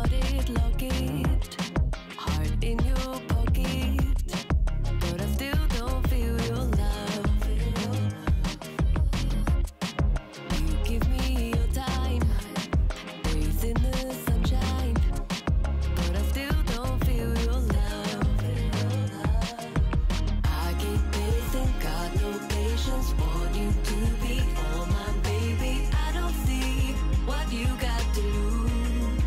got it, lock it. Heart in your pocket, but I still don't feel your love. You give me your time, days in the sunshine, but I still don't feel your love. I keep pacing, got no patience, want you to be all mine, baby. I don't see what you got to lose.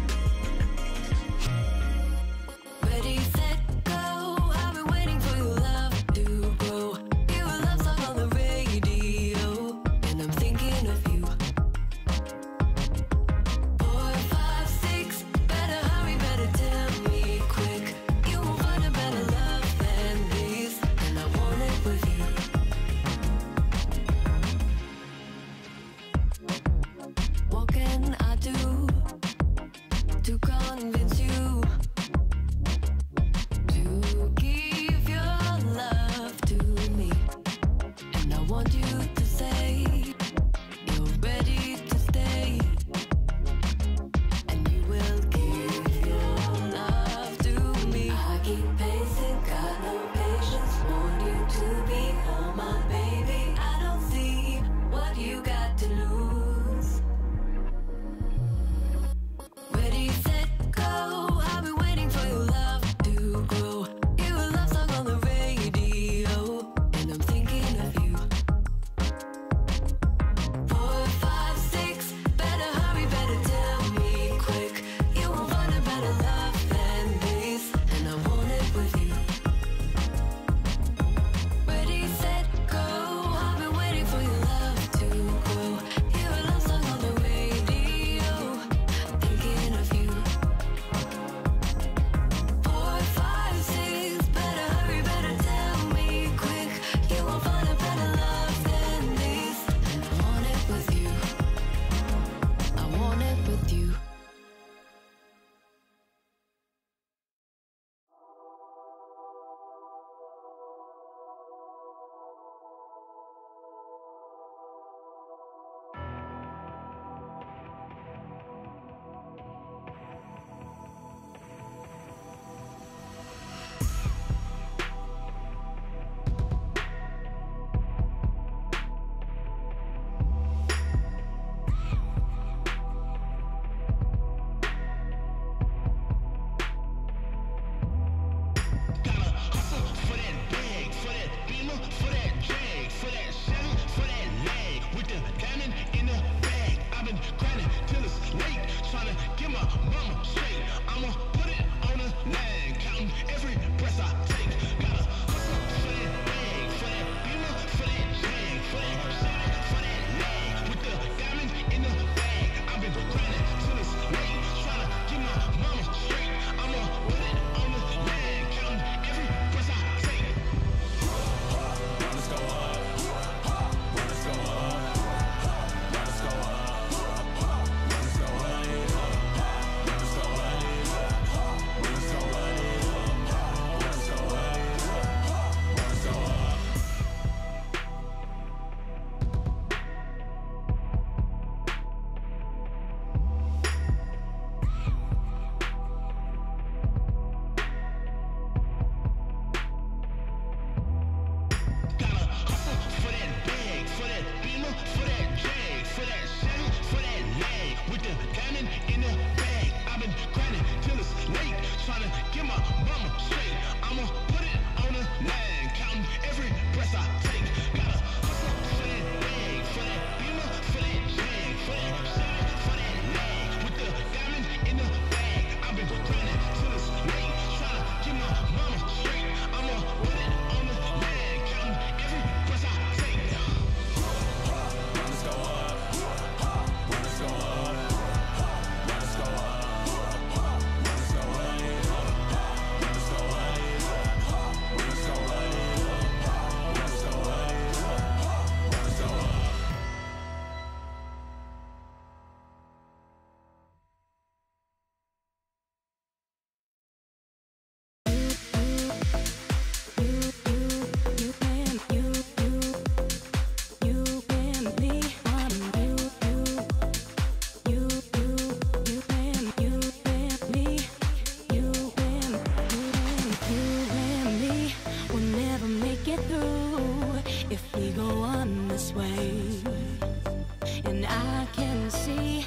and I can see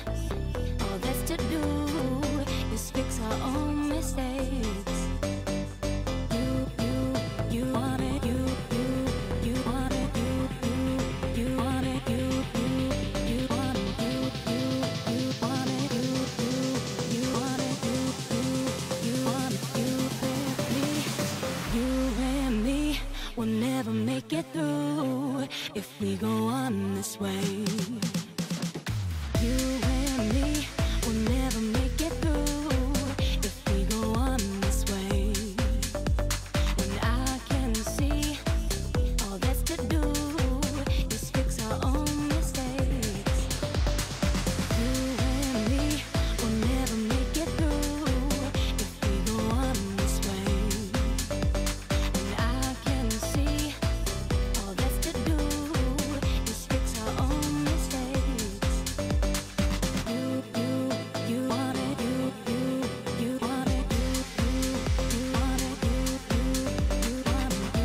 all that's to do is fix our own mistakes. You want it, you want it, you want it, you want it, you want it, you want it, you want it, you and me will never make it through if we go on this way. You and me will never make it through if we go on this way. And I can see all that's to do is fix our own mistakes. You and me will never make it through if we go on this way. And I can see all that's to do is fix our own mistakes. You want it, you want it, you want it, you want it, you want it,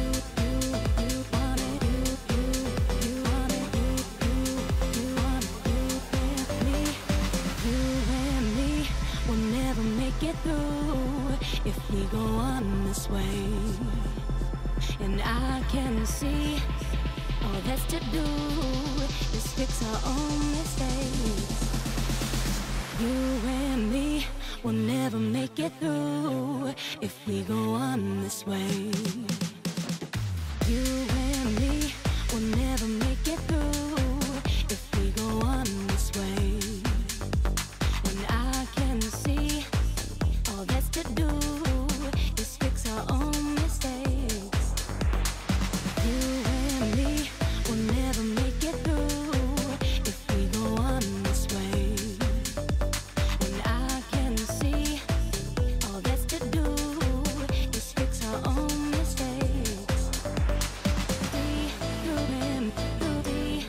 you want it, you want it, you and me will never make it through if we go on this way. And I can see all that's to do is fix our own mistakes. You and me will never make it through if we go on this way. You and me will never make it through if we go on this way. And I can see all that's to do is fix our own mistakes. You and me will never make it through if we go on this way. And I can see all that's to do is fix our own mistakes. You and me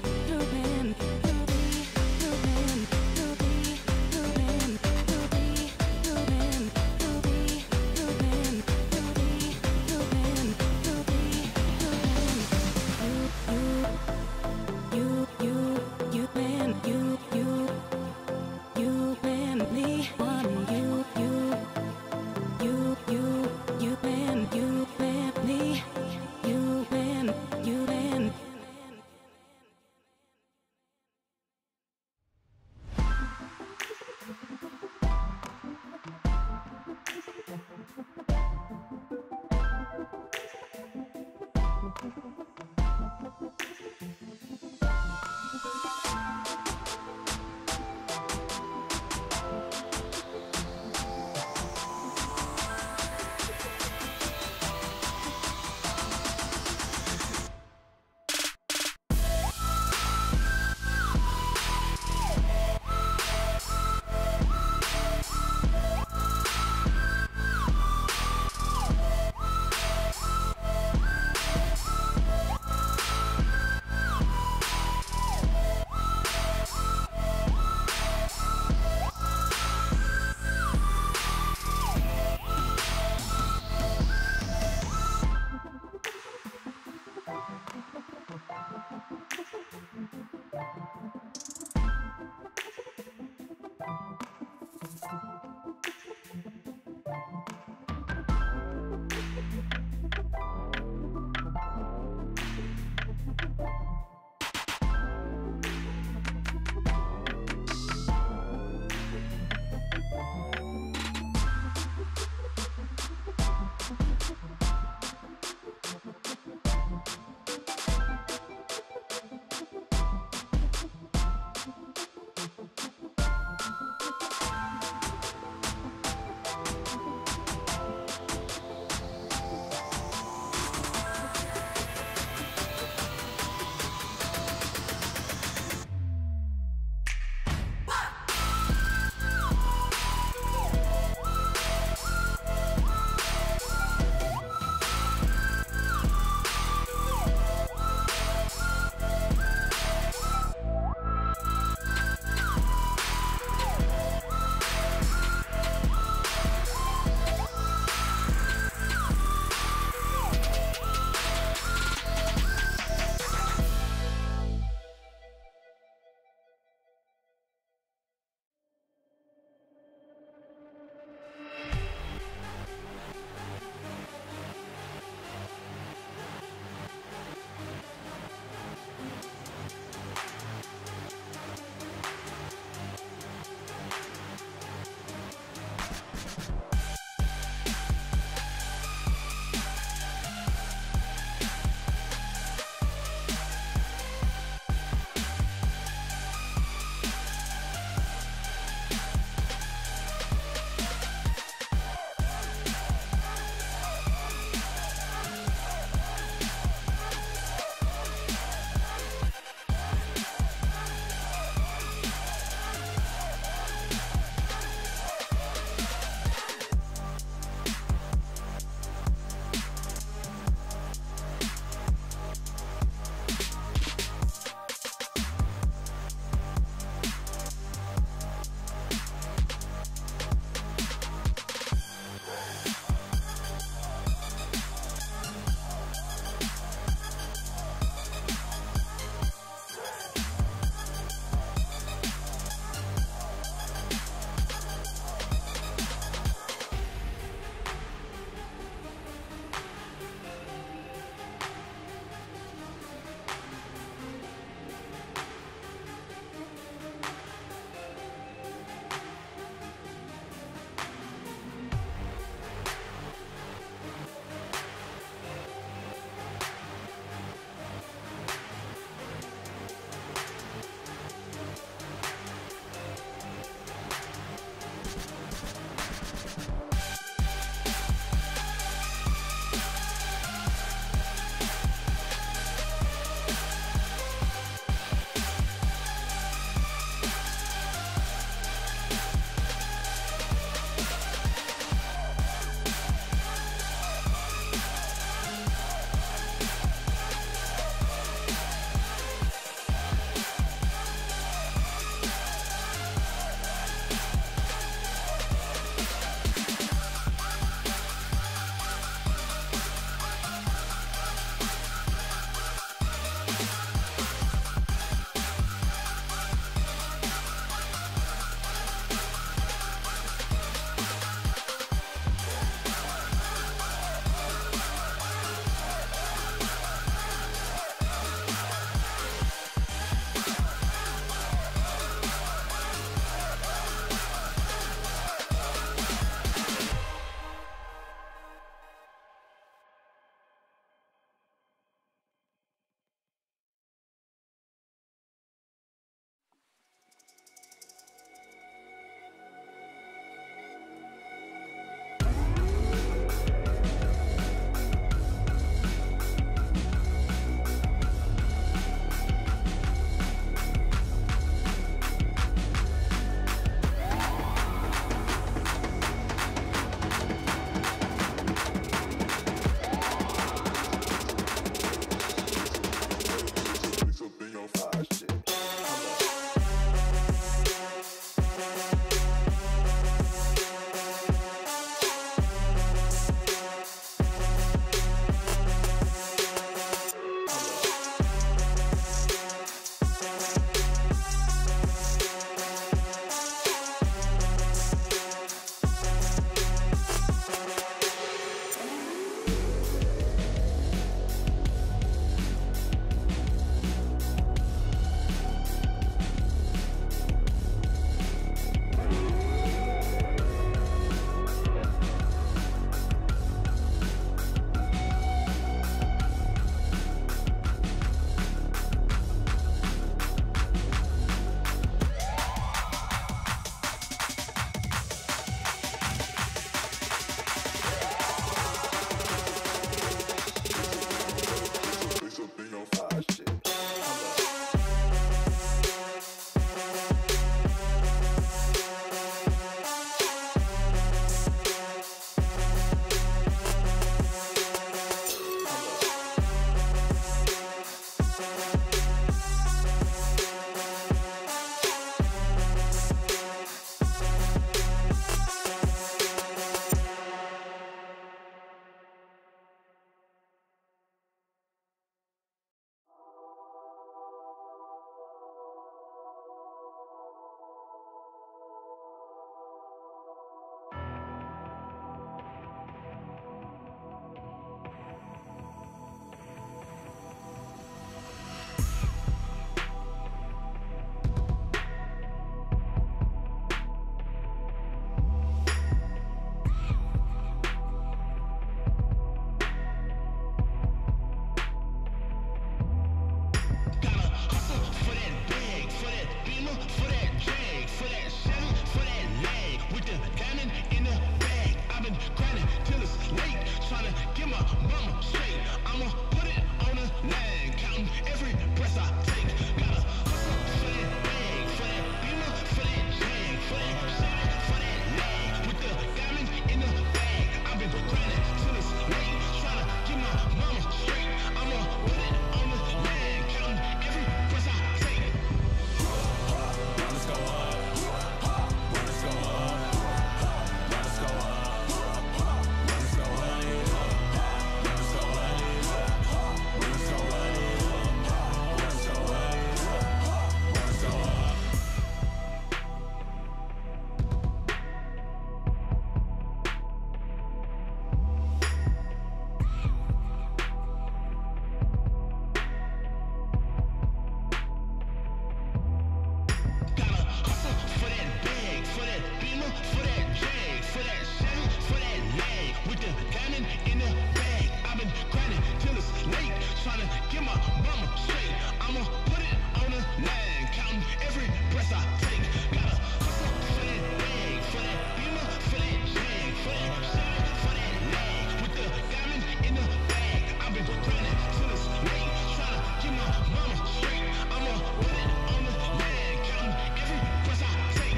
Beamer for that jag, for that Chevy, for that lag. With the diamond in the bag, I've been grinding till it's late, trying to get my mama straight. I'ma put it on the line, counting every breath I take. Gotta hustle for that bag, for that Beamer, for that jag, for that Chevy, for that lag. With the diamond in the bag, I've been grinding till it's late, trying to get my mama straight. I'ma put it on the line, counting every breath I take.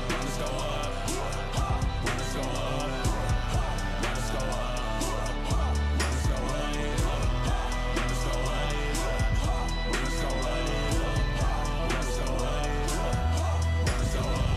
Runners go up, runners go up, runners go up, runners go up, runners go up, runners go up, runners go up, runners go up.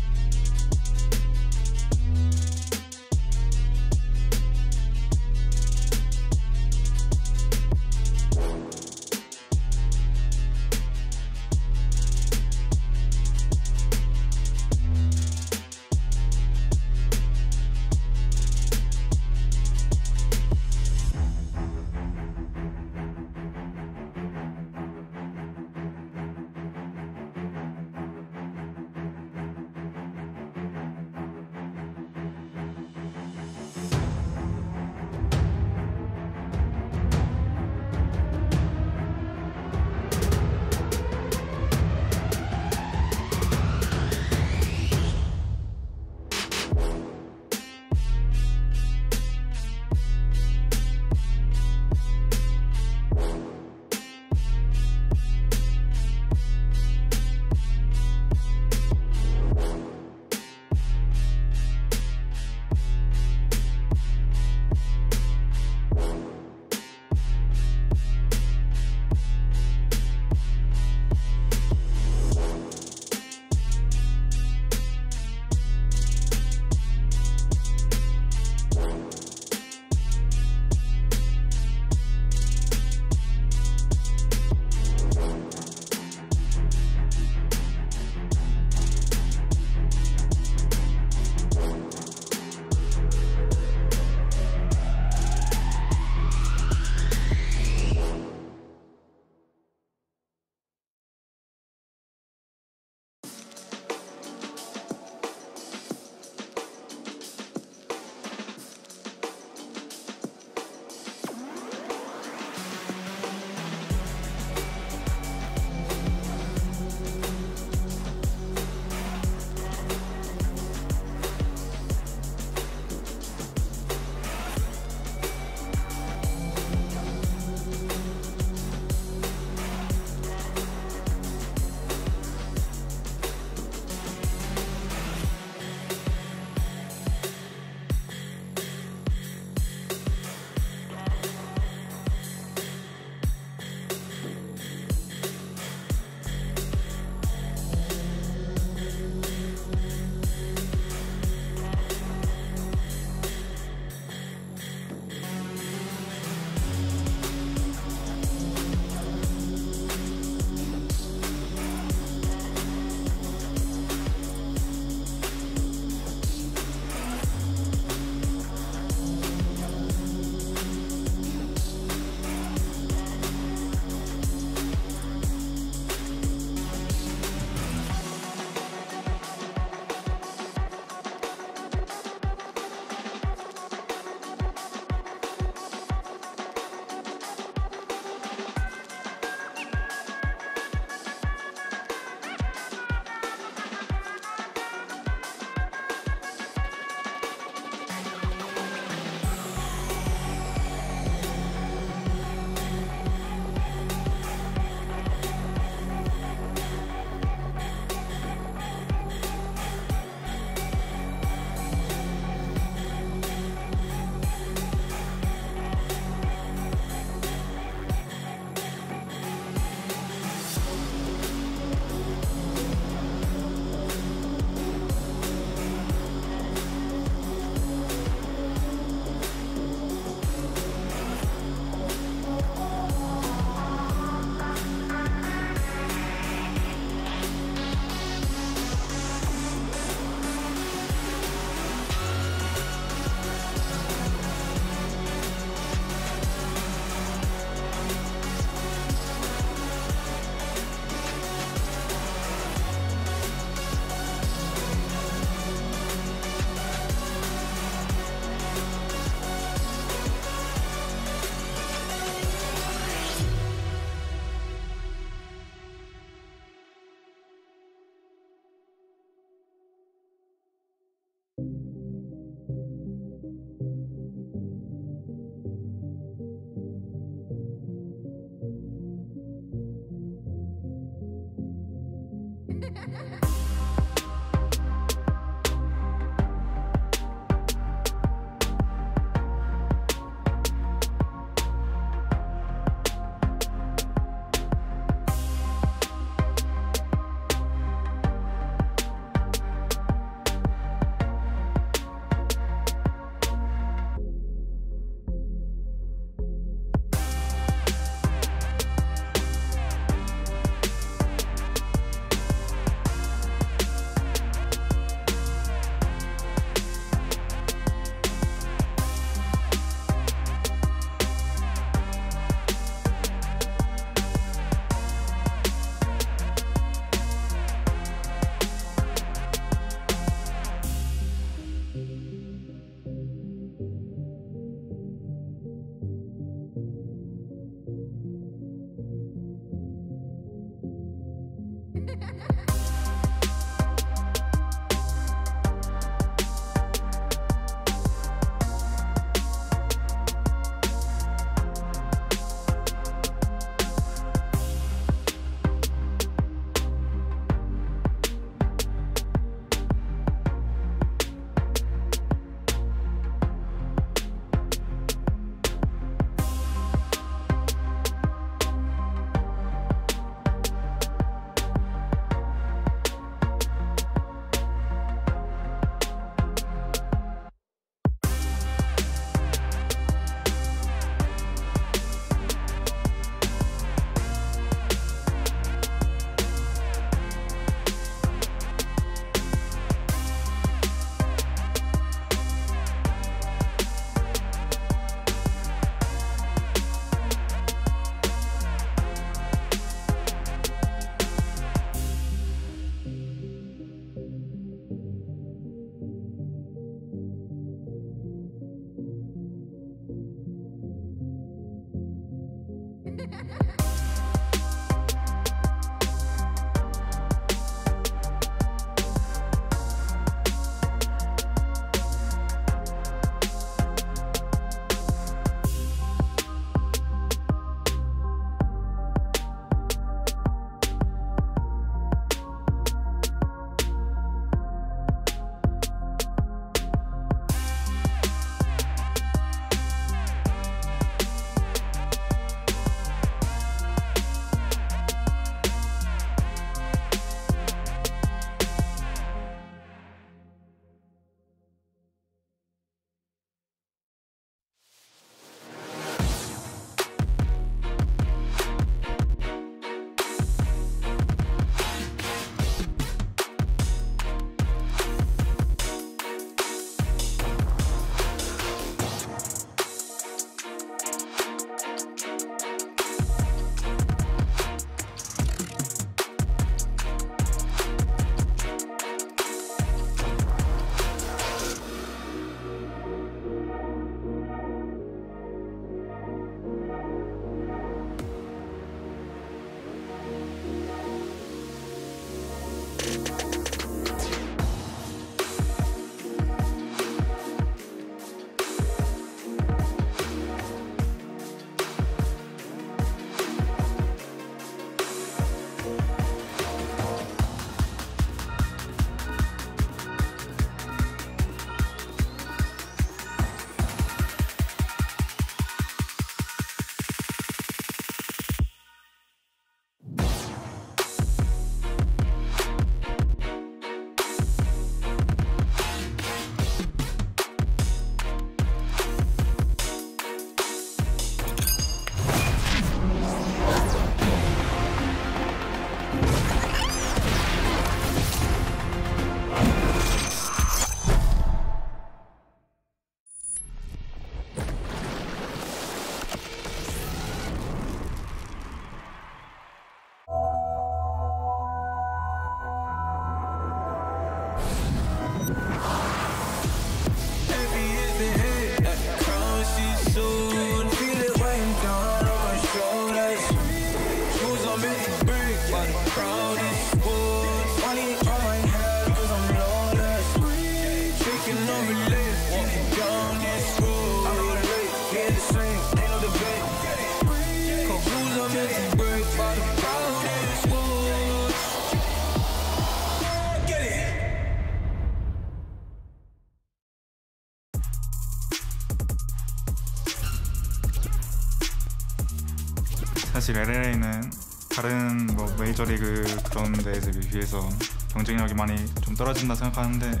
사실 LLL는 다른 뭐 메이저리그 그런 데에 비해서 경쟁력이 많이 좀 떨어진다 생각하는데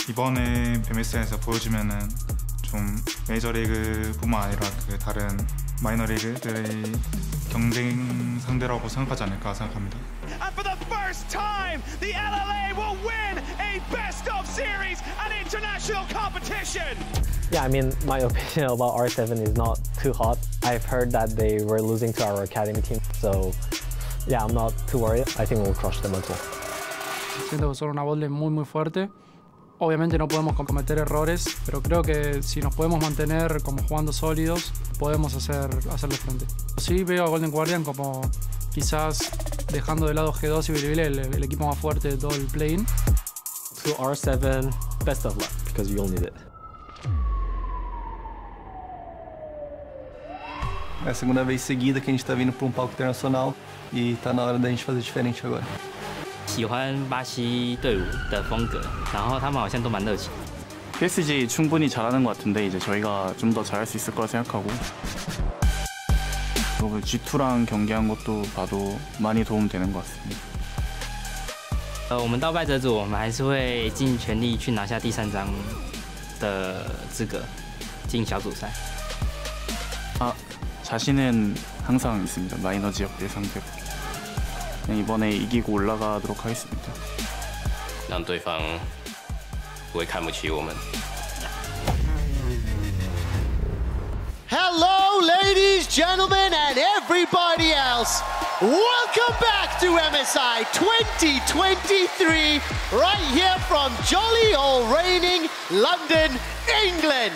이번에 MSI에서 보여주면은 좀 메이저리그뿐만 아니라 그 다른 마이너리그들의 경쟁 상대라고 생각하지 않을까 생각합니다. And for the first time, the LLA will win a best of series and international competition. Yeah, I mean, my opinion about R7 is not too hot. I've heard that they were losing to our academy team, so yeah, I'm not too worried. I think we'll crush them as well. Siento que son una botlane muy fuerte. Obviamente no podemos cometer errores, pero creo que si nos podemos mantener como jugando sólidos, podemos hacerle frente. Sí veo a Golden Guardian como quizás dejando de lado G2 y Bilibili, el equipo más fuerte de todo el play-in. To R7, best of luck, because you'll need it. É a segunda vez seguida que a gente está vindo para palco internacional e está na hora da gente fazer diferente agora. 喜欢巴西队伍的风格，然后他们好像都蛮热情。 PSG 충분히 잘하는 것 같은데 이제 저희가 좀 더 잘할 수 있을 거라 생각하고 그리고 G2랑 경기한 것도 봐도 많이 도움되는 것 같습니다. 我们到败者组，我们还是会尽全力去拿下第3张的资格，进小组赛。 자신은 항상 있습니다. 마이너 지역들 상대로. 이번에 이기고 올라가도록 하겠습니다. 让对方不会看不起我们。 Hello, ladies, gentlemen, and everybody else. Welcome back to MSI 2023, right here from jolly old reigning London, England.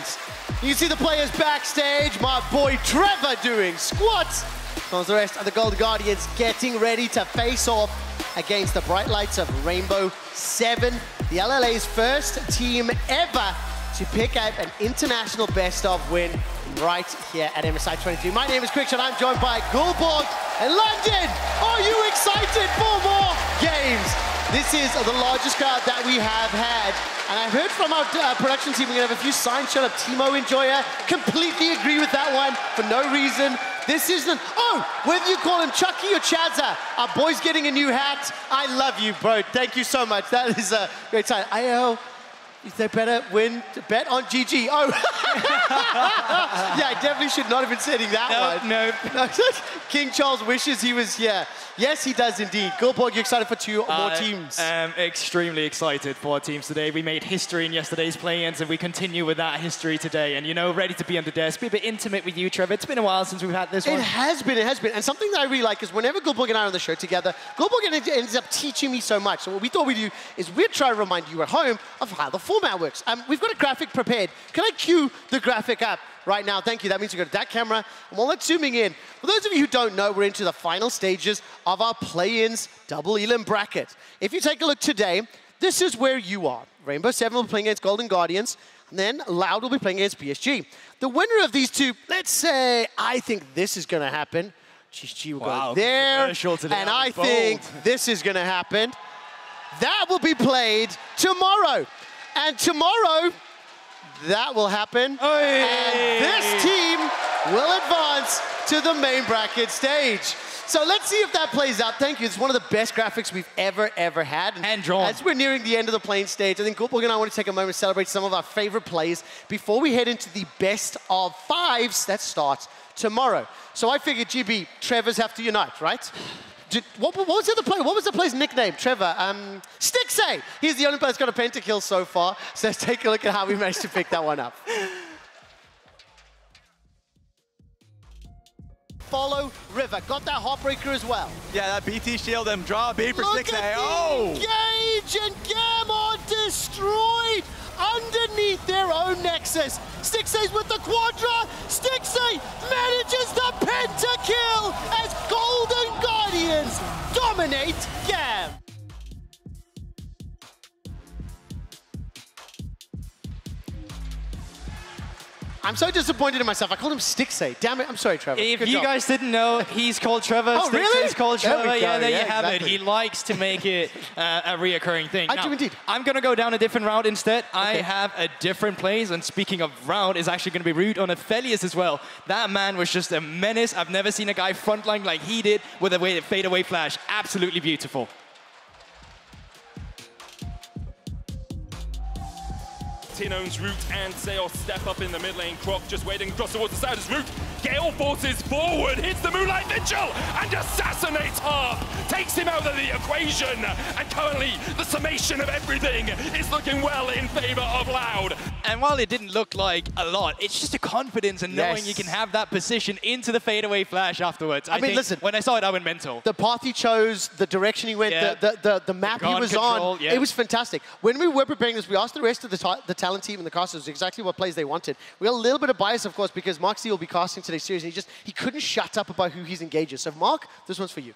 You see the players backstage, my boy Trevor doing squats. Comes the rest of the Golden Guardians getting ready to face off against the bright lights of Rainbow 7. The LLA's first team ever to pick up an international best-of win right here at MSI 22. My name is FLICKR and I'm joined by Gulborg and London. Are you excited for more games? This is the largest crowd that we have had. And I heard from our production team, we're gonna have a few signs shown up. Timo Enjoyer, completely agree with that one for no reason. This isn't, oh, whether you call him Chucky or Chazza, our boy's getting a new hat. I love you, bro. Thank you so much. That is a great time. They better win to bet on GG. Oh, yeah, I definitely should not have been saying that one. No. King Charles wishes he was here. Yes, he does indeed. Gulborg, you excited for two more teams? Extremely excited for our teams today. We made history in yesterday's play-ins and we continue with that history today. And, you know, ready to be under desk, be a bit intimate with you, Trevor. It's been a while since we've had this one. It has been. And something that I really like is whenever Gulborg and I are on the show together, Gulborg ends up teaching me so much. So what we thought we'd do is we'd try to remind you at home of how the format works. We've got a graphic prepared. Can I cue the graphic up right now? Thank you. That means we go to that camera. And while that's zooming in, for those of you who don't know, we're into the final stages of our play-ins double elim bracket. If you take a look today, this is where you are. Rainbow 7 will be playing against Golden Guardians, and then Loud will be playing against PSG. The winner of these two, let's say, I think this is going to happen. GG will go there, and I think this is going to happen. That will be played tomorrow. And tomorrow, that will happen. And this team will advance to the main bracket stage. So let's see if that plays out. Thank you. It's one of the best graphics we've ever had. And drawn. As we're nearing the end of the playing stage, I think Gulborg and I want to take a moment to celebrate some of our favorite plays before we head into the best of fives that starts tomorrow. So I figured, GB, Trevors have to unite, right? What was the other player? What was the player's nickname? Trevor. Stixay. He's the only player that's got a pentakill so far. So let's take a look at how we managed to pick that one up. Follow River. Got that Heartbreaker as well. Yeah, that BT shield him. Draw a B for Look 6A. at the engage, and Gam are destroyed underneath their own Nexus. Stixay's with the Quadra. Stixay manages the pentakill as Golden Guardians dominate Gam. I'm so disappointed in myself. I called him Stixay. Damn it. I'm sorry, Trevor. If Good you job. guys didn't know, he's called Trevor. Oh, really? He's called There we Trevor. go. Yeah, there Yeah, you have exactly. it. He likes to make it a reoccurring thing. I do indeed. I'm going to go down a different route instead. I have a different plays, and speaking of route, is actually going to be root on Aphelios as well. That man was just a menace. I've never seen a guy frontline like he did with a fadeaway flash. Absolutely beautiful. Tino's Root and Seos step up in the mid lane. Croc just waiting across towards the side of Root. Gale forces forward, hits the Moonlight Vigil and assassinates Harp. Takes him out of the equation. And currently, the summation of everything is looking well in favor of Loud. And while it didn't look like a lot, it's just a confidence in knowing you can have that position into the fadeaway flash afterwards. I mean, listen. When I saw it, I went mental. The path he chose, the direction he went, the map he was on, it was fantastic. When we were preparing this, we asked the rest of the talent team and the casters exactly what plays they wanted. We got a little bit of bias, of course, because Mark C will be casting today's series, and he couldn't shut up about who he's engages. So, Mark, this one's for you.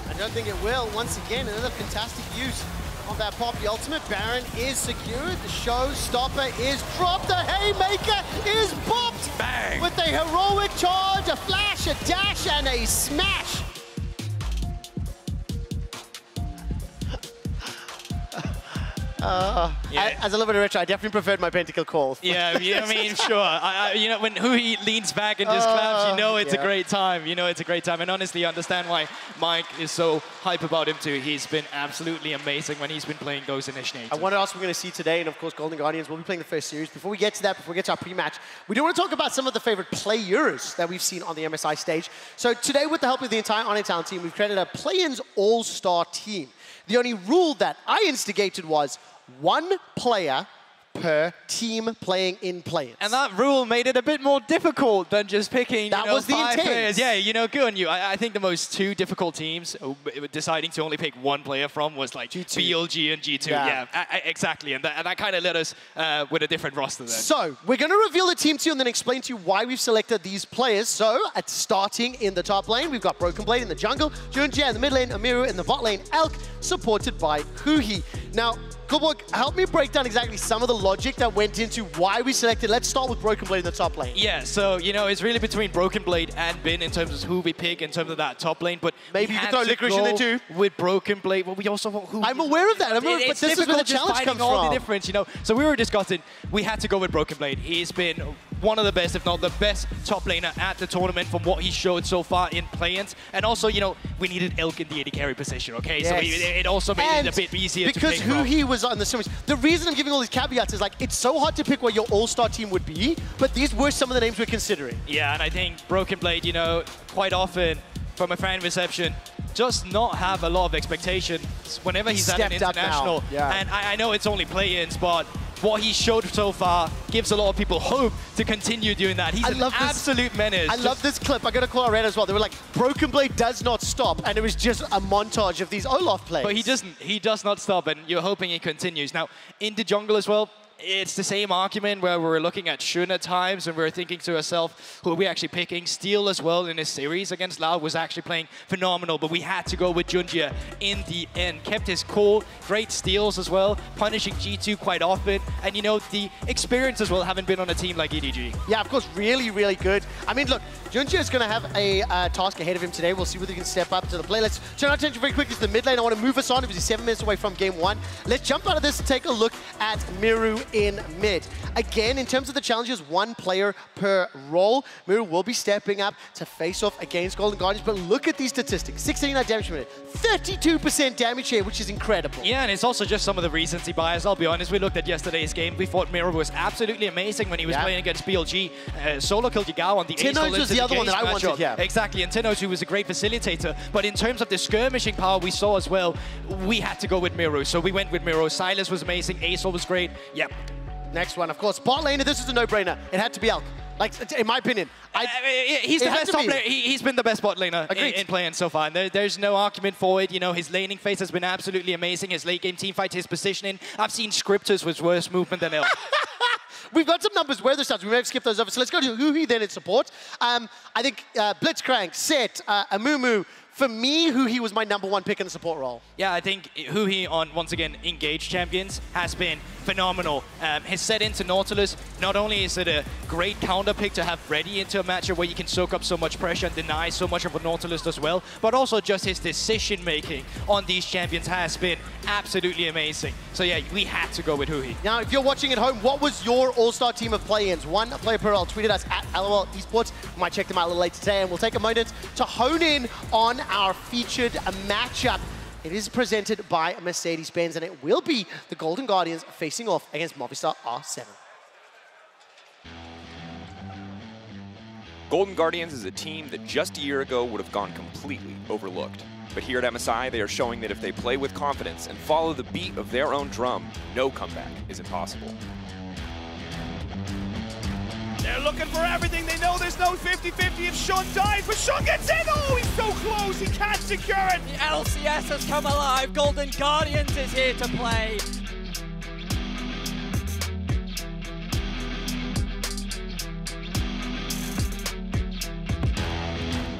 I don't think it will. Once again, another fantastic use of that pop. The ultimate Baron is secured. The showstopper is dropped. The haymaker is popped. Bang! With a heroic charge, a flash, a dash, and a smash. As a little bit of retro, I definitely preferred my Pentacle call. Yeah, I mean, sure. You know, when he leans back and just claps, you know it's a great time. You know it's a great time. And honestly, I understand why Mike is so hype about him too. He's been absolutely amazing when he's been playing those initiators. And what else we're going to see today, and of course, Golden Guardians will be playing the first series. Before we get to that, before we get to our pre-match, we do want to talk about some of the favorite players that we've seen on the MSI stage. So today, with the help of the entire On Talent team, we've created a play-ins all-star team. The only rule that I instigated was one player per team playing in play-ins. And that rule made it a bit more difficult than just picking that was the 5 intent. players. Yeah, you know, good on you. I think the most two difficult teams deciding to only pick one player from was like G2. BLG and G2. Yeah, exactly. And that kind of led us with a different roster then. So we're going to reveal the team to you and then explain to you why we've selected these players. So starting in the top lane, we've got Broken Blade in the jungle, Junjie in the mid lane, Amiru in the bot lane, Elk, supported by Huhi. Now, Coolboy, help me break down exactly some of the logic that went into why we selected. Let's start with Broken Blade in the top lane. Yeah, so, you know, it's really between Broken Blade and Bin in terms of who we pick in terms of that top lane, but maybe you can throw Licorice in there too. With Broken Blade, but we also want who. I'm aware of that, but this is where the challenge comes all from. The difference, you know. So we were discussing, we had to go with Broken Blade. He's been one of the best, if not the best top laner at the tournament from what he showed so far in play-ins. And also, you know, we needed Elk in the AD carry position, okay? Yes. So it also made it a bit easier to pick because who he was on the series. The reason I'm giving all these caveats is like, it's so hard to pick what your all-star team would be, but these were some of the names we're considering. Yeah, and I think Broken Blade, you know, quite often from a fan reception, just not have a lot of expectations whenever he's at an international. And I know it's only play-ins, but what he showed so far gives a lot of people hope to continue doing that. He's an absolute menace. I love this clip. I got to call out Red as well. They were like, Broken Blade does not stop, and it was just a montage of these Olaf plays. But he does not stop, and you're hoping he continues. Now, in the jungle as well, it's the same argument where we're looking at Shun at times and we're thinking to ourselves, who are we actually picking? Steel as well in his series against Loud was actually playing phenomenal, but we had to go with Junjie in the end. Kept his cool, great steals as well, punishing G2 quite often, and you know, the experience as well, having been on a team like EDG. Yeah, of course, really, really good. I mean, look, Junjie is going to have a task ahead of him today. We'll see whether he can step up to the play. Let's turn our attention very quickly to the mid lane. I want to move us on. It was 7 minutes away from game 1. Let's jump out of this and take a look at Miru in mid. Again, in terms of the challenges, one player per role. Miru will be stepping up to face off against Golden Guardians, but look at these statistics. 689 damage per minute, 32% damage here, which is incredible. Yeah, and it's also just some of the recency bias. I'll be honest, we looked at yesterday's game. We thought Miru was absolutely amazing when he was playing against BLG. Solo killed Yagao on the Tinoz was the other one that I wanted, Exactly, and Tinoz, who was a great facilitator. But in terms of the skirmishing power we saw as well, we had to go with Miru. So we went with Miru. Silas was amazing. Azul was great. Yep. Next one, of course, bot laner. This is a no-brainer. It had to be Elk. Like, in my opinion. He's the best top laner. He's been the best bot laner in playing so far. And there's no argument for it. You know, his laning phase has been absolutely amazing. His late game team fight, his positioning. I've seen scripters with worse movement than Elk. We've got some numbers where the stats. We may have skipped those over. So let's go to Huhi then in support. I think Blitzcrank, Set, Amumu, For me, Huhi was my #1 pick in the support role. Yeah, I think Huhi on, once again, Engaged Champions has been phenomenal. His set into Nautilus, not only is it a great counter pick to have ready into a matchup where you can soak up so much pressure and deny so much of what Nautilus does well, but also just his decision-making on these champions has been absolutely amazing. So yeah, we had to go with Huhi. Now, if you're watching at home, what was your all-star team of play-ins? One player per role. Tweeted us at LLL Esports. We might check them out a little later today, and we'll take a moment to hone in on our featured matchup. It is presented by Mercedes-Benz, and it will be the Golden Guardians facing off against Movistar R7. Golden Guardians is a team that just a year ago would have gone completely overlooked. But here at MSI, they are showing that if they play with confidence and follow the beat of their own drum, no comeback is impossible. They're looking for everything. They know there's no 50-50 if Shun dies, but Shun gets in! Oh, he's so close, he can't secure it! The LCS has come alive. Golden Guardians is here to play.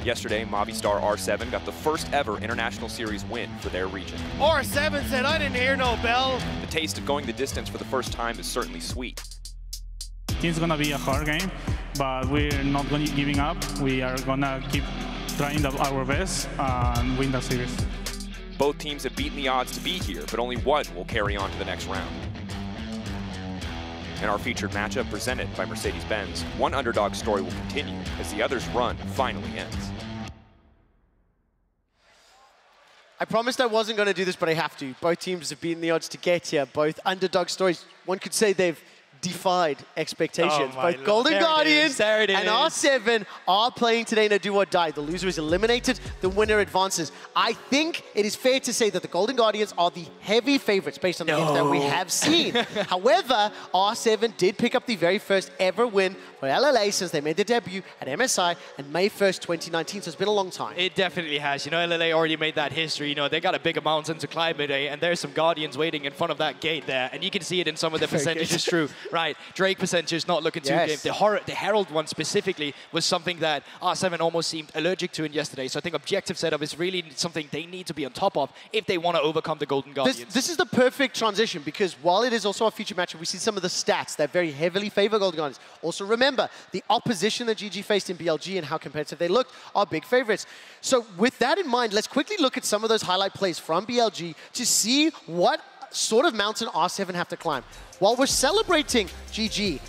Yesterday, Movistar R7 got the first ever International Series win for their region. R7 said, I didn't hear no bell. The taste of going the distance for the first time is certainly sweet. It's gonna be a hard game, but we're not gonna giving up. We are gonna keep trying our best and win the series. Both teams have beaten the odds to be here, but only one will carry on to the next round. In our featured matchup presented by Mercedes-Benz, one underdog story will continue as the other's run finally ends. I promised I wasn't going to do this, but I have to. Both teams have beaten the odds to get here. Both underdog stories. One could say they've defied expectations. Oh Both Golden Guardians and R7 are playing today in a do or die. The loser is eliminated, the winner advances. I think it is fair to say that the Golden Guardians are the heavy favorites based on the games that we have seen. However, R7 did pick up the very first ever win for LLL since they made their debut at MSI on May 1st, 2019, so it's been a long time. It definitely has. You know, LLL already made that history. You know, they got a bigger mountain to climb today, and there's some Guardians waiting in front of that gate there, and you can see it in some of the percentages. True. Right, Drake percentage not looking too good. The Herald one specifically was something that R7 almost seemed allergic to in yesterday. So I think objective setup is really something they need to be on top of if they want to overcome the Golden Guardians. This is the perfect transition because while it is also a feature matchup, we see some of the stats that very heavily favor Golden Guardians. Also remember, the opposition that GG faced in BLG and how competitive they looked are big favorites. So with that in mind, let's quickly look at some of those highlight plays from BLG to see what sort of mountain R7 have to climb. While we're celebrating GG,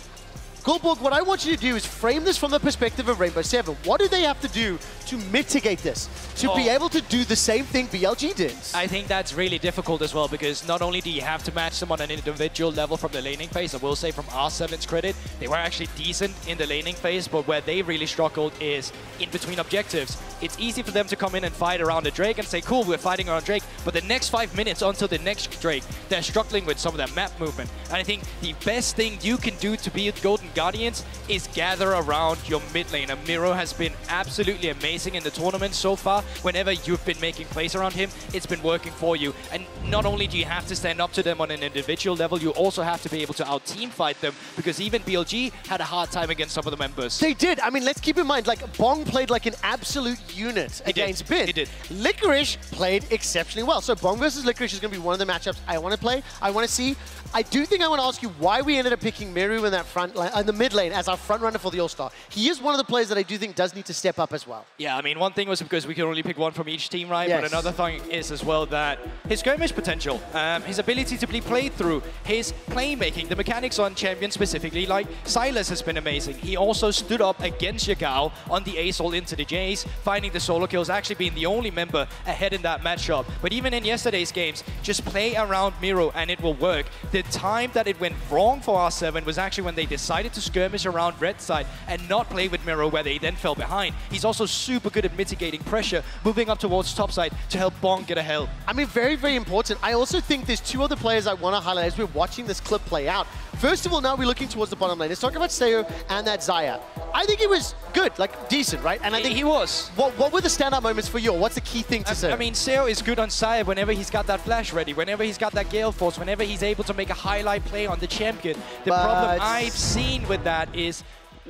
Gulborg, what I want you to do is frame this from the perspective of Rainbow Seven. What do they have to do to mitigate this, to be able to do the same thing BLG did? I think that's really difficult as well because not only do you have to match them on an individual level from the laning phase, I will say from R7's credit, they were actually decent in the laning phase, but where they really struggled is in between objectives. It's easy for them to come in and fight around the Drake and say, cool, we're fighting around Drake, but the next 5 minutes until the next Drake, they're struggling with some of that map movement. And I think the best thing you can do to be Golden Guardians is gather around your mid lane. And Miro has been absolutely amazing in the tournament so far. Whenever you've been making plays around him, it's been working for you. And not only do you have to stand up to them on an individual level, you also have to be able to out-team fight them because even BLG had a hard time against some of the members. They did. I mean, let's keep in mind, like, Bong played like an absolute unit against Bin. He did. Licorice played exceptionally well. So Bong versus Licorice is going to be one of the matchups I want to play. I want to see. I do think I want to ask you why we ended up picking Miru in that front line, in the mid lane as our front runner for the All-Star. He is one of the players that I do think does need to step up as well. Yeah, I mean, one thing was because we could only pick one from each team, right? Yes. But another thing is as well that his skirmish potential, his ability to be played through, his playmaking, the mechanics on champions specifically, like Silas has been amazing. He also stood up against Yagao on the ace all into the Jays, finding the solo kills, actually being the only member ahead in that matchup. But even in yesterday's games, just play around Miro and it will work. The time that it went wrong for R7 was actually when they decided to skirmish around red side and not play with Miro, where they then fell behind. He's also super good at mitigating pressure, moving up towards top side to help Bong get a help. I mean, very, very important. I also think there's two other players I want to highlight as we're watching this clip play out. First of all, now we're looking towards the bottom lane. Let's talk about Seo and that Zaya. I think it was good, like decent, right? And I think he was. What were the standout moments for you? What's the key thing to say? I mean, Seo is good on Zaya whenever he's got that flash ready, whenever he's got that Gale Force, whenever he's able to make a highlight play on the champion. The problem I've seen with that is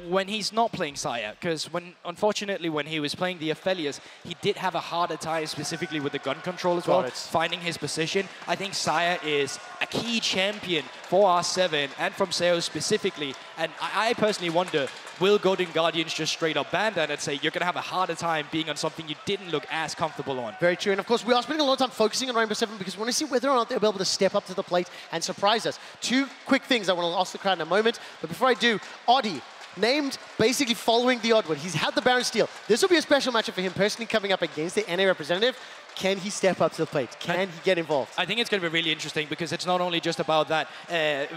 when he's not playing Saya, because unfortunately when he was playing the Aphelios, he did have a harder time specifically with the gun control as well, finding his position. I think Saya is a key champion for R7 and from Seo specifically, and I personally wonder, will Golden Guardians just straight up ban that and say you're going to have a harder time being on something you didn't look as comfortable on? Very true, and of course we are spending a lot of time focusing on Rainbow Seven because we want to see whether or not they'll be able to step up to the plate and surprise us. Two quick things I want to ask the crowd in a moment, but before I do, Oddie, named basically following the Oddwood. He's had the Baron Steel. This will be a special matchup for him personally coming up against the NA representative. Can he step up to the plate? Can he get involved? I think it's going to be really interesting because it's not only just about that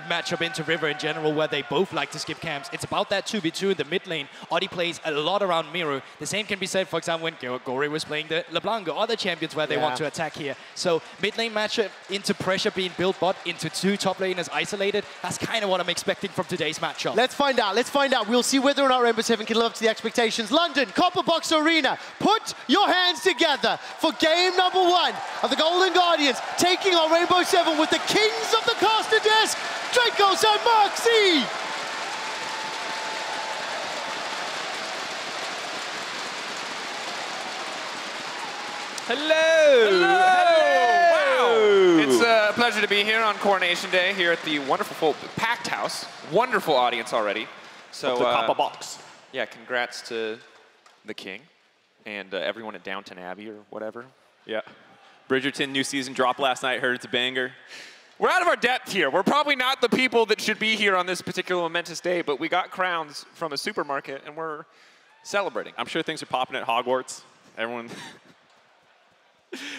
matchup into River in general where they both like to skip camps. It's about that 2v2 in the mid lane. Oddie plays a lot around Miru. The same can be said, for example, when Gori was playing the LeBlanc or other champions where they want to attack here. So mid lane matchup into pressure being built, but into two top laners isolated. That's kind of what I'm expecting from today's matchup. Let's find out. Let's find out. We'll see whether or not Rainbow Seven can live up to the expectations. London, Copper Box Arena. Put your hands together for game number 1 of the Golden Guardians taking on Rainbow Seven with the kings of the caster desk, Dracos and Moxie. Hello! Hello! Wow! It's a pleasure to be here on Coronation Day here at the wonderful packed house. Wonderful audience already. So, the Copper Box. Yeah, congrats to the king and everyone at Downton Abbey or whatever. Yeah. Bridgerton, new season dropped last night. Heard it's a banger. We're out of our depth here. We're probably not the people that should be here on this particular momentous day, but we got crowns from a supermarket, and we're celebrating. I'm sure things are popping at Hogwarts. Everyone...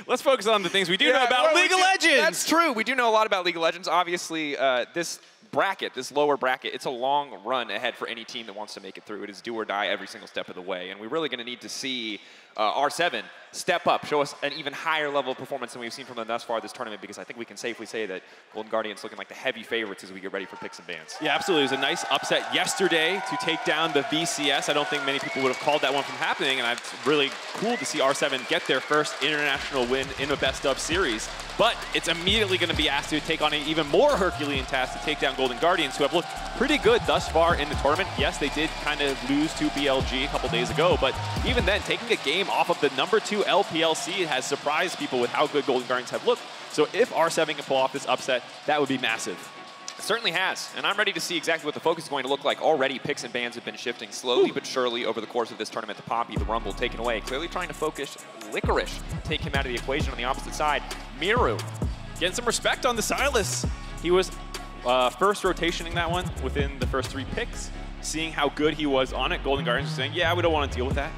Let's focus on the things we do know about League of Legends. That's true. We do know a lot about League of Legends. Obviously, this bracket, this lower bracket, it's a long run ahead for any team that wants to make it through. It is do or die every single step of the way, and we're really going to need to see R7 step up, show us an even higher level of performance than we've seen from them thus far this tournament, because I think we can safely say that Golden Guardians looking like the heavy favorites as we get ready for picks and bans. Yeah, absolutely. It was a nice upset yesterday to take down the VCS. I don't think many people would have called that one from happening, and it's really cool to see R7 get their first international win in a best-of series. But it's immediately going to be asked to take on an even more Herculean task to take down Golden Guardians, who have looked pretty good thus far in the tournament. Yes, they did kind of lose to BLG a couple days ago, but even then, taking a game off of the #2 LPLC has surprised people with how good Golden Guardians have looked. So if R7 can pull off this upset, that would be massive. It certainly has, and I'm ready to see exactly what the focus is going to look like. Already, picks and bans have been shifting slowly but surely over the course of this tournament. The Poppy, the Rumble taken away. Clearly trying to focus Licorice, take him out of the equation on the opposite side. Miru. Getting some respect on the Silas. He was first rotationing that one within the first 3 picks. Seeing how good he was on it, Golden Guardians was saying, yeah, we don't want to deal with that.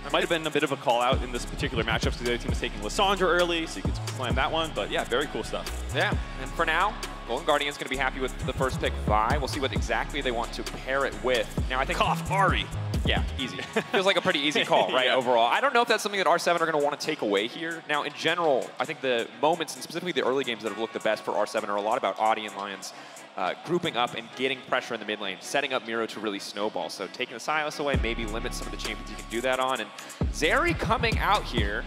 It might have been a bit of a call out in this particular matchup because the other team was taking Lissandra early, so you could slam that one. But yeah, very cool stuff. Yeah, and for now, Golden Guardians going to be happy with the first pick, Vi. We'll see what exactly they want to pair it with. Now, I think... Cough, Ari. Yeah, easy. Feels like a pretty easy call, right, overall. I don't know if that's something that R7 are going to want to take away here. Now, in general, I think the moments, and specifically the early games that have looked the best for R7 are a lot about Audi and Lions grouping up and getting pressure in the mid lane, setting up Miro to really snowball. So taking the Silas away maybe limits some of the champions you can do that on. And Zeri coming out here,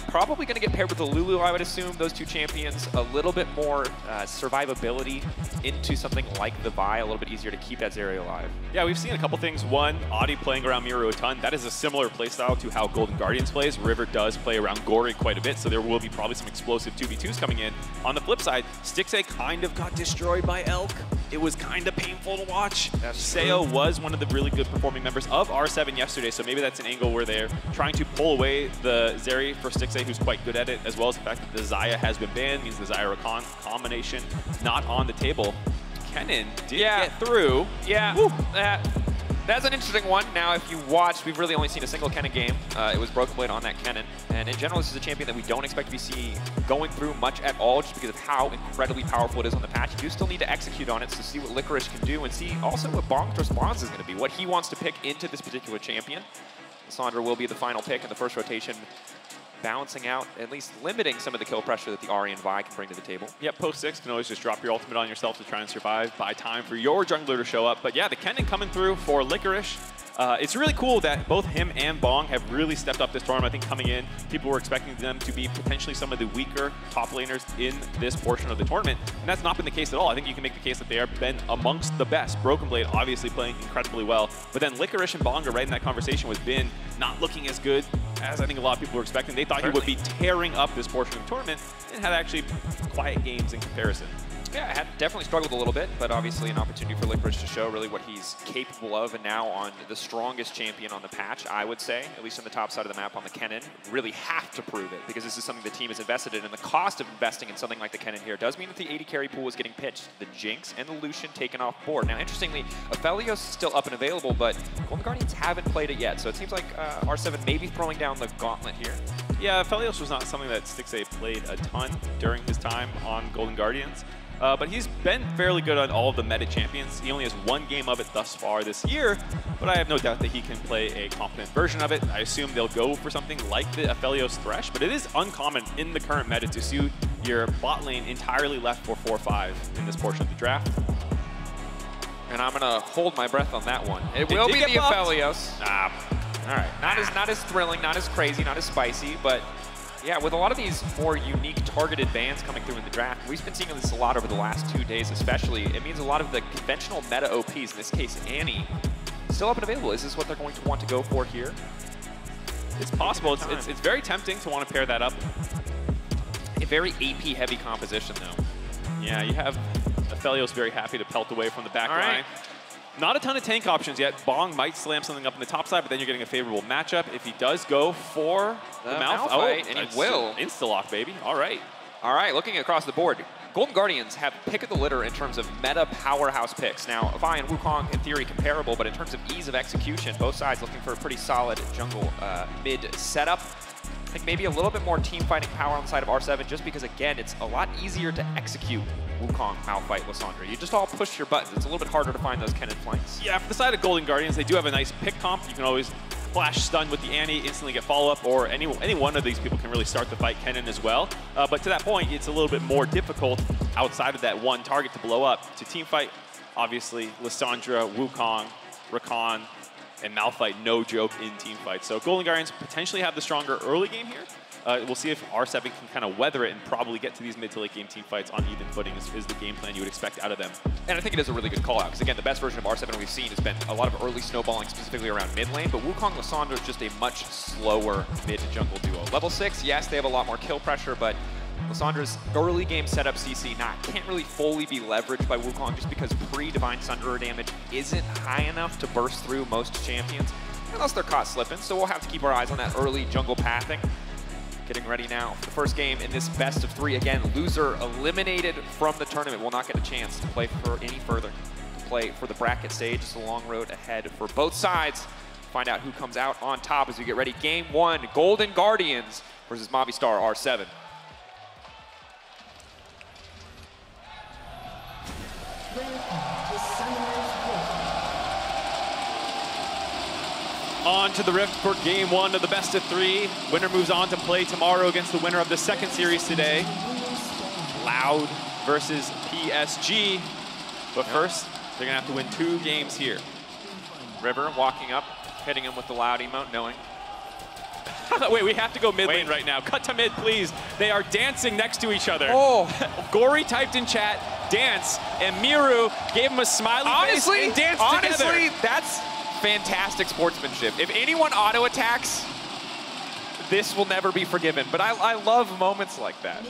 probably going to get paired with the Lulu, I would assume. Those two champions, a little bit more survivability into something like the Vi, a little bit easier to keep that Zeri alive. Yeah, we've seen a couple things. One, Audi playing around Miro a ton. That is a similar playstyle to how Golden Guardians plays. River does play around Gori quite a bit, so there will be probably some explosive 2v2s coming in. On the flip side, Stixxay kind of got destroyed by Elk. It was kind of painful to watch. Seo was one of the really good performing members of R7 yesterday, so maybe that's an angle where they're trying to pull away the Zeri for Stixxay, who's quite good at it, as well as the fact that the Xayah has been banned, means the Xayah combination not on the table. Kennen did get through. Yeah, that's an interesting one. Now, if you watch, we've really only seen a single Kennen game. It was Broken Blade on that Kennen. And in general, this is a champion that we don't expect to be seeing going through much at all, just because of how incredibly powerful it is on the patch. You do still need to execute on it to see what Licorice can do and see also what Bong's response is going to be, what he wants to pick into this particular champion. Lissandra will be the final pick in the first rotation. balancing out, at least limiting some of the kill pressure that the Ahri and Vi can bring to the table. Yep, post 6 can always just drop your ultimate on yourself to try and survive, buy time for your jungler to show up. But yeah, the Kennen coming through for Licorice. It's really cool that both him and Bong have really stepped up this tournament. I think coming in, people were expecting them to be potentially some of the weaker top laners in this portion of the tournament, and that's not been the case at all. I think you can make the case that they have been amongst the best. Broken Blade obviously playing incredibly well, but then Licorice and Bong are right in that conversation with Bin not looking as good as I think a lot of people were expecting. They thought he would be tearing up this portion of the tournament and had actually quiet games in comparison. Yeah, had definitely struggled a little bit, but obviously an opportunity for Licorice to show really what he's capable of, and now on the strongest champion on the patch, I would say, at least on the top side of the map on the Kennen, really have to prove it, because this is something the team has invested in, and the cost of investing in something like the Kennen here does mean that the 80 carry pool is getting pitched, the Jinx and the Lucian taken off board. Now, interestingly, Aphelios is still up and available, but Golden Guardians haven't played it yet, so it seems like R7 may be throwing down the gauntlet here. Yeah, Aphelios was not something that Stixxay played a ton during his time on Golden Guardians. But he's been fairly good on all of the meta champions. He only has one game of it thus far this year, but I have no doubt that he can play a competent version of it. I assume they'll go for something like the Aphelios Thresh, but it is uncommon in the current meta to suit your bot lane entirely left for 4-5 in this portion of the draft. And I'm going to hold my breath on that one. It will be the Aphelios. All right, not as thrilling, not as crazy, not as spicy, but yeah, with a lot of these more unique targeted bans coming through in the draft, we've been seeing this a lot over the last 2 days especially. It means a lot of the conventional meta OPs, in this case Annie, still up and available. Is this what they're going to want to go for here? It's possible. It's very tempting to want to pair that up. A very AP heavy composition though. Yeah, you have Aphelios very happy to pelt away from the back line. Not a ton of tank options yet. Bong might slam something up in the top side, but then you're getting a favorable matchup. If he does go for the Malphite, and he will. Insta-lock, baby. All right. All right, looking across the board, Golden Guardians have pick of the litter in terms of meta powerhouse picks. Now, Vi and Wukong, in theory, comparable, but in terms of ease of execution, both sides looking for a pretty solid jungle mid setup. I think maybe a little bit more team fighting power on the side of R7, just because, again, it's a lot easier to execute Wukong, Malphite, Lissandra. You just all push your buttons. It's a little bit harder to find those Kennen flanks. Yeah, for the side of Golden Guardians, they do have a nice pick comp. You can always flash stun with the Annie, instantly get follow-up, or any one of these people can really start the fight, Kennen as well. But to that point, it's a little bit more difficult outside of that one target to blow up. To team fight, obviously, Lissandra, Wukong, Rakan, and Malphite, no joke in team fights. So Golden Guardians potentially have the stronger early game here. We'll see if R7 can kind of weather it and probably get to these mid to late game team fights on even footing is the game plan you would expect out of them. And I think it is a really good call out, because again, the best version of R7 we've seen has been a lot of early snowballing specifically around mid lane, but Wukong Lissandra is just a much slower mid jungle duo. Level 6, yes, they have a lot more kill pressure, but Lissandra's early game setup CC can't really fully be leveraged by Wukong just because pre-Divine Sunderer damage isn't high enough to burst through most champions, unless they're caught slipping, so we'll have to keep our eyes on that early jungle pathing. Getting ready now for the first game in this best of 3. Again, loser eliminated from the tournament will not get a chance to play for any further. To play for the bracket stage, it's a long road ahead for both sides. Find out who comes out on top as we get ready. Game 1, Golden Guardians versus Movistar R7. On to the Rift for game 1 of the best of 3. Winner moves on to play tomorrow against the winner of the second series today. Loud versus PSG. But first, they're going to have to win 2 games here. River walking up, hitting him with the Loud emote, knowing. Wait, we have to go mid lane right now. Cut to mid, please. They are dancing next to each other. Oh. Gory typed in chat, dance, and Miru gave him a smiley face and danced together. Honestly, that's fantastic sportsmanship. If anyone auto attacks, this will never be forgiven. But I love moments like that.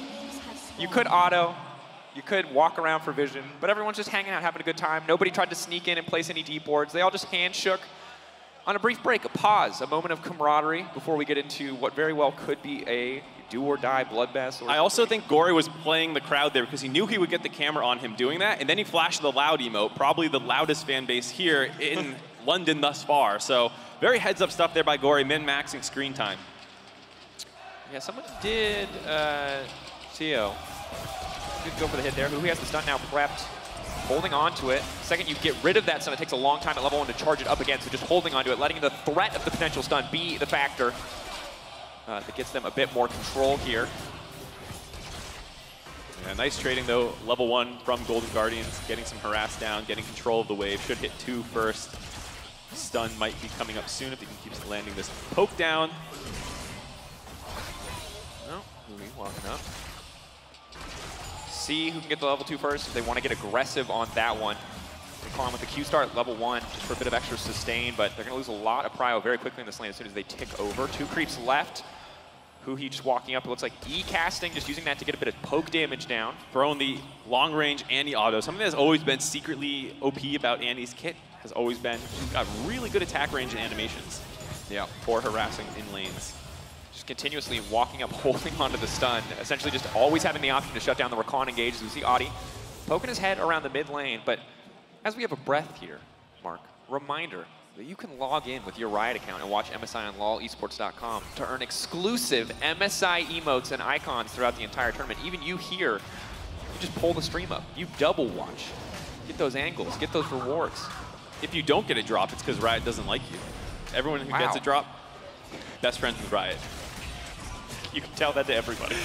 You could auto, you could walk around for vision, but everyone's just hanging out, having a good time. Nobody tried to sneak in and place any deep boards. They all just hand shook. On a brief break, a pause, a moment of camaraderie before we get into what very well could be a do-or-die bloodbath. I also think Gory was playing the crowd there because he knew he would get the camera on him doing that, and then he flashed the Loud emote, probably the loudest fan base here in London thus far. So very heads-up stuff there by Gory, min-maxing screen time. Yeah, someone did, Tio, did go for the hit there. Who has the stun now prepped, holding on to it. Second you get rid of that stun, it takes a long time at level 1 to charge it up again, so just holding on to it, letting the threat of the potential stun be the factor. that gets them a bit more control here. Yeah, nice trading though, level 1 from Golden Guardians, getting some harass down, getting control of the wave. Should hit 2 first. Stun might be coming up soon if he can keep landing this poke down. Oh, Louis walking up. See who can get the level 2 first if they want to get aggressive on that one. They call him with the Q start level 1 just for a bit of extra sustain, but they're going to lose a lot of prio very quickly in this lane as soon as they tick over. 2 creeps left. Huhi just walking up, it looks like E-casting, just using that to get a bit of poke damage down. Throwing the long range Andy auto. Something that has always been secretly OP about Andy's kit has always been she's got really good attack range and animations. Yeah. For harassing in lanes. Just continuously walking up, holding onto the stun, essentially just always having the option to shut down the recon engage. As we see Audi poking his head around the mid lane, but as we have a breath here, Mark, reminder that you can log in with your Riot account and watch MSI on LOLesports.com to earn exclusive MSI emotes and icons throughout the entire tournament. Even you here, you just pull the stream up. You double watch. Get those angles, get those rewards. If you don't get a drop, it's because Riot doesn't like you. Everyone who gets a drop, best friends with Riot. You can tell that to everybody.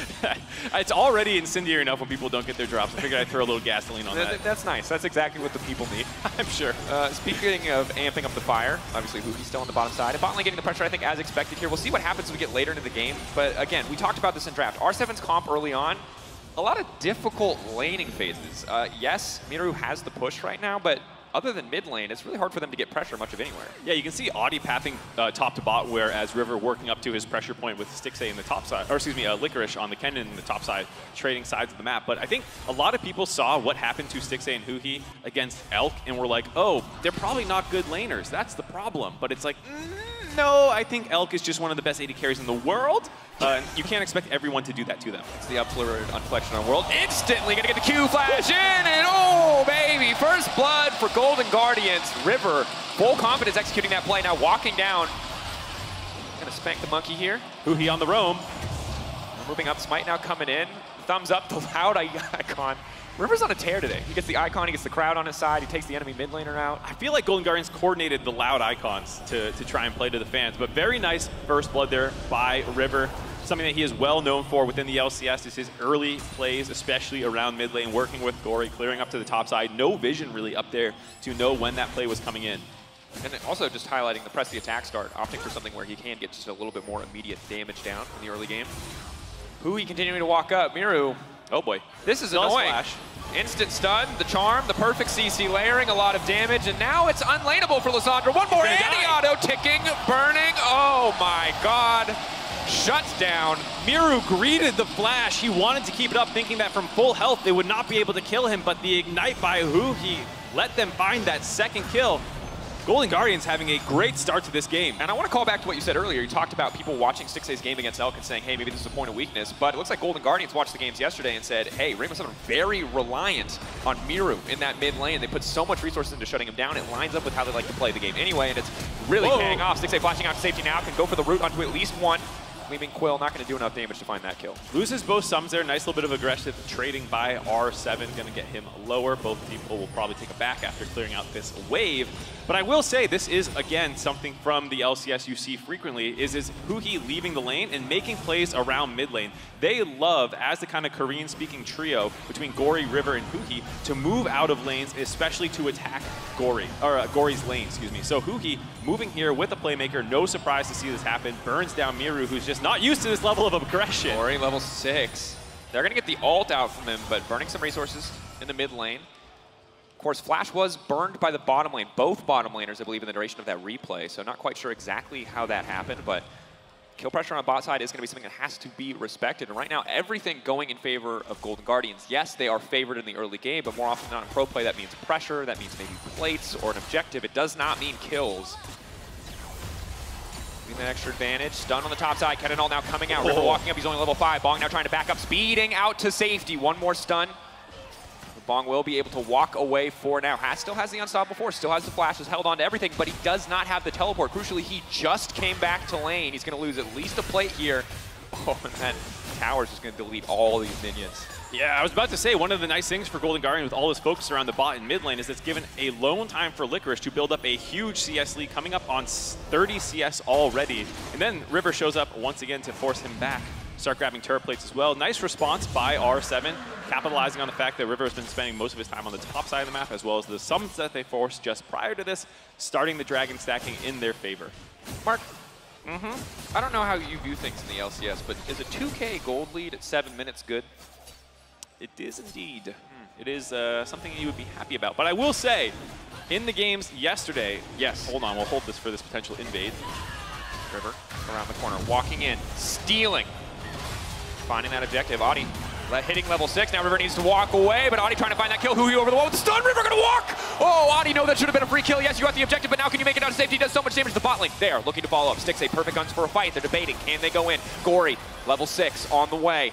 It's already incendiary enough when people don't get their drops. I figured I'd throw a little gasoline on that. That's nice. That's exactly what the people need. I'm sure. Speaking of amping up the fire, obviously Huhi's still on the bottom side. And bottom lane getting the pressure, I think, as expected here. We'll see what happens as we get later into the game. But again, we talked about this in draft. R7's comp early on, a lot of difficult laning phases. Yes, Miru has the push right now, but other than mid lane, it's really hard for them to get pressure much of anywhere. Yeah, you can see Audi pathing top to bot, whereas River working up to his pressure point with Stixay in the top side, or excuse me, LFLICKR on the Kennen in the top side, trading sides of the map. But I think a lot of people saw what happened to Stixay and Huhi against Elk and were like, oh, they're probably not good laners. That's the problem. But it's like, no, I think Elk is just one of the best AD carries in the world. You can't expect everyone to do that to them. It's the upflurred unflexion on world. Instantly gonna get the Q flash in, and oh baby, first blood for Golden Guardians. River, full confidence executing that play, now walking down. Gonna spank the monkey here. Huhi on the roam. Moving up, Smite now coming in. Thumbs up the loud icon. River's on a tear today. He gets the icon, he gets the crowd on his side, he takes the enemy mid laner out. I feel like Golden Guardians coordinated the loud icons to try and play to the fans, but very nice first blood there by River. Something that he is well known for within the LCS is his early plays, especially around mid lane, working with Gory, clearing up to the top side. No vision really up there to know when that play was coming in. And also just highlighting the press the attack start, opting for something where he can get just a little bit more immediate damage down in the early game. Huhi continuing to walk up. Miru, oh boy. This is annoying. Flash. Instant stun, the charm, the perfect CC layering, a lot of damage, and now it's unlaneable for Lissandra. One more anti-auto ticking, burning. Oh my god. Shuts down. Miru greeted the flash. He wanted to keep it up, thinking that from full health they would not be able to kill him, but the ignite by Huhi let them find that second kill. Golden Guardians having a great start to this game. And I want to call back to what you said earlier. You talked about people watching Stixay's game against Elk and saying, hey, maybe this is a point of weakness. But it looks like Golden Guardians watched the games yesterday and said, hey, Rainbow Seven very reliant on Miru in that mid lane. They put so much resources into shutting him down. It lines up with how they like to play the game anyway, and it's really paying off. Stixay flashing out to safety now, can go for the root onto at least one. Leaving Quill not going to do enough damage to find that kill. Loses both summons there. Nice little bit of aggressive trading by R7. Going to get him lower. Both people will probably take a back after clearing out this wave. But I will say this is, again, something from the LCS you see frequently, is Huhi leaving the lane and making plays around mid lane. They love, as the kind of Korean-speaking trio between Gory, River, and Huhi, to move out of lanes, especially to attack Gory, or Gory's lane, excuse me. So Huhi moving here with a playmaker, no surprise to see this happen, burns down Miru, who's just not used to this level of aggression. Gory level 6. They're going to get the ult out from him, but burning some resources in the mid lane. Of course, Flash was burned by the bottom lane, both bottom laners, I believe, in the duration of that replay, so not quite sure exactly how that happened, but kill pressure on bot side is going to be something that has to be respected. And right now, everything going in favor of Golden Guardians. Yes, they are favored in the early game, but more often than not in pro play, that means pressure, that means maybe plates or an objective. It does not mean kills. Getting that extra advantage. Stun on the top side. Kennen now coming out. River walking up. He's only level 5. Bong now trying to back up. Speeding out to safety. One more stun. Bong will be able to walk away for now. Still has the unstoppable force, still has the flashes, held on to everything, but he does not have the teleport. Crucially, he just came back to lane. He's going to lose at least a plate here. Oh, and then Tower's just going to delete all these minions. Yeah, I was about to say, one of the nice things for Golden Guardian with all his focus around the bot and mid lane is it's given a lone time for LFLICKR to build up a huge CS lead, coming up on 30 CS already. And then River shows up once again to force him back, start grabbing turret plates as well. Nice response by R7, capitalizing on the fact that River has been spending most of his time on the top side of the map, as well as the summons that they forced just prior to this, starting the dragon stacking in their favor. Mark, I don't know how you view things in the LCS, but is a 2K gold lead at 7 minutes good? It is indeed. It is something you would be happy about. But I will say, in the games yesterday, yes, hold on, we'll hold this for this potential invade. River around the corner, walking in, stealing, finding that objective. Audi hitting level 6. Now River needs to walk away, but Audi trying to find that kill. Huhi over the wall with the stun. River gonna walk. Oh, Audi, no, that should have been a free kill. Yes, you got the objective, but now can you make it out of safety? Does so much damage to the bot lane. There, looking to follow up. Sticks a perfect guns for a fight. They're debating. Can they go in? Gory, level 6 on the way.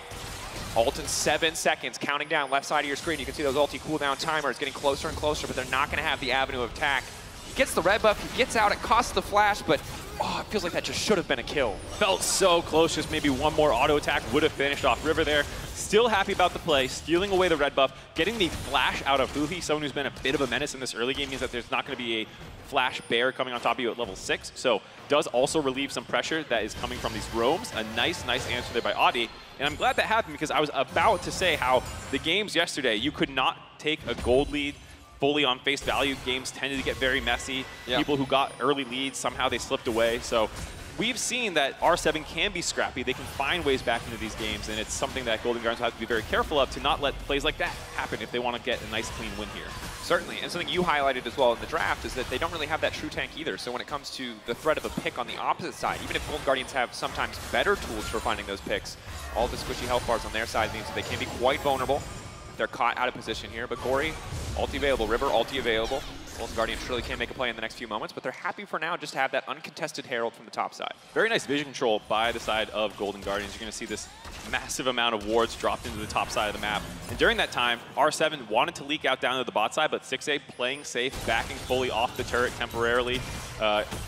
Ult in 7 seconds, counting down left side of your screen. You can see those ulti cooldown timers getting closer and closer, but they're not going to have the avenue of attack. He gets the red buff, he gets out, it costs the flash, but oh, it feels like that just should have been a kill. Felt so close, just maybe one more auto attack would have finished off River there. Still happy about the play, stealing away the red buff, getting the flash out of Huhi, someone who's been a bit of a menace in this early game, means that there's not going to be a flash bear coming on top of you at level 6, so does also relieve some pressure that is coming from these roams. A nice answer there by Audi, and I'm glad that happened because I was about to say how the games yesterday, you could not take a gold lead fully on face value. Games tended to get very messy. Yeah. People who got early leads, somehow they slipped away. So we've seen that R7 can be scrappy. They can find ways back into these games, and it's something that Golden Guardians have to be very careful of to not let plays like that happen if they want to get a nice clean win here. Certainly, and something you highlighted as well in the draft is that they don't really have that true tank either. So when it comes to the threat of a pick on the opposite side, even if Golden Guardians have sometimes better tools for finding those picks, all the squishy health bars on their side means that they can be quite vulnerable if they're caught out of position here. But Gory, ulti available, River, ulti available. Golden Guardians surely can make a play in the next few moments, but they're happy for now just to have that uncontested Herald from the top side. Very nice vision control by the side of Golden Guardians. You're going to see this massive amount of wards dropped into the top side of the map. And during that time, R7 wanted to leak out down to the bot side, but 6A playing safe, backing fully off the turret temporarily.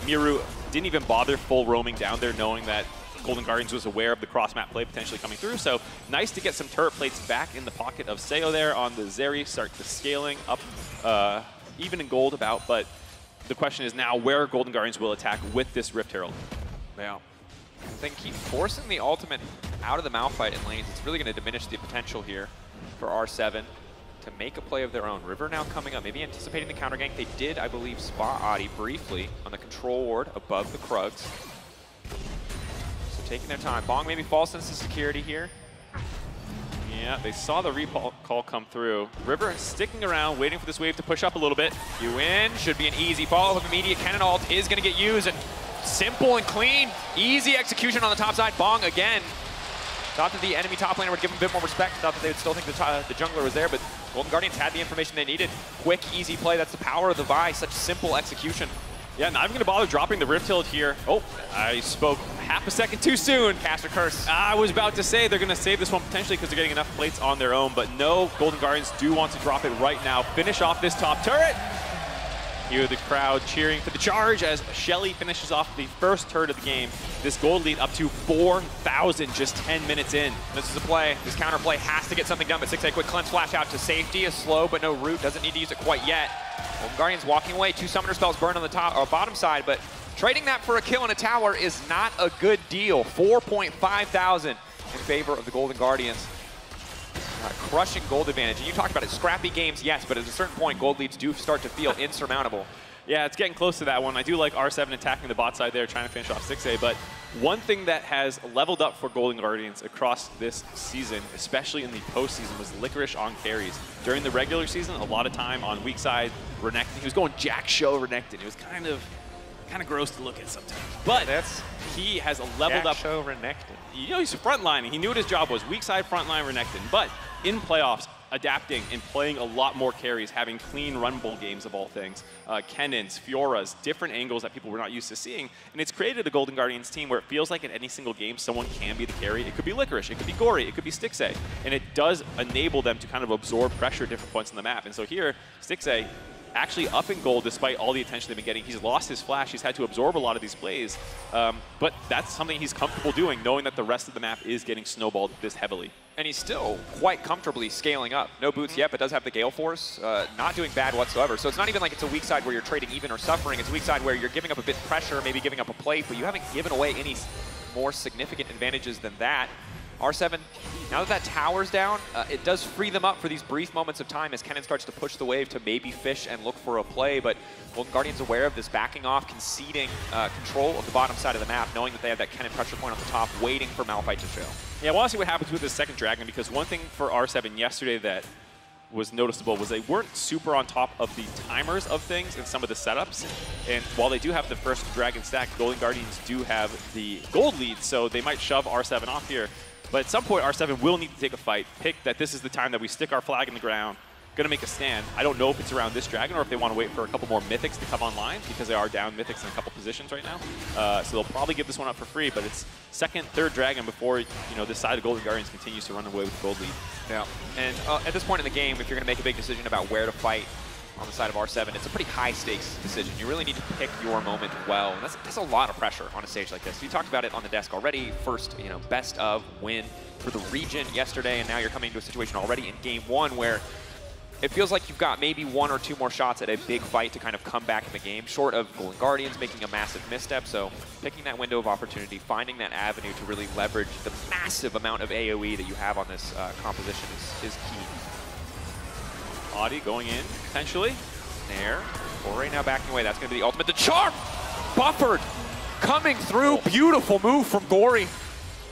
Miru didn't even bother full roaming down there, knowing that Golden Guardians was aware of the cross-map play potentially coming through, so nice to get some turret plates back in the pocket of Seo there on the Zeri, start the scaling up even in gold about, but the question is now where Golden Guardians will attack with this Rift Herald. Yeah. They keep forcing the ultimate out of the Malphite in lanes. It's really going to diminish the potential here for R7 to make a play of their own. River now coming up, maybe anticipating the counter gank. They did, I believe, spot Adi briefly on the control ward above the Krugs. So taking their time. Bong maybe falls into security here. Yeah, they saw the recall come through. River sticking around, waiting for this wave to push up a little bit. You win, should be an easy follow-up. Immediate cannon ult is going to get used, and simple and clean, easy execution on the top side. Bong again. Thought that the enemy top laner would give him a bit more respect. Thought that they would still think the jungler was there, but Golden Guardians had the information they needed. Quick, easy play. That's the power of the Vi. Such simple execution. Yeah, not even going to bother dropping the Rift Hilt here. Oh, I spoke half a second too soon. Caster Curse. I was about to say they're going to save this one potentially because they're getting enough plates on their own, but no, Golden Guardians do want to drop it right now. Finish off this top turret. Hear the crowd cheering for the charge as Shelly finishes off the first turret of the game. This gold lead up to 4,000 just 10 minutes in. This is a play. This counter play has to get something done, but 6A quick cleanse flash out to safety. Is slow, but no root. Doesn't need to use it quite yet. Golden Guardians walking away. 2 summoner spells burn on the top or bottom side, but trading that for a kill in a tower is not a good deal. 4.5 thousand in favor of the Golden Guardians. Crushing gold advantage. And you talked about it, scrappy games, yes, but at a certain point, gold leads do start to feel insurmountable. Yeah, it's getting close to that one. I do like R7 attacking the bot side there, trying to finish off 6A, but one thing that has leveled up for Golden Guardians across this season, especially in the postseason, was Licorice on carries. During the regular season, a lot of time on weak side, Renekton. He was going Jack Show Renekton. It was kind of gross to look at sometimes. But he has leveled up. Jack Show Renekton. You know, he's frontlining. He knew what his job was. Weak side, frontline, Renekton. But in playoffs, adapting and playing a lot more carries, having clean run bowl games of all things. Kennons, Fioras, different angles that people were not used to seeing. And it's created a Golden Guardians team where it feels like in any single game, someone can be the carry. It could be Licorice, it could be Gory, it could be Stixay. And it does enable them to kind of absorb pressure at different points on the map. And so here, Stixay actually up in gold despite all the attention they've been getting. He's lost his flash. He's had to absorb a lot of these plays. But that's something he's comfortable doing, knowing that the rest of the map is getting snowballed this heavily. And he's still quite comfortably scaling up. No boots yet, but does have the Gale Force. Not doing bad whatsoever. So it's not even like it's a weak side where you're trading even or suffering. It's a weak side where you're giving up a bit of pressure, maybe giving up a plate, but you haven't given away any more significant advantages than that. R7, now that that tower's down, it does free them up for these brief moments of time as Kennen starts to push the wave to maybe fish and look for a play, but Golden Guardian's aware of this, backing off, conceding control of the bottom side of the map, knowing that they have that Kennen pressure point on the top, waiting for Malphite to show. Yeah, I want to see what happens with this second Dragon, because one thing for R7 yesterday that was noticeable was they weren't super on top of the timers of things in some of the setups. And while they do have the first Dragon stack, Golden Guardians do have the gold lead, so they might shove R7 off here. But at some point, R7 will need to take a fight, pick that this is the time that we stick our flag in the ground, gonna make a stand. I don't know if it's around this Dragon or if they want to wait for a couple more Mythics to come online, because they are down Mythics in a couple positions right now. So they'll probably give this one up for free, but it's second, third Dragon before, you know, this side of Golden Guardians continues to run away with gold lead. Yeah, and at this point in the game, if you're gonna make a big decision about where to fight on the side of R7, it's a pretty high stakes decision. You really need to pick your moment well, and that's a lot of pressure on a stage like this. You talked about it on the desk already. First, you know, best of win for the region yesterday, and now you're coming to a situation already in game one where it feels like you've got maybe one or two more shots at a big fight to kind of come back in the game, short of Golden Guardians making a massive misstep. So picking that window of opportunity, finding that avenue to really leverage the massive amount of AoE that you have on this composition is key. Audi going in, potentially. There. Ore now backing away. That's going to be the ultimate. The charm! Buffered! Coming through. Beautiful move from Gory.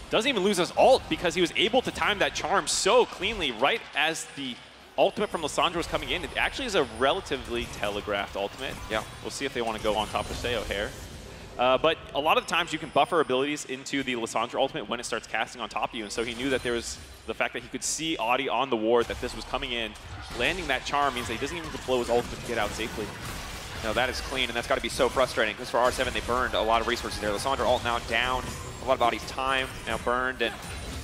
Doesn't even lose his ult because he was able to time that charm so cleanly right as the ultimate from Lissandra was coming in. It actually is a relatively telegraphed ultimate. Yeah. We'll see if they want to go on top of Seo here. But a lot of the times you can buffer abilities into the Lissandra ultimate when it starts casting on top of you. And so he knew that there was the fact that he could see Audi on the ward, that this was coming in. Landing that charm means that he doesn't even deploy his ultimate to get out safely. No, that is clean, and that's got to be so frustrating, because for R7, they burned a lot of resources there. Lissandra ult now down, a lot of Audi's time now burned, and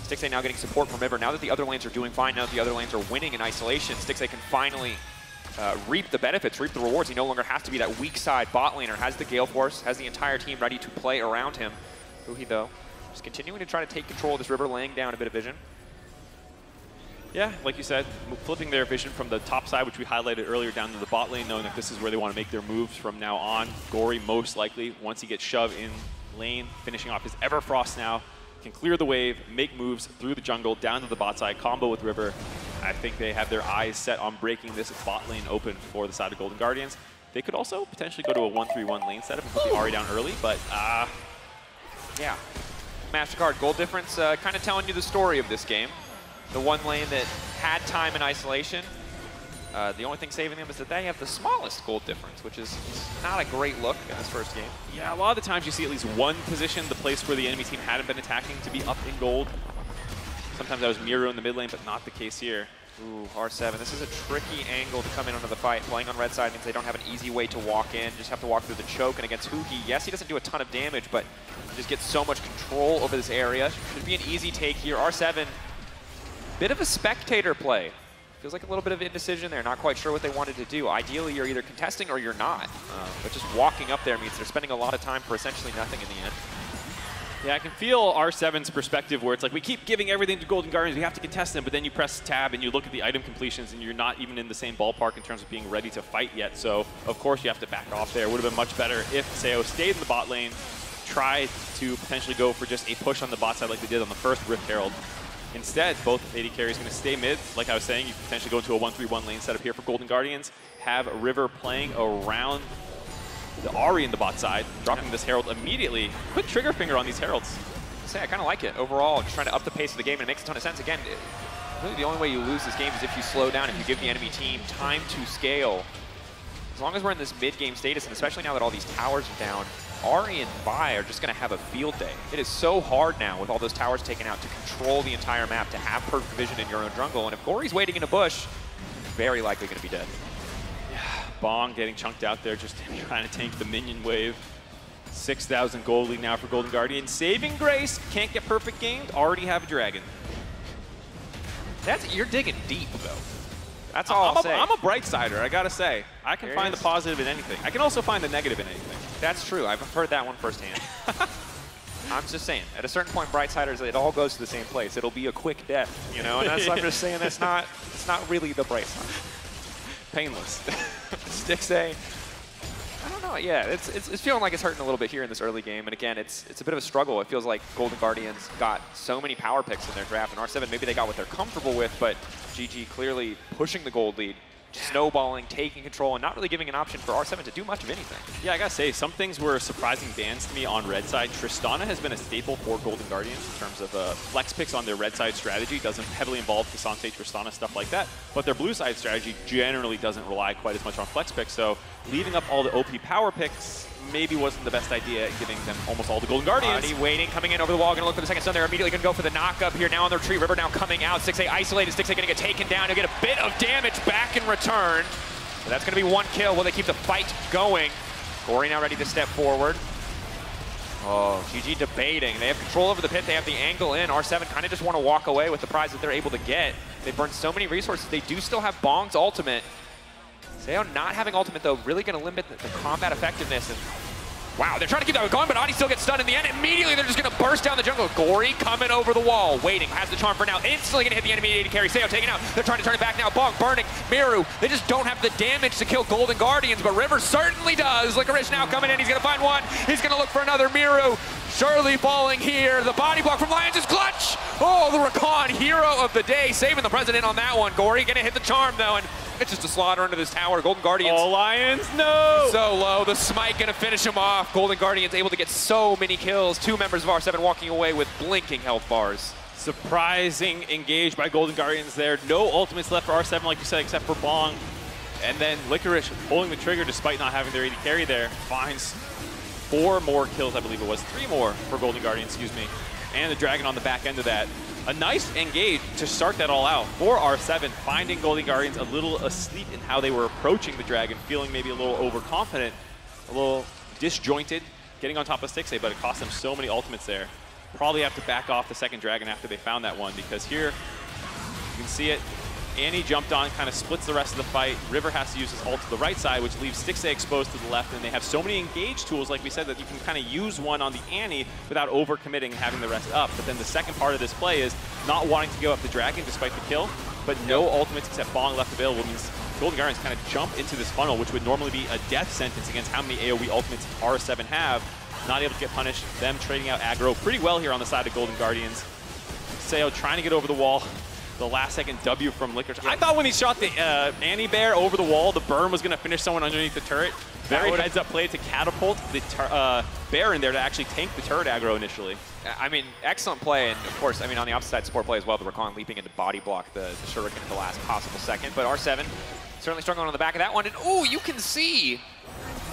Stixxay now getting support from River. Now that the other lanes are doing fine, now that the other lanes are winning in isolation, Stixxay can finally reap the benefits, reap the rewards. He no longer has to be that weak side bot laner, has the Gale Force, has the entire team ready to play around him. Huhi, though, just continuing to try to take control of this River, laying down a bit of vision. Yeah, like you said, flipping their vision from the top side, which we highlighted earlier, down to the bot lane, knowing that this is where they want to make their moves from now on. Gory, most likely, once he gets shoved in lane, finishing off his Everfrost now, can clear the wave, make moves through the jungle, down to the bot side, combo with River. I think they have their eyes set on breaking this bot lane open for the side of Golden Guardians. They could also potentially go to a 1-3-1 lane setup and put the Ahri down early, but yeah. MasterCard gold difference kind of telling you the story of this game. The one lane that had time in isolation, the only thing saving them is that they have the smallest gold difference, which is not a great look in this first game. Yeah, a lot of the times you see at least one position, the place where the enemy team hadn't been attacking, to be up in gold. Sometimes that was Miru in the mid lane, but not the case here. Ooh, R7. This is a tricky angle to come in onto the fight. Playing on red side means they don't have an easy way to walk in. Just have to walk through the choke. And against Huhi, yes, he doesn't do a ton of damage, but just gets so much control over this area. Should be an easy take here. R7, bit of a spectator play. Feels like a little bit of indecision there. Not quite sure what they wanted to do. Ideally, you're either contesting or you're not. But just walking up there means they're spending a lot of time for essentially nothing in the end. Yeah, I can feel R7's perspective where it's like, we keep giving everything to Golden Guardians, we have to contest them, but then you press tab and you look at the item completions and you're not even in the same ballpark in terms of being ready to fight yet. So, of course, you have to back off there. It would have been much better if Seo stayed in the bot lane, tried to potentially go for just a push on the bot side like they did on the first Rift Herald. Instead, both AD carries going to stay mid. Like I was saying, you can potentially go into a 1-3-1 lane setup here for Golden Guardians, have River playing around the Ahri in the bot side, dropping this Herald immediately. Quick trigger finger on these Heralds. I kind of like it overall, just trying to up the pace of the game, and it makes a ton of sense. Again, really the only way you lose this game is if you slow down, if you give the enemy team time to scale. As long as we're in this mid-game status, and especially now that all these towers are down, Ahri and Vi are just going to have a field day. It is so hard now with all those towers taken out to control the entire map, to have perfect vision in your own jungle, and if Gory's waiting in a bush, very likely going to be dead. Bong getting chunked out there, just trying to tank the minion wave. 6,000 gold lead now for Golden Guardian. Saving grace, can't get perfect gamed, already have a dragon. You're digging deep, though. That's all I'll say. I'm a bright sider, I gotta say. I can find the positive in anything. I can also find the negative in anything. That's true. I've heard that one firsthand. I'm just saying, at a certain point, Brightsiders, it all goes to the same place. It'll be a quick death, you know? And that's, I'm just saying it's not really the bright side. Painless. Stixxay, I don't know. Yeah, it's feeling like it's hurting a little bit here in this early game. And again, it's a bit of a struggle. It feels like Golden Guardians got so many power picks in their draft, and R7 maybe they got what they're comfortable with, but GG clearly pushing the gold lead, snowballing, taking control, and not really giving an option for R7 to do much of anything. Yeah, I gotta say, some things were surprising bans to me on red side. Tristana has been a staple for Golden Guardians in terms of flex picks on their red side strategy. Doesn't heavily involve Cassante, Tristana, stuff like that. But their blue side strategy generally doesn't rely quite as much on flex picks. So leaving up all the OP power picks maybe wasn't the best idea, giving them almost all the Golden Guardians. Ahri waiting, coming in over the wall, gonna look for the second stun. They're immediately gonna go for the knock-up here now on the retreat. River now coming out. Stixxay isolated. Stixxay gonna get taken down. He'll get a bit of damage back in return. So that's gonna be one kill. Will they keep the fight going? Gory now ready to step forward. Oh, GG debating. They have control over the pit. They have the angle in. R7 kind of just want to walk away with the prize that they're able to get. They burned so many resources. They do still have Bong's ultimate. Seo not having ultimate, though, really going to limit the combat effectiveness. And wow, they're trying to keep that going, but Ahri still gets stunned in the end. Immediately, they're just going to burst down the jungle. Gory coming over the wall, waiting, has the charm for now. Instantly going to hit the enemy AD carry. Seo taken out. They're trying to turn it back now. Bong burning. Miru, they just don't have the damage to kill Golden Guardians, but River certainly does. FLICKR now coming in. He's going to find one. He's going to look for another. Miru surely falling here. The body block from Lions is clutch. Oh, the Rakan, hero of the day, saving the president on that one. Gory going to hit the charm, though, and it's just a slaughter under this tower. Golden Guardians. Oh, Lions, no! So low. The smite gonna finish him off. Golden Guardians able to get so many kills. 2 members of R7 walking away with blinking health bars. Surprising engage by Golden Guardians there. No ultimates left for R7, like you said, except for Bong. And then FLICKR pulling the trigger despite not having their AD carry there. Finds 4 more kills, I believe it was. 3 more for Golden Guardians, excuse me. And the Dragon on the back end of that. A nice engage to start that all out for R7, finding Golden Guardians a little asleep in how they were approaching the Dragon, feeling maybe a little overconfident, a little disjointed, getting on top of Stixxay, but it cost them so many ultimates there. Probably have to back off the second Dragon after they found that one, because here, you can see it, Annie jumped on, kind of splits the rest of the fight. River has to use his ult to the right side, which leaves Stixxay exposed to the left, and they have so many engage tools, like we said, that you can kind of use one on the Annie without overcommitting and having the rest up. But then the second part of this play is not wanting to go up the Dragon despite the kill, but no ultimates except Bong left available means Golden Guardians kind of jump into this funnel, which would normally be a death sentence against how many AoE ultimates R7 have. Not able to get punished, them trading out aggro pretty well here on the side of Golden Guardians. Seo trying to get over the wall. The last second W from FLICKR. I thought when he shot the Annie Bear over the wall, the burn was going to finish someone underneath the turret. Very heads up play to catapult the Bear in there to actually tank the turret aggro initially. I mean, excellent play, and of course, I mean, on the opposite side, support play as well. The Rakan leaping into body block the Shuriken at the last possible second, but R7 certainly struggling on the back of that one. And oh, you can see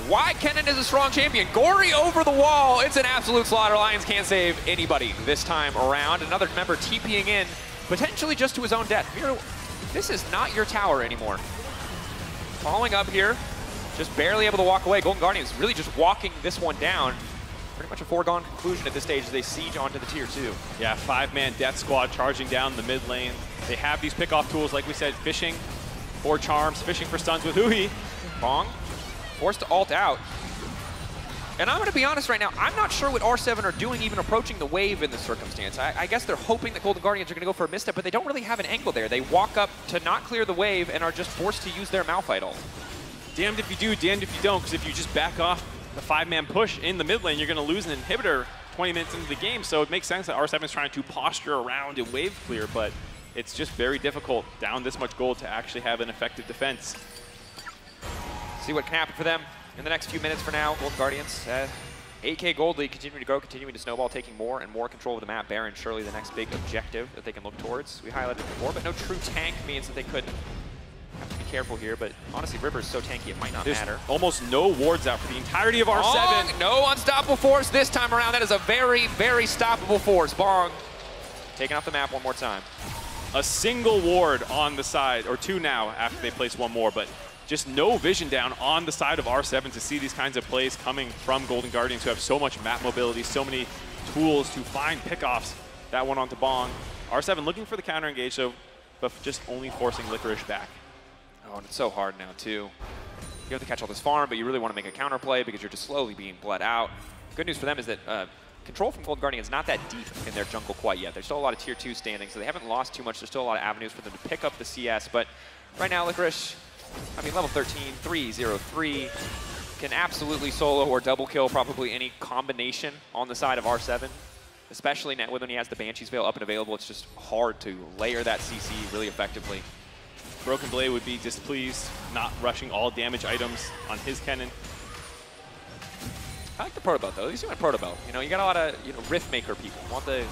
why Kennen is a strong champion. Gory over the wall. It's an absolute slaughter. Lions can't save anybody this time around. Another member TPing in, potentially just to his own death. Miru, this is not your tower anymore. Following up here, just barely able to walk away. Golden Guardians really just walking this one down. Pretty much a foregone conclusion at this stage as they siege onto the tier 2. Yeah, 5-man death squad charging down the mid lane. They have these pick-off tools, like we said, fishing for charms, fishing for stuns with Huhi. Bong forced to ult out. And I'm going to be honest right now, I'm not sure what R7 are doing even approaching the wave in this circumstance. I guess they're hoping that Golden Guardians are going to go for a misstep, but they don't really have an angle there. They walk up to not clear the wave and are just forced to use their Malphite ult. Damned if you do, damned if you don't, because if you just back off the 5-man push in the mid lane, you're going to lose an inhibitor 20 minutes into the game. So it makes sense that R7 is trying to posture around and wave clear, but it's just very difficult down this much gold to actually have an effective defense. See what can happen for them in the next few minutes for now. Golden Guardians, 8K gold lead continuing to grow, continuing to snowball, taking more and more control of the map. Baron surely the next big objective that they can look towards. We highlighted it before, but no true tank means that they could have to be careful here. But honestly, River's so tanky it might not matter. Almost no wards out for the entirety of R7. Bong, no unstoppable force this time around. That is a very, very stoppable force. Bong taking off the map one more time. A single ward on the side, or 2 now after they place 1 more, but just no vision down on the side of R7 to see these kinds of plays coming from Golden Guardians, who have so much map mobility, so many tools to find pickoffs. That one onto Bong. R7 looking for the counter engage, so, but just only forcing FLICKR back. Oh, and it's so hard now, too. You have to catch all this farm, but you really want to make a counterplay because you're just slowly being bled out. Good news for them is that control from Golden Guardian is not that deep in their jungle quite yet. There's still a lot of tier 2 standing, so they haven't lost too much. There's still a lot of avenues for them to pick up the CS, but right now, Licorice, I mean, level 13, 3-0-3, can absolutely solo or double kill probably any combination on the side of R7, especially now when he has the Banshee's Veil up and available. It's just hard to layer that CC really effectively. Broken Blade would be displeased, not rushing all damage items on his cannon. I like the proto belt though. At least you want a proto belt. You know, you got a lot of rift maker people. You want the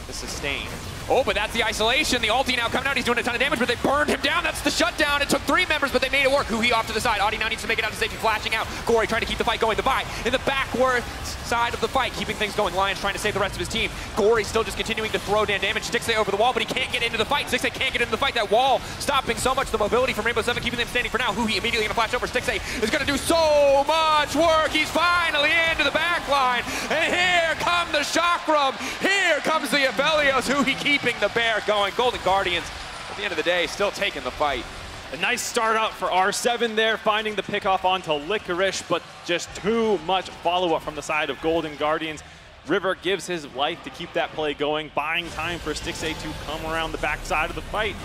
sustain. Oh, but that's the isolation. The ulti now coming out. He's doing a ton of damage, but they burned him down. That's the shutdown. It took 3 members, but they made it work. Huhi off to the side. Audi now needs to make it out to safety, flashing out. Gory trying to keep the fight going. The Vi in the backward side of the fight, keeping things going. Lions trying to save the rest of his team. Gory still just continuing to throw down damage. Stixxay over the wall, but he can't get into the fight. Stixxay can't get into the fight. That wall stopping so much. The mobility from Rainbow 7 keeping them standing for now. Huhi immediately going to flash over. Stixxay is going to do so much work. He's finally into the back line. And here come the Chakram. Here comes the Aphelios. Huhi keeping the bear going. Golden Guardians, at the end of the day, still taking the fight. A nice start out for R7 there, finding the pickoff onto Licorice, but just too much follow-up from the side of Golden Guardians. River gives his life to keep that play going, buying time for Stixxay to come around the backside of the fight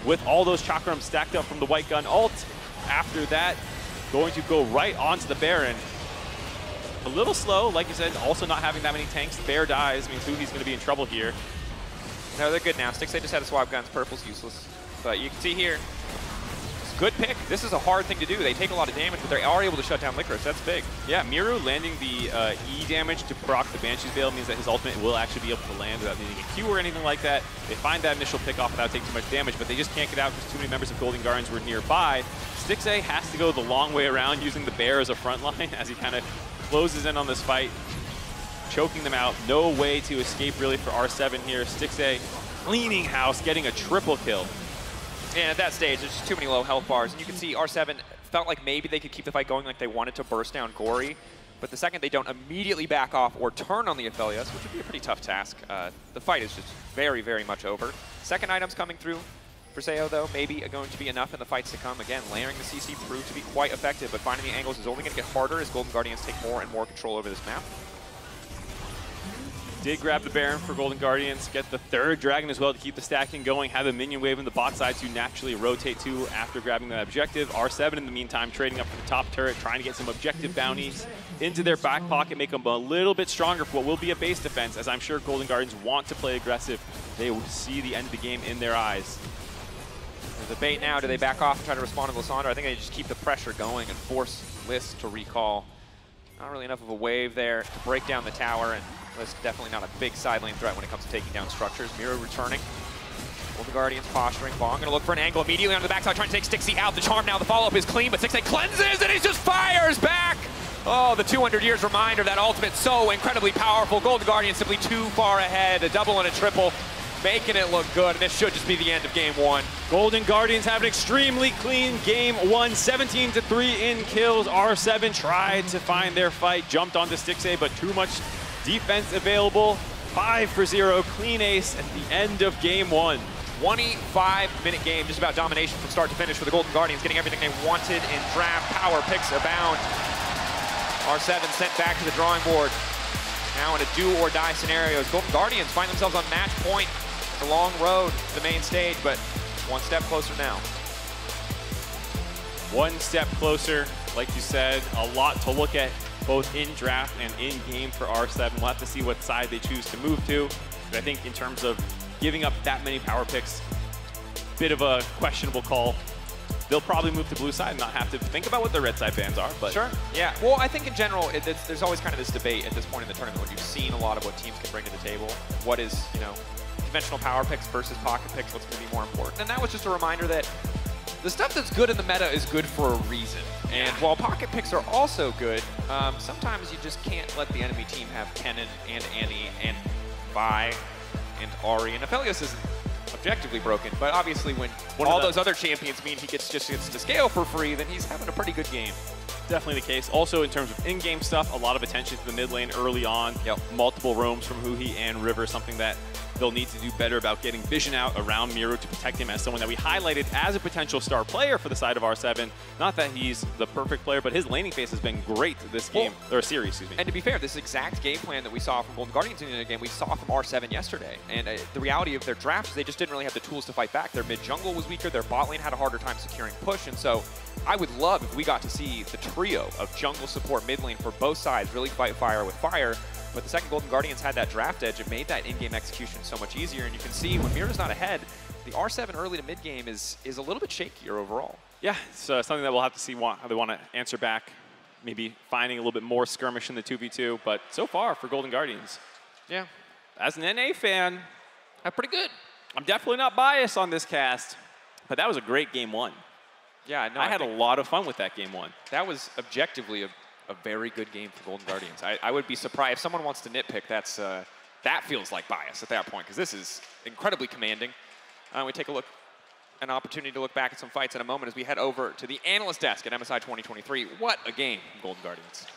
with all those chakrams stacked up from the White Gun ult. After that, going to go right onto the Baron. A little slow, like you said, also not having that many tanks. Bear dies, means Huhi's going to be in trouble here. No, they're good now. Stixxay just had a swap guns. Purple's useless. But you can see here, good pick. This is a hard thing to do. They take a lot of damage, but they are able to shut down Licorice. That's big. Yeah, Miru landing the E damage to proc the Banshee's Veil means that his ultimate will actually be able to land without needing a Q or anything like that. They find that initial pick off without taking too much damage, but they just can't get out because too many members of Golden Guardians were nearby. Stixxay has to go the long way around using the bear as a front line as he kind of closes in on this fight, choking them out. No way to escape really for R7 here. Stixxay cleaning house, getting a triple kill. And at that stage, there's just too many low health bars. And you can see R7 felt like maybe they could keep the fight going, like they wanted to burst down Gory. But the second they don't immediately back off or turn on the Aphelios, which would be a pretty tough task, the fight is just very, very much over. Second item's coming through for Seo, though, maybe going to be enough in the fights to come. Again, layering the CC proved to be quite effective, but finding the angles is only going to get harder as Golden Guardians take more and more control over this map. Did grab the Baron for Golden Guardians, get the 3rd Dragon as well to keep the stacking going, have a minion wave in the bot side to naturally rotate to after grabbing that objective. R7 in the meantime trading up for the top turret, trying to get some objective bounties into their back pocket, make them a little bit stronger for what will be a base defense, as I'm sure Golden Guardians want to play aggressive. They will see the end of the game in their eyes. There's a bait now. Do they back off and try to respond to Lysandra? I think they just keep the pressure going and force Lys to recall. Not really enough of a wave there to break down the tower, and Lys definitely not a big side lane threat when it comes to taking down structures. Miru returning. Golden Guardians posturing. Bong gonna look for an angle immediately on the backside, trying to take Stixxay out. The charm now, the follow-up is clean, but Stixxay cleanses and he just fires back! Oh, the 200 years reminder, that ultimate so incredibly powerful. Golden Guardians simply too far ahead. A double and a triple, making it look good, and this should just be the end of game 1. Golden Guardians have an extremely clean game 1, 17-3 in kills. R7 tried to find their fight, jumped onto Stixxay, but too much defense available. 5-0, clean ace at the end of game 1. 25-minute game, just about domination from start to finish for the Golden Guardians, getting everything they wanted in draft. Power picks abound. R7 sent back to the drawing board. Now in a do-or-die scenarios, Golden Guardians find themselves on match point. It's a long road to the main stage, but one step closer now. One step closer, like you said, a lot to look at both in draft and in game for R7. We'll have to see what side they choose to move to. But I think in terms of giving up that many power picks, bit of a questionable call. They'll probably move to blue side and not have to think about what the red side bans are. But sure, yeah. Well, I think in general, there's always kind of this debate at this point in the tournament when you've seen a lot of what teams can bring to the table. What is, you know, conventional power picks versus pocket picks, what's going to be more important. And that was just a reminder that the stuff that's good in the meta is good for a reason. And while pocket picks are also good, sometimes you just can't let the enemy team have Kennen and Annie and Vi and Ahri. And Aphelios isn't objectively broken, but obviously when all those other champions mean he just gets to scale for free, then he's having a pretty good game. definitely the case. Also, in terms of in-game stuff, a lot of attention to the mid lane early on. Multiple roams from Huhi and River, something that they'll need to do better about getting vision out around Miro to protect him as someone that we highlighted as a potential star player for the side of R7. Not that he's the perfect player, but his laning phase has been great this game, or series, excuse me. And to be fair, this exact game plan that we saw from Golden Guardians in the game, we saw from R7 yesterday. And the reality of their draft is they just didn't really have the tools to fight back. Their mid-jungle was weaker, their bot lane had a harder time securing push, and so I would love if we got to see the trio of jungle support mid lane for both sides really fight fire with fire. But the second Golden Guardians had that draft edge, it made that in-game execution so much easier. And you can see when Miro's not ahead, the R7 early to mid-game is a little bit shakier overall. Yeah, it's something that we'll have to see how they want to answer back. Maybe finding a little bit more skirmish in the 2v2. But so far for Golden Guardians, yeah, as an NA fan, pretty good. I'm definitely not biased on this cast, but that was a great game one. Yeah, no, I had a lot of fun with that game one. That was objectively a very good game for Golden Guardians. I would be surprised if someone wants to nitpick. That feels like bias at that point because this is incredibly commanding. We take a look, an opportunity to look back at some fights in a moment as we head over to the analyst desk at MSI 2023. What a game, Golden Guardians.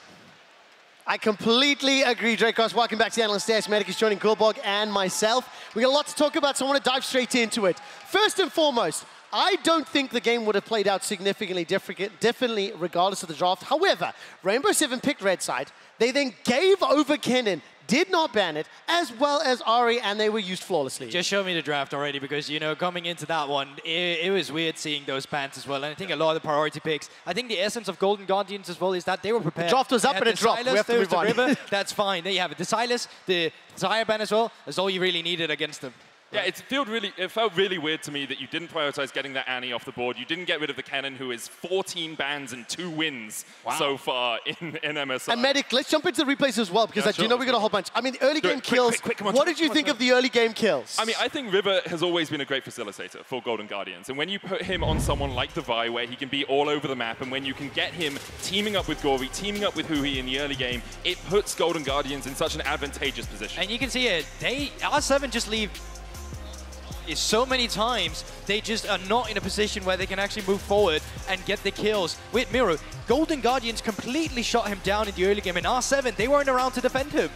I completely agree, Dracos. Welcome back to the analyst desk. Medic is joining Gulborg and myself. We got a lot to talk about, so I want to dive straight into it. First and foremost, I don't think the game would have played out significantly differently regardless of the draft. However, Rainbow Seven picked red side. They then gave over Kennen, did not ban it, as well as Ari, and they were used flawlessly. Just show me the draft already, because, you know, coming into that one, it was weird seeing those bans as well. And I think a lot of the priority picks, I think the essence of Golden Guardians as well is that they were prepared. The draft was up and it dropped. We have to move on. River, that's fine. There you have it. The Silas, the Zaya ban as well, that's all you really needed against them. Yeah, it felt really weird to me that you didn't prioritize getting that Annie off the board. You didn't get rid of the Kennen, who is 14 bans and 2 wins so far in MSI. And Medic, let's jump into the replays as well, because I do know we got a whole bunch. I mean, the early game kills. What did you think of the early game kills? I mean, I think River has always been a great facilitator for Golden Guardians. And when you put him on someone like the Vi, where he can be all over the map, and when you can get him teaming up with Gory, teaming up with Huhi in the early game, it puts Golden Guardians in such an advantageous position. And you can see it. R7 just leave so many times, they just are not in a position where they can actually move forward and get the kills with Miro. Golden Guardians completely shot him down in the early game, and R7, they weren't around to defend him.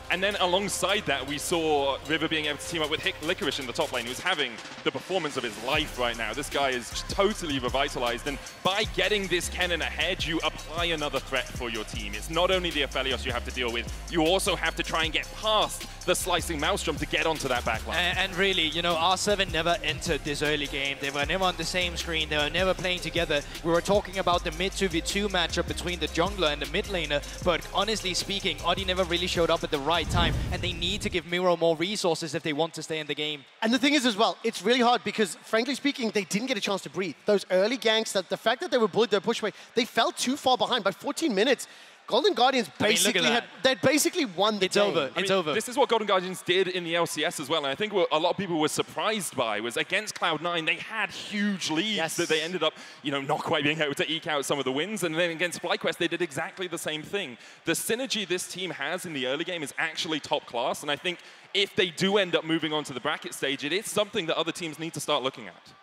And then alongside that, we saw River being able to team up with FLICKR in the top lane, who's having the performance of his life right now. This guy is totally revitalized, and by getting this Kennen ahead, you apply another threat for your team. It's not only the Aphelios you have to deal with, you also have to try and get past the slicing Maelstrom to get onto that backline. And really, you know, R7 never entered this early game. They were never on the same screen. They were never playing together. We were talking about the mid 2v2 matchup between the jungler and the mid laner, but honestly speaking, Audi never really showed up at the right time, and they need to give Miro more resources if they want to stay in the game. And the thing is as well, it's really hard because, frankly speaking, they didn't get a chance to breathe. Those early ganks, the fact that they were bullied, their push away, they fell too far behind. By 14 minutes, Golden Guardians basically they'd basically won the game. It's over. This is what Golden Guardians did in the LCS as well, and I think what a lot of people were surprised by was against Cloud9, they had huge leads that they ended up, you know, not quite being able to eke out some of the wins, and then against FlyQuest, they did exactly the same thing. The synergy this team has in the early game is actually top class, and I think if they do end up moving on to the bracket stage, it is something that other teams need to start looking at.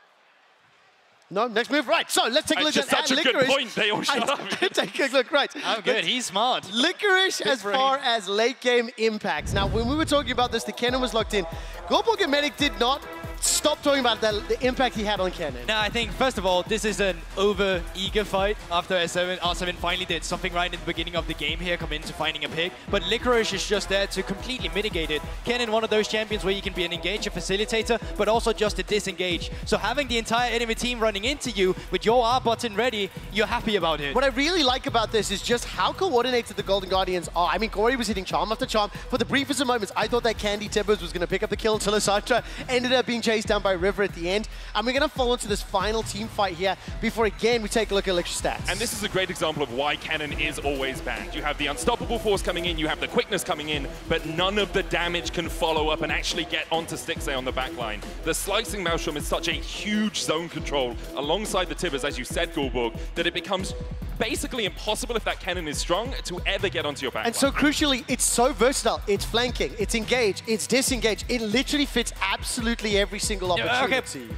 No, next move, right. So let's take a look at such a good point. They all shut up. Take a look, right. Oh, good. He's smart. LFKR as far as late game impacts. Now, when we were talking about this, the Kennen was locked in. Gulborg and Medic did not stop talking about the impact he had on Kennen. No, I think, first of all, this is an over-eager fight after R7 finally did something right in the beginning of the game here, come into finding a pick. But LFKR is just there to completely mitigate it. Kennen, one of those champions where you can be an engager, facilitator, but also just to disengage. So having the entire enemy team running into you with your R button ready, you're happy about it. What I really like about this is just how coordinated the Golden Guardians are. I mean, Gory was hitting charm after charm. For the briefest of moments, I thought that Candy Tibbers was going to pick up the kill until Asatra ended up being chased down by River at the end. And we're going to fall into this final team fight here before, again, we take a look at LFKR stats. And this is a great example of why Kennen is always banned. You have the unstoppable force coming in, you have the quickness coming in, but none of the damage can follow up and actually get onto Stixxay on the backline. The slicing Maelstrom is such a huge zone control alongside the Tibbers, as you said, Gulborg, that it becomes basically impossible if that Kennen is strong to ever get onto your backline. And so crucially, it's so versatile. It's flanking, it's engage, it's disengage. It literally fits absolutely every single opportunity. Okay.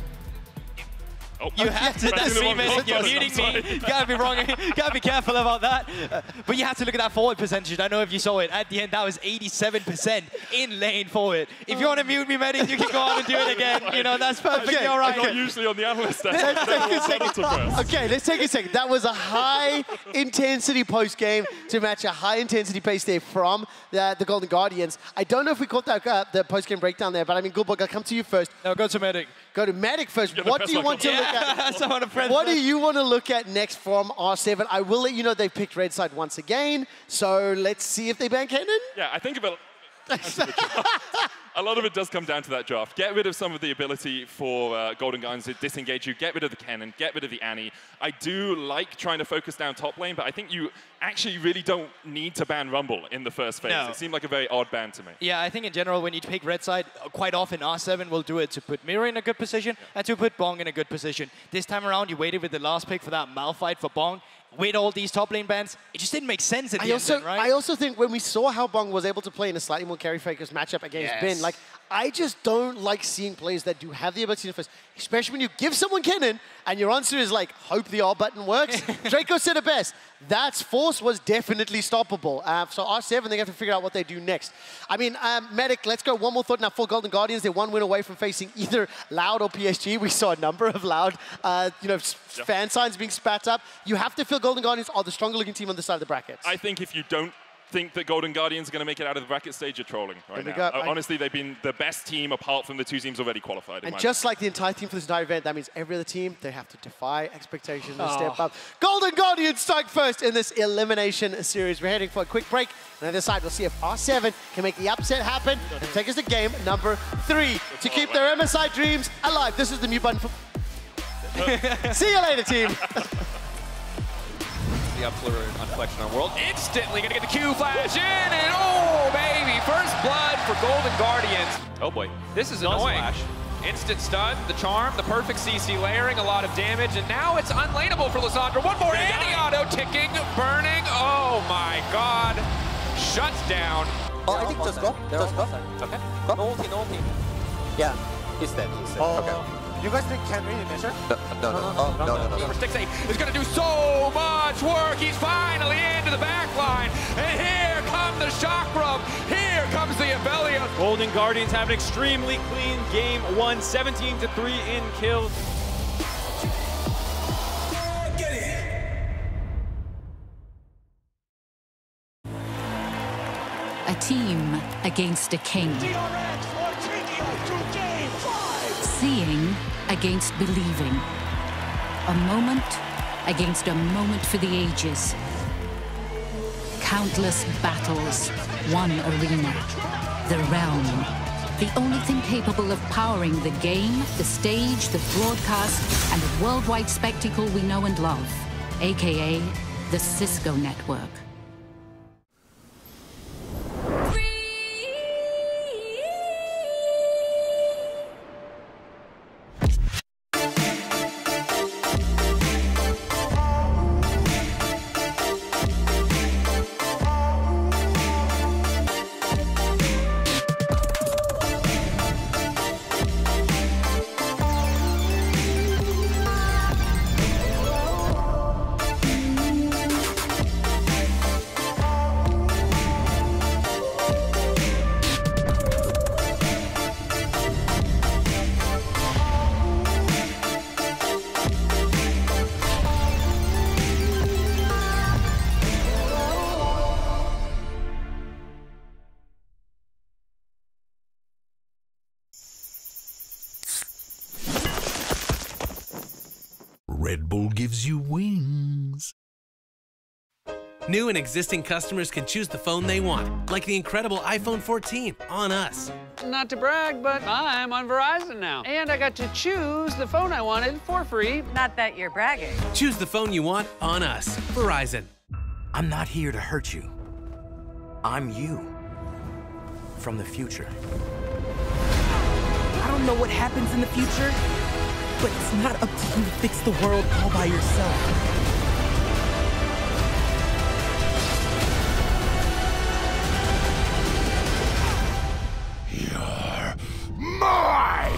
Oh, You have to. That's you're muting me. You gotta be wrong. You gotta be careful about that. But you have to look at that forward percentage. I don't know if you saw it. At the end, that was 87% in lane forward. If you want to mute me, Medic, you can go on and do it again. You know, that's perfectly all right. I'm not usually on the analyst desk. Let's take a second. Okay, let's take a second. That was a high-intensity post-game to match a high-intensity pace there from the Golden Guardians. I don't know if we caught that the post-game breakdown there, but I mean, Goodbug, I'll come to you first. No, go to Medic. Go to Medic first. What do you want to look at? What do you want to look at next from R7? I will let you know they've picked Red Side once again, so let's see if they ban Cannon. Yeah, I think about a lot of it does come down to that draft. Get rid of some of the ability for Golden Guardians to disengage you. Get rid of the cannon. Get rid of the Annie. I do like trying to focus down top lane, but I think you actually really don't need to ban Rumble in the first phase. No. It seemed like a very odd ban to me. Yeah, I think in general, when you pick red side, quite often R7 will do it to put Mirror in a good position and to put Bong in a good position. This time around, you waited with the last pick for that Malphite for Bong. With all these top lane bans, it just didn't make sense at the end, right? I also think when we saw how Bong was able to play in a slightly more carry-focused matchup against Ben, like, I just don't like seeing players that do have the ability to first, especially when you give someone cannon and your answer is like, hope the R button works. Draco said it best. That's Force was definitely stoppable. So R7, they have to figure out what they do next. I mean, Medic, let's go one more thought now for Golden Guardians. They're one win away from facing either Loud or PSG. We saw a number of Loud, fan signs being spat up. You have to feel Golden Guardians are the stronger looking team on the side of the bracket. I think if you don't think that Golden Guardians are going to make it out of the bracket stage, you're trolling right now. Honestly, they've been the best team apart from the two teams already qualified. And just like the entire team for this entire event, that means every other team, they have to defy expectations and step up. Golden Guardians strike first in this elimination series. We're heading for a quick break. And on the other side, we'll see if R7 can make the upset happen and take us to game number 3 to keep their MSI dreams alive. This is the mute button. See you later, team. The Unflexion on World. Instantly gonna get the Q flash in, and oh, baby, first blood for Golden Guardians. Oh boy. This is annoying. Instant stun, the charm, the perfect CC layering, a lot of damage, and now it's unlaneable for Lissandra. One more, and the auto ticking, burning. Oh my god. Shuts down. Oh, I think just go. Just go. Okay. Go. No ulti. Yeah. He's dead. Okay. You guys think can really measure? No. Stixxay is going to do so much work. He's finally into the back line. And here comes the Chakram. Here comes the Abelia. Golden Guardians have an extremely clean game. 1 17-3 in kills. A team against a king. Seeing against believing. A moment against a moment for the ages. Countless battles, one arena. The realm. The only thing capable of powering the game, the stage, the broadcast, and the worldwide spectacle we know and love. AKA the Cisco Network. Red Bull gives you wings. New and existing customers can choose the phone they want, like the incredible iPhone 14 on us. Not to brag, but I'm on Verizon now. And I got to choose the phone I wanted for free. Not that you're bragging. Choose the phone you want on us. Verizon. I'm not here to hurt you. I'm you. From the future. I don't know what happens in the future, but it's not up to you to fix the world all by yourself. Mine!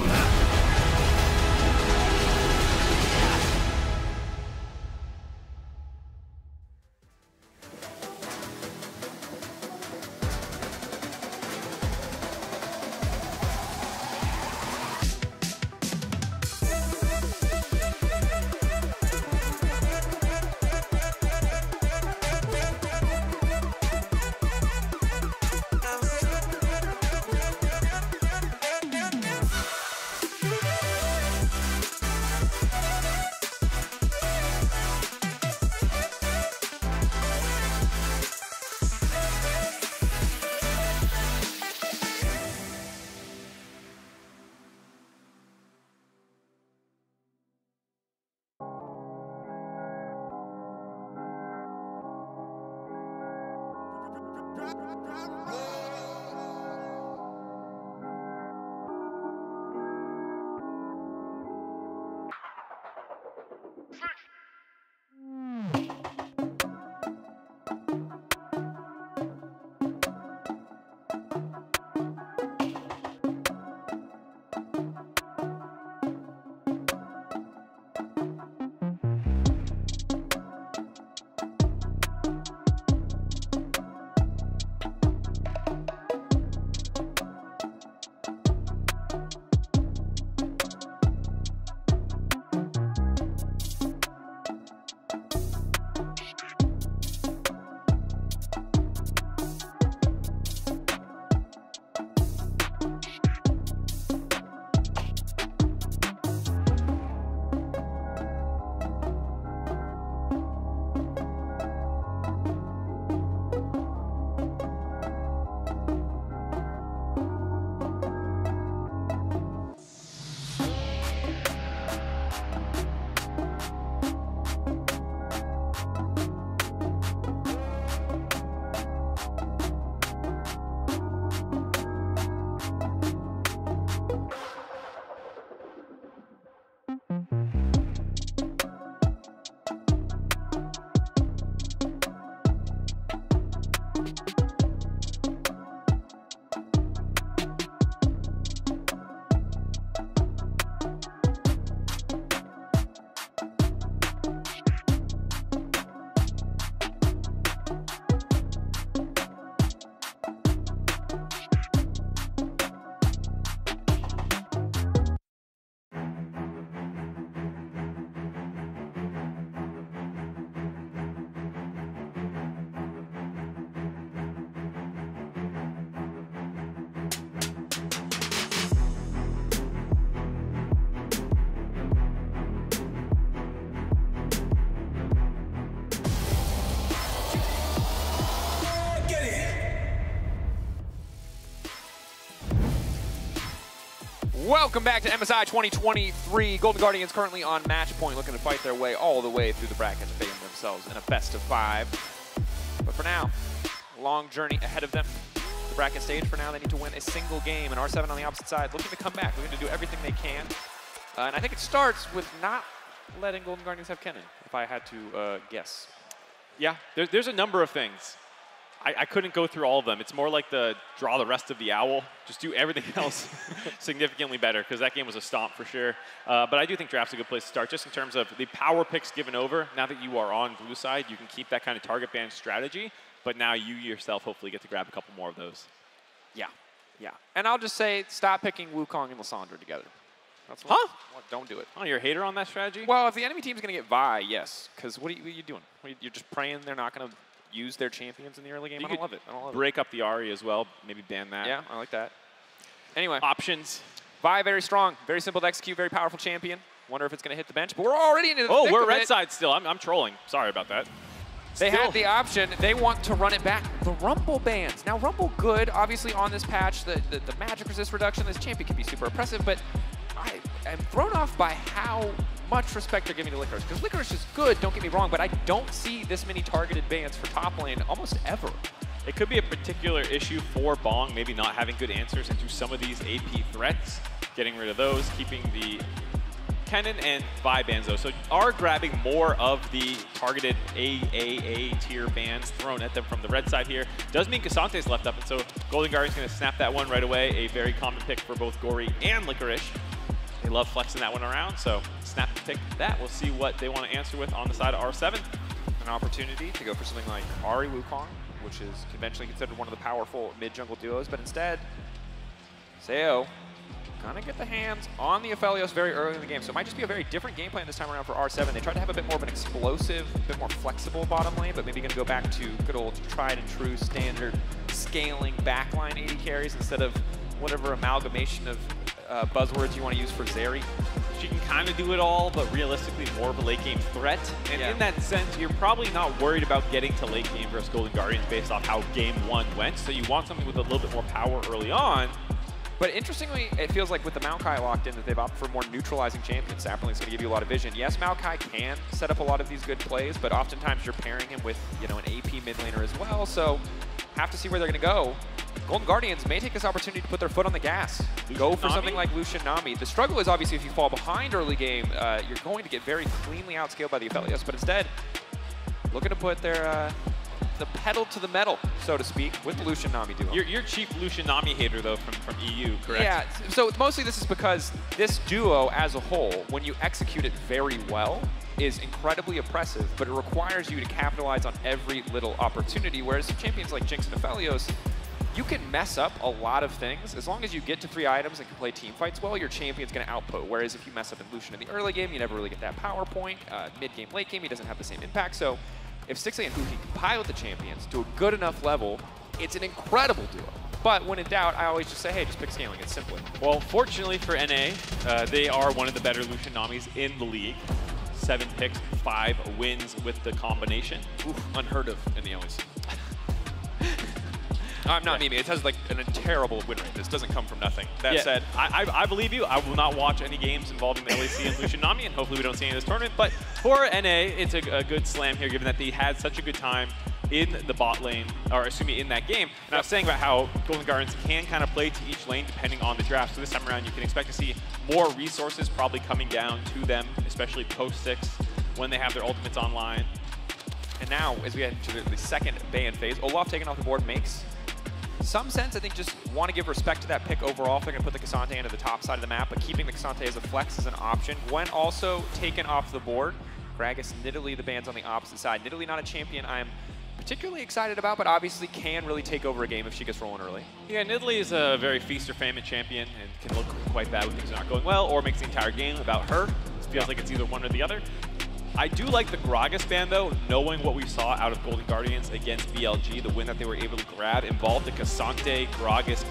Welcome back to MSI 2023. Golden Guardians currently on match point, looking to fight their way all the way through the bracket to fame themselves in a best of 5. But for now, long journey ahead of them. The bracket stage for now, they need to win a single game. And R7 on the opposite side, looking to come back, looking to do everything they can. And I think it starts with not letting Golden Guardians have Kennen, if I had to guess. Yeah, there's a number of things. I couldn't go through all of them. It's more like the draw the rest of the owl. Just do everything else significantly better, because that game was a stomp for sure. But I do think draft's a good place to start, just in terms of the power picks given over. Now that you are on blue side, you can keep that kind of target ban strategy, but now you yourself hopefully get to grab a couple more of those. Yeah, yeah. And I'll just say, stop picking Wukong and Lissandra together. That's don't do it. Oh, you're a hater on that strategy? Well, if the enemy team's going to get Vi, yes. Because what are you doing? You're just praying they're not going to use their champions in the early game. I don't love it. Break up the Ahri as well. Maybe ban that. Yeah, I like that. Anyway. Options. Vi, very strong. Very simple to execute. Very powerful champion. Wonder if it's going to hit the bench. But we're already into the thick we're of red it. side still. I'm trolling. Sorry about that. They had the option. They want to run it back. The Rumble bans. Now, Rumble good, obviously, on this patch. The magic resist reduction. This champion can be super oppressive, but I am thrown off by how much respect they're giving to Licorice. Because Licorice is good, don't get me wrong, but I don't see this many targeted bans for top lane almost ever. It could be a particular issue for Bong, maybe not having good answers into some of these AP threats, getting rid of those, keeping the Kennen and Vi bans though. So are grabbing more of the targeted AAA tier bans thrown at them from the red side here. Does mean Kasante's left up, and so Golden Guardian's going to snap that one right away. A very common pick for both Gory and Licorice. They love flexing that one around, so snap the pick that. We'll see what they want to answer with on the side of R7. An opportunity to go for something like Ahri Wukong, which is conventionally considered one of the powerful mid-jungle duos, but instead, Seo gonna get the hands on the Aphelios very early in the game. So it might just be a very different game plan this time around for R7. They tried to have a bit more of an explosive, a bit more flexible bottom lane, but maybe gonna go back to good old tried and true standard scaling backline AD carries instead of whatever amalgamation of buzzwords you want to use for Zeri. She can kind of do it all, but realistically more of a late game threat. And in that sense, you're probably not worried about getting to late game versus Golden Guardians based off how game 1 went. So you want something with a little bit more power early on. But interestingly, it feels like with the Maokai locked in that they've opted for more neutralizing champions. Sapperling's going to give you a lot of vision. Yes, Maokai can set up a lot of these good plays, but oftentimes you're pairing him with, an AP mid laner as well. So have to see where they're going to go. Golden Guardians may take this opportunity to put their foot on the gas. Go for something like Lucian Nami. The struggle is obviously if you fall behind early game, you're going to get very cleanly outscaled by the Aphelios, but instead, looking to put their the pedal to the metal, so to speak, with the Lucian Nami duo. You're chief Lucian Nami hater, though, from EU, correct? Yeah, so mostly this is because this duo as a whole, when you execute it very well, is incredibly oppressive, but it requires you to capitalize on every little opportunity, whereas champions like Jinx and Aphelios, you can mess up a lot of things. As long as you get to 3 items and can play team fights well, your champion's going to output. Whereas if you mess up in Lucian in the early game, you never really get that power point. Mid-game, late game, he doesn't have the same impact. So if Stixxay and Huhi can pilot the champions to a good enough level, it's an incredible duo. But when in doubt, I always just say, hey, just pick scaling. It's simpler. Well, fortunately for NA, they are one of the better Lucian Namis in the league. 7 picks, 5 wins with the combination. Oof, unheard of in the LEC. I'm not memeing. It has like a terrible win rate. This doesn't come from nothing. That said, I believe you. I will not watch any games involving the LEC and Lucian Nami, and hopefully we don't see any of this tournament. But for NA, it's a good slam here, given that they had such a good time in the bot lane, or excuse me, in that game. And I was saying about how Golden Guardians can kind of play to each lane depending on the draft. So this time around, you can expect to see more resources probably coming down to them, especially post-6 when they have their ultimates online. And now, as we head into the second ban phase, Olaf taking off the board makes some sense. I think just want to give respect to that pick overall. If they're going to put the Cassante into the top side of the map, but keeping the Cassante as a flex is an option. When also taken off the board, Gragas, Nidalee, the ban's on the opposite side. Nidalee not a champion I'm particularly excited about, but obviously can really take over a game if she gets rolling early. Yeah, Nidalee is a very feast or famine champion and can look quite bad when things are not going well, or makes the entire game about her. It feels like it's either one or the other. I do like the Gragas ban, though, knowing what we saw out of Golden Guardians against VLG. The win that they were able to grab involved the Cassante, Gragas,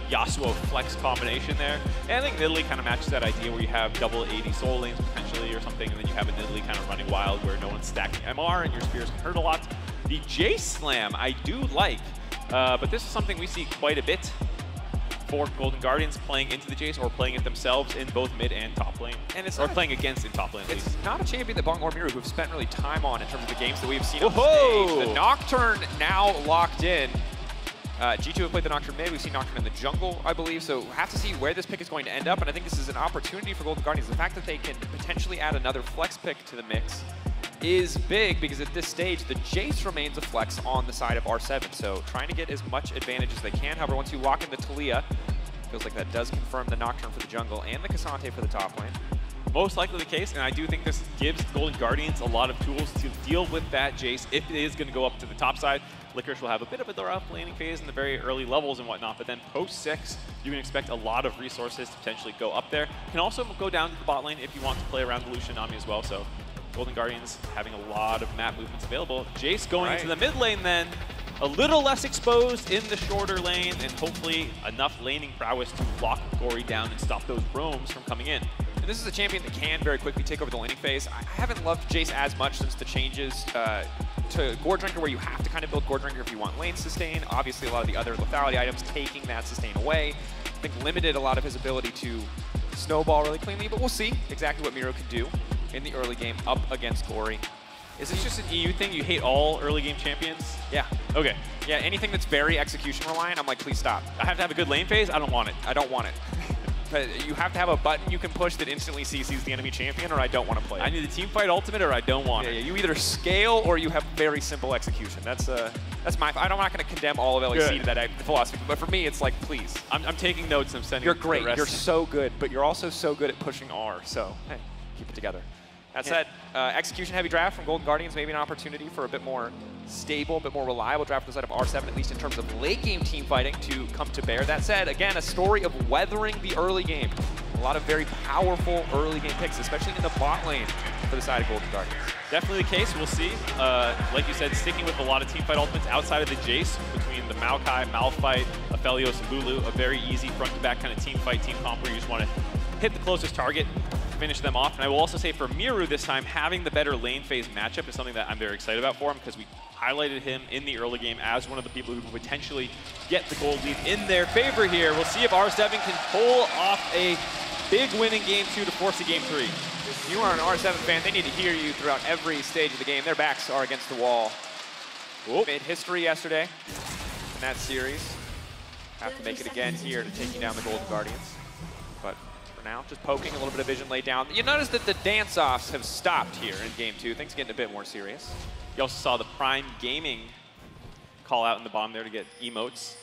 Yasuo flex combination there. And I think Nidalee kind of matches that idea where you have double 80 soul lanes potentially or something, and then you have a Nidalee kind of running wild where no one's stacking MR and your spears can hurt a lot. The Jace Slam I do like, but this is something we see quite a bit for Golden Guardians playing into the Jace or playing it themselves in both mid and top lane. And it's playing against in top lane at least. It's not a champion that Bong or Miru who've spent really time on in terms of the games that we've seen on the stage. The Nocturne now locked in. G2 have played the Nocturne mid. We've seen Nocturne in the jungle, I believe. So we'll have to see where this pick is going to end up. And I think this is an opportunity for Golden Guardians. The fact that they can potentially add another flex pick to the mix is big, because at this stage, the Jace remains a flex on the side of R7. So trying to get as much advantage as they can. However, once you lock in the Talia, feels like that does confirm the Nocturne for the jungle and the Cassante for the top lane. Most likely the case, and I do think this gives Golden Guardians a lot of tools to deal with that Jace if it is going to go up to the top side. FLICKR will have a bit of a rough laning phase in the very early levels and whatnot, but then post-6, you can expect a lot of resources to potentially go up there. You can also go down to the bot lane if you want to play around the Lucian Nami as well, so Golden Guardians having a lot of map movements available. Jace going into the mid lane then, a little less exposed in the shorter lane, and hopefully enough laning prowess to lock Gory down and stop those roams from coming in. And this is a champion that can very quickly take over the laning phase. I haven't loved Jace as much since the changes to Gore Drinker, where you have to kind of build Gore Drinker if you want lane sustain. Obviously, a lot of the other lethality items taking that sustain away, I think limited a lot of his ability to snowball really cleanly, but we'll see exactly what Miro can do in the early game up against Gory. Is this just an EU thing? You hate all early game champions? Yeah. Okay. Yeah, anything that's very execution reliant, I'm like, please stop. I have to have a good lane phase? I don't want it. I don't want it. But you have to have a button you can push that instantly CCs the enemy champion, or I don't want to play it. I need a team fight ultimate, or I don't want it. Yeah, you either scale or you have very simple execution. That's my. I'm not going to condemn all of LEC to that philosophy, but for me, it's like, please. I'm taking notes. I'm sending. You're great. You're so good, but you're also so good at pushing R. So hey, keep it together. That said, execution-heavy draft from Golden Guardians, maybe an opportunity for a bit more stable, a bit more reliable draft on the side of R7, at least in terms of late-game team fighting, to come to bear. That said, again, a story of weathering the early game. A lot of very powerful early-game picks, especially in the bot lane for the side of Golden Guardians. Definitely the case. We'll see. Like you said, sticking with a lot of team fight ultimates outside of the Jace, between the Maokai, Malphite, Aphelios, and Lulu, a very easy front-to-back kind of team fight, team comp where you just want to hit the closest target, finish them off. And I will also say for Miru this time, having the better lane phase matchup is something that I'm very excited about for him, because we highlighted him in the early game as one of the people who could potentially get the gold lead in their favor here. We'll see if R7 can pull off a big win in Game 2 to force a Game 3. If you are an R7 fan, they need to hear you throughout every stage of the game. Their backs are against the wall. Made history yesterday. in that series. Have to make it again here to taking down the Golden Guardians. But for now, just poking, a little bit of vision laid down. You notice that the dance-offs have stopped here in Game 2. Things getting a bit more serious. You also saw the Prime Gaming call out in the bottom there to get emotes.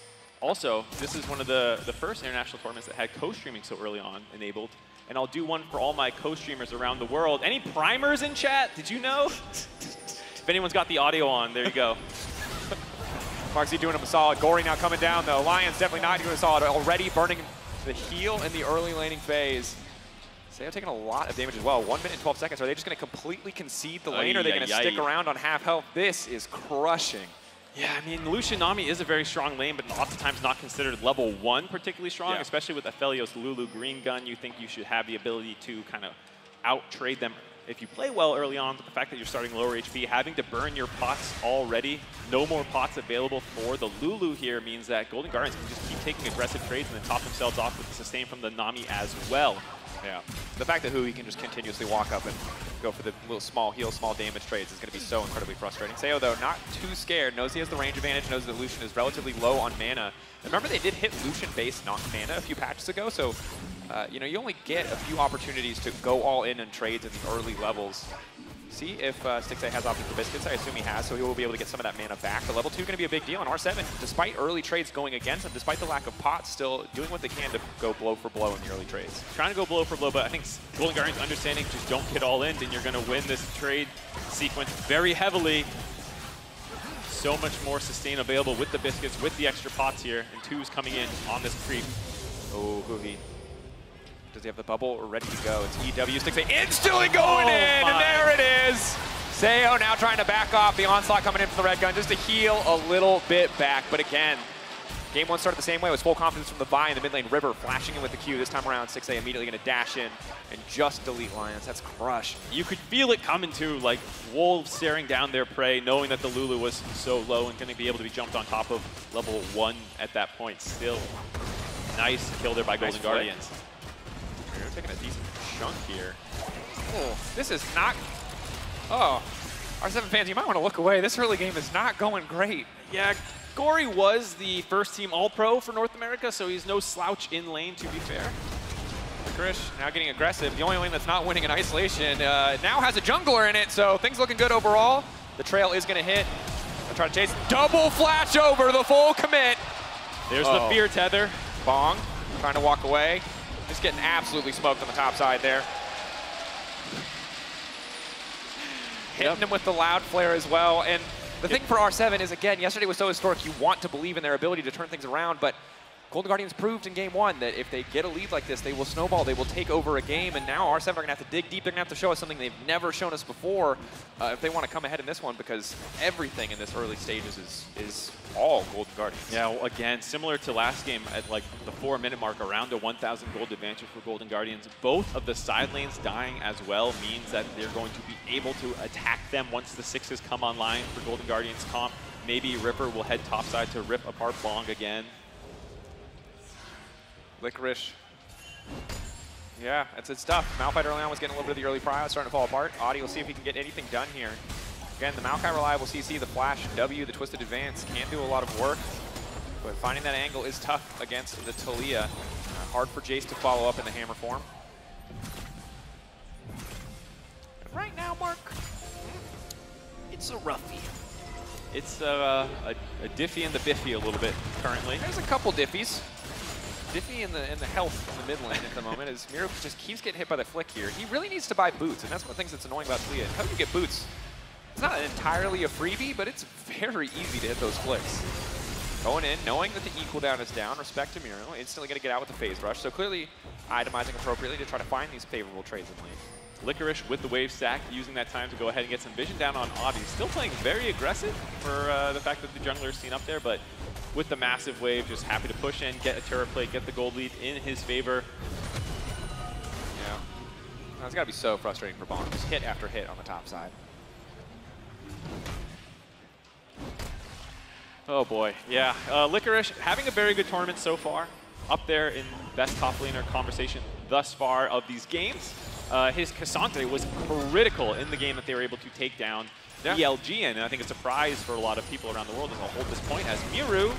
Also, this is one of the first international tournaments that had co-streaming so early on enabled. And I'll do one for all my co-streamers around the world. Any primers in chat? Did you know? If anyone's got the audio on, there you go. Marksy doing him a solid. Gory now coming down, though. Lions definitely not doing a solid. Already burning the heal in the early laning phase. Sayo taking a lot of damage as well. 1 minute and 12 seconds. Are they just going to completely concede the lane, or are they going to stick around on half health? This is crushing. Yeah, I mean, Lucian Nami is a very strong lane, but oftentimes not considered level 1 particularly strong, especially with Aphelios Lulu Green Gun. You think you should have the ability to kind of out-trade them if you play well early on, but the fact that you're starting lower HP, having to burn your pots already, no more pots available for the Lulu here means that Golden Guardians can just keep taking aggressive trades and then top themselves off with the sustain from the Nami as well. Yeah, the fact that Hui can just continuously walk up and go for the little small heal, small damage trades is going to be so incredibly frustrating. Sayo, though, not too scared, knows he has the range advantage, knows that Lucian is relatively low on mana. Remember, they did hit Lucian-based mana a few patches ago, so you know, you only get a few opportunities to go all in trades in the early levels. See if Stixxay has options for Biscuits. I assume he has, so he will be able to get some of that mana back. But level 2 going to be a big deal, and R7, despite early trades going against him, despite the lack of pots, still doing what they can to go blow for blow in the early trades. Trying to go blow for blow, but I think Golden Guardians understanding just don't get all in, and you're going to win this trade sequence very heavily. So much more sustain available with the Biscuits, with the extra pots here, and 2's coming in on this creep. Oh, Hui. Does he have the bubble ready to go? It's EW. Stixxay instantly going in, and there it is. Sayo now trying to back off. The onslaught coming in from the red gun just to heal a little bit back. But again, Game 1 started the same way. It was full confidence from the Vi in the mid lane. River flashing in with the Q. This time around, Stixxay immediately going to dash in and just delete Lions. That's crush. You could feel it coming too, like wolves staring down their prey, knowing that the Lulu was so low and going to be able to be jumped on top of level 1 at that point. Still, nice kill there by Golden Guardians. They're taking a decent chunk here. Oh, this is not... Oh, R7 fans, you might want to look away. This early game is not going great. Yeah, Gory was the first team All-Pro for North America, so he's no slouch in lane, to be fair. Krish now getting aggressive. The only lane that's not winning in isolation now has a jungler in it, so things looking good overall. The trail is going to hit. I'll try to chase. Double flash over the full commit. There's the fear tether. Bong trying to walk away. Just getting absolutely smoked on the top side there. Hitting him with the loud flare as well. And the thing for R7 is, again, yesterday was so historic. You want to believe in their ability to turn things around, but Golden Guardians proved in Game 1 that if they get a lead like this, they will snowball, they will take over a game, and now R7 are going to have to dig deep. They're going to have to show us something they've never shown us before if they want to come ahead in this one, because everything in this early stages is all Golden Guardians. Yeah, well, again, similar to last game at like the 4-minute mark, around a 1,000 gold advantage for Golden Guardians. Both of the side lanes dying as well means that they're going to be able to attack them once the 6s come online for Golden Guardians comp. Maybe Ripper will head topside to rip apart Bong again. Licorice. Yeah, it's tough. Malphite early on was getting a little bit of the early prio, starting to fall apart. Audi will see if he can get anything done here. Again, the Maokai reliable CC, the flash W, the twisted advance can do a lot of work, but finding that angle is tough against the Taliyah. Hard for Jace to follow up in the hammer form. And right now, Mark, it's a roughie. It's a Diffie and the Biffy a little bit currently. There's a couple Diffies. Diffie in the health in the mid lane at the moment as Miro just keeps getting hit by the flick here. He really needs to buy boots, and that's one of the things that's annoying about Taliyah. How do you get boots? It's not entirely a freebie, but it's very easy to hit those flicks. Going in, knowing that the E cooldown is down, respect to Miro, instantly going to get out with the phase rush, so clearly itemizing appropriately to try to find these favorable trades in lane. Licorice with the wave stack, using that time to go ahead and get some vision down on Audi. Still playing very aggressive for the fact that the jungler is seen up there, but with the massive wave, just happy to push in, get a turret play, get the gold lead in his favor. Yeah. It's got to be so frustrating for Bond. Just hit after hit on the top side. Oh boy, yeah. Licorice having a very good tournament so far. Up there in best top laner conversation thus far of these games. His Cassandre was critical in the game that they were able to take down ELG in, and I think a surprise for a lot of people around the world is I'll hold this point as Miru,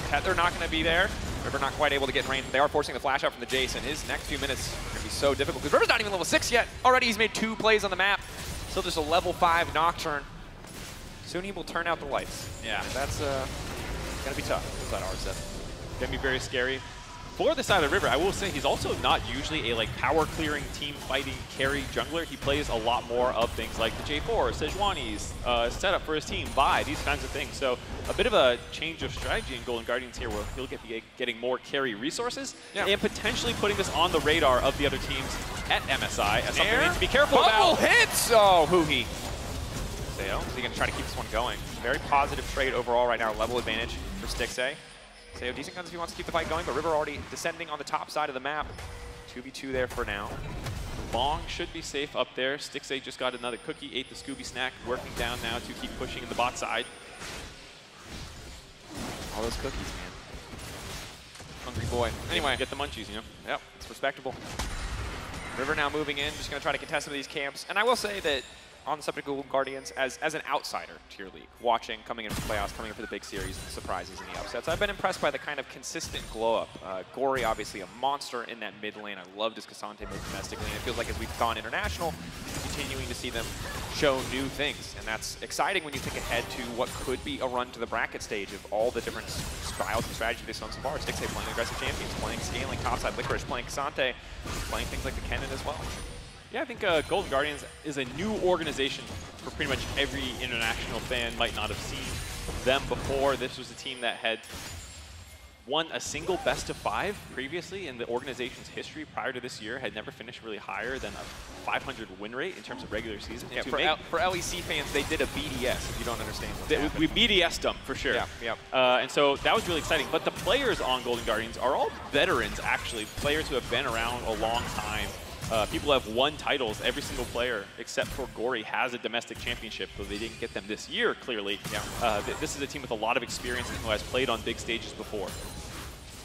Tether not going to be there. River not quite able to get in range. They are forcing the flash out from the Jace, and his next few minutes are going to be so difficult because River's not even level 6 yet. Already he's made 2 plays on the map. Still just a level 5 Nocturne. Soon he will turn out the lights. Yeah. That's going to be tough inside R7. Going to be very scary. For the side of River, I will say he's also not usually a power clearing, team fighting carry jungler. He plays a lot more of things like the J4, Sejuani's setup for his team, Vi, these kinds of things. So a bit of a change of strategy in Golden Guardians here where he'll be getting more carry resources and potentially putting this on the radar of the other teams at MSI as something they need to be careful about. Hits! Oh, Huhi. Sayo, is he going to try to keep this one going? Very positive trade overall right now, level advantage for Stixxay. Sayo, decent guns if he wants to keep the fight going, but River already descending on the top side of the map. 2v2 there for now. Long should be safe up there. Stixxay just got another cookie, ate the Scooby snack, working down now to keep pushing in the bot side. All those cookies, man. Hungry boy. Anyway. Get the munchies, you know? Yep, it's respectable. River now moving in, just going to try to contest some of these camps. And I will say that on the subject of Golden Guardians, as an outsider to your league, watching, coming in for the playoffs, coming in for the big series, and the surprises and the upsets, I've been impressed by the kind of consistent glow-up. Gory, obviously a monster in that mid lane. I loved his Cassante move domestically, and it feels like as we've gone international, continuing to see them show new things. And that's exciting when you think ahead to what could be a run to the bracket stage of all the different styles and strategies they've shown so far. Stixxay playing aggressive champions, playing scaling topside, FLICKR playing Cassante, playing things like the Kennen as well. Yeah, I think Golden Guardians is a new organization for pretty much every international fan. Might not have seen them before. This was a team that had won a single best of 5 previously in the organization's history prior to this year, had never finished really higher than a 500 win rate in terms of regular season. Yeah, for LEC fans, they did a BDS, if you don't understand what's we BDS'd them, for sure. Yeah. And so that was really exciting. But the players on Golden Guardians are all veterans, actually. Players who have been around a long time. People have won titles. Every single player, except for Gory, has a domestic championship, though they didn't get them this year, clearly. Yeah. This is a team with a lot of experience and who has played on big stages before.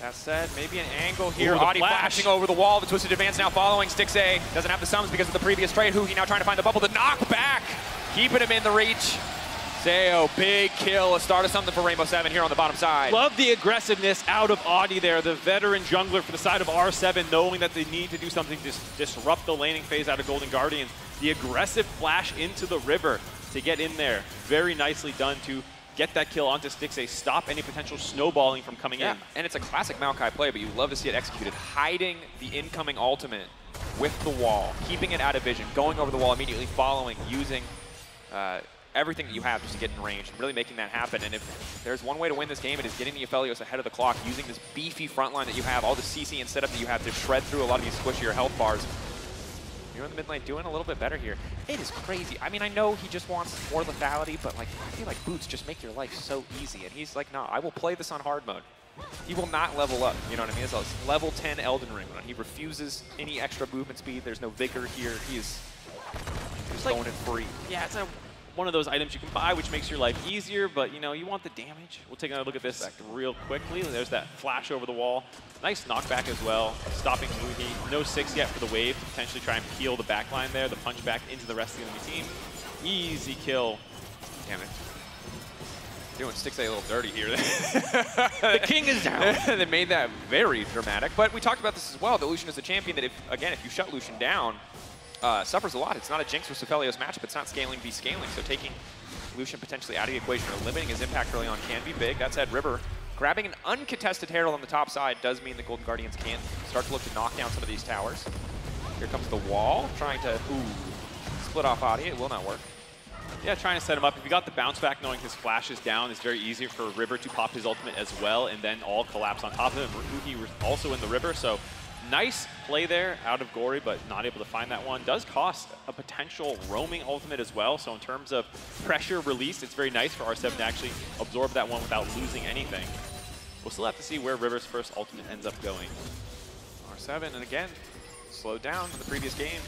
That said, maybe an angle here. Ooh, Audi flashing over the wall. The twisted advance now following. Stixxay doesn't have the sums because of the previous trade. Huhi now trying to find the bubble. The knock back, keeping him in the reach. Sayo, big kill. A start of something for Rainbow 7 here on the bottom side. Love the aggressiveness out of Audi there, the veteran jungler for the side of R7, knowing that they need to do something to disrupt the laning phase out of Golden Guardians. The aggressive flash into the river to get in there. Very nicely done to get that kill onto Stixxay, stop any potential snowballing from coming in. And it's a classic Maokai play, but you love to see it executed. Hiding the incoming ultimate with the wall, keeping it out of vision, going over the wall, immediately following, using everything that you have just to get in range and really making that happen. And if there's one way to win this game, it is getting the Aphelios ahead of the clock, using this beefy front line that you have, all the CC and setup that you have to shred through a lot of these squishier health bars. You're in the mid lane doing a little bit better here. It is crazy. I mean, I know he just wants more lethality, but like I feel like boots just make your life so easy. And he's like, nah, I will play this on hard mode. He will not level up, you know what I mean? It's a level 10 Elden Ring run. He refuses any extra movement speed. There's no vigor here. He is just going in free. Yeah, it's one of those items you can buy which makes your life easier, but you know, you want the damage. We'll take another look at this real quickly. There's that flash over the wall. Nice knockback as well, stopping Muhi. No 6 yet for the wave to potentially try and peel the backline there, the punch back into the rest of the enemy team. Easy kill. Damn it. Doing Stixxay a little dirty here. The king is down. They made that very dramatic, but we talked about this as well, that Lucian is a champion that if you shut Lucian down, suffers a lot. It's not a Jinx versus Aphelios matchup. It's not scaling v scaling. So taking Lucian potentially out of the equation or limiting his impact early on can be big. That said, River grabbing an uncontested Herald on the top side does mean the Golden Guardians can start to look to knock down some of these towers. Here comes the wall, trying to split off Adi. It will not work. Yeah, trying to set him up. If you got the bounce back, knowing his flash is down, it's very easy for River to pop his ultimate as well, and then all collapse on top of him. Ruhi was also in the river, so nice play there out of Gory, but not able to find that one. Does cost a potential roaming ultimate as well, so in terms of pressure release, it's very nice for R7 to actually absorb that one without losing anything. We'll still have to see where River's first ultimate ends up going. R7, and again, slowed down from the previous game.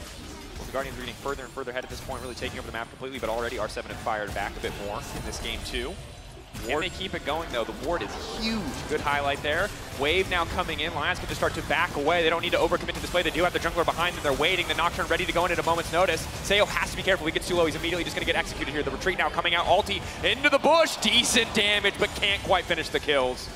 Well, the Guardians are getting further and further ahead at this point, really taking over the map completely, but already R7 have fired back a bit more in this game too. Can they keep it going, though? The ward is huge. Good highlight there. Wave now coming in. Lions can just start to back away. They don't need to overcommit to this play. They do have the jungler behind them. They're waiting. The Nocturne ready to go in at a moment's notice. Sayo has to be careful. He gets too low. He's immediately just going to get executed here. The retreat now coming out. Ulti into the bush. Decent damage, but can't quite finish the kills.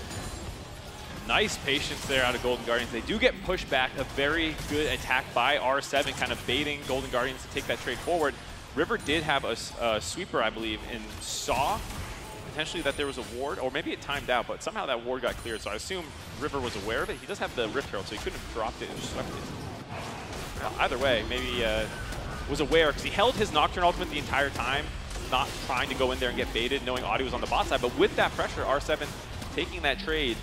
Nice patience there out of Golden Guardians. They do get pushed back. A very good attack by R7, kind of baiting Golden Guardians to take that trade forward. River did have a sweeper, I believe, and saw potentially that there was a ward, or maybe it timed out, but somehow that ward got cleared. So I assume River was aware of it. He does have the Rift Herald, so he couldn't have dropped it and swept it. Well, either way, maybe was aware, because he held his Nocturne ultimate the entire time, not trying to go in there and get baited, knowing Audi was on the bot side. But with that pressure, R7 taking that trade,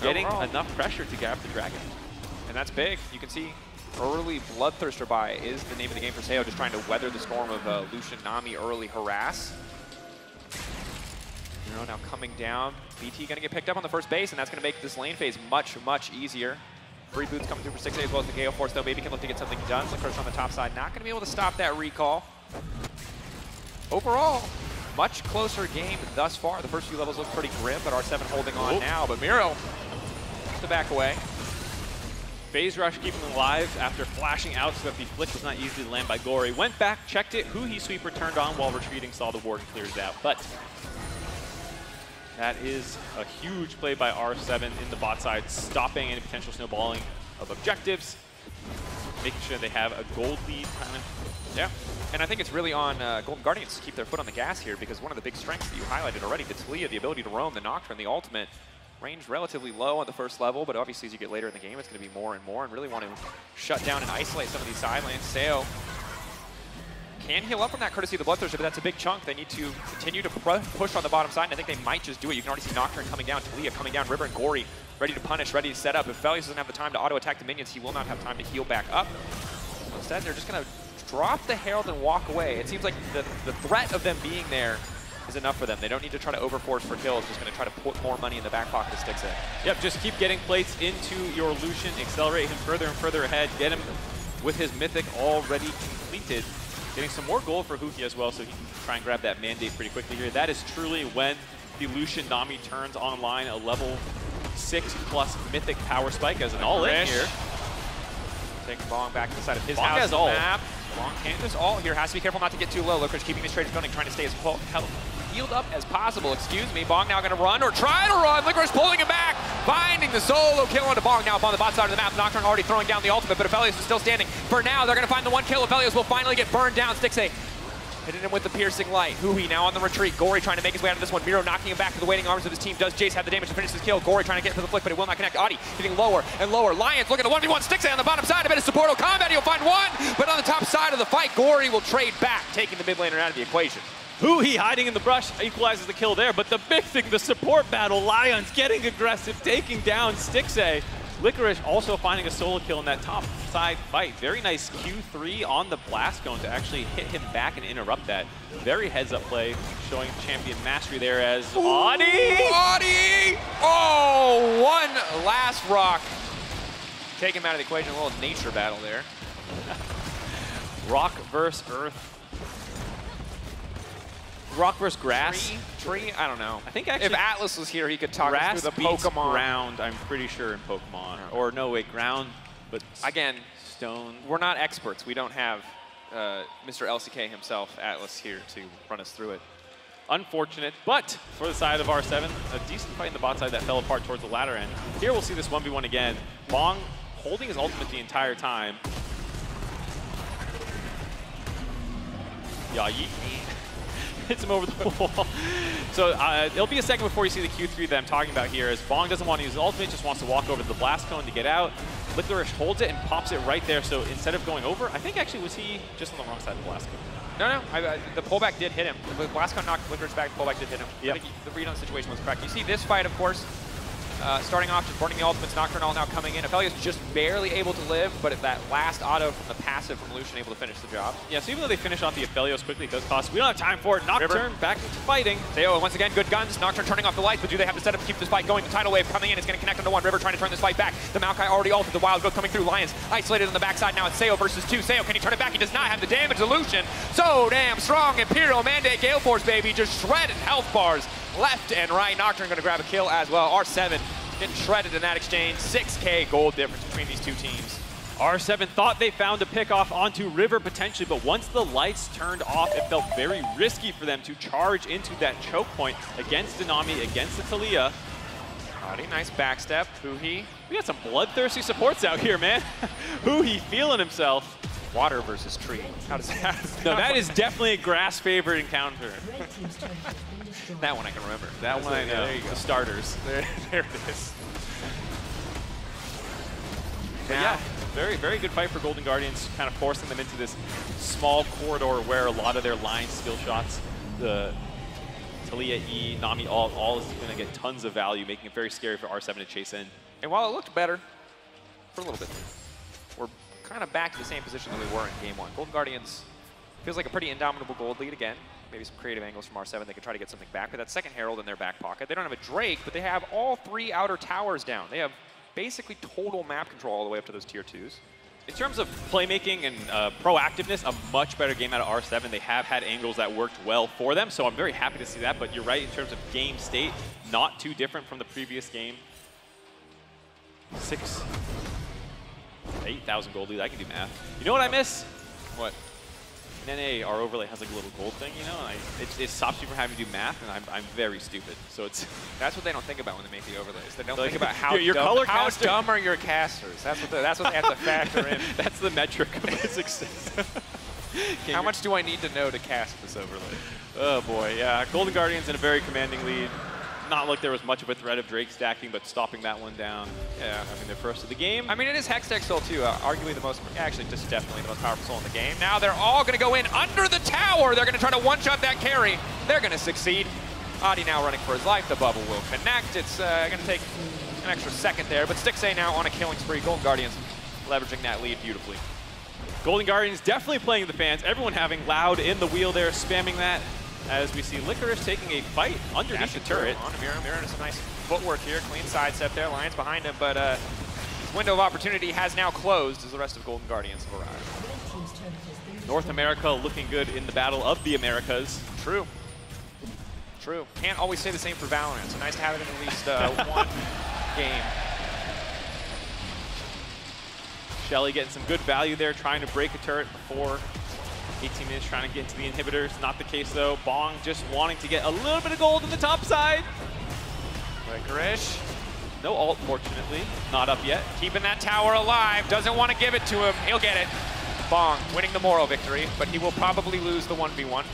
getting enough pressure to grab the Dragon. And that's big. You can see early Bloodthirster buy is the name of the game for Sayo, just trying to weather the storm of Lucian, Nami, early harass. Now coming down. BT going to get picked up on the first base, and that's going to make this lane phase much, much easier. Free boots coming through for 6A as well as the Gale Force, though. Maybe can look to get something done. FLICKR on the top side. Not going to be able to stop that recall. Overall, much closer game thus far. The first few levels look pretty grim, but R7 holding on now. But Miro has to back away. Phase Rush keeping them alive after flashing out so that the flick was not easily land by Gory. Went back, checked it. Huhi Sweeper turned on while retreating, saw the ward and clears out. But that is a huge play by R7 in the bot side, stopping any potential snowballing of objectives, making sure they have a gold lead. Yeah, and I think it's really on Golden Guardians to keep their foot on the gas here, because one of the big strengths that you highlighted already, the Talia, the ability to roam, the Nocturne, the ultimate, range relatively low on the first level, but obviously as you get later in the game, it's going to be more and more, and really want to shut down and isolate some of these side lanes. Sayo can heal up from that courtesy of the Bloodthirster, but that's a big chunk. They need to continue to push on the bottom side, and I think they might just do it. You can already see Nocturne coming down, Talia coming down, River and Gory ready to punish, ready to set up. If Felius doesn't have the time to auto-attack the minions, he will not have time to heal back up. Instead, they're just going to drop the Herald and walk away. It seems like the threat of them being there is enough for them. They don't need to try to overforce for kills. Just going to try to put more money in the back pocket of Stixxay. Yep, just keep getting plates into your Lucian, accelerate him further and further ahead, get him with his Mythic already completed. Getting some more gold for Huki as well, so he can try and grab that mandate pretty quickly here. That is truly when the Lucian Nami turns online, a level 6+ Mythic power spike as an all-in here. Taking Bong back to the side of his Bong house has ult. map. Bong can't just ult here. Has to be careful not to get too low. LFLICKR's keeping his trade going, trying to stay as healed up as possible. Excuse me. Bong now going to run or try to run. FLICKR's pulling him back. Finding the solo kill onto Bong now up on the bot side of the map. Nocturne already throwing down the ultimate, but Aphelios is still standing. For now, they're going to find the one kill. Aphelios will finally get burned down. Stixxay hitting him with the piercing light. Huhi now on the retreat. Gory trying to make his way out of this one. Miro knocking him back to the waiting arms of his team. Does Jace have the damage to finish his kill? Gory trying to get for the flick, but it will not connect. Audi getting lower and lower. Lions looking at the 1v1. Stixxay on the bottom side. A bit of support combat. He'll find one, but on the top side of the fight, Gory will trade back, taking the mid laner out of the equation. Huhi hiding in the brush equalizes the kill there, but the big thing, the support battle, Lions getting aggressive, taking down Stixxay. FLICKR also finding a solo kill in that top side fight. Very nice Q3 on the Blast Cone to actually hit him back and interrupt that. Very heads-up play, showing champion mastery there as Audi! Audi! Oh, one last rock. Take him out of the equation, a little nature battle there. Rock versus Earth. Rock versus grass. Tree? I don't know. I think actually, if Atlas was here, he could talk us through the Pokemon. Ground, I'm pretty sure, in Pokemon. Or no, wait, ground, but again, stone. We're not experts. We don't have Mr. LCK himself, Atlas, here to run us through it. Unfortunate, but for the side of R7, a decent fight in the bot side that fell apart towards the latter end. Here we'll see this 1v1 again. Bong holding his ultimate the entire time. Yeah, hits him over the wall. So it'll be a second before you see the Q3 that I'm talking about here, as Bong doesn't want to use his ultimate, just wants to walk over to the Blast Cone to get out. FLICKR holds it and pops it right there, so instead of going over, I think actually was he just on the wrong side of the Blast Cone? No, the pullback did hit him. The Blast Cone knocked FLICKR's back, the pullback did hit him. Yep. I think the read on the situation was correct. You see this fight, of course, starting off, just burning the ultimates, Nocturnal now coming in. Aphelios just barely able to live, but at that last auto from the passive from Lucian able to finish the job. Yeah, so even though they finish off the Aphelios quickly, it does cost. We don't have time for it. Nocturne River. back into fighting. Theo, once again, good guns. Nocturne turning off the lights, but do they have to set up to keep this fight going? The Tidal Wave coming in. It's going to connect onto one. River trying to turn this fight back. The Maokai already ulted. The Wild Growth coming through. Lions isolated on the backside. Now it's Seo versus 2. Seo, can he turn it back? He does not have the damage. Lucian, so damn strong. Imperial Mandate Gale Force, baby. Just shredded health bars left and right. Nocturne going to grab a kill as well. R7 getting shredded in that exchange. 6K gold difference between these two teams. R7 thought they found a pick off onto River potentially, but once the lights turned off, it felt very risky for them to charge into that choke point against Denami, against the Talia. Audi, nice backstep. Huhi. We got some bloodthirsty supports out here, man. Huhi feeling himself. Water versus tree. How does that? No, that is definitely a grass favorite encounter. That one I can remember. That one I know. There you go. The starters. There it is. But yeah, very, very good fight for Golden Guardians, kind of forcing them into this small corridor where a lot of their line skill shots, the Talia, E, Nami, all is going to get tons of value, making it very scary for R7 to chase in. And while it looked better for a little bit, we're kind of back to the same position that we were in game one. Golden Guardians feels like a pretty indomitable gold lead again. Maybe some creative angles from R7. They can try to get something back with that second Herald in their back pocket. They don't have a Drake, but they have all 3 outer towers down. They have basically total map control all the way up to those tier 2s. In terms of playmaking and proactiveness, a much better game out of R7. They have had angles that worked well for them, so I'm very happy to see that. But you're right, in terms of game state, not too different from the previous game. 8,000 gold lead, I can do math. You know what I miss? What? Nene, our overlay has like a little gold thing, you know, and it stops me from having to do math, and I'm very stupid. So it's that's what they don't think about when they make the overlays. They don't think about how dumb are your casters. That's what they have to factor in. That's the metric of my success. How much do I need to know to cast this overlay? Oh boy, yeah. Golden Guardians in a very commanding lead. Not like there was much of a threat of Drake stacking, but stopping that one down. Yeah, I mean, they're first of the game. I mean, it is Hextech Soul too, arguably the most, actually just definitely the most powerful soul in the game. Now they're all going to go in under the tower. They're going to try to one-shot that carry. They're going to succeed. Adi now running for his life. The bubble will connect. It's going to take an extra second there, but Stixay now on a killing spree. Golden Guardians leveraging that lead beautifully. Golden Guardians definitely playing the fans. Everyone having Loud in the wheel there, spamming that. As we see FLICKR taking a fight underneath the turret. On Mirror some nice footwork here. Clean sidestep there. Lions behind him, but his window of opportunity has now closed as the rest of Golden Guardians have arrived. North America looking good in the Battle of the Americas. True. True. Can't always say the same for Valorant, so nice to have it in at least one game. Shelly getting some good value there, trying to break a turret before 18 minutes trying to get into the inhibitors. Not the case though. Bong just wanting to get a little bit of gold on the top side. FLICKR. No ult, fortunately. Not up yet. Keeping that tower alive. Doesn't want to give it to him. He'll get it. Bong winning the moral victory, but he will probably lose the 1v1.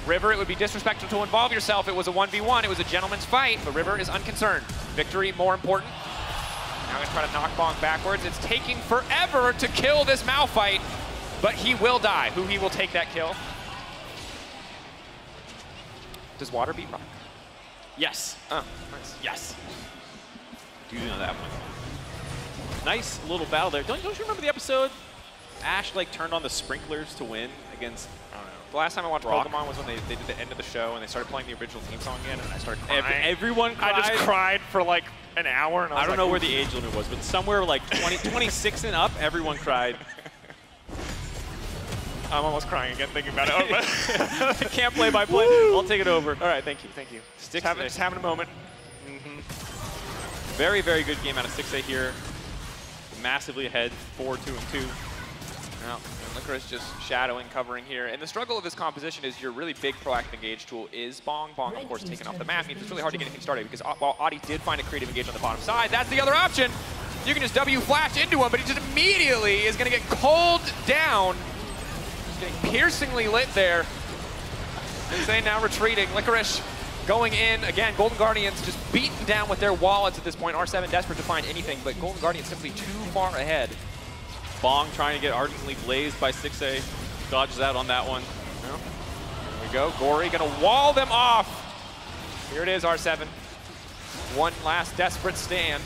River, it would be disrespectful to involve yourself. It was a 1v1. It was a gentleman's fight, but River is unconcerned. Victory more important. Now going to try to knock Bong backwards. It's taking forever to kill this Malphite. But he will die. Huhi will take that kill. Does water beat rock? Yes. Oh, nice. Yes. Do you know that one? Nice little battle there. Don't you remember the episode? Ash like turned on the sprinklers to win against, I don't know. The last time I watched Rock. Pokemon was when they did the end of the show and they started playing the original theme song again, and I started crying. Everyone cried. I just cried for like an hour. And I don't know where the age limit was, but somewhere like 26 and up, everyone cried. I'm almost crying again thinking about it. I can't play by play. I'll take it over. All right, thank you, thank you. Just having a moment. Very, very good game out of 6A here. Massively ahead, 4-2-2. Now, FLICKR is just shadowing, covering here. And the struggle of this composition is your really big proactive engage tool is Bong. Bong, of course, taken off the map. Means it's really hard to get anything started because while Adi did find a creative engage on the bottom side, that's the other option. You can just W flash into him, but he just immediately is going to get cold down. Getting piercingly lit there. Insane now retreating. FLICKR going in. Again, Golden Guardians just beaten down with their wallets at this point. R7 desperate to find anything, but Golden Guardians simply too far ahead. Bong trying to get ardently blazed by 6A. Dodges out on that one. Well, there we go. Gory gonna wall them off. Here it is, R7. One last desperate stand.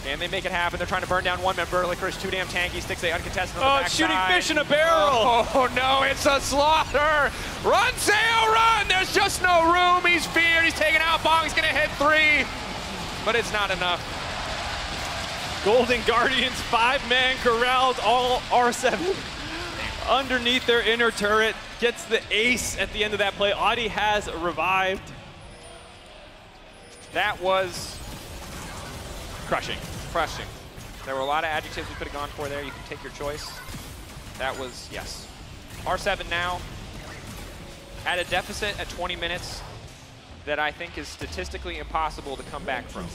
And they make it happen. They're trying to burn down one member. LicKR too damn tanky. Stixxay uncontested on the backside. Shooting fish in a barrel. Oh no, it's a slaughter. Run, Sayo, run. There's just no room. He's feared. He's taking out Bong. He's going to hit 3. But it's not enough. Golden Guardians, 5-man corrals, all R7 underneath their inner turret. Gets the ace at the end of that play. Audi has revived. That was crushing. Crushing. There were a lot of adjectives we could have gone for there. You can take your choice. That was, yes. R7 now at a deficit at 20 minutes that I think is statistically impossible to come back from.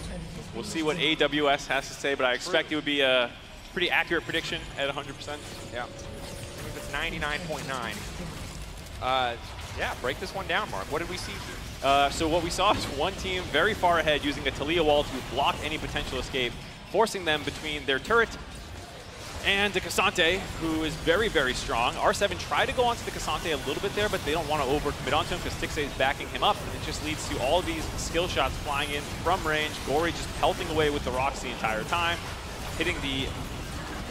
We'll see what AWS has to say, but I expect it would be a pretty accurate prediction at 100%. Yeah. I think it's 99.9. Yeah, break this one down, Mark. What did we see here? So what we saw is one team very far ahead using a Talia wall to block any potential escape, forcing them between their turret and the Cassante, who is very, very strong. R7 tried to go onto the Cassante a little bit there, but they don't want to overcommit onto him because Stixxay is backing him up, and it just leads to all these skill shots flying in from range. Gory just pelting away with the rocks the entire time, hitting the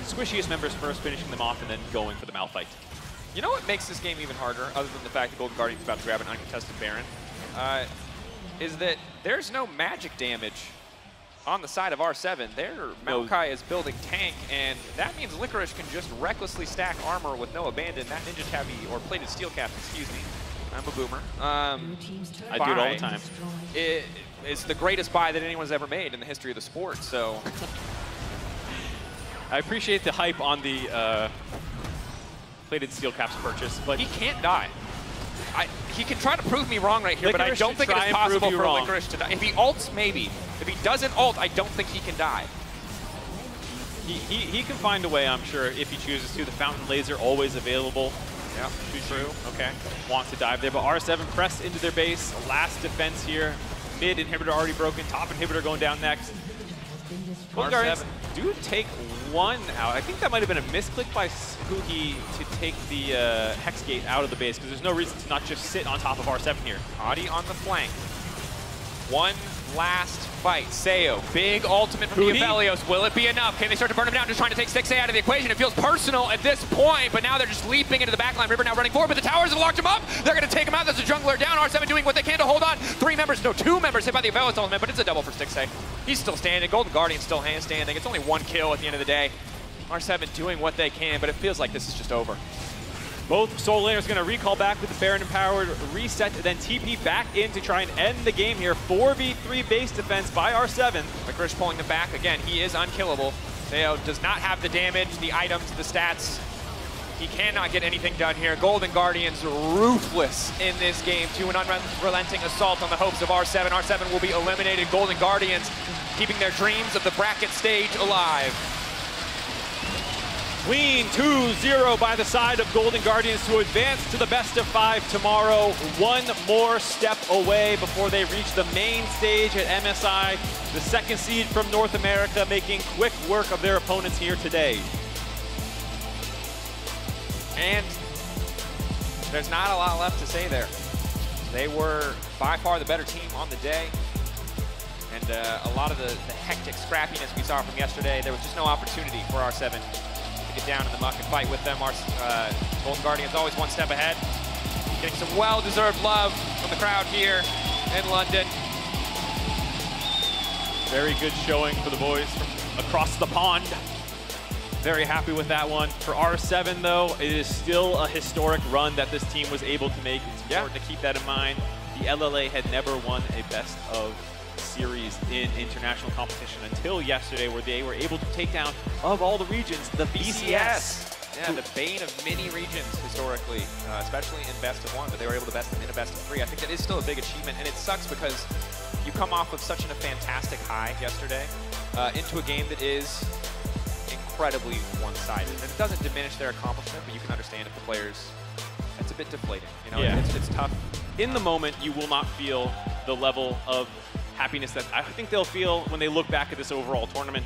squishiest members first, finishing them off, and then going for the Malphite. You know what makes this game even harder, other than the fact that Golden Guardian's about to grab an uncontested Baron, is that there's no magic damage on the side of R7. Their Maokai is building tank, and that means LicKR can just recklessly stack armor with no abandon. That Ninja Tabby, or Plated Steel Cap, excuse me. I'm a boomer. I do it all the time. It's the greatest buy that anyone's ever made in the history of the sport, so. I appreciate the hype on the Plated Steel Cap's purchase, but he can't die. He can try to prove me wrong right here, but I don't think it's possible for LicKR to die. If he ults, maybe. If he doesn't ult, I don't think he can die. He can find a way, I'm sure, if he chooses to. The Fountain Laser always available. Yeah, true. Okay. Wants to dive there, but R7 pressed into their base. Last defense here. Mid inhibitor already broken. Top inhibitor going down next. Golden Guardians do take one out. I think that might have been a misclick by Spooky to take the Hex Gate out of the base, because there's no reason to not just sit on top of R7 here. Audi on the flank. One last fight. Sayo, big ultimate from the Aphelios. Will it be enough? Can they start to burn him down? Just trying to take Stixxay out of the equation. It feels personal at this point, but now they're just leaping into the backline. River now running forward, but the towers have locked him up. They're going to take him out. There's a jungler down. R7 doing what they can to hold on. 2 members hit by the Aphelios ultimate, but it's a double for Stixxay. He's still standing. Golden Guardian's still standing. It's only 1 kill at the end of the day. R7 doing what they can, but it feels like this is just over. Both solo laners going to recall back with the Baron empowered, reset, and then TP back in to try and end the game here. 4v3 base defense by R7. LicKR pulling them back. Again, he is unkillable. Sayo does not have the damage, the items, the stats. He cannot get anything done here. Golden Guardians ruthless in this game to an unrelenting assault on the hopes of R7. R7 will be eliminated. Golden Guardians keeping their dreams of the bracket stage alive. Clean 2-0 by the side of Golden Guardians to advance to the best of 5 tomorrow. One more step away before they reach the main stage at MSI. The 2nd seed from North America making quick work of their opponents here today. And there's not a lot left to say there. They were by far the better team on the day. And a lot of the hectic scrappiness we saw from yesterday, there was just no opportunity for R7 to get down in the muck and fight with them. Our Golden Guardians always 1 step ahead. Getting some well-deserved love from the crowd here in London. Very good showing for the boys from across the pond. Very happy with that one. For R7, though, it is still a historic run that this team was able to make. It's important to keep that in mind. The LLA had never won a best of series in international competition until yesterday, where they were able to take down, of all the regions, the BCS. Yeah, the bane of many regions historically, especially in best of 1, but they were able to best them in a best of 3. I think that is still a big achievement, and it sucks because you come off of such a fantastic high yesterday into a game that is incredibly one-sided. And it doesn't diminish their accomplishment, but you can understand if the players, it's a bit deflating. You know, yeah. It's tough. In the moment, you will not feel the level of happiness that I think they'll feel when they look back at this overall tournament.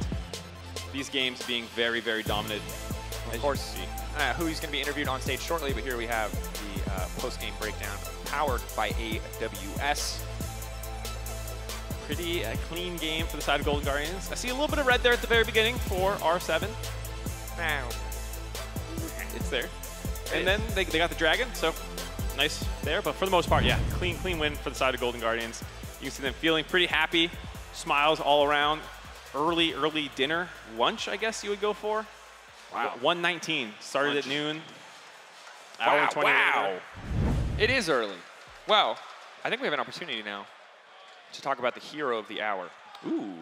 These games being very, very dominant. Of course, who he's going to be interviewed on stage shortly, but here we have the post-game breakdown powered by AWS. Pretty clean game for the side of Golden Guardians. I see a little bit of red there at the very beginning for R7. Now, it's there. And then they got the dragon, so nice there. But for the most part, yeah, clean win for the side of Golden Guardians. You can see them feeling pretty happy, smiles all around. Early dinner, lunch, I guess you would go for. Wow. 1:19, started at noon. Hour and 20 later. It is early. Well, I think we have an opportunity now to talk about the hero of the hour. Ooh.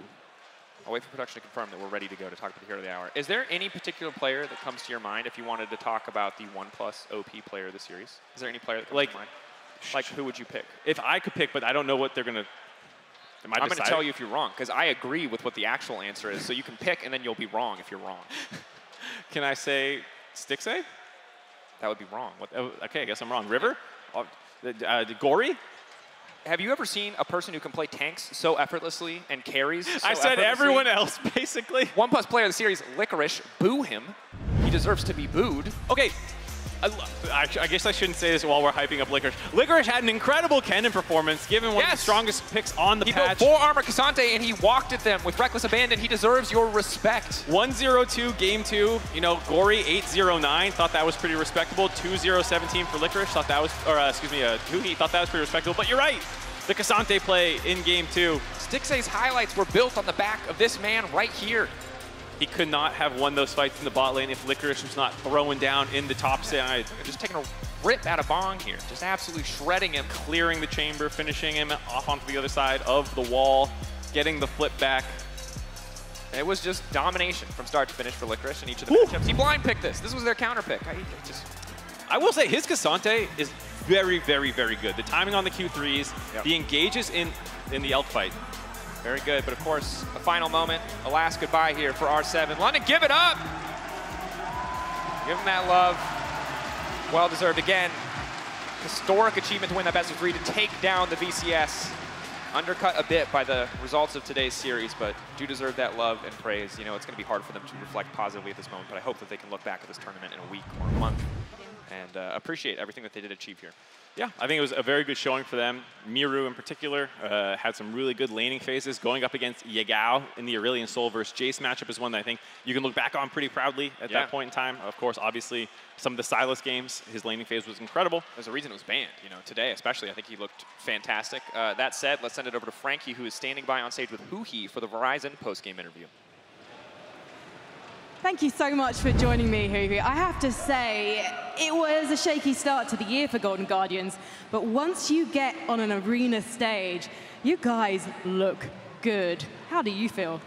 I'll wait for production to confirm that we're ready to go to talk about the hero of the hour. Is there any particular player that comes to your mind if you wanted to talk about the OnePlus OP player of the series? Is there any player that comes to mind? Like, who would you pick? If I could pick, but I don't know what they're going to... I'm going to tell you if you're wrong, because I agree with what the actual answer is. So you can pick, and then you'll be wrong if you're wrong. Can I say Stixxay? That would be wrong. Okay, I guess I'm wrong. River? Gory? Have you ever seen a person who can play tanks so effortlessly and carries so I said everyone else, basically. OnePlus player of the series, FLICKR. Boo him. He deserves to be booed. Okay. I guess I shouldn't say this while we're hyping up FLICKR. FLICKR had an incredible cannon performance, given one of the strongest picks on the patch. He built 4 armor Cassante, and he walked at them with reckless abandon. He deserves your respect. 1-0-2 game 2. You know, Gory 8-0-9. Thought that was pretty respectable. 2-0-17 for FLICKR. Thought that was, Huhi thought that was pretty respectable. But you're right. The Cassante play in game 2. Stixxay's highlights were built on the back of this man right here. He could not have won those fights in the bot lane if FLICKR was not throwing down in the top side. Just taking a rip out of Bong here. Just absolutely shredding him. Clearing the chamber, finishing him off onto the other side of the wall, getting the flip back. It was just domination from start to finish for FLICKR in each of the matchups. He blind picked this. This was their counter pick. I will say his Cassante is very, very, very good. The timing on the Q3s, the engages in the elk fight. Very good, but of course, a final moment, a last goodbye here for R7. London, give it up! Give him that love. Well-deserved again. Historic achievement to win that best of 3 to take down the VCS. Undercut a bit by the results of today's series, but do deserve that love and praise. You know, it's going to be hard for them to reflect positively at this moment, but I hope that they can look back at this tournament in a week or a month and appreciate everything that they did achieve here. Yeah, I think it was a very good showing for them. Miru in particular had some really good laning phases. Going up against Yagao in the Aurelion Soul versus Jace matchup is one that I think you can look back on pretty proudly at that point in time. Of course, obviously, some of the Silas games, his laning phase was incredible. There's a reason it was banned, you know, today especially. I think he looked fantastic. That said, let's send it over to Frankie, who is standing by on stage with Huhi for the Verizon post-game interview. Thank you so much for joining me, Huhi. I have to say, it was a shaky start to the year for Golden Guardians, but once you get on an arena stage, you guys look good. How do you feel?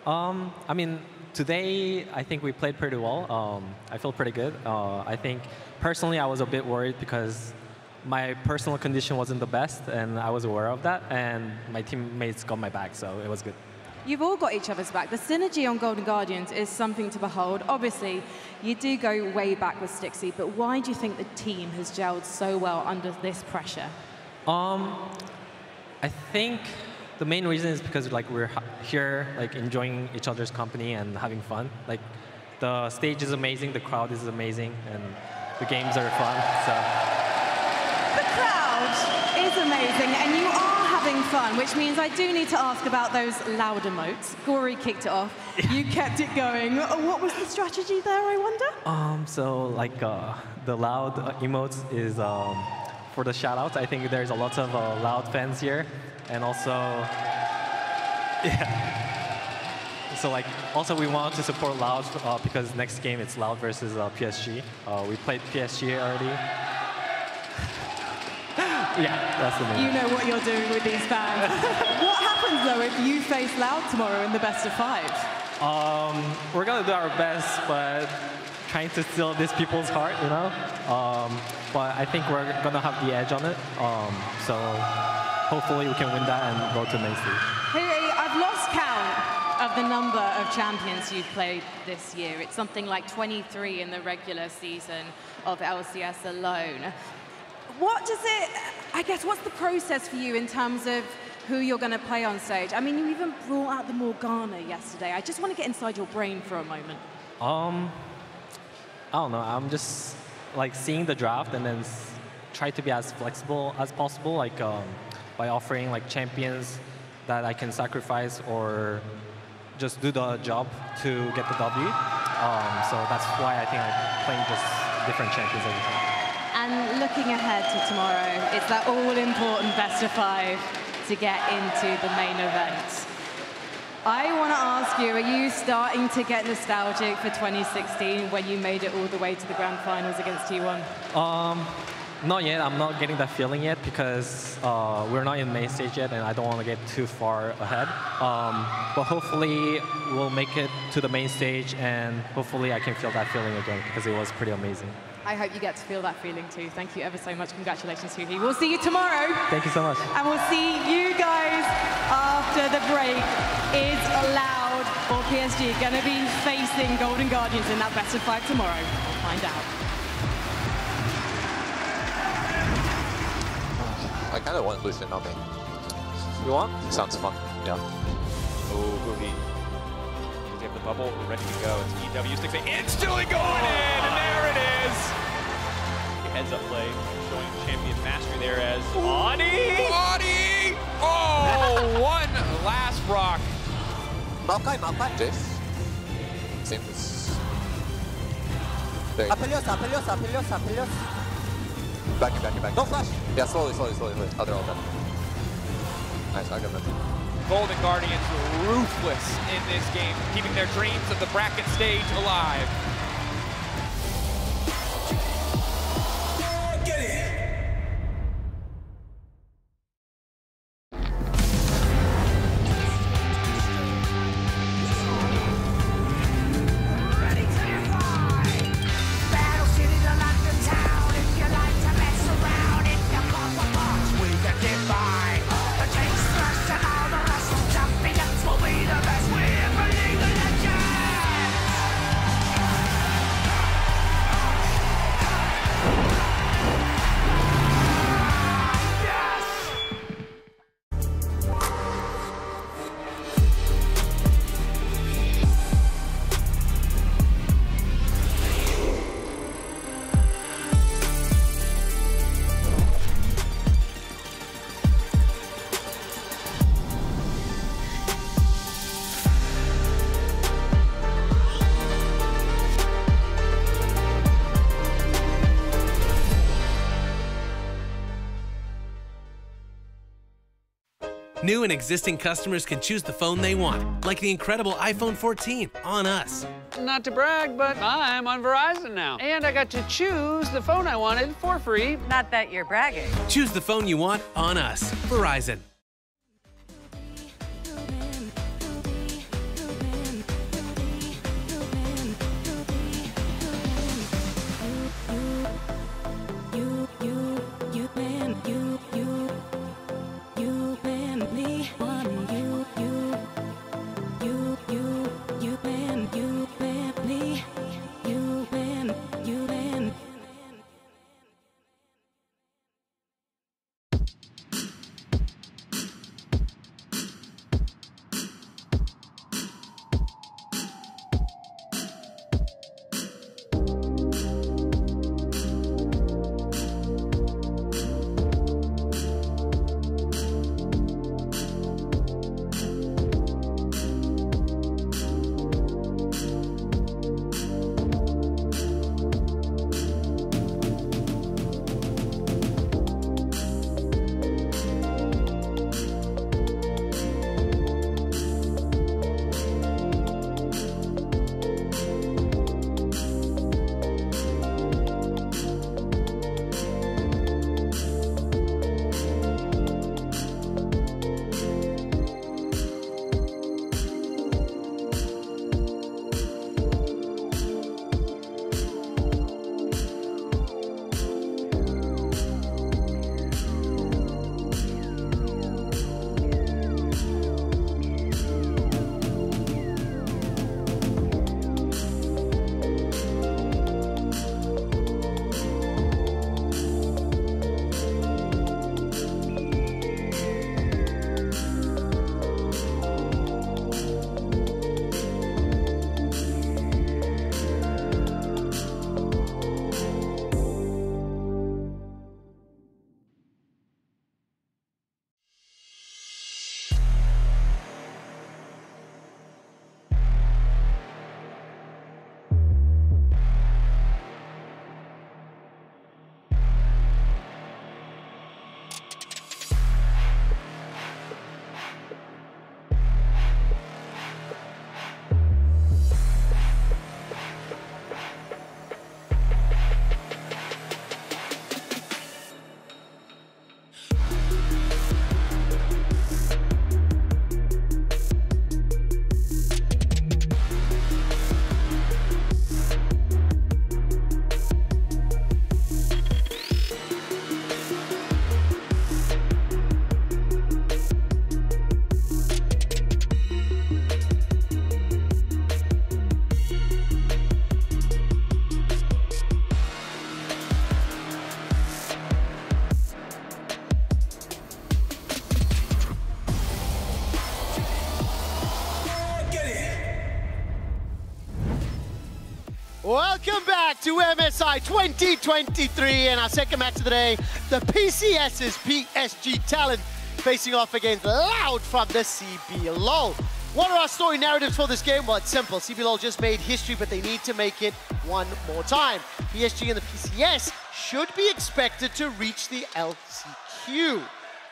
I mean, today, I think we played pretty well. I feel pretty good. I think, personally, I was a bit worried because my personal condition wasn't the best, and I was aware of that, and my teammates got my back, so it was good. You've all got each other's back. The synergy on Golden Guardians is something to behold. Obviously, you do go way back with Stixxay, but why do you think the team has gelled so well under this pressure? I think the main reason is because like we're here like enjoying each other's company and having fun. Like the stage is amazing, the crowd is amazing, and the games are fun. So the crowd is amazing, and you are having fun, which means I do need to ask about those loud emotes. Gory kicked it off. You kept it going. What was the strategy there, I wonder? So like the loud emotes is for the shout-outs. I think there's a lot of loud fans here, and also so like also we want to support Loud because next game it's Loud versus PSG. We played PSG already. Yeah, that's the name. You know what you're doing with these fans. What happens, though, if you face Loud tomorrow in the best of 5? We're going to do our best, but trying to steal these people's heart, you know? But I think we're going to have the edge on it. So hopefully we can win that and go to main stage. Hey, I've lost count of the number of champions you've played this year. It's something like 23 in the regular season of LCS alone. What does it, I guess, what's the process for you in terms of who you're going to play on stage? I mean, you even brought out the Morgana yesterday. I just want to get inside your brain for a moment. I don't know. I'm just like seeing the draft and then try to be as flexible as possible, like by offering like champions that I can sacrifice or just do the job to get the W. So that's why I think I'm playing just different champions every time. And looking ahead to tomorrow, it's that all-important best of 5 to get into the main event. I want to ask you, are you starting to get nostalgic for 2016 when you made it all the way to the grand finals against T1? Not yet. I'm not getting that feeling yet because we're not in main stage yet, and I don't want to get too far ahead. But hopefully, we'll make it to the main stage, and hopefully, I can feel that feeling again because it was pretty amazing. I hope you get to feel that feeling too. Thank you ever so much. Congratulations, Huhi. We'll see you tomorrow. Thank you so much. And we'll see you guys after the break. Is Loud or PSG going to be facing Golden Guardians in that best of 5 tomorrow? We'll find out. I kind of want Lucian on me. You want? Sounds fun. Yeah. Oh, Huhi. They have the bubble ready to go. It's EW sticks instantly going in, and there it is. The heads-up play showing champion mastery there as Audi. Audi! Oh, one last rock. Maokai. Jace. Seems. Apelios. Back. No flash. Yeah, slowly. Oh, they're all dead. Nice, I got that. Golden Guardians ruthless in this game, keeping their dreams of the bracket stage alive. Get it! New and existing customers can choose the phone they want, like the incredible iPhone 14 on us. Not to brag, but I'm on Verizon now. And I got to choose the phone I wanted for free. Not that you're bragging. Choose the phone you want on us. Verizon. Welcome back to MSI 2023 and our second match of the day. The PCS's PSG Talent facing off against Loud from the CB LOL. What are our story narratives for this game? Well, it's simple. CB LOL just made history, but they need to make it one more time. PSG and the PCS should be expected to reach the LCQ.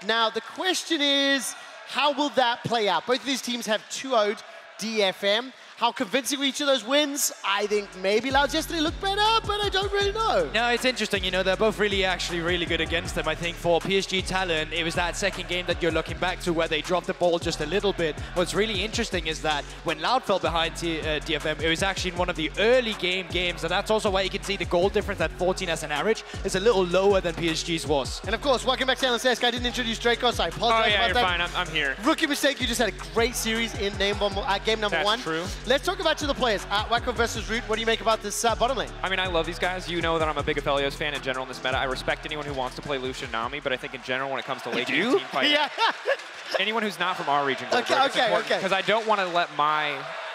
Now, the question is, how will that play out? Both of these teams have 2-0'd DFM. How convincing were each of those wins? I think maybe Loud's yesterday looked better, but I don't really know. No, it's interesting. You know, they're both actually really good against them. I think for PSG Talent, it was that second game that you're looking back to where they dropped the ball just a little bit. What's really interesting is that when Loud fell behind DFM, it was actually in one of the early games, and that's also why you can see the goal difference at 14 as an average is a little lower than PSG's was. And of course, welcome back to LSS. I didn't introduce Draco, so I apologize about that. You're fine. I'm here. Rookie mistake. You just had a great series in game number one. That's true. Let's talk about the players. Wacko versus Root, what do you make about this bottom lane? I mean, I love these guys. You know that I'm a big Aphelios fan in general in this meta. I respect anyone who wants to play Lucian Nami, but I think in general when it comes to late game team fighting, anyone who's not from our region, okay. Because I don't want to let my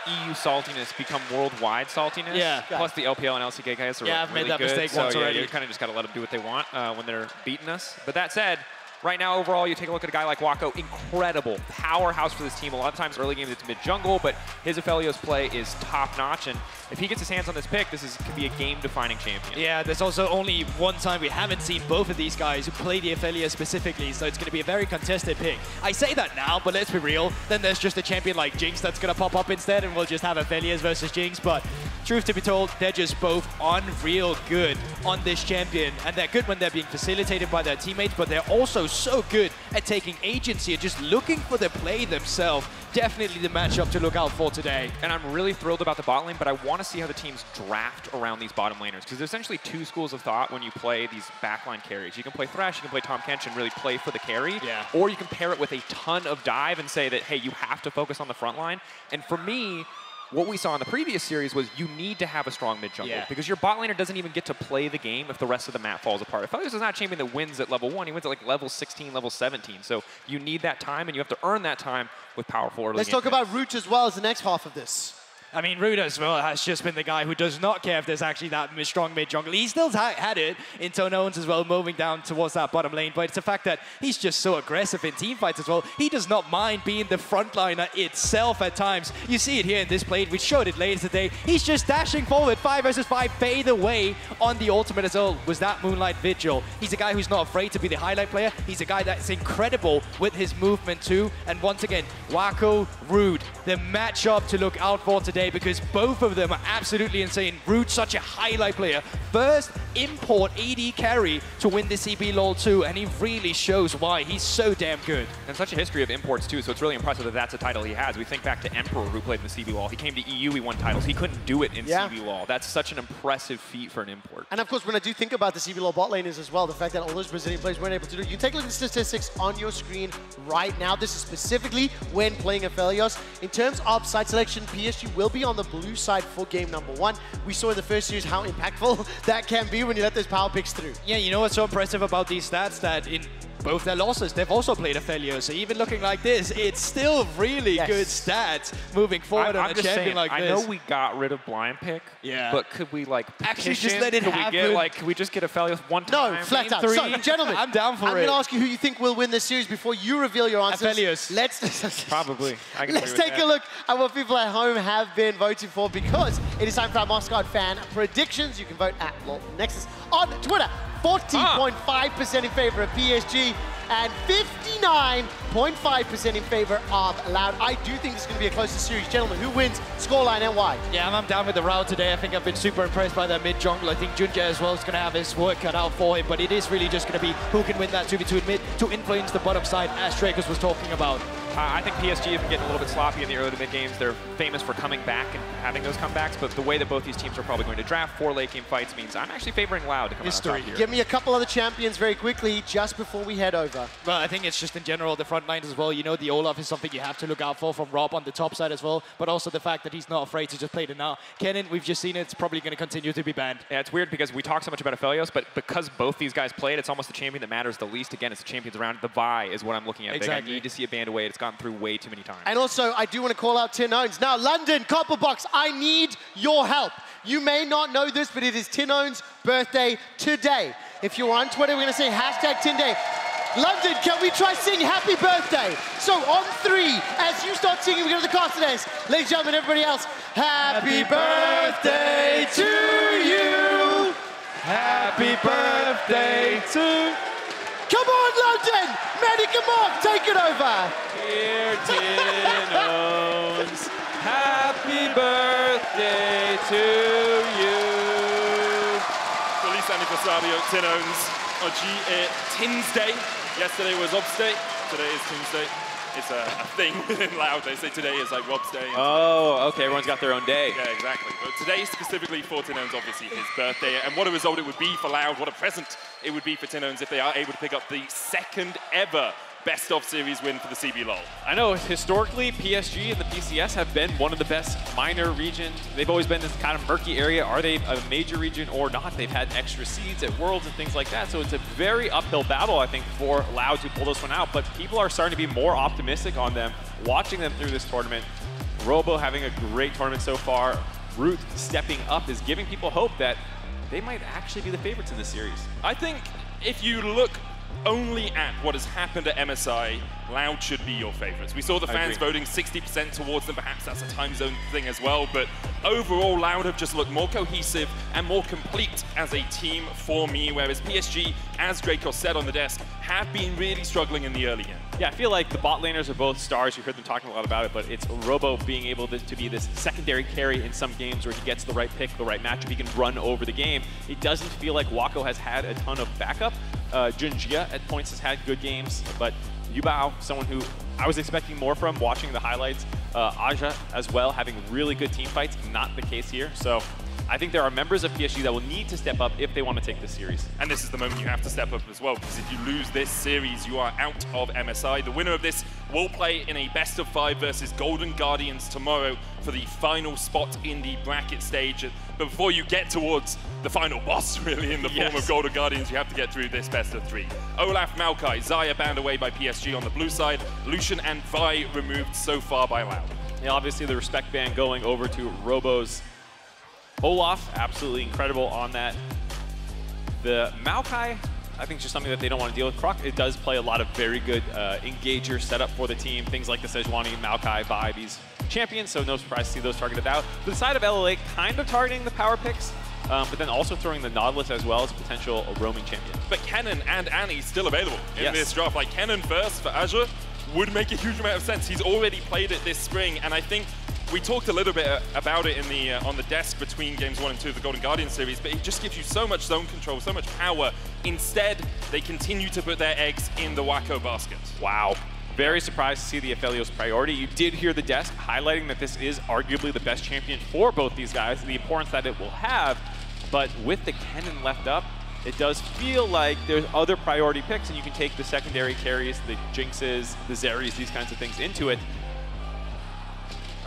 EU saltiness become worldwide saltiness. Yeah. Plus the LPL and LCK guys are I've made that mistake so once already. You kind of just got to let them do what they want when they're beating us. But that said, right now, overall, you take a look at a guy like Wacko, incredible powerhouse for this team. A lot of times, early games, it's mid-jungle, but his Aphelios play is top-notch, and if he gets his hands on this pick, this could be a game-defining champion. Yeah, there's also only one time we haven't seen both of these guys who play the Aphelios specifically, so it's going to be a very contested pick. I say that now, but let's be real, then there's just a champion like Jinx that's going to pop up instead, and we'll just have Aphelios versus Jinx, but truth to be told, they're just both unreal good on this champion, and they're good when they're being facilitated by their teammates, but they're also so good at taking agency and just looking for the play themselves. Definitely the matchup to look out for today. And I'm really thrilled about the bot lane, but I want to see how the teams draft around these bottom laners, because there's essentially two schools of thought when you play these backline carries. You can play Thresh, you can play Tahm Kench and really play for the carry, or you can pair it with a ton of dive and say that, hey, you have to focus on the front line. And for me, what we saw in the previous series was you need to have a strong mid-jungle because your bot laner doesn't even get to play the game if the rest of the map falls apart. Aphelios is not a champion that wins at level 1. He wins at like level 16, level 17. So you need that time, and you have to earn that time with powerful early Let's talk about Root as well as the next half of this. I mean, Rude as well has just been the guy who does not care if there's actually that strong mid-jungle. He still had it in Tonowens as well, moving down towards that bottom lane, but it's the fact that he's just so aggressive in team fights as well. He does not mind being the frontliner itself at times. You see it here in this play. We showed it later today. He's just dashing forward, 5 versus 5, fade away on the ultimate as well. Was that Moonlight Vigil? He's a guy who's not afraid to be the highlight player. He's a guy that's incredible with his movement too. And once again, Wacko, Rude, the matchup to look out for today, because both of them are absolutely insane. Rude, such a highlight player. First import AD carry to win the CB LOL 2, and he really shows why. He's so damn good. And such a history of imports too, so it's really impressive that that's a title he has. We think back to Emperor, who played in the CB LOL. He came to EU, he won titles. He couldn't do it in CB LOL. That's such an impressive feat for an import. And of course, when I do think about the CB LOL bot laners as well, the fact that all those Brazilian players weren't able to do it, you take a look at the statistics on your screen right now. This is specifically when playing Aphelios. In terms of side selection, PSG will be on the blue side for game number 1. We saw in the first series how impactful that can be when you let those power picks through. Yeah, you know what's so impressive about these stats? That in both their losses, they've also played Aphelios. So even looking like this, it's still really good stats moving forward on a champion like this. I know we got rid of blind pick, but could we like actually just let it happen? Could we just get Aphelios one time? No, flat out. So, gentlemen, I'm down for it. I'm going to ask you who you think will win this series before you reveal your answers. Aphelios. Probably. Let's take a look at what people at home have been voting for, because it is time for our Moscow fan predictions. You can vote at LOL Nexus on Twitter. 40.5% in favor of PSG and 59.5% in favor of Loud. I do think this is going to be a closer series. Gentlemen, who wins, scoreline, and why? Yeah, I'm down with the route today. I think I've been super impressed by their mid-jungle. I think Junja as well is going to have his work cut out for him, but it is really just going to be who can win that 2v2 in mid to influence the bottom side, as Dracos was talking about. I think PSG have been getting a little bit sloppy in the early to mid games. They're famous for coming back and having those comebacks, but the way that both these teams are probably going to draft 4 late game fights means I'm actually favoring Loud to come out on top here. Give me a couple other champions very quickly just before we head over. Well, I think it's just in general the front lines as well. You know, the Olaf is something you have to look out for from Rob on the top side as well, but also the fact that he's not afraid to just play it now. Kennen, we've just seen it. It's probably going to continue to be banned. Yeah, it's weird because we talk so much about Aphelios, but because both these guys played, it's almost the champion that matters the least. Again, it's the champions around. The Vi is what I'm looking at. Exactly. I need to see a band away. It's got gotten through way too many times. And also, I do want to call out Tin Owns. Now, London, Copperbox, I need your help. You may not know this, but it is Tin Owns' birthday today. If you're on Twitter, we're going to say #TinDay. London, can we try sing happy birthday? So on 3, as you start singing, we go to the Cartones. Ladies and gentlemen, everybody else, happy birthday to you. Happy birthday to... Come on, London! Medic and Mark, take it over. Dear Tin Owns, happy birthday to you. Feliz aniversario, Tin Owns. Oggi è Tins Day. Yesterday was Ob's Day. Today is Tins Day. It's a thing within Loud. They say today is like Rob's Day. Oh, okay. Everyone's got their own day. Yeah, exactly. But today specifically for Tin Owns, obviously his birthday. And what a result it would be for Loud. What a present it would be for Tin Owns if they are able to pick up the second ever best of series win for the CBLOL. I know, historically, PSG and the PCS have been one of the best minor regions. They've always been this kind of murky area. Are they a major region or not? They've had extra seeds at Worlds and things like that. So it's a very uphill battle, I think, for Loud to pull this one out. But people are starting to be more optimistic on them, watching them through this tournament. Robo having a great tournament so far. Root stepping up is giving people hope that they might actually be the favorites in this series. I think if you look only at what has happened at MSI, Loud should be your favorites. We saw the fans voting 60% towards them. Perhaps that's a time zone thing as well. But overall, Loud have just looked more cohesive and more complete as a team for me, whereas PSG, as Dracos said on the desk, have been really struggling in the early game. Yeah, I feel like the bot laners are both stars. You heard them talking a lot about it, but it's Robo being able to be this secondary carry in some games where he gets the right pick, the right matchup, he can run over the game. It doesn't feel like Wako has had a ton of backup. Junjia at points has had good games, but Yubao, someone who I was expecting more from watching the highlights. Aja as well, having really good team fights, not the case here. So I think there are members of PSG that will need to step up if they want to take this series. And this is the moment you have to step up as well, because if you lose this series, you are out of MSI. The winner of this will play in a best-of-5 versus Golden Guardians tomorrow for the final spot in the bracket stage. But before you get towards the final boss, really, in the form of Golden Guardians, you have to get through this best-of-3. Olaf, Maokai, Xayah banned away by PSG on the blue side, Lucian and Vi removed so far by Loud. Yeah, obviously the respect ban going over to Robo's Olaf, absolutely incredible on that. The Maokai, I think, is just something that they don't want to deal with. Croc, it does play a lot of very good engager setup for the team. Things like the Sejuani, Maokai, Bai, these champions, so no surprise to see those targeted out. To the side of LLL, kind of targeting the power picks, but then also throwing the Nautilus as well as a potential roaming champion. But Kennen and Annie still available in this draft. Like Kennen first for Azure would make a huge amount of sense. He's already played it this spring, and I think we talked a little bit about it in the on the desk between games 1 and 2 of the Golden Guardian series, but it just gives you so much zone control, so much power. Instead, they continue to put their eggs in the Wako basket. Wow. Very surprised to see the Aphelios priority. You did hear the desk highlighting that this is arguably the best champion for both these guys, the importance that it will have. But with the Kennen left up, it does feel like there's other priority picks, and you can take the secondary carries, the Jinxes, the Zeris, these kinds of things into it.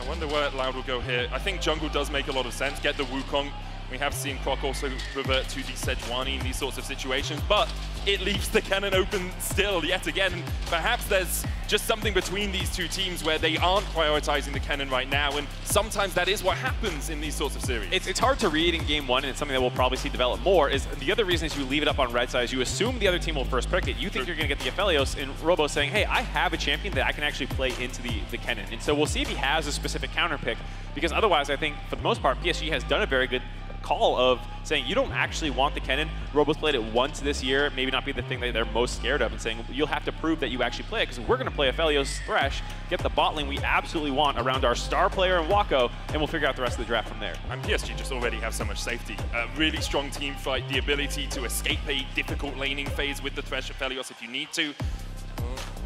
I wonder where Loud will go here. I think jungle does make a lot of sense. Get the Wukong. We have seen Croc also revert to the Sejuani in these sorts of situations, but it leaves the Kennen open still yet again. And perhaps there's just something between these two teams where they aren't prioritizing the Kennen right now, and sometimes that is what happens in these sorts of series. It's hard to read in game 1, and it's something that we'll probably see develop more. Is the other reason is you leave it up on red side is you assume the other team will first pick it. You think you're going to get the Aphelios, and Robo saying, hey, I have a champion that I can actually play into the Kennen. And so we'll see if he has a specific counter pick, because otherwise I think for the most part PSG has done a very good call of saying you don't actually want the Kennen. Robo's played it once this year, maybe not be the thing that they're most scared of, and saying you'll have to prove that you actually play it, because we're going to play Aphelios Thresh, get the bot lane we absolutely want around our star player and Wako, and we'll figure out the rest of the draft from there. And PSG just already have so much safety. A really strong team fight, the ability to escape a difficult laning phase with the Thresh Aphelios if you need to.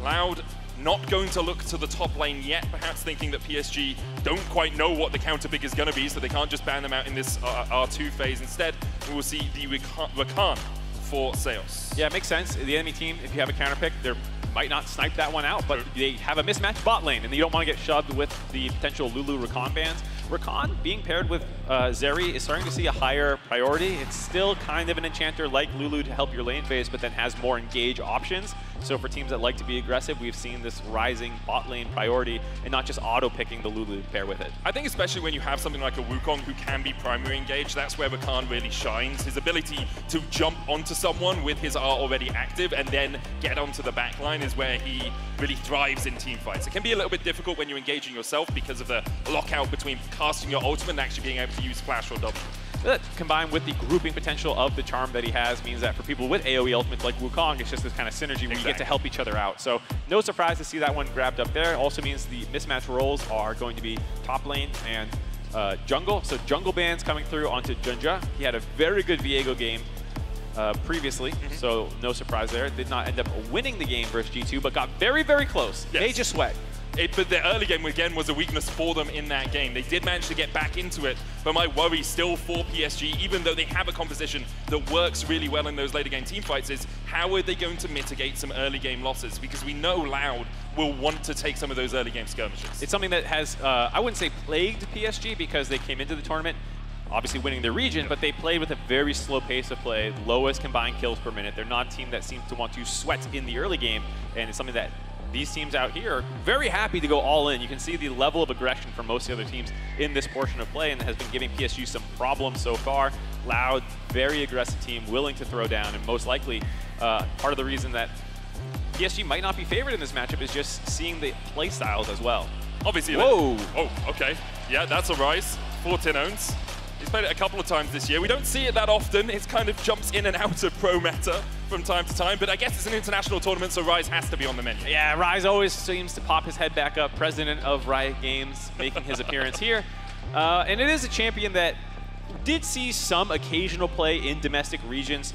Loud not going to look to the top lane yet, perhaps thinking that PSG don't quite know what the counter pick is going to be, so they can't just ban them out in this R2 phase. Instead, we will see the Rakan for Seos. Yeah, it makes sense. The enemy team, if you have a counter pick, they might not snipe that one out, but they have a mismatched bot lane, and you don't want to get shoved with the potential Lulu Rakan bans. Rakan being paired with Zeri is starting to see a higher priority. It's still kind of an enchanter like Lulu to help your lane phase, but then has more engage options So for teams that like to be aggressive, we've seen this rising bot lane priority and not just auto-picking the Lulu to pair with it. I think especially when you have something like a Wukong who can be primary engaged, that's where Rakan really shines. His ability to jump onto someone with his R already active and then get onto the backline is where he really thrives in team fights. It can be a little bit difficult when you're engaging yourself because of the lockout between casting your ultimate and actually being able to use flash or W. That combined with the grouping potential of the charm that he has means that for people with AoE ultimates like Wukong, it's just this kind of synergy where you get to help each other out. So no surprise to see that one grabbed up there. Also means the mismatch roles are going to be top lane and jungle. So jungle bans coming through onto Junja. He had a very good Viego game previously, so no surprise there. Did not end up winning the game versus G2, but got very, very close. Yes. Major sweat. But the early game, again, was a weakness for them in that game. They did manage to get back into it, but my worry still for PSG, even though they have a composition that works really well in those later game team fights, is how are they going to mitigate some early game losses? Because we know Loud will want to take some of those early game skirmishes. It's something that has, I wouldn't say plagued PSG because they came into the tournament obviously winning their region, but they played with a very slow pace of play, lowest combined kills per minute. They're not a team that seems to want to sweat in the early game, and it's something that these teams out here are very happy to go all in. You can see the level of aggression from most of the other teams in this portion of play, and has been giving PSG some problems so far. Loud, very aggressive team, willing to throw down, and most likely part of the reason that PSG might not be favored in this matchup is just seeing the play styles as well. Obviously. Whoa. Oh, okay. Yeah, that's a rise for Tinones. He's played it a couple of times this year. We don't see it that often. It kind of jumps in and out of pro meta from time to time, but I guess it's an international tournament, so Rise has to be on the menu. Yeah, Rise always seems to pop his head back up. President of Riot Games making his appearance here. And it is a champion that did see some occasional play in domestic regions.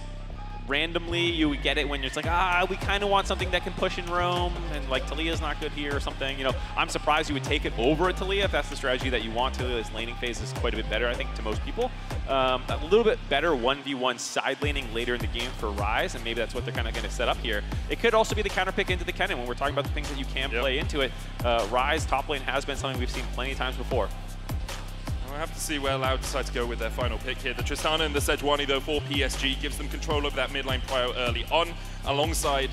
Randomly, you would get it when it's like, we kind of want something that can push in Rome, and like Talia's not good here or something. You know, I'm surprised you would take it over at Talia if that's the strategy that you want to. This laning phase is quite a bit better, I think, to most people. A little bit better 1v1 side laning later in the game for Rise, and maybe that's what they're kind of going to set up here. It could also be the counter pick into the Kennen when we're talking about the things that you can play into it. Rise top lane has been something we've seen plenty of times before. We'll have to see where Loud decide to go with their final pick here. The Tristana and the Sejuani, though, for PSG gives them control over that mid lane prio early on, alongside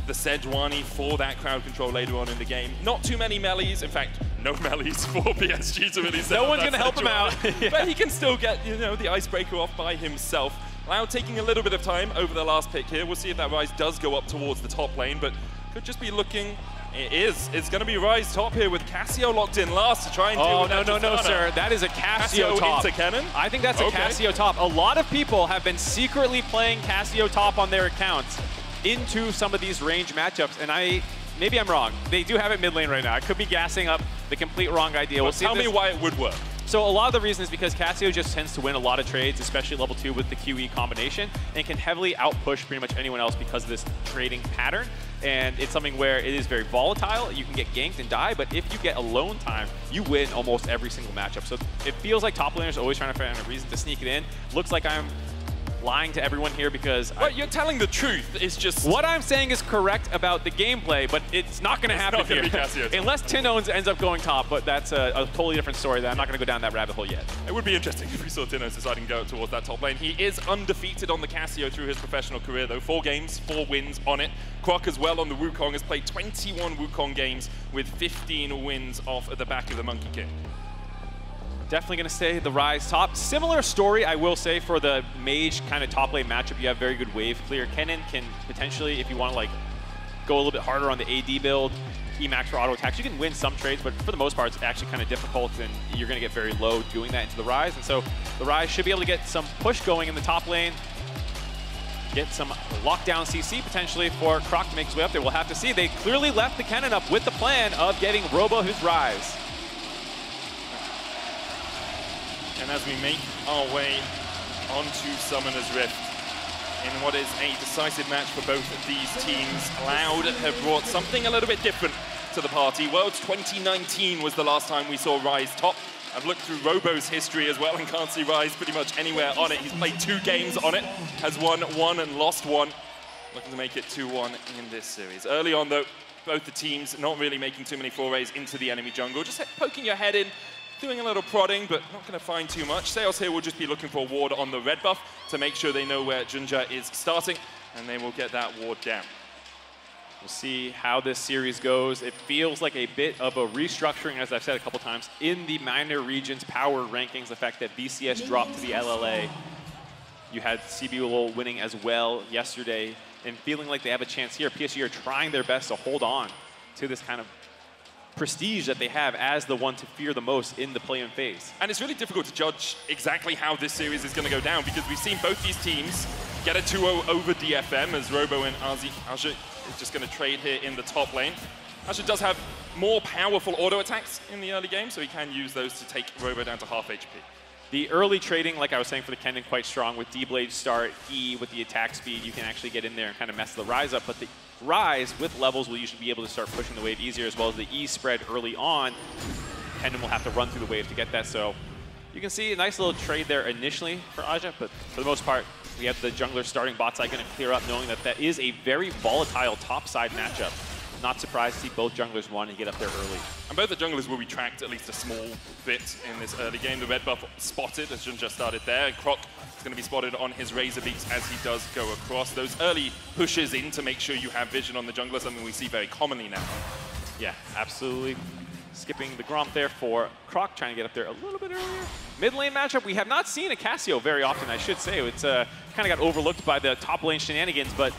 the Sejuani for that crowd control later on in the game. Not too many melees, in fact, no melees for PSG to really set No up one's going to help him out. Yeah. But he can still get, you know, the icebreaker off by himself. Loud taking a little bit of time over the last pick here. We'll see if that Rise does go up towards the top lane, but could just be looking. It is. It's going to be Rise top here with Cassio locked in last to try and deal with that. No, sir. That is a Cassio top. Into Kennen? I think that's a Cassio top. A lot of people have been secretly playing Cassio top on their accounts into some of these range matchups, and maybe I'm wrong. They do have it mid lane right now. I could be gassing up the complete wrong idea. Well, tell me why it would work. So a lot of the reason is because Cassio just tends to win a lot of trades, especially level 2 with the QE combination, and can heavily outpush pretty much anyone else because of this trading pattern. And it's something where it is very volatile. You can get ganked and die, but if you get alone time, you win almost every single matchup. So it feels like top laners are always trying to find a reason to sneak it in. Looks like I'm lying to everyone here because you're telling the truth. It's just what I'm saying is correct about the gameplay, but it's not going to happen here unless Tinones ends up going top. But that's a totally different story. That I'm not going to go down that rabbit hole yet. It would be interesting if we saw Tinones deciding to go towards that top lane. He is undefeated on the Cassio through his professional career, though. 4 games, 4 wins on it. Croc as well on the Wukong has played 21 Wukong games with 15 wins off at the back of the Monkey King. Definitely going to say the Rise top. Similar story, I will say, for the Mage kind of top lane matchup. You have very good wave clear. Kennen can potentially, if you want to like go a little bit harder on the AD build, Emax for auto attacks, you can win some trades, but for the most part, it's actually kind of difficult, and you're going to get very low doing that into the Rise. And so the Rise should be able to get some push going in the top lane, get some lockdown CC potentially for Croc to make his way up there. We'll have to see. They clearly left the Kennen up with the plan of getting Robo his Rise. And as we make our way onto Summoner's Rift, in what is a decisive match for both of these teams, Loud have brought something a little bit different to the party. Worlds 2019 was the last time we saw Rise top. I've looked through Robo's history as well and can't see Rise pretty much anywhere on it. He's played 2 games on it, has won 1 and lost 1. Looking to make it 2-1 in this series. Early on, though, both the teams not really making too many forays into the enemy jungle, just poking your head in, doing a little prodding, but not going to find too much. Sales here will just be looking for a ward on the red buff to make sure they know where Junja is starting, and they will get that ward down. We'll see how this series goes. It feels like a bit of a restructuring, as I've said a couple times, in the minor regions power rankings. The fact that VCS dropped to the LLA. You had CBLOL winning as well yesterday, and feeling like they have a chance here. PSG are trying their best to hold on to this kind of prestige that they have as the one to fear the most in the play-in phase. And it's really difficult to judge exactly how this series is going to go down, because we've seen both these teams get a 2-0 over DFM, as Robo and Aja is just going to trade here in the top lane. Aja does have more powerful auto attacks in the early game, so he can use those to take Robo down to half HP. The early trading, like I was saying for the Kennen, quite strong with D-Blade start, E with the attack speed. You can actually get in there and kind of mess the Rise up, but the Rise with levels will usually be able to start pushing the wave easier, as well as the E spread early on. Kennen will have to run through the wave to get that, so you can see a nice little trade there initially for Aja, but for the most part, we have the jungler starting bot side going to clear up, knowing that that is a very volatile top side matchup. Not surprised to see both junglers want to get up there early. And both the junglers will be tracked at least a small bit in this early game. The red buff spotted as Junja started there, and Croc is going to be spotted on his Razor Beaks as he does go across. Those early pushes in to make sure you have vision on the jungler, something we see very commonly now. Yeah, absolutely. Skipping the Gromp there for Croc, trying to get up there a little bit earlier. Mid lane matchup, we have not seen a Cassio very often, I should say. It's kind of got overlooked by the top lane shenanigans, but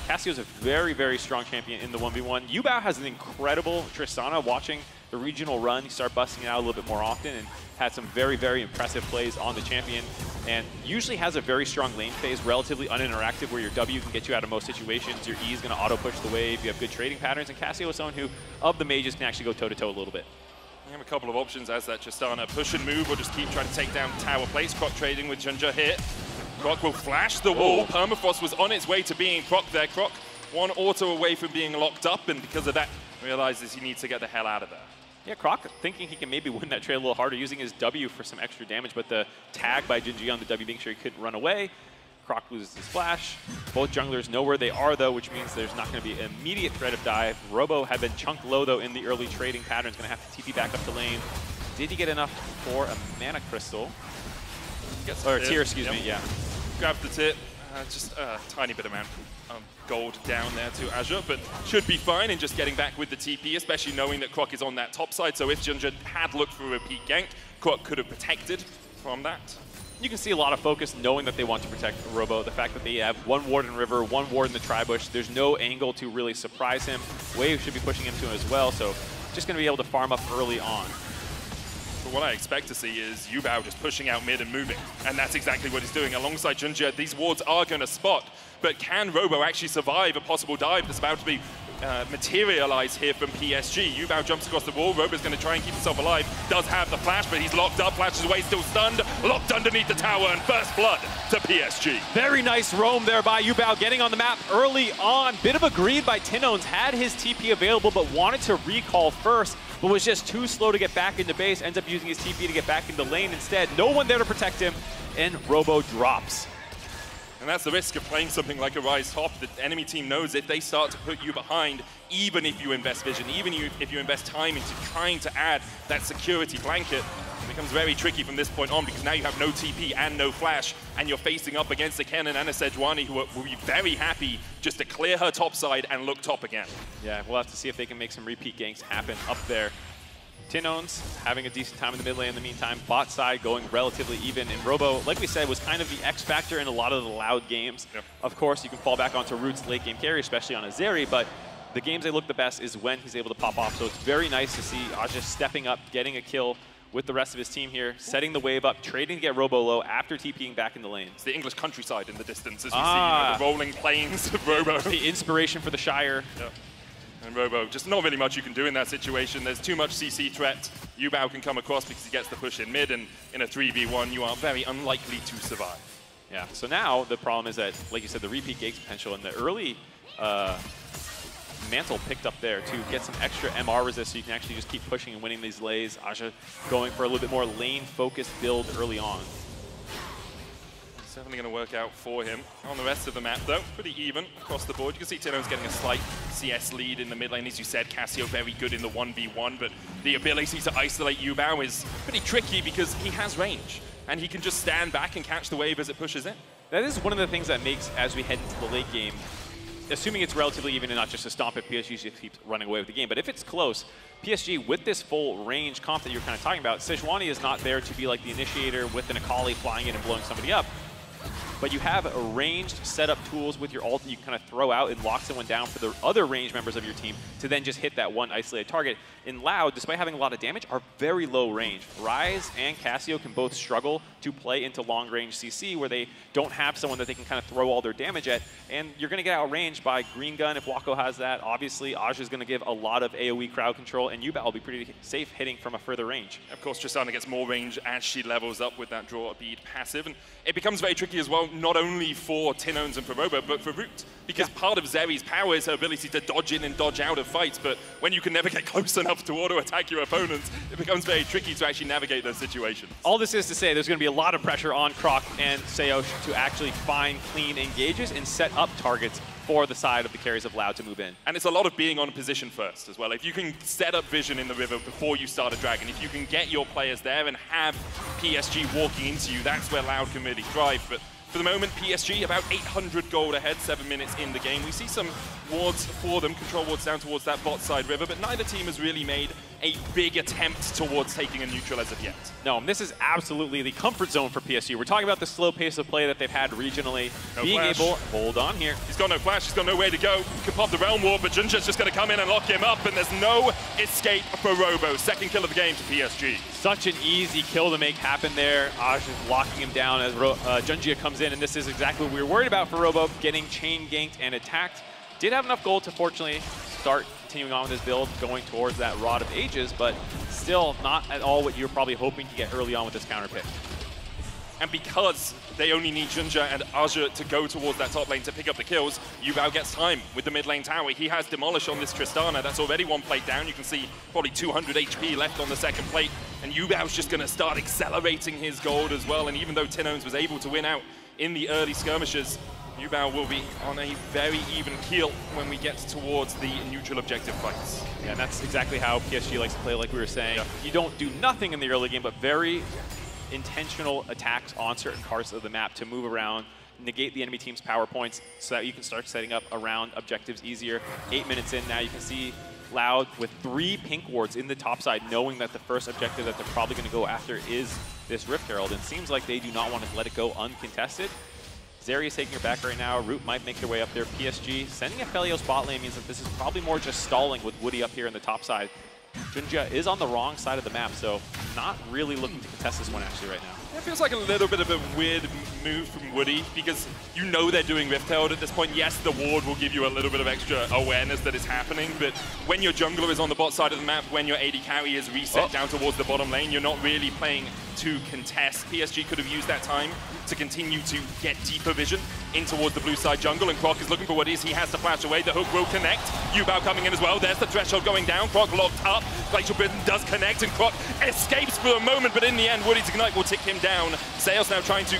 Cassio's a very, very strong champion in the 1v1. Yubao has an incredible Tristana. Watching the regional run, you start busting it out a little bit more often, and had some very, very impressive plays on the champion, and usually has a very strong lane phase, relatively uninteractive, where your W can get you out of most situations, your E is going to auto-push the wave, you have good trading patterns, and Cassio is someone who, of the mages, can actually go toe-to-toe a little bit. We have a couple of options as that Tristana push and move, or just keep trying to take down tower place. Croc trading with Junja here. Croc will flash the wall. Permafrost was on its way to being Croc there. Croc, one auto away from being locked up, and because of that, realizes he needs to get the hell out of there. Yeah, Croc thinking he can maybe win that trade a little harder, using his W for some extra damage, but the tag by Jinji on the W, making sure he couldn't run away. Croc loses his flash. Both junglers know where they are, though, which means there's not going to be an immediate threat of dive. Robo had been chunked low, though, in the early trading pattern. Going to have to TP back up the lane. Did he get enough for a mana crystal? Or tier, excuse me, yeah. Grab the tip. Just a tiny bit amount of gold down there to Azure, but should be fine in just getting back with the TP, especially knowing that Croc is on that top side. So if Junja had looked for a repeat gank, Croc could have protected from that. You can see a lot of focus knowing that they want to protect Robo. The fact that they have one ward in River, one ward in the Tribush. There's no angle to really surprise him. Wave should be pushing him to him as well, so just going to be able to farm up early on. But what I expect to see is Yubao just pushing out mid and moving, and that's exactly what he's doing. Alongside Junja, these wards are going to spot, but can Robo actually survive a possible dive that's about to be materialized here from PSG? Yubao jumps across the wall. Robo's going to try and keep himself alive. Does have the flash, but he's locked up. Flashes away, still stunned. Locked underneath the tower, and first blood to PSG. Very nice roam there by Yubao, getting on the map early on. Bit of a greed by Tinones. Had his TP available, but wanted to recall first, but was just too slow to get back into base. Ends up using his TP to get back into lane instead. No one there to protect him, and Robo drops. And that's the risk of playing something like a Rise top. The enemy team knows if they start to put you behind, even if you invest vision, even if you invest time into trying to add that security blanket, it becomes very tricky from this point on, because now you have no TP and no flash, and you're facing up against a Kennen and a Sejuani who will be very happy just to clear her top side and look top again. Yeah, we'll have to see if they can make some repeat ganks happen up there. Tinones having a decent time in the mid lane in the meantime. Bot side going relatively even. And Robo, like we said, was kind of the X factor in a lot of the loud games. Yep. Of course, you can fall back onto Root's late game carry, especially on a Zeri, but the games they look the best is when he's able to pop off. So it's very nice to see Aja stepping up, getting a kill with the rest of his team here, setting the wave up, trading to get Robo low after TPing back in the lane. It's the English countryside in the distance, as we see, the rolling plains of Robo. The inspiration for the Shire. Yep. And Robo, just not really much you can do in that situation. There's too much CC threat. Yubao can come across because he gets the push in mid, and in a 3v1, you are very unlikely to survive. Yeah, so now the problem is that, like you said, the repeat gank potential and the early Mantle picked up there to get some extra MR resist, so you can actually just keep pushing and winning these lays. Aja going for a little bit more lane-focused build early on. Definitely going to work out for him. On the rest of the map, though, pretty even across the board. You can see Tino's getting a slight CS lead in the mid lane. As you said, Cassio very good in the 1v1, but the ability to isolate Yubao is pretty tricky because he has range, and he can just stand back and catch the wave as it pushes in. That is one of the things that makes, as we head into the late game, assuming it's relatively even and not just a stomp at PSG just keeps running away with the game. But if it's close, PSG with this full range comp that you're kind of talking about, Sejuani is not there to be like the initiator with an Akali flying in and blowing somebody up. But you have a ranged setup tools with your ult that you kind of throw out and lock someone down for the other ranged members of your team to then just hit that one isolated target. And Loud, despite having a lot of damage, are very low range. Ryze and Cassio can both struggle to play into long range CC where they don't have someone that they can kind of throw all their damage at. And you're going to get outranged by Green Gun if Wako has that. Obviously, Aj is going to give a lot of AoE crowd control, and Yubao will be pretty safe hitting from a further range. Of course, Tristana gets more range as she levels up with that draw bead passive. And it becomes very tricky as well, not only for Tinones and for Robo, but for Root. Because part of Zeri's power is her ability to dodge in and dodge out of fights. But when you can never get close enough to auto-attack your opponents, it becomes very tricky to actually navigate those situations. All this is to say there's going to be a lot of pressure on Croc and Seosh to actually find clean engages and set up targets for the side of the carries of Loud to move in. And it's a lot of being on position first as well. If you can set up vision in the river before you start a dragon, if you can get your players there and have PSG walking into you, that's where Loud can really thrive. But for the moment, PSG about 800 gold ahead, 7 minutes in the game. We see some wards for them, control wards down towards that bot side river, but neither team has really made a big attempt towards taking a neutral as of yet. No, this is absolutely the comfort zone for PSG. We're talking about the slow pace of play that they've had regionally. No being flash. able, hold on here. He's got no flash, he's got nowhere to go. He could pop the Realm Ward, but Junja's just going to come in and lock him up, and there's no escape for Robo. Second kill of the game to PSG. Such an easy kill to make happen there. Aj is locking him down as Junjia comes in, and this is exactly what we were worried about for Robo, getting chain ganked and attacked. Did have enough gold to fortunately start continuing on with his build, going towards that Rod of Ages, but still not at all what you're probably hoping to get early on with this counter pick. And because they only need Junja and Aja to go towards that top lane to pick up the kills, Yubao gets time with the mid lane tower. He has Demolish on this Tristana. That's already one plate down. You can see probably 200 HP left on the second plate. And Yubao's just going to start accelerating his gold as well. And even though Tinones was able to win out in the early skirmishes, Yubao will be on a very even keel when we get towards the neutral objective fights. Yeah, and that's exactly how PSG likes to play, like we were saying. You don't do nothing in the early game, but very intentional attacks on certain parts of the map to move around, negate the enemy team's power points so that you can start setting up around objectives easier. 8 minutes in now, you can see Loud with 3 pink wards in the top side, knowing that the first objective that they're probably going to go after is this Rift Herald. And it seems like they do not want to let it go uncontested. Zeri is taking her back right now. Root might make their way up there. PSG sending a Felios bot lane means that this is probably more just stalling with Woody up here in the top side. Junja is on the wrong side of the map, so not really looking to contest this one actually right now. It feels like a little bit of a weird move from Woody because you know they're doing Rift Herald at this point. Yes, the ward will give you a little bit of extra awareness that it's happening, but when your jungler is on the bot side of the map, when your AD carry is reset down towards the bottom lane, you're not really playing to contest. PSG could have used that time to continue to get deeper vision in towards the blue side jungle, and Croc is looking for what is. He has to flash away. The hook will connect. Yubao coming in as well. There's the threshold going down. Croc locked up. Glacial Britain does connect, and Croc escapes for a moment, but in the end, Woody's Ignite will tick him down. Sales now trying to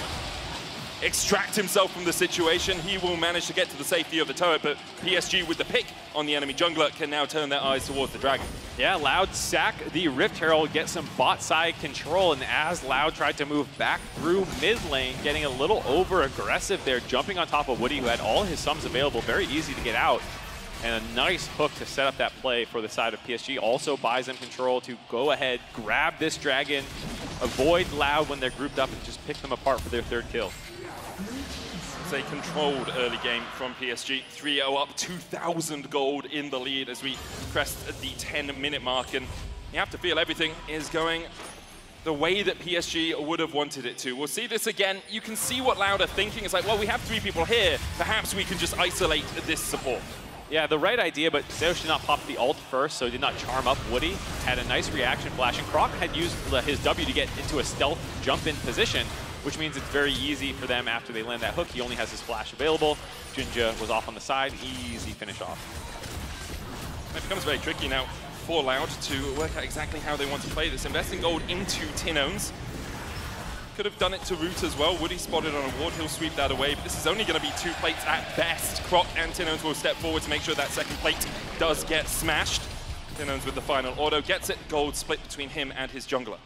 extract himself from the situation. He will manage to get to the safety of the turret, but PSG with the pick on the enemy jungler can now turn their eyes towards the dragon. Yeah, Loud sack the Rift Herald, get some bot side control, and as Loud tried to move back through mid lane, getting a little over aggressive there, jumping on top of Woody, who had all his sums available, very easy to get out. And a nice hook to set up that play for the side of PSG. Also buys them control to go ahead, grab this dragon, avoid Loud when they're grouped up, and just pick them apart for their third kill. It's a controlled early game from PSG. 3-0 up, 2,000 gold in the lead as we crest the 10-minute mark. And you have to feel everything is going the way that PSG would have wanted it to. We'll see this again. You can see what Loud are thinking. It's like, well, we have 3 people here. Perhaps we can just isolate this support. Yeah, the right idea, but Zeus did not pop the ult first, so did not charm up Woody. Had a nice reaction flash, and Croc had used his W to get into a stealth jump-in position, which means it's very easy for them after they land that hook. He only has his flash available. Junja was off on the side. Easy finish off. It becomes very tricky now for Loud to work out exactly how they want to play this. Investing gold into Tinones. Could have done it to Root as well. Woody spotted on a ward, he'll sweep that away, but this is only going to be 2 plates at best. Croc and Tinones will step forward to make sure that second plate does get smashed. Tinones with the final auto gets it. Gold split between him and his jungler.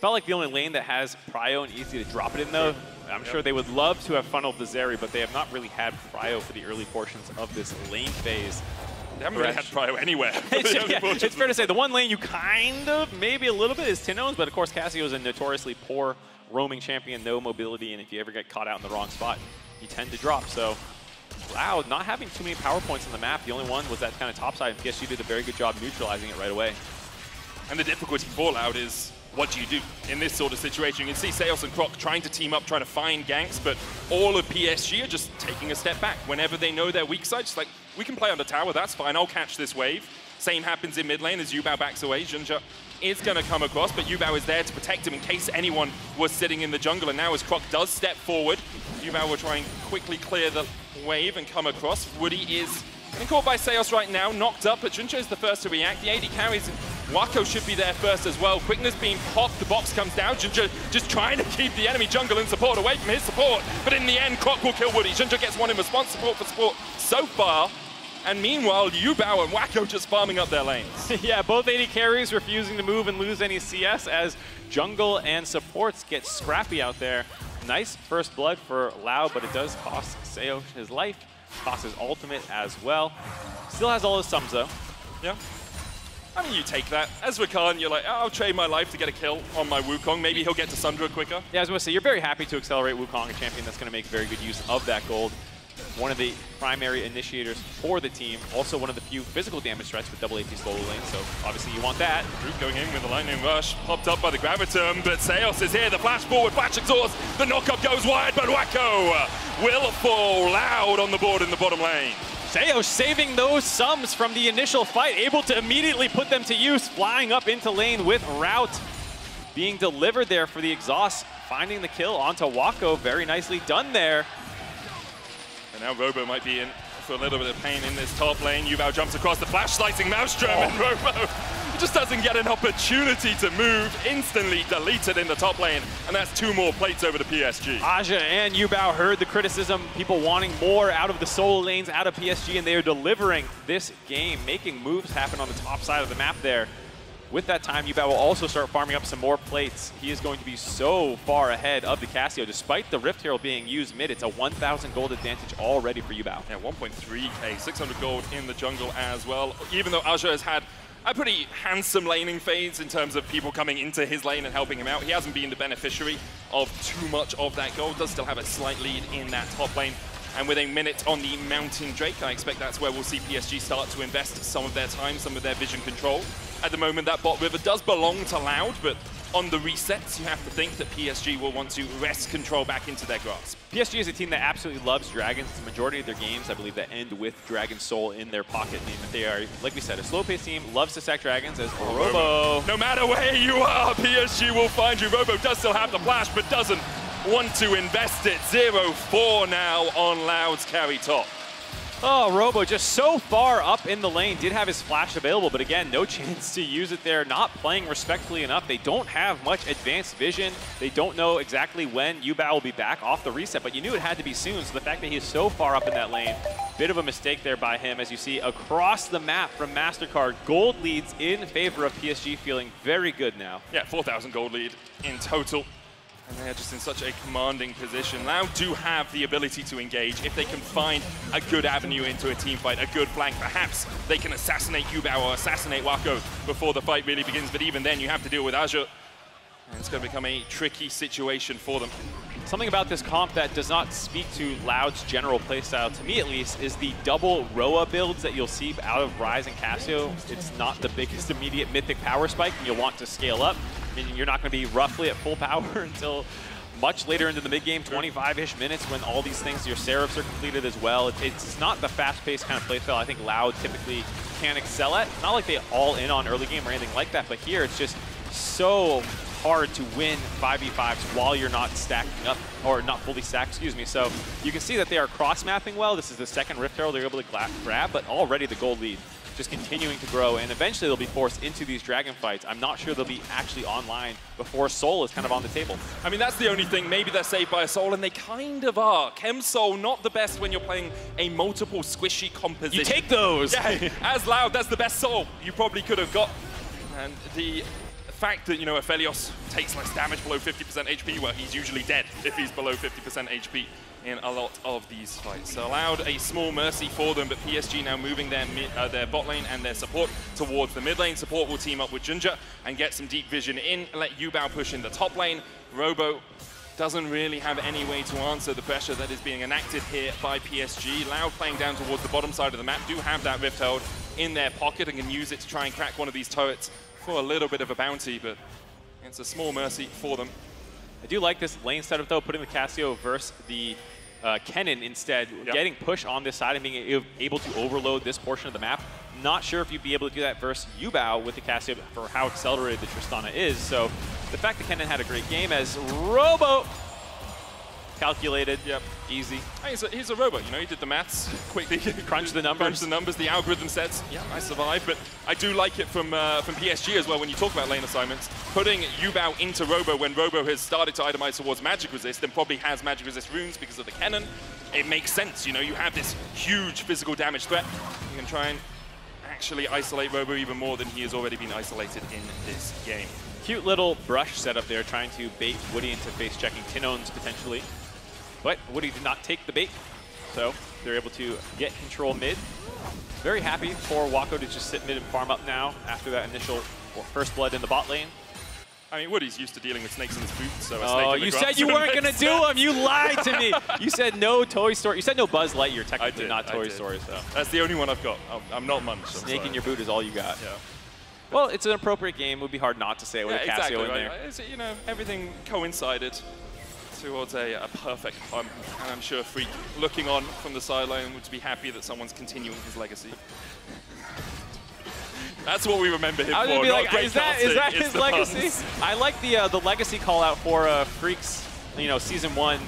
Felt like the only lane that has Prio and easy to drop it in, though. I'm sure they would love to have funneled the Zeri, but they have not really had Prio for the early portions of this lane phase. They haven't really had Prio anywhere. It's fair to say the one lane you kind of, maybe a little bit, is Tinone's, but of course Cassio is a notoriously poor roaming champion, no mobility, and if you ever get caught out in the wrong spot, you tend to drop. So Loud not having too many power points on the map. The only one was that kind of top side, and PSG did a very good job neutralizing it right away. And the difficulty for Loud is, what do you do in this sort of situation? You can see Seos and Croc trying to team up, trying to find ganks, but all of PSG are just taking a step back. Whenever they know their weak side, just like, we can play on the tower, that's fine, I'll catch this wave. Same happens in mid lane as Yubao backs away. Junja is going to come across, but Yubao is there to protect him in case anyone was sitting in the jungle. And now as Croc does step forward, Yubao will try and quickly clear the wave and come across. Woody is getting caught by Seos right now, knocked up, but Junja is the first to react. The AD carries, Wako should be there first as well. Quickness being popped, the box comes down. Junja just trying to keep the enemy jungle and support away from his support. But in the end, Croc will kill Woody. Junja gets one in response, support for support so far. And meanwhile, Yubao and Wako just farming up their lanes. Yeah, both AD carries refusing to move and lose any CS as jungle and supports get scrappy out there. Nice first blood for Loud, but it does cost Seos his life, cost his ultimate as well. Still has all his sums though. Yeah. I mean, you take that. As Rakan, you're like, oh, I'll trade my life to get a kill on my Wukong. Maybe he'll get to Sundra quicker. Yeah, I was going to say, you're very happy to accelerate Wukong, a champion that's going to make very good use of that gold. One of the primary initiators for the team. Also one of the few physical damage threats with double AP solo lane, so obviously you want that. Root going in with the lightning rush, popped up by the Graviton, but Seos is here, the flash forward, flash exhaust, the knockup goes wide, but Wako will fall Loud on the board in the bottom lane. Seos saving those sums from the initial fight, able to immediately put them to use, flying up into lane with Route being delivered there for the exhaust, finding the kill onto Wako, very nicely done there. And now Robo might be in for a little bit of pain in this top lane. Yubao jumps across the flash, slicing Maelstrom, and Robo just doesn't get an opportunity to move, instantly deleted in the top lane, and that's 2 more plates over to PSG. Aja and Yubao heard the criticism, people wanting more out of the solo lanes, out of PSG, and they are delivering this game, making moves happen on the top side of the map there. With that time, Yubao will also start farming up some more plates. He is going to be so far ahead of the Cassio. Despite the Rift Herald being used mid, it's a 1,000 gold advantage already for Yubao. Yeah, 1.3k, 600 gold in the jungle as well. Even though Aja has had a pretty handsome laning phase in terms of people coming into his lane and helping him out, he hasn't been the beneficiary of too much of that gold. Does still have a slight lead in that top lane. And with a minute on the Mountain Drake, I expect that's where we'll see PSG start to invest some of their time, some of their vision control. At the moment, that bot river does belong to Loud, but on the resets, you have to think that PSG will want to wrest control back into their grasp. PSG is a team that absolutely loves dragons. The majority of their games, I believe, that end with Dragon Soul in their pocket, meaning that they are, like we said, a slow-paced team, loves to sack dragons as Robo. No matter where you are, PSG will find you. Robo does still have the flash, but doesn't want to invest it. 0-4 now on Loud's carry top. Oh, Robo just so far up in the lane, did have his flash available, but again, no chance to use it there, not playing respectfully enough. They don't have much advanced vision. They don't know exactly when Yubao will be back off the reset, but you knew it had to be soon, so the fact that he is so far up in that lane, bit of a mistake there by him, as you see across the map from MasterCard. Gold leads in favor of PSG, feeling very good now. Yeah, 4,000 gold lead in total. And they're just in such a commanding position. Loud do have the ability to engage. If they can find a good avenue into a team fight, a good flank, perhaps they can assassinate Yubao or assassinate Wako before the fight really begins. But even then, you have to deal with Azure. And it's going to become a tricky situation for them. Something about this comp that does not speak to Loud's general playstyle, to me at least, is the double Roa builds that you'll see out of Ryze and Cassio. It's not the biggest immediate mythic power spike, and you'll want to scale up. Meaning you're not going to be roughly at full power until much later into the mid-game, 25-ish minutes, when all these things, your Seraphs are completed as well. It's not the fast-paced kind of playstyle I think Loud typically can excel at. Not like they all in on early game or anything like that, but here it's just so hard to win 5v5s while you're not stacking up, or not fully stacked, excuse me. So you can see that they are cross-mapping well. This is the second Rift Herald they're able to grab, but already the gold lead just continuing to grow, and eventually they'll be forced into these dragon fights. I'm not sure they'll be actually online before Soul is kind of on the table. I mean, that's the only thing. Maybe they're saved by a Soul, and they kind of are. Chem Soul, not the best when you're playing a multiple squishy composition. You take those! Yeah, as Loud, that's the best Soul you probably could have got. And the fact that, you know, Aphelios takes less damage below 50% HP, well, he's usually dead if he's below 50% HP in a lot of these fights. So allowed a small mercy for them, but PSG now moving their bot lane and their support towards the mid lane. Support will team up with Junja and get some deep vision in, let Yubao push in the top lane. Robo doesn't really have any way to answer the pressure that is being enacted here by PSG. Loud playing down towards the bottom side of the map, do have that Rift Herald in their pocket and can use it to try and crack one of these turrets for a little bit of a bounty, but it's a small mercy for them. I do like this lane setup though, putting the Cassio versus the Kennen instead, getting push on this side and being able to overload this portion of the map. Not sure if you'd be able to do that versus Yubao with the Cassio for how accelerated the Tristana is. So the fact that Kennen had a great game as Robo calculated, easy. He's a robot, you know, he did the maths quickly. Crunch the numbers. Crunch the numbers, the algorithm says, yeah, I survived, but I do like it from PSG as well when you talk about lane assignments. Putting Yubao into Robo when Robo has started to itemize towards magic resist and probably has magic resist runes because of the Kennen, it makes sense, you know, you have this huge physical damage threat. You can try and actually isolate Robo even more than he has already been isolated in this game. Cute little brush setup there, trying to bait Woody into face checking Tinones potentially. But Woody did not take the bait, so they're able to get control mid. Very happy for Wako to just sit mid and farm up now after that initial first blood in the bot lane. I mean, Woody's used to dealing with snakes in his boots, so oh, you said you weren't going to do them. You lied to me. You said no Toy Story. You said no Buzz Lightyear, technically not Toy Story. So that's the only one I've got. I'm not Munch. Snake in your boot is all you got. Yeah. Well, it's an appropriate game. It would be hard not to say with a Cassio in there. It's, you know, everything coincided towards a perfect pun, and I'm sure Freak, looking on from the sideline, would be happy that someone's continuing his legacy. That's what we remember him for. Be like, is that his legacy? Puns. I like the legacy call out for Freak's, you know, season 1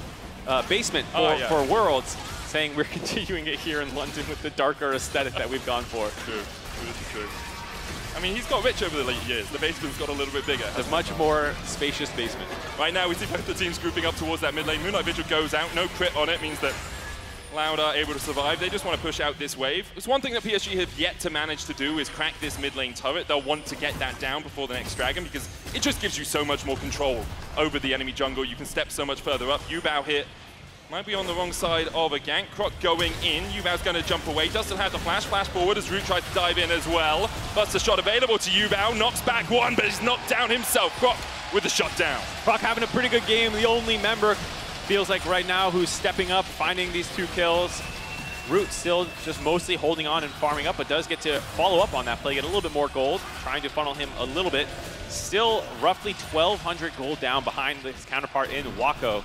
basement for Worlds, saying we're continuing it here in London with the darker aesthetic that we've gone for. True. I mean, he's got rich over the late years. The basement's got a little bit bigger. A much more spacious basement. Right now, we see both the teams grouping up towards that mid lane. Moonlight Vigil goes out. No crit on it means that Loud are able to survive. They just want to push out this wave. It's one thing that PSG have yet to manage to do is crack this mid lane turret. They'll want to get that down before the next dragon because it just gives you so much more control over the enemy jungle. You can step so much further up. Yubao here might be on the wrong side of a gank. Croc going in. Yubao's going to jump away. Does still have the flash. Flash forward as Root tries to dive in as well. Buster shot available to Yubao. Knocks back one, but he's knocked down himself. Croc with the shot down. Croc having a pretty good game. The only member feels like right now who's stepping up, finding these 2 kills. Root still just mostly holding on and farming up, but does get to follow up on that play, get a little bit more gold, trying to funnel him a little bit. Still roughly 1,200 gold down behind his counterpart in Wako.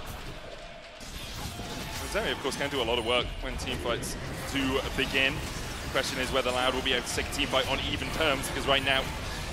Zeri, of course, can do a lot of work when team fights do begin. The question is whether Loud will be able to take a team fight on even terms, because right now,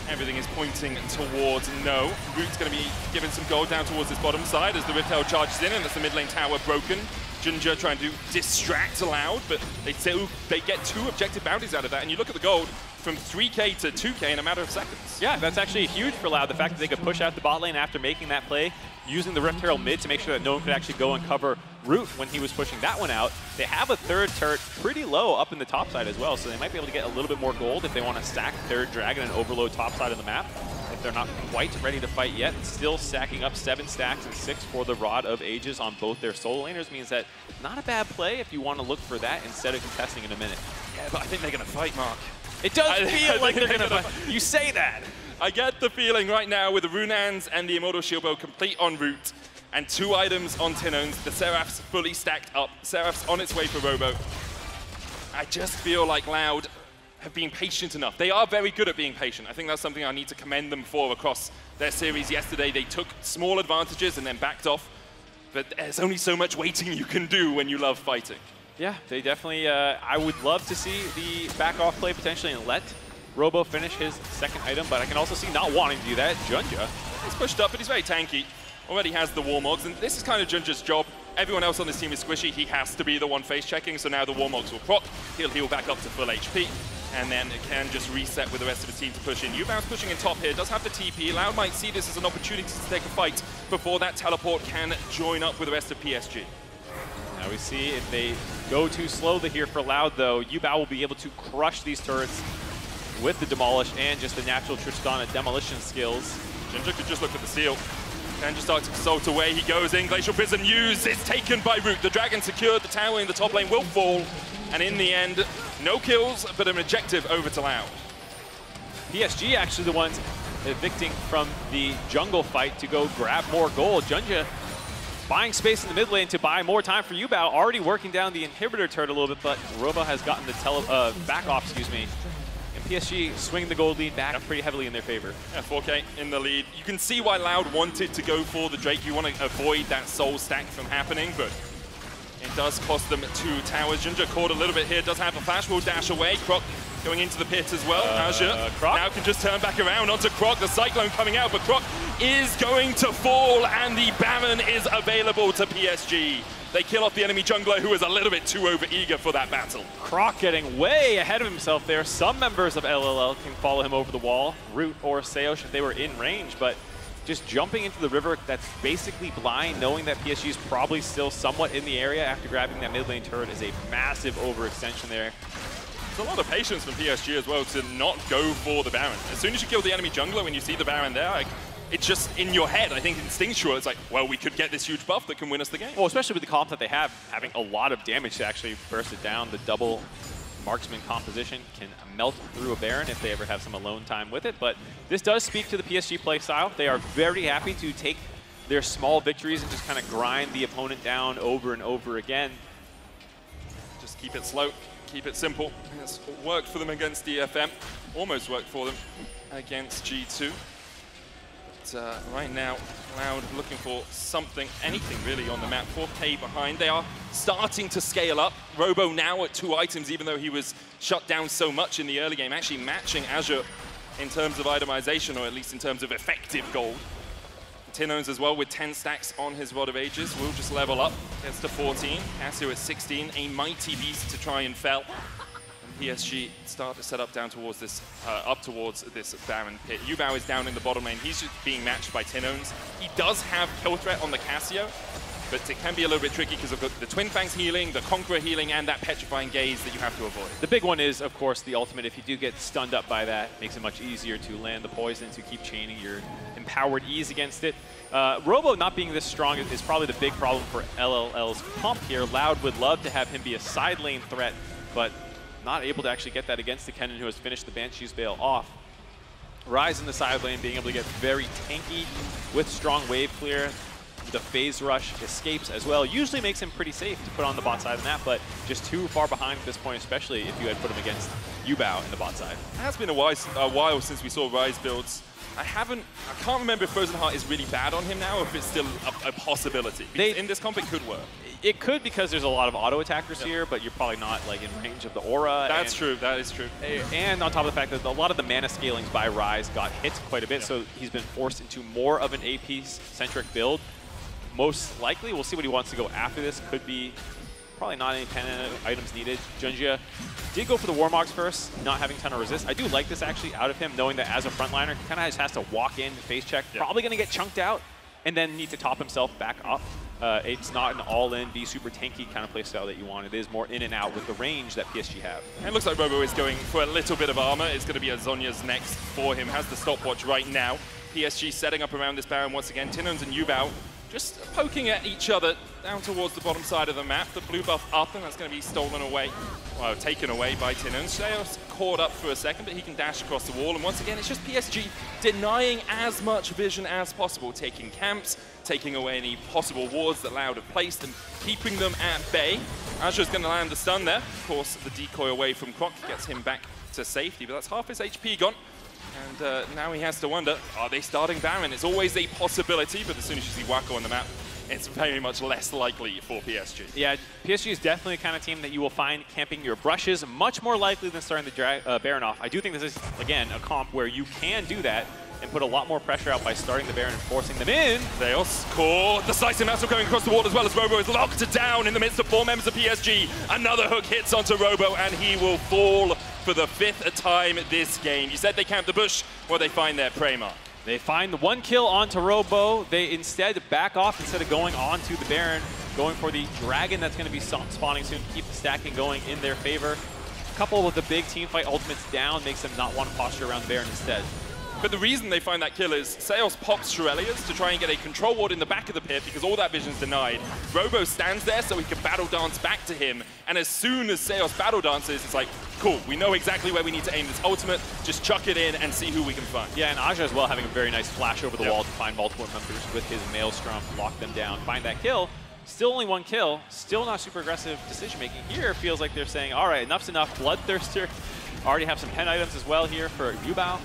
everything is pointing towards no. Root's going to be given some gold down towards this bottom side as the Rift Herald charges in, and that's the mid lane tower broken. Junja trying to distract Loud, but they get 2 objective bounties out of that, and you look at the gold from 3K to 2K in a matter of seconds. Yeah, that's actually huge for Loud, the fact that they could push out the bot lane after making that play, using the Rift Herald mid to make sure that no one could actually go and cover Root when he was pushing that one out. They have a 3rd turret pretty low up in the top side as well, so they might be able to get a little bit more gold if they want to stack 3rd dragon and overload top side of the map. If they're not quite ready to fight yet, still stacking up 7 stacks and 6 for the Rod of Ages on both their solo laners means that not a bad play if you want to look for that instead of contesting in a minute. Yeah, but I think they're going to fight, Mark. It does feel like they're going to fight. You say that. I get the feeling right now with the Runans and the Immortal Shieldbow complete en route and 2 items on Tinones, the Seraph's fully stacked up. Seraph's on its way for Robo. I just feel like Loud have been patient enough. They are very good at being patient. I think that's something I need to commend them for across their series yesterday. They took small advantages and then backed off. But there's only so much waiting you can do when you love fighting. Yeah, they definitely, I would love to see the back off play potentially and let Robo finish his 2nd item, but I can also see not wanting to do that. Junja. He's pushed up, but he's very tanky. Already has the Warmogs, and this is kind of Junja's job. Everyone else on this team is squishy. He has to be the one face checking, so now the Warmogs will proc. He'll heal back up to full HP, and then it can just reset with the rest of the team to push in. Yubao's pushing in top here, does have the TP. Loud might see this as an opportunity to take a fight before that teleport can join up with the rest of PSG. Now we see if they go too slowly here for Loud, though, Yubao will be able to crush these turrets with the Demolish and just the natural Tristana demolition skills. Ginger could just look at the seal. Can just start to consult away. He goes in. Glacial Prism used. It's taken by Root. The Dragon secured. The tower in the top lane will fall. And in the end, no kills, but an objective over to Loud. PSG actually the ones evicting from the jungle fight to go grab more gold. Junja buying space in the mid lane to buy more time for Yubao, already working down the inhibitor turret a little bit, but Robo has gotten the back off, excuse me. And PSG swinging the gold lead back pretty heavily in their favor. Yeah, 4K in the lead. You can see why Loud wanted to go for the Drake. You want to avoid that soul stack from happening, but it does cost them 2 towers. Ginger caught a little bit here, does have a flash, will dash away. Croc going into the pit as well. Azure now can just turn back around onto Croc. The Cyclone coming out, but Croc is going to fall, and the Baron is available to PSG. They kill off the enemy jungler, who is a little bit too overeager for that battle. Croc getting way ahead of himself there. Some members of LLL can follow him over the wall, Root or Seosh if they were in range, but just jumping into the river that's basically blind, knowing that PSG is probably still somewhat in the area after grabbing that mid lane turret is a massive overextension there. There's a lot of patience from PSG as well to not go for the Baron. As soon as you kill the enemy jungler, when you see the Baron there, like, it's just in your head, I think instinctual, it's like, well, we could get this huge buff that can win us the game. Well, especially with the comp that they have, having a lot of damage to actually burst it down. The double marksman composition can melt through a Baron if they ever have some alone time with it, but this does speak to the PSG play style. They are very happy to take their small victories and just kind of grind the opponent down over and over again. Just keep it slow, keep it simple. It's worked for them against DFM, almost worked for them against G2. But right now, Cloud looking for something, anything really on the map. 4K behind. They are starting to scale up. Robo now at 2 items, even though he was shut down so much in the early game, actually matching Azure in terms of itemization, or at least in terms of effective gold. Tinones as well with 10 stacks on his Rod of Ages. Will just level up, gets to 14. Cassio at 16, a mighty beast to try and fell. PSG start to set up down towards this, up towards this Baron pit. Yubao is down in the bottom lane. He's just being matched by Tinones. He does have kill threat on the Cassio, but it can be a little bit tricky because of the Twin Fangs healing, the Conqueror healing, and that Petrifying Gaze that you have to avoid. The big one is, of course, the ultimate. If you do get stunned up by that, it makes it much easier to land the poison, to keep chaining your empowered ease against it. Robo not being this strong is probably the big problem for LLL's comp here. Loud would love to have him be a side lane threat, but not able to actually get that against the Kennen, who has finished the Banshee's Veil off. Rise in the side lane, being able to get very tanky with strong wave clear. The phase rush escapes as well. Usually makes him pretty safe to put on the bot side of the map, but just too far behind at this point, especially if you had put him against Yubao in the bot side. It has been a while since we saw Rise builds. I can't remember if Frozen Heart is really bad on him now, or if it's still a possibility. In this comp, it could work. It could, because there's a lot of auto attackers here, but you're probably not like in range of the aura. That's true. That is true. And on top of the fact that a lot of the mana scalings by Rise got hit quite a bit, so he's been forced into more of an AP-centric build. Most likely, we'll see what he wants to go after this. Could be probably not any 10 items needed. Junjia did go for the Warmogs first, not having ton of resist. I do like this actually out of him, knowing that as a frontliner, he kind of just has to walk in, face check, probably going to get chunked out, and then need to top himself back up. It's not an all-in, be super tanky kind of playstyle that you want. It is more in and out with the range that PSG have. And it looks like Robo is going for a little bit of armor. It's going to be a Zhonya's next for him. Has the stopwatch right now. PSG setting up around this Baron once again. Tinones and Yubao just poking at each other down towards the bottom side of the map. The blue buff up, and that's going to be stolen away, well, taken away by Tinones. Sheos caught up for a second, but he can dash across the wall. And once again, it's just PSG denying as much vision as possible, taking camps, taking away any possible wards that Loud have placed, and keeping them at bay. Azure's going to land the stun there. Of course, the decoy away from Croc gets him back to safety, but that's half his HP gone. And now he has to wonder, are they starting Baron? It's always a possibility, but as soon as you see Wacko on the map, it's very much less likely for PSG. Yeah, PSG is definitely the kind of team that you will find camping your brushes, much more likely than starting the Baron off. I do think this is, again, a comp where you can do that and put a lot more pressure out by starting the Baron and forcing them in. Theos caught. The Decisive Massive going across the wall as well as Robo is locked down in the midst of 4 members of PSG. Another hook hits onto Robo, and he will fall for the 5th time this game. You said they camp the bush, well, they find their prey mark. They find the 1 kill onto Robo. They instead back off instead of going onto the Baron, going for the Dragon that's going to be spawning soon to keep the stacking going in their favor. Coupled with the big team fight ultimates down makes them not want to posture around the Baron instead. But the reason they find that kill is Seos pops Shurelias to try and get a control ward in the back of the pit because all that vision's denied. Robo stands there so he can battle dance back to him. And as soon as Seos battle dances, it's like, cool, we know exactly where we need to aim this ultimate. Just chuck it in and see who we can find. Yeah, and Aja as well having a very nice flash over the wall to find multiple members with his Maelstrom, lock them down, find that kill. Still only one kill, still not super aggressive decision-making. Here feels like they're saying, all right, enough's enough. Bloodthirster already have some pen items as well here for Yubao.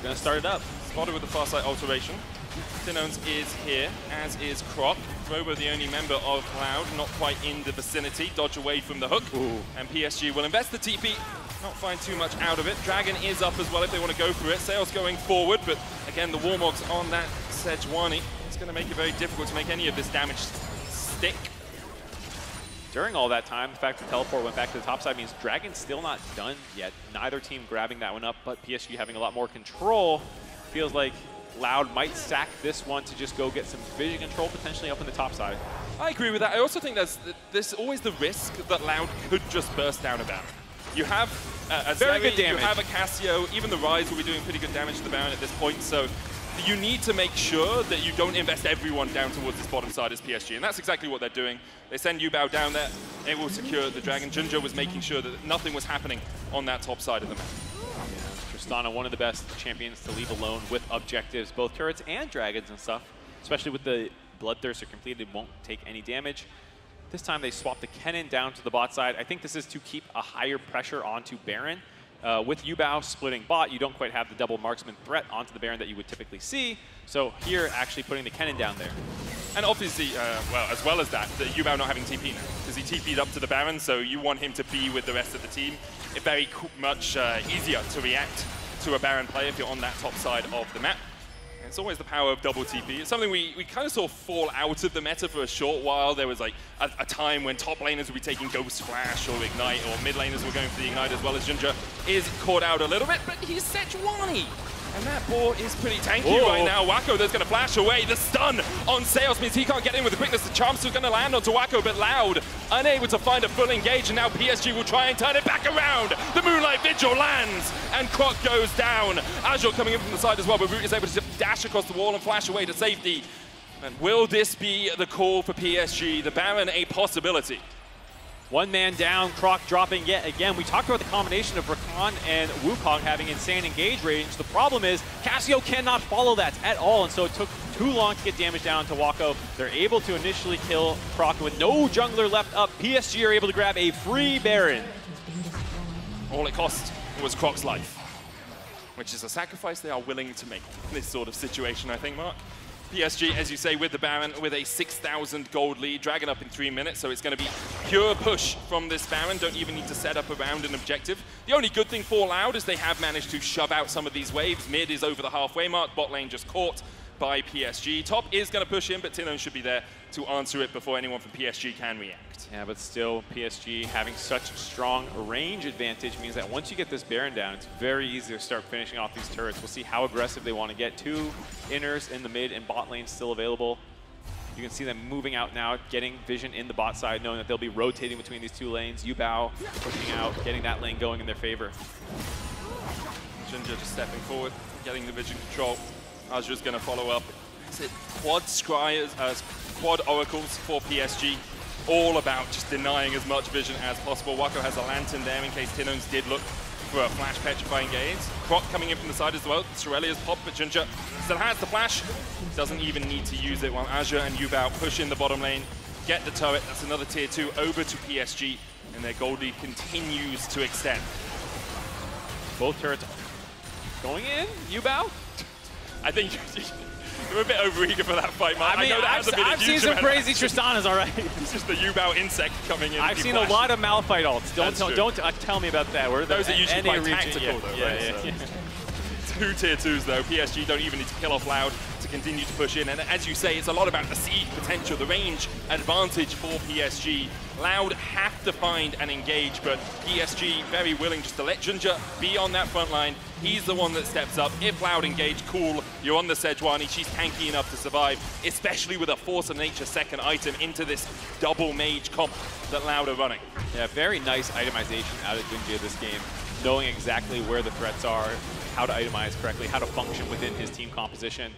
Gonna start it up. Spotted with the Farsight alteration. Tinones is here, as is Croc. Robo the only member of Cloud, not quite in the vicinity. Dodge away from the hook. Ooh. And PSG will invest the TP, not find too much out of it. Dragon is up as well if they want to go for it. Seos going forward, but again, the Warmogs on that Sejuani. It's gonna make it very difficult to make any of this damage stick. During all that time, the fact that teleport went back to the top side means Dragon's still not done yet. Neither team grabbing that one up, but PSG having a lot more control. Feels like Loud might sack this one to just go get some vision control potentially up in the top side. I agree with that. I also think there's always the risk that Loud could just burst down a Baron. You have a very Zeri, good damage. You have a Cassio, even the Rise will be doing pretty good damage to the Baron at this point, so you need to make sure that you don't invest everyone down towards this bottom side as PSG, and that's exactly what they're doing. They send Yubao down there, they will secure the Dragon. Junjo was making sure that nothing was happening on that top side of the map. Yeah, Tristana, one of the best champions to leave alone with objectives, both turrets and dragons and stuff, especially with the Bloodthirster completed, won't take any damage. This time they swap the Kennen down to the bot side. I think this is to keep a higher pressure onto Baron. With Yubao splitting bot, you don't quite have the double marksman threat onto the Baron that you would typically see. So here, actually putting the Kennen down there. And obviously, well, as well as that, the Yubao not having TP now, because he TP'd up to the Baron, so you want him to be with the rest of the team. It's very much easier to react to a Baron play if you're on that top side of the map. And it's always the power of double TP. It's something we kind of saw fall out of the meta for a short while. There was like a time when top laners would be taking Ghost Flash or Ignite, or mid laners were going for the Ignite as well as Junja is caught out a little bit, but he's Sejuani. And that boar is pretty tanky right now. Wako, there's going to flash away. The stun on Seos means he can't get in with the quickness. The Charm's still going to land onto Wako, but Loud unable to find a full engage, and now PSG will try and turn it back around. The Moonlight Vigil lands, and Croc goes down. Azure coming in from the side as well, but Root is able to dash across the wall and flash away to safety. And will this be the call for PSG? The Baron a possibility. One man down, Croc dropping yet again. We talked about the combination of Rakan and Wukong having insane engage range. The problem is Cassio cannot follow that at all, and so it took too long to get damage down to Wako. They're able to initially kill Croc with no jungler left up. PSG are able to grab a free Baron. All it cost was Croc's life, which is a sacrifice they are willing to make in this sort of situation, I think, Mark. PSG, as you say, with the Baron, with a 6,000 gold lead, Dragon up in 3 minutes, so it's going to be pure push from this Baron. Don't even need to set up around an objective. The only good thing for Loud is they have managed to shove out some of these waves. Mid is over the halfway mark, bot lane just caught by PSG. Top is going to push in, but Tinones should be there to answer it before anyone from PSG can react. Yeah, but still, PSG having such strong range advantage means that once you get this Baron down, it's very easy to start finishing off these turrets. We'll see how aggressive they want to get. 2 inners in the mid and bot lane still available. You can see them moving out now, getting vision in the bot side, knowing that they'll be rotating between these 2 lanes. Yubao pushing out, getting that lane going in their favor. Junja just stepping forward, getting the vision control. Azure's going to follow up. Is it quad scryers, quad oracles for PSG? All about just denying as much vision as possible. Wako has a lantern there in case Tinones did look for a flash petrifying gaze. Croc coming in from the side as well. Shurelia's pop, but Junja still has the flash. Doesn't even need to use it while Azure and Yubao push in the bottom lane. Get the turret. That's another tier 2 over to PSG, and their gold lead continues to extend. Both turrets going in. Yubao? I think you're a bit overeager for that fight, Mark. I mean, I've seen some crazy Tristanas, all right. It's just the Yubao insect coming in. I've seen a lot of Malphite ults. Don't tell me about that. Those are usually quite tactical, though, yeah, right? Yeah. 2 tier 2s, though. PSG don't even need to kill off Loud to continue to push in. And as you say, it's a lot about the siege potential, the range advantage for PSG. Loud have to find and engage, but PSG very willing just to let Junja be on that front line. He's the one that steps up. If Loud engage, cool, you're on the Sejuani. She's tanky enough to survive, especially with a Force of Nature second item into this double mage comp that Loud are running. Yeah, very nice itemization out of Junja this game, knowing exactly where the threats are. how to itemize correctly, how to function within his team composition.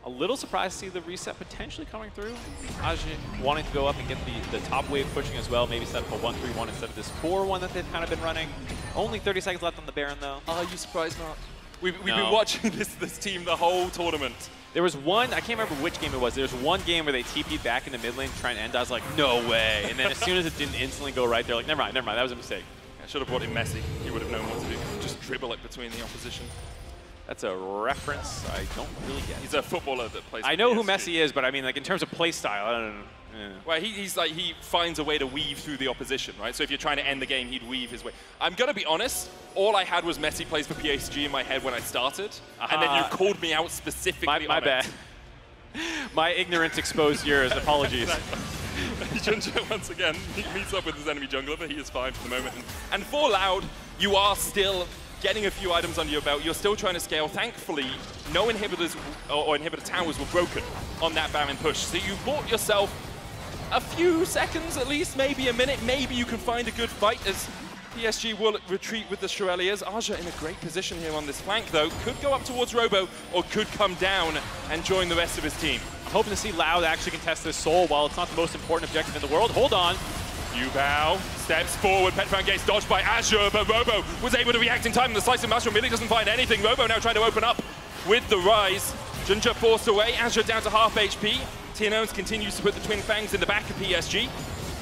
A little surprised to see the reset potentially coming through. Aji wanting to go up and get the top wave pushing as well, maybe set up a 1-3-1 instead of this 4-1 that they've kind of been running. Only 30 seconds left on the Baron, though. Are you surprised, Mark? We've been watching this team the whole tournament. There was one, I can't remember which game it was, there was one game where they TP'd back in the mid lane to try and end. I was like, no way. And then as soon as it didn't instantly go right, they're like, never mind, that was a mistake. I should have brought in Messi. He would have known what to do. Just dribble it between the opposition. That's a reference I don't really get. He's a footballer that plays I know who Messi is, but I mean, like, in terms of play style, I don't know. Well, he finds a way to weave through the opposition, right? So if you're trying to end the game, he'd weave his way. I'm going to be honest, all I had was Messi plays for PSG in my head when I started, and then you called me out specifically my bad. My ignorance exposed yours. Apologies. Ginger, once again, he meets up with his enemy jungler, but he is fine for the moment. And for Loud, you are still getting a few items under your belt. You're still trying to scale. Thankfully, no inhibitors or inhibitor towers were broken on that Baron push. So you bought yourself a few seconds, at least, maybe a minute. Maybe you can find a good fight as PSG will retreat with the Shureliers. Aja in a great position here on this flank, though. Could go up towards Robo or could come down and join the rest of his team. I'm hoping to see Loud actually contest this Soul while it's not the most important objective in the world. Hold on. Yubao steps forward, Petrifying Gaze dodged by Azure, but Robo was able to react in time. The Slice of Mushroom really doesn't find anything. Robo now trying to open up with the Rise. Ginger forced away, Azure down to half HP. Tinones continues to put the Twin Fangs in the back of PSG,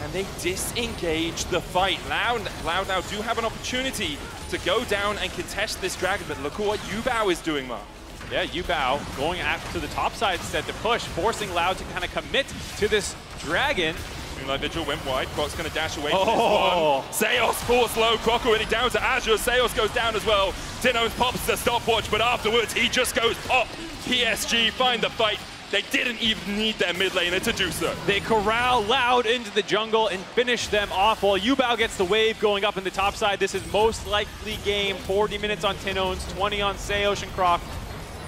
and they disengage the fight. Loud now do have an opportunity to go down and contest this Dragon, but look at what Yubao is doing, Mark. Yeah, Yubao going after the top side instead to push, forcing Loud to kind of commit to this Dragon. Moonlight Vigil went wide. Croc's going to dash away from this one. Seos forced low. Croc already down to Azure. Seos goes down as well. Tinones pops the stopwatch, but afterwards he just goes pop. PSG find the fight. They didn't even need their mid laner to do so. They corral Loud into the jungle and finish them off while Yubao gets the wave going up in the top side. This is most likely game. 40 minutes on Tinones, 20 on Seos and Croc.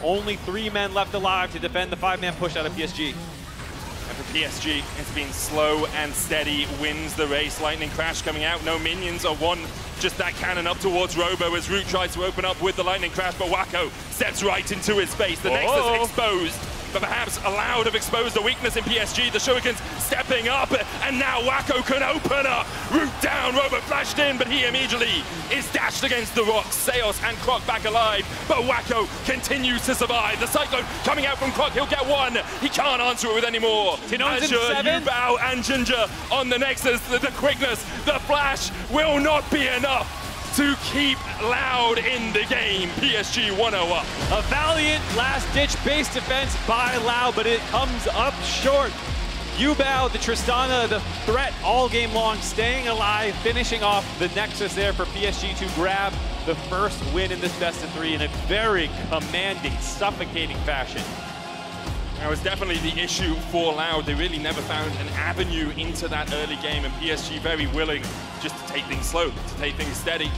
Only 3 men left alive to defend the 5-man push out of PSG. And for PSG, it's been slow and steady, wins the race. Lightning Crash coming out, no minions are one. Just that cannon up towards Robo as Root tries to open up with the Lightning Crash, but Wacko steps right into his face. The Nexus exposed, but perhaps Loud have exposed a weakness in PSG. The Shurikens stepping up, and now Wacko can open up. Root down, Robo flashed in, but he immediately is dashed against the rocks. Seos and Croc back alive, but Wacko continues to survive. The Cyclone coming out from Croc, he'll get one. He can't answer it with any more. Tinones Azure, Yubao, and Ginger on the Nexus. The quickness, the flash will not be enough to keep Loud in the game. PSG 1-0 up. A valiant last-ditch base defense by Loud, but it comes up short. Yubao, the Tristana, the threat all game long, staying alive, finishing off the Nexus there for PSG to grab the first win in this best-of-3 in a very commanding, suffocating fashion. That was definitely the issue for Loud. They really never found an avenue into that early game, and PSG very willing just to take things slow, to take things steady,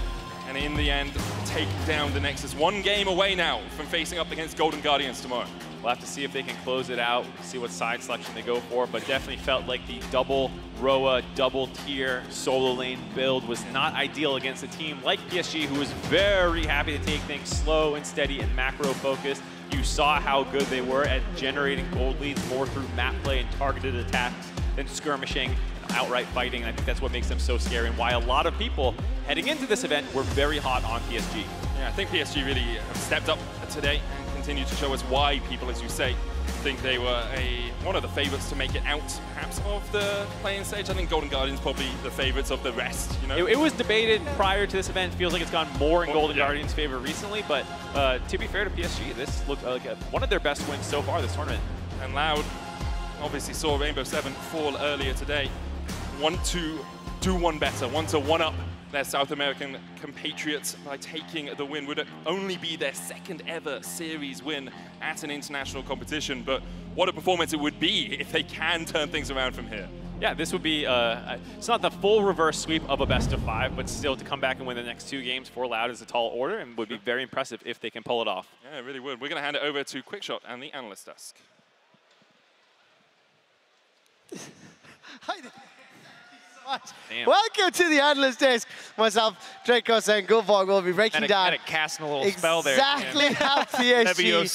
and in the end, take down the Nexus. 1 game away now from facing up against Golden Guardians tomorrow. We'll have to see if they can close it out, see what side selection they go for, but definitely felt like the double Roa, double tier solo lane build was not ideal against a team like PSG, who was very happy to take things slow and steady and macro focused. You saw how good they were at generating gold leads more through map play and targeted attacks than skirmishing and outright fighting. And I think that's what makes them so scary and why a lot of people heading into this event were very hot on PSG. Yeah, I think PSG really have stepped up today and continue to show us why people, as you say, think they were one of the favorites to make it out, perhaps, of the playing stage. I think Golden Guardians probably the favorites of the rest, you know? It was debated prior to this event. It feels like it's gone more in Golden Guardians' favor recently, but to be fair to PSG, this looked like one of their best wins so far this tournament. And Loud obviously saw Rainbow Seven fall earlier today. Want to do one better, want to one-up their South American compatriots by taking the win. Would it only be their 2nd ever series win at an international competition, but what a performance it would be if they can turn things around from here. Yeah, this would be, it's not the full reverse sweep of a best-of-5, but still to come back and win the next 2 games for Loud is a tall order and would be very impressive if they can pull it off. Yeah, it really would. We're going to hand it over to Quickshot and the analyst desk. Damn. Welcome to the analyst desk. Myself, Dracos, and Gulvog will be breaking down casting a little spell there. Exactly how PSG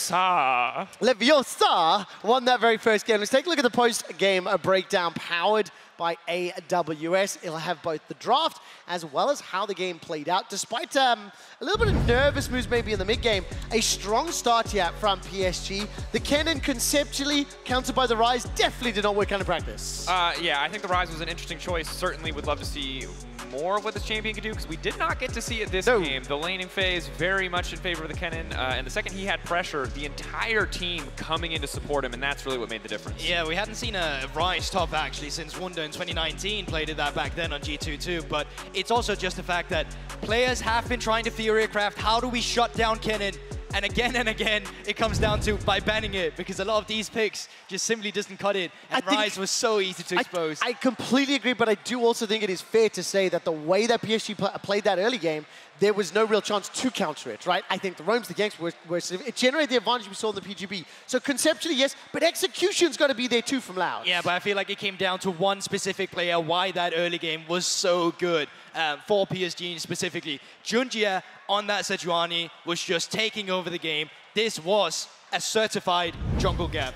Leviosa won that very first game. Let's take a look at the post-game breakdown powered by AWS. It'll have both the draft as well as how the game played out. Despite a little bit of nervous moves maybe in the mid-game, a strong start here from PSG. The cannon conceptually, countered by the Rise, definitely did not work out in practice. Yeah, I think the Rise was an interesting choice. Certainly would love to see more of what this champion can do, because we did not get to see it this game. The laning phase very much in favor of the Kennen, and the second he had pressure, the entire team coming in to support him, and that's really what made the difference. Yeah, we hadn't seen a Rise top actually since Wunder in 2019 played it that back then on G2 too, but it's also just the fact that players have been trying to theorycraft how do we shut down Kennen, and again, it comes down to by banning it, because a lot of these picks just simply doesn't cut it, and Rise was so easy to expose. I completely agree, but I do also think it is fair to say that the way that PSG played that early game, there was no real chance to counter it, right? I think the Roams, the ganks, it generated the advantage we saw in the PGB. So conceptually, yes, but execution's got to be there too from Loud. Yeah, but I feel like it came down to one specific player, why that early game was so good for PSG specifically. Junjie on that Sejuani was just taking over the game. This was a certified jungle gap.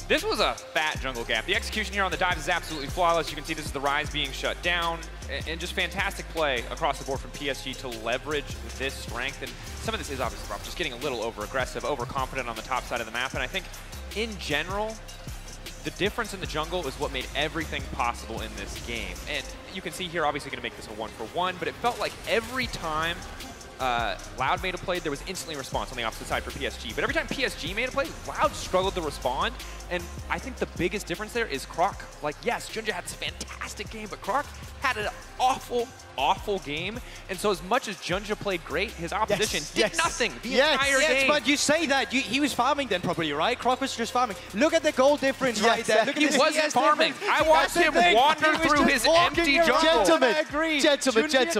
This was a fat jungle gap. The execution here on the dives is absolutely flawless. You can see this is the Rise being shut down, and just fantastic play across the board from PSG to leverage this strength. And some of this is obviously Rob just getting a little over-aggressive, overconfident on the top side of the map. And I think, in general, the difference in the jungle is what made everything possible in this game. And you can see here, obviously going to make this a 1-for-1, but it felt like every time Loud made a play, there was instantly a response on the opposite side for PSG. But every time PSG made a play, Loud struggled to respond. And I think the biggest difference there is Croc. Like, yes, Junjie had this fantastic game, but Croc had an awful game. And so as much as Junjie played great, his opposition did nothing the entire game. But you say that, he was farming then probably, right? Croc was just farming. Look at the goal difference right there. Look at he wasn't farming. I watched him wander through his empty jungle. Gentlemen.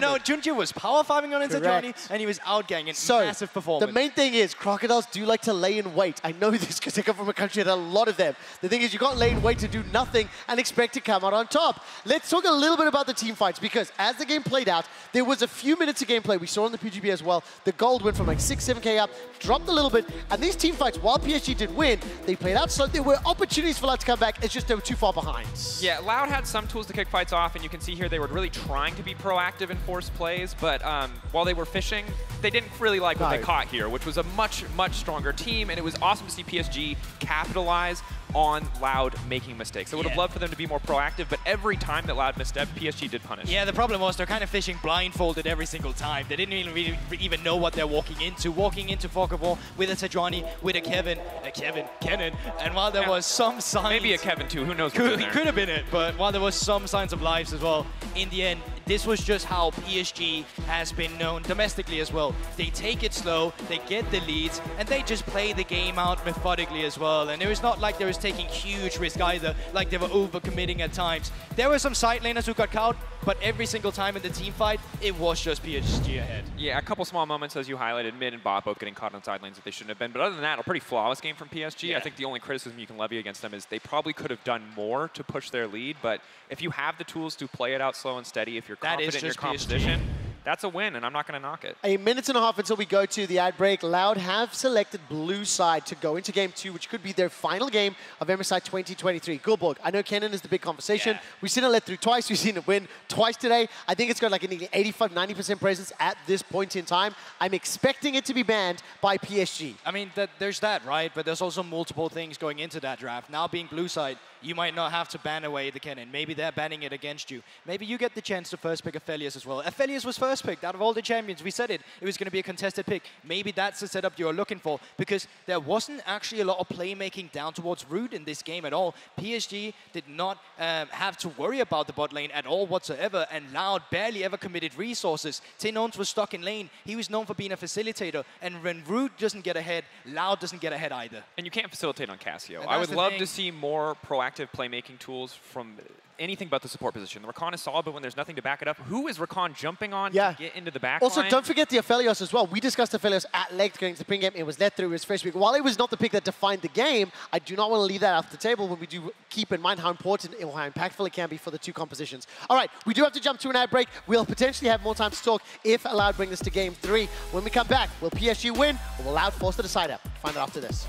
No, Junjie was power farming on Sejuani, and he was outganging. Massive performance. The main thing is, Crocodiles do like to lay in wait. I know this because they come from a country that had a lot of them. The thing is, you can't lay in wait to do nothing and expect to come out on top. Let's talk a little bit about the team fights, because as the game played out, there was a few minutes of gameplay. We saw on the PGB as well. The gold went from like 6-7K up, dropped a little bit, and these team fights, while PSG did win, they played out, so there were opportunities for Loud to come back. It's just they were too far behind. Yeah, Loud had some tools to kick fights off, and you can see here they were really trying to be proactive and force plays, but while they were fishing, they didn't really like what they caught here, which was a much stronger team, and it was awesome to see PSG capitalize on Loud making mistakes. I would have loved for them to be more proactive, but every time that Loud misstepped, PSG did punish. Yeah, the problem was they're kind of fishing blindfolded every single time. They didn't even know what they're walking into. Walking into FLICKR with a Sejuani, with a Kennen, and while there was some signs... Maybe a Kevin too, who knows Could have been it, but while there was some signs of lives as well, in the end, this was just how PSG has been known domestically as well. They take it slow, they get the leads, and they just play the game out methodically as well. And it was not like they was taking huge risk either, like they were overcommitting at times. There were some side laners who got caught, but every single time in the team fight, it was just PSG ahead. Yeah, a couple small moments, as you highlighted, mid and bot both getting caught on side lanes that they shouldn't have been. But other than that, a pretty flawless game from PSG. I think the only criticism you can levy against them is they probably could have done more to push their lead. But if you have the tools to play it out slow and steady, if you're confident in your composition, that's a win, and I'm not going to knock it. A minute and a half until we go to the ad break. Loud have selected blue side to go into game 2, which could be their final game of MSI 2023. Gulborg, I know Kennen is the big conversation. We've seen it let through twice. We've seen it win twice today. I think it's got like an 85-90% presence at this point in time. I'm expecting it to be banned by PSG. I mean, there's that, right? But there's also multiple things going into that draft. Now being blue side, you might not have to ban away the Kennen. Maybe they're banning it against you. Maybe you get the chance to first pick Aphelios as well. Aphelios was first picked out of all the champions. We said it was going to be a contested pick. Maybe that's the setup you're looking for, because there wasn't actually a lot of playmaking down towards Root in this game at all. PSG did not have to worry about the bot lane at all whatsoever, and Loud barely ever committed resources. Tenons was stuck in lane. He was known for being a facilitator, and when Root doesn't get ahead, Loud doesn't get ahead either. And you can't facilitate on Cassio. I would love to see more proactive playmaking tools from anything but the support position. The Rakan is solid, but when there's nothing to back it up, who is Rakan jumping on Yeah. to get into the back Also, line? don't forget the Aphelios as well. We discussed Aphelios at length going into the pregame. It was led through his first week. While it was not the pick that defined the game, I do not want to leave that off the table when we do keep in mind how important or how impactful it can be for the two compositions. All right, we do have to jump to an ad break. We'll potentially have more time to talk if Loud bring this to game 3. When we come back, will PSG win or will Loud force the decider? Find out after this.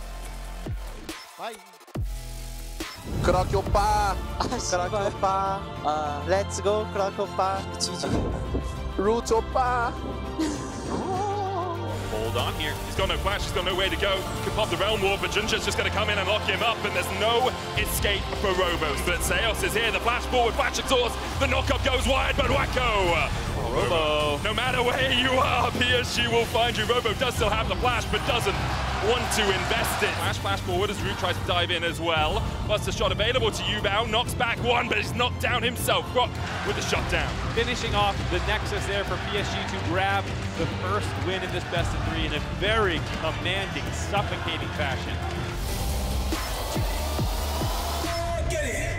Bye. Krakopa! Krakopa! Let's go, Krakopa! Rutopa! Hold on here. He's got no flash, he's got nowhere to go. Could pop the Realm Warp, but Junja's just going to come in and lock him up, and there's no escape for Robos. But Seos is here, the flash forward, flash exhaust, the knockup goes wide, but Wacko! Robo. No matter where you are, PSG will find you. Robo does still have the flash, but doesn't want to invest it. Flash forward as Root tries to dive in as well. Buster shot available to Yubao, knocks back one, but he's knocked down himself. Rock with the shot down. Finishing off the Nexus there for PSG to grab the first win in this best of 3 in a very commanding, suffocating fashion. Get it!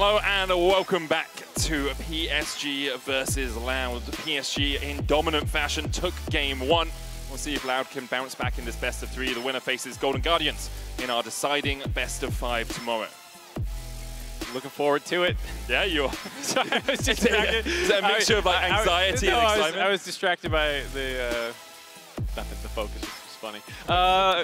Hello and welcome back to PSG versus Loud. PSG in dominant fashion took game 1. We'll see if Loud can bounce back in this best of 3. The winner faces Golden Guardians in our deciding best of 5 tomorrow. Looking forward to it. Yeah, you are. Sorry, I was distracted. Is that a mixture of like anxiety and excitement? I was distracted by the nothing. The focus was funny.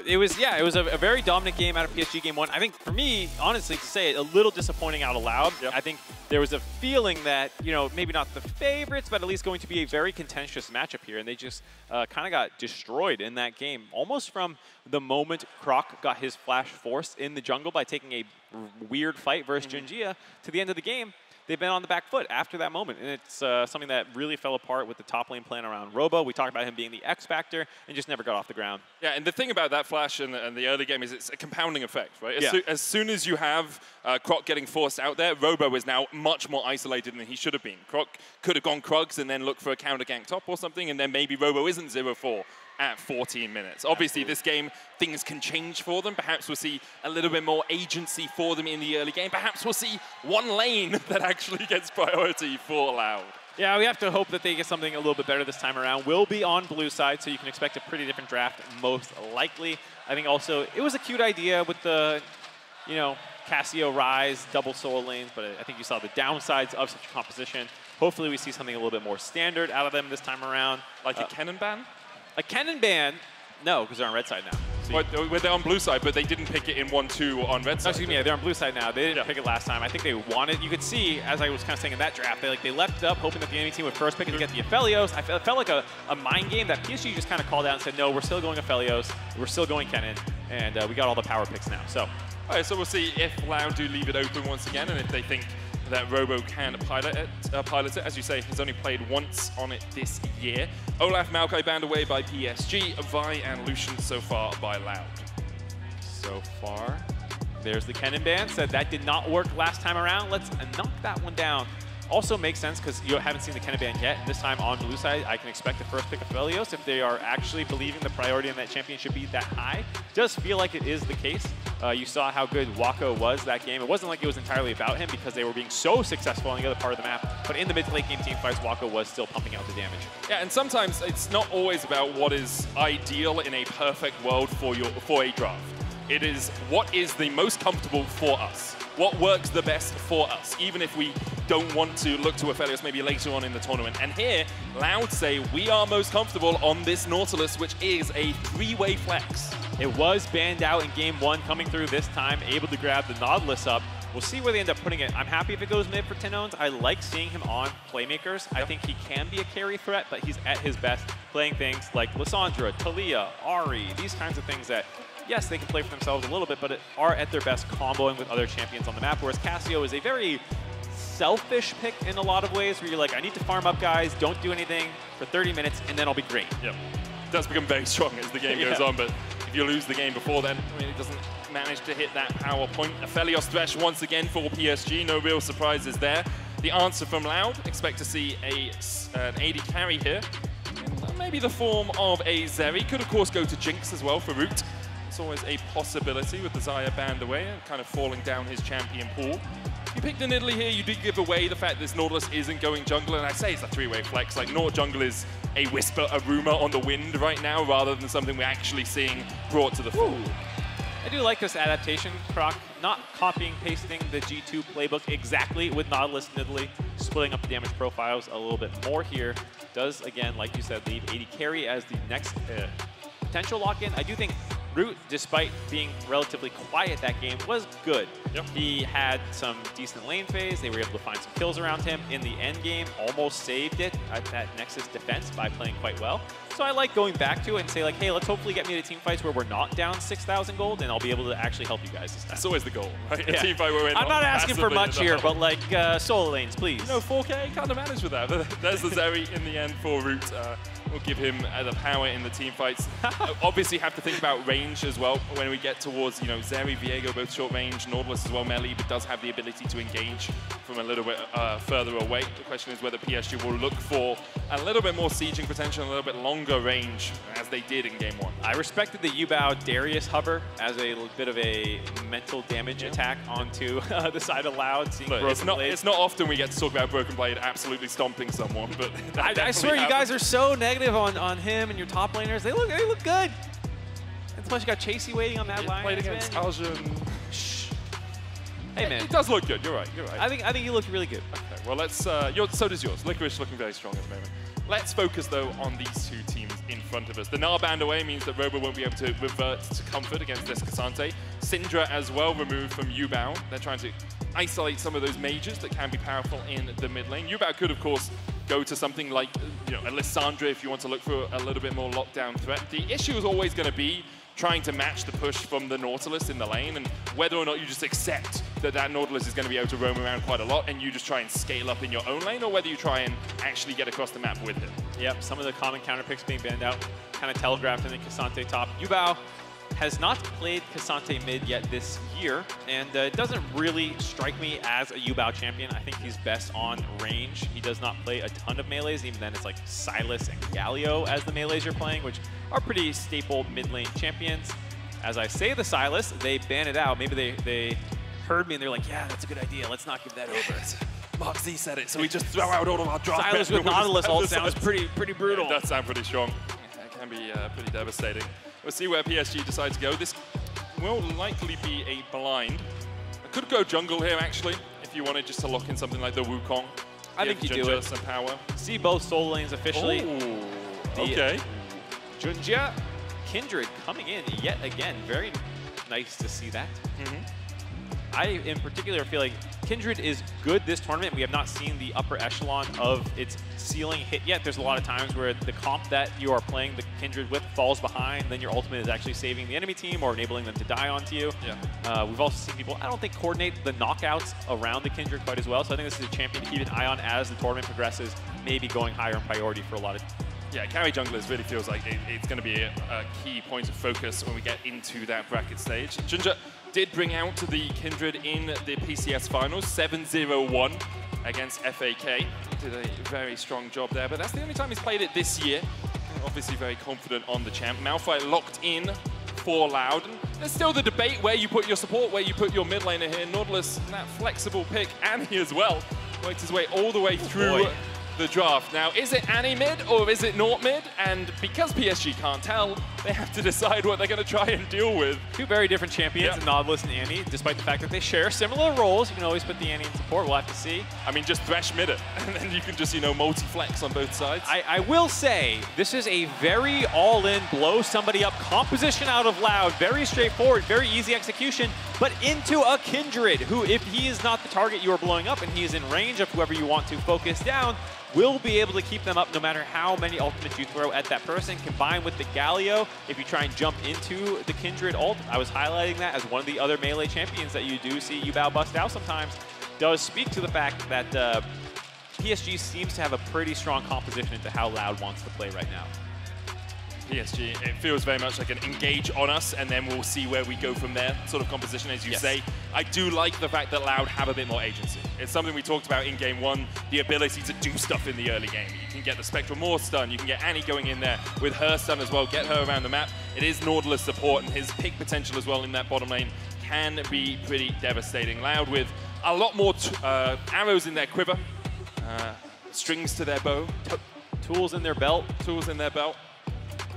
It was a very dominant game out of PSG game 1. I think for me, honestly, to say it, a little disappointing out of Loud. Yep. I think there was a feeling that, you know, maybe not the favorites, but at least going to be a very contentious matchup here, and they just kind of got destroyed in that game. Almost from the moment Croc got his flash forced in the jungle by taking a weird fight versus Jinjia to the end of the game, they've been on the back foot after that moment. And it's something that really fell apart with the top lane plan around Robo. We talked about him being the X factor and just never got off the ground. Yeah, and the thing about that flash and the early game is it's a compounding effect, right? As soon as you have Croc getting forced out there, Robo is now much more isolated than he should have been. Croc could have gone Krugs and then looked for a counter gank top or something, and then maybe Robo isn't 0-4. At 14 minutes. Obviously, this game, things can change for them. Perhaps we'll see a little bit more agency for them in the early game. Perhaps we'll see one lane that actually gets priority for Loud. Yeah, we have to hope that they get something a little bit better this time around. We'll be on blue side, so you can expect a pretty different draft, most likely. I think also, it was a cute idea with the, you know, Cassio Rise, double solo lanes, but I think you saw the downsides of such a composition. Hopefully we see something a little bit more standard out of them this time around. Like a Kennen ban? A Kennen ban, no, because they're on red side now. So they're on blue side, but they didn't pick it in 1-2 on red side. No, excuse me, yeah, they're on blue side now. They didn't pick it last time. I think they wanted, you could see, as I was kind of saying in that draft, they left it up hoping that the enemy team would first pick and get the Aphelios. It felt like a mind game that PSG just kind of called out and said, no, we're still going Aphelios, we're still going Kennen, and we got all the power picks now. So, all right, so we'll see if Loud do leave it open once again, and if they think that Robo can pilot it. As you say, he's only played once on it this year. Olaf Maokai banned away by PSG, Vi and Lucian so far by Loud. So far, there's the Kennen ban. Said that did not work last time around. Let's knock that one down. Also makes sense because you haven't seen the Kennen ban yet. This time on blue side, I can expect the first pick of Aphelios if they are actually believing the priority in that champion should be that high. Does feel like it is the case. You saw how good Wako was that game. It wasn't like it was entirely about him because they were being so successful on the other part of the map. But in the mid to late game team fights, Wako was still pumping out the damage. Yeah, and sometimes it's not always about what is ideal in a perfect world for a draft. It is what is the most comfortable for us. What works the best for us, even if we don't want to look to Aphelios maybe later on in the tournament. And here, Loud say we are most comfortable on this Nautilus, which is a 3-way flex. It was banned out in game 1, coming through this time, able to grab the Nautilus up. We'll see where they end up putting it. I'm happy if it goes mid for Tinones. I like seeing him on playmakers. I think he can be a carry threat, but he's at his best playing things like Lissandra, Talia, Ari, these kinds of things that, yes, they can play for themselves a little bit, but are at their best comboing with other champions on the map, whereas Cassio is a very selfish pick in a lot of ways, where you're like, I need to farm up guys, don't do anything for 30 minutes, and then I'll be great. Yep. It does become very strong as the game goes on, but if you lose the game before then, I mean, it doesn't manage to hit that power point. Aphelios Thresh once again for PSG, no real surprises there. The answer from Loud, expect to see an AD carry here. And maybe the form of a Zeri, could of course go to Jinx as well for Root. It's always a possibility with the Xayah banned away and kind of falling down his champion pool. You picked an Italy here, you did give away the fact this Nautilus isn't going jungle, and I say it's a 3-way flex. Like, Naut jungle is a whisper, a rumor on the wind right now, rather than something we're actually seeing brought to the fore. I do like this adaptation, Croc, not copying, pasting the G2 playbook exactly with Nautilus and Italy, splitting up the damage profiles a little bit more here. Does, again, like you said, leave AD carry as the next potential lock-in. I do think Root, despite being relatively quiet that game, was good. Yep. He had some decent lane phase. They were able to find some kills around him. In the end game, almost saved it at that Nexus defense by playing quite well. So I like going back to it and say, like, hey, let's hopefully get me to team fights where we're not down 6,000 gold, and I'll be able to actually help you guys this time. That's always the goal, right? A team fight where we're I'm not asking for much here, but like solo lanes, please. You know, 4K, kind of manage with that. There's the Zeri in the end for Root. will give him the power in the team fights. Obviously have to think about range as well when we get towards, you know, Zeri, Viego, both short range, Nautilus as well, melee, but does have the ability to engage from a little bit further away. The question is whether PSG will look for a little bit more sieging potential, a little bit longer range, as they did in game 1. I respected the Yubao Darius hover as a bit of a mental damage attack onto the side of Loud. Seeing it's not often we get to talk about Broken Blade absolutely stomping someone, but I swear you guys are so negative on him and your top laners. They look good. And plus you got Chasey waiting on that line. Played against Aljun. Hey man, it does look good. You're right. You're right. I think you look really good. Okay. Well, let's. So does yours. FLICKR looking very strong at the moment. Let's focus though on these two teams in front of us. The Gnar band away means that Robo won't be able to revert to comfort against this Cassante. Syndra as well removed from Yubao. They're trying to isolate some of those mages that can be powerful in the mid lane. Yubao could, of course, go to something like, you know, a Lissandra if you want to look for a little bit more lockdown threat. The issue is always going to be trying to match the push from the Nautilus in the lane, and whether or not you just accept that Nautilus is going to be able to roam around quite a lot and you just try and scale up in your own lane, or whether you try and actually get across the map with him. Yep, some of the common counter picks being banned out, kind of telegraphed in the Cassante top. Yubao has not played Cassante mid yet this year, and it doesn't really strike me as a Yubao champion. I think he's best on range. He does not play a ton of melees. Even then, it's like Sylas and Galio as the melees you're playing, which are pretty staple mid lane champions. As I say the Sylas, they ban it out. Maybe they heard me and they're like, yeah, that's a good idea. Let's not give that over. Mark Z said it, so we just throw out all of our draft. Sylas with Nautilus all sounds pretty brutal. Yeah, it does sound pretty strong. It can be pretty devastating. We'll see where PSG decides to go. This will likely be a blind. I could go jungle here, actually, if you wanted just to lock in something like the Wukong. I think you do it. Some power. See both solo lanes officially. Ooh, okay. Junjia, Kindred coming in yet again. Very nice to see that. I, in particular, feel like Kindred is good this tournament. We have not seen the upper echelon of its ceiling hit yet. There's a lot of times where the comp that you are playing the Kindred with falls behind, then your ultimate is actually saving the enemy team or enabling them to die onto you. Yeah. We've also seen people, I don't think, coordinate the knockouts around the Kindred quite as well. So I think this is a champion to keep an eye on as the tournament progresses, maybe going higher in priority for a lot of. Yeah, carry junglers really feels like it's going to be a key point of focus when we get into that bracket stage. Junja did bring out the Kindred in the PCS finals, 7-0-1 against FAK. Did a very strong job there, but that's the only time he's played it this year. Obviously very confident on the champ. Malphite locked in for Loud. And there's still the debate where you put your support, where you put your mid laner here. Nautilus, that flexible pick, Annie as well, worked his way all the way through the draft. Now, is it Annie mid or is it Nort mid? And because PSG can't tell, they have to decide what they're going to try and deal with. Two very different champions, Nautilus and Annie, despite the fact that they share similar roles. You can always put the Annie in support. We'll have to see. I mean, just thresh mid it, and then you can just, you know, multi-flex on both sides. I will say, this is a very all-in, blow somebody up composition out of Loud. Very straightforward, very easy execution, but into a Kindred, who, if he is not the target you are blowing up and he is in range of whoever you want to focus down, will be able to keep them up no matter how many ultimates you throw at that person. Combined with the Galio, if you try and jump into the Kindred ult, I was highlighting that as one of the other melee champions that you do see Yubao bust out sometimes, does speak to the fact that PSG seems to have a pretty strong composition into how Loud wants to play right now. PSG, it feels very much like an engage on us, and then we'll see where we go from there sort of composition, as you say. I do like the fact that Loud have a bit more agency. It's something we talked about in game one, the ability to do stuff in the early game. You can get the Spectral Maw stun, you can get Annie going in there with her stun as well, get her around the map. It is Nautilus support, and his pick potential as well in that bottom lane can be pretty devastating. Loud with a lot more arrows in their quiver, strings to their bow. Tools in their belt. Tools in their belt.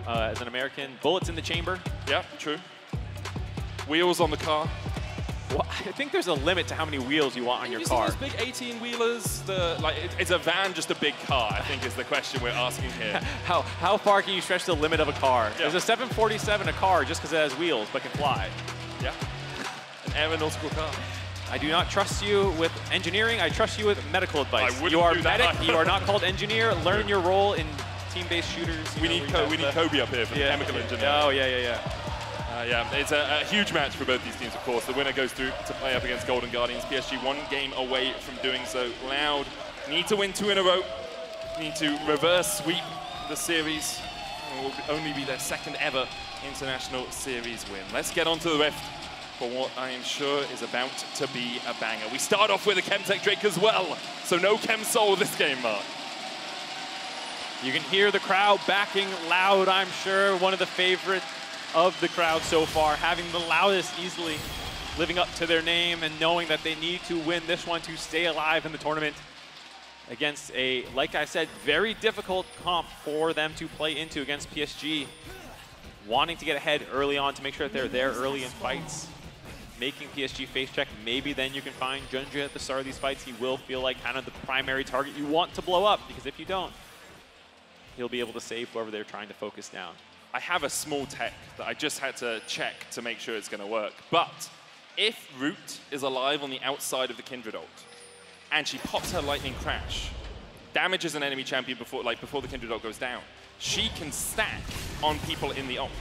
As an American, bullets in the chamber. Yeah, true. Wheels on the car. Well, I think there's a limit to how many wheels you want on your car. Those big 18-wheelers, is a van just a big car, I think is the question we're asking here. How far can you stretch the limit of a car? Yeah. There's a 747 a car just because it has wheels but can fly. Yeah, an aeronautical car. I do not trust you with engineering, I trust you with medical advice. You are medic, you are not called engineer. Learn your role in team-based shooters. We need Kobe up here for the chemical engineer. Oh, yeah. Yeah, it's a huge match for both these teams, of course. The winner goes through to play up against Golden Guardians. PSG 1 game away from doing so. Loud need to win 2 in a row. Need to reverse sweep the series. It will only be their second ever International Series win. Let's get on to the Rift for what I am sure is about to be a banger. We start off with a Chemtech Drake as well, so no Chem Soul this game, Mark. You can hear the crowd backing loud, I'm sure. One of the favorites of the crowd so far, having the loudest easily, living up to their name and knowing that they need to win this one to stay alive in the tournament against a, like I said, very difficult comp for them to play into against PSG. Wanting to get ahead early on to make sure that they're there early in fights. Making PSG face check, maybe then you can find Junja at the start of these fights. He will feel like kind of the primary target you want to blow up, because if you don't, he'll be able to save whoever they're trying to focus down. I have a small tech that I just had to check to make sure it's going to work. But if Root is alive on the outside of the Kindred ult, and she pops her Lightning Crash, damages an enemy champion before the Kindred ult goes down, she can stack on people in the ult.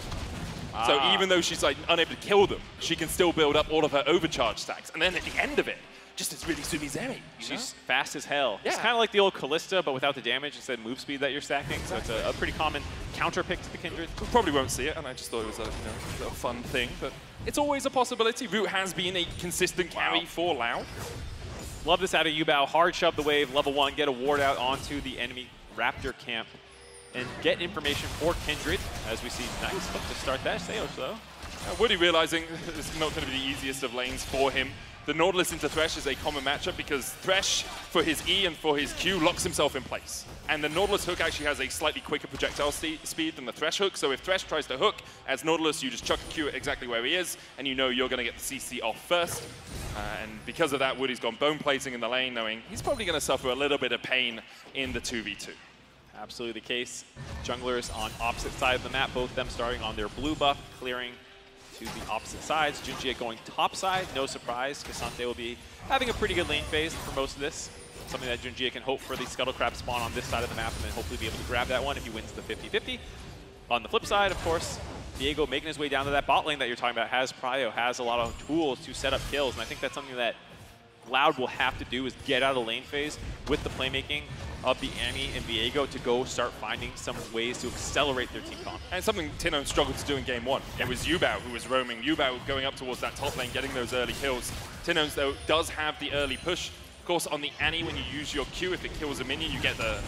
So even though she's like unable to kill them, she can still build up all of her overcharge stacks. And then at the end of it, just as really Sumizeri. She's fast as hell. Yeah. It's kind of like the old Callista, but without the damage instead of move speed that you're stacking. Exactly. So it's a pretty common counter pick to the Kindred. We probably won't see it, and I just thought it was a fun thing. But it's always a possibility. Root has been a consistent carry for Lao. Love this out of Yubao. Hard shove the wave, level 1, get a ward out onto the enemy Raptor camp, and get information for Kindred, as we see. Nice hook to start that. Seos, though. Woody realizing it's not going to be the easiest of lanes for him. The Nautilus into Thresh is a common matchup because Thresh, for his E and for his Q, locks himself in place. And the Nautilus hook actually has a slightly quicker projectile speed than the Thresh hook, so if Thresh tries to hook as Nautilus, you just chuck a Q at exactly where he is, and you know you're going to get the CC off first. And because of that, Woody's gone bone plating in the lane, knowing he's probably going to suffer a little bit of pain in the 2v2. Absolutely the case. Junglers on opposite side of the map, both of them starting on their blue buff, clearing to the opposite sides. Junjie going top side, no surprise. Cassante will be having a pretty good lane phase for most of this. Something that Junjie can hope for the Scuttle Crab spawn on this side of the map and then hopefully be able to grab that one if he wins the 50-50. On the flip side, of course, Diego making his way down to that bot lane that you're talking about, has Prio, has a lot of tools to set up kills, and I think that's something that Loud will have to do, is get out of lane phase with the playmaking of the Annie and Diego to go start finding some ways to accelerate their team comp. And something Tino struggled to do in game 1. It was Yubao who was roaming. Yubao going up towards that top lane, getting those early kills. Tino's, though, does have the early push. Of course, on the Annie, when you use your Q, if it kills a minion, you get the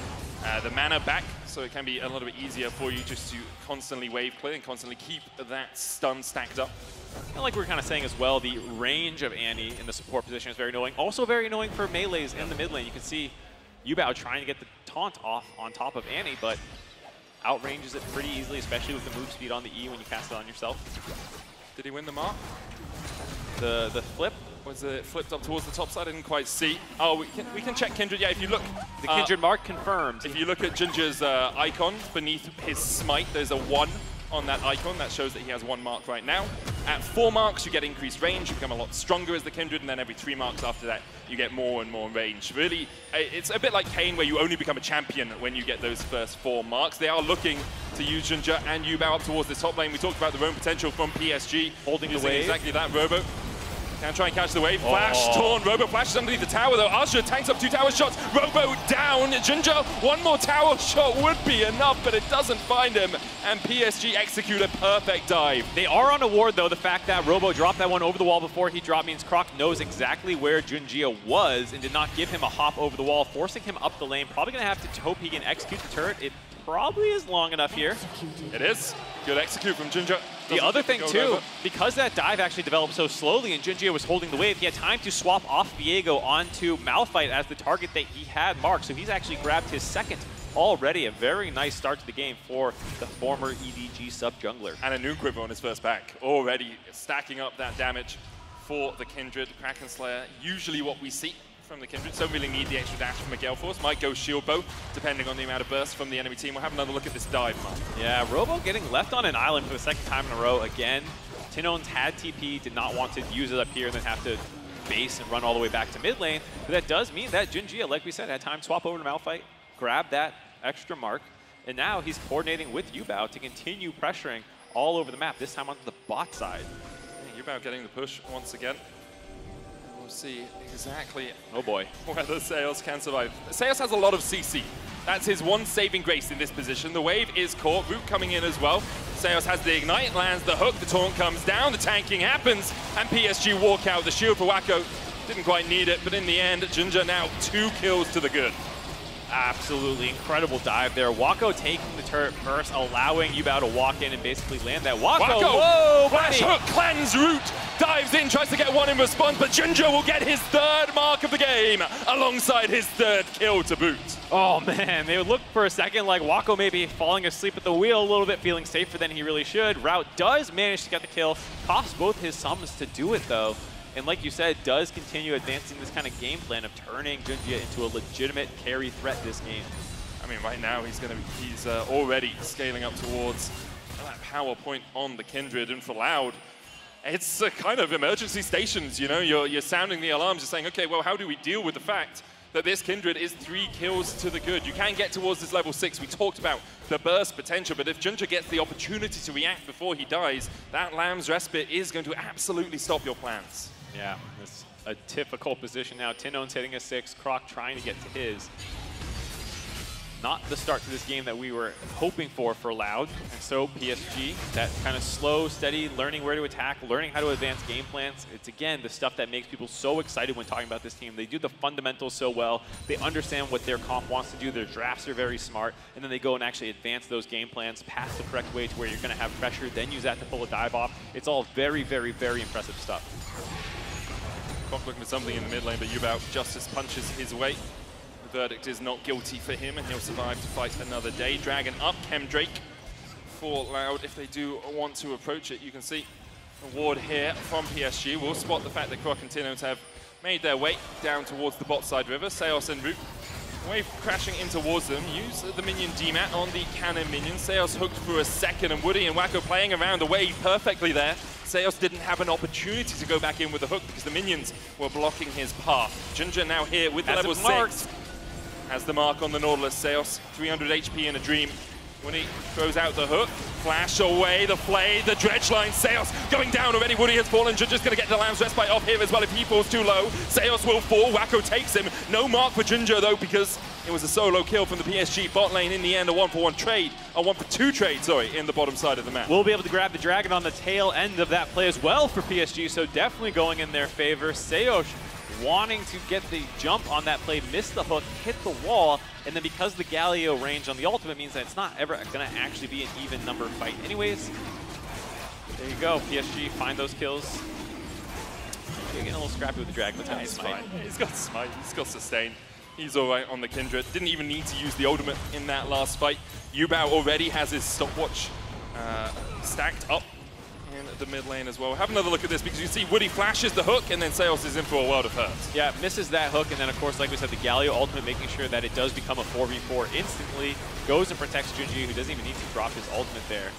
mana back, so it can be a little bit easier for you just to constantly wave clear and constantly keep that stun stacked up. And like we were kind of saying as well, the range of Annie in the support position is very annoying. Also very annoying for melees in the mid lane. You can see Yubao trying to get the taunt off on top of Annie, but outranges it pretty easily, especially with the move speed on the E when you cast it on yourself. Did he win the mark? The flip? Was it flipped up towards the top side? I didn't quite see. Oh, we can check Kindred. Yeah, if you look. The Kindred mark confirmed. If you look at Junja's icon beneath his smite, there's a 1 on that icon. That shows that he has 1 mark right now. At 4 marks, you get increased range. You become a lot stronger as the Kindred, and then every 3 marks after that, you get more and more range. Really, it's a bit like Kane, where you only become a champion when you get those first 4 marks. They are looking to use Junja and Yubao up towards this top lane. We talked about the roam potential from PSG. Holding the wave. Exactly that, Robo. Can try and catch the wave. Flash, Torn, Robo flashes underneath the tower, though. Usher tanks up 2 tower shots. Robo down. Junja, 1 more tower shot would be enough, but it doesn't find him. And PSG execute a perfect dive. They are on a ward, though. The fact that Robo dropped that one over the wall before he dropped means Croc knows exactly where Junjia was and did not give him a hop over the wall, forcing him up the lane. Probably going to have to hope he can execute the turret. It probably is long enough here. It is. Good execute from Junja. The other thing, too, because that dive actually developed so slowly and Junjia was holding the wave, he had time to swap off Diego onto Malphite as the target that he had marked. So he's actually grabbed his second already. A very nice start to the game for the former EDG sub-jungler. And a Noon Quiver on his first pack. Already stacking up that damage for the Kindred. Kraken Slayer, usually what we see from the Kindred. Don't really need the extra dash from a Gale Force. Might go Shield Bow, depending on the amount of burst from the enemy team. We'll have another look at this dive, Mark. Yeah, Robo getting left on an island for the 2nd time in a row again. Tinones had TP, did not want to use it up here and then have to base and run all the way back to mid lane. But that does mean that Junjia, like we said, had time to swap over to Malphite, grab that extra mark, and now he's coordinating with Yubao to continue pressuring all over the map, this time onto the bot side. Yeah, Yubao getting the push once again. See exactly where the Seos can survive. Seos has a lot of CC. That's his one saving grace in this position. The wave is caught, Root coming in as well. Seos has the ignite, lands the hook, the taunt comes down, the tanking happens, and PSG walk out. The shield for Wacko didn't quite need it, but in the end, Ginger now 2 kills to the good. Absolutely incredible dive there. Wacko taking the turret first, allowing Yubao to walk in and basically land that. Wacko, whoa, flash buddy. hook, cleanse Root, dives in, tries to get one in response, but Ginger will get his 3rd mark of the game, alongside his 3rd kill to boot. Oh man, they would look for a second like Wacko maybe falling asleep at the wheel a little bit, feeling safer than he really should. Rout does manage to get the kill, costs both his summons to do it though. And like you said, does continue advancing this kind of game plan of turning Junjie into a legitimate carry threat this game. I mean, right now he's already scaling up towards that power point on the Kindred, and for Loud, it's a kind of emergency stations. You know, you're sounding the alarms. You're saying, okay, well, how do we deal with the fact that this Kindred is 3 kills to the good? You can get towards this level 6. We talked about the burst potential, but if Ginger gets the opportunity to react before he dies, that Lamb's Respite is going to absolutely stop your plans. Yeah, it's a difficult position now. Tinone's hitting a 6, Croc trying to get to his. Not the start to this game that we were hoping for Loud. And so PSG, that kind of slow, steady, learning where to attack, learning how to advance game plans. It's, again, the stuff that makes people so excited when talking about this team. They do the fundamentals so well. They understand what their comp wants to do. Their drafts are very smart. And then they go and actually advance those game plans, pass the correct way to where you're going to have pressure, then use that to pull a dive off. It's all very, very, very impressive stuff. Croc looking for something in the mid lane, but Yubao Justice punches his way. The verdict is not guilty for him, and he'll survive to fight another day. Dragon up, Chemdrake for Loud if they do want to approach it. You can see a ward here from PSG. We'll spot the fact that Croc and Tinones have made their way down towards the bot side river. Seos and Root, wave crashing in towards them. Use the minion DMAT on the cannon minion. Seos hooked for a second, and Woody and Wacko playing around the wave perfectly there. Seos didn't have an opportunity to go back in with the hook because the minions were blocking his path. Ginger now here with the level 6. Has the mark on the Nautilus. Seos, 300 HP in a dream. Woody throws out the hook, flash away, the flay, the dredge line. Seos going down already. Woody has fallen. Ginger's going to get the Lamb's Respite off here as well if he falls too low. Seos will fall. Wacko takes him. No mark for Ginger though, because it was a solo kill from the PSG bot lane. In the end, a 1-for-1 trade, a 1-for-2 trade, sorry, in the bottom side of the map. We'll be able to grab the Dragon on the tail end of that play as well for PSG, so definitely going in their favor. Seos wanting to get the jump on that play, missed the hook, hit the wall, and then because the Galio range on the ultimate means that it's not ever going to actually be an even number fight anyways. There you go, PSG find those kills. You're getting a little scrappy with the Dragon. Let's have Smite. He's got Smite, he's got Sustain. He's all right on the Kindred. Didn't even need to use the ultimate in that last fight. Yubao already has his stopwatch stacked up in the mid lane as well. Have another look at this because you see Woody flashes the hook and then Seos is in for a world of hurt. Yeah, misses that hook, and then of course, like we said, the Galio ultimate making sure that it does become a 4v4 instantly. Goes and protects Junji, who doesn't even need to drop his ultimate there.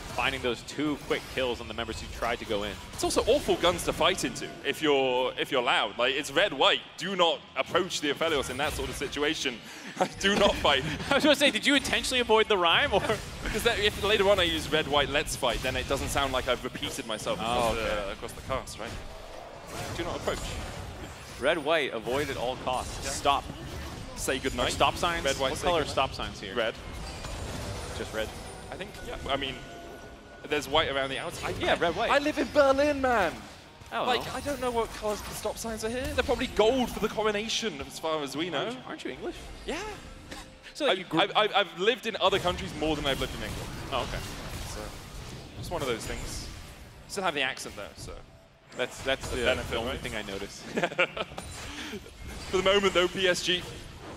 Finding those 2 quick kills on the members who tried to go in. It's also awful guns to fight into if you're Loud. Like, it's red-white. Do not approach the Aphelios in that sort of situation. Do not fight. I was going to say, did you intentionally avoid the rhyme? Or because if later on I use red-white, let's fight, then it doesn't sound like I've repeated myself across the cast, right? Do not approach. Red-white, avoid at all costs. Yeah. Stop. Say goodnight. Or stop signs? Red, white, what color are stop signs here? Red. Just red? I think, yeah. I mean, there's white around the outside. Yeah, red, white. I live in Berlin, man. I don't know what colors the stop signs are here. They're probably gold for the coronation, as far as we know. Aren't you English? Yeah. So I've lived in other countries more than I've lived in England. Oh, okay. So, just one of those things. Still have the accent though, so. That's the benefit, the only thing I notice. For the moment though, PSG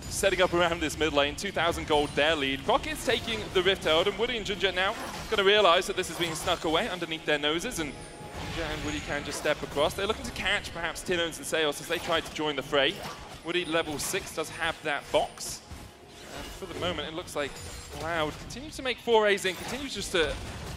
setting up around this mid lane, 2,000 gold their lead. Rocket's taking the Rift Herald, and Woody and Ginger now going to realize that this is being snuck away underneath their noses, and Ginger and Woody can just step across. They're looking to catch perhaps Tinones and Seos as they try to join the fray. Woody level 6 does have that box. And for the moment, it looks like Loud continues to make forays in, continues just to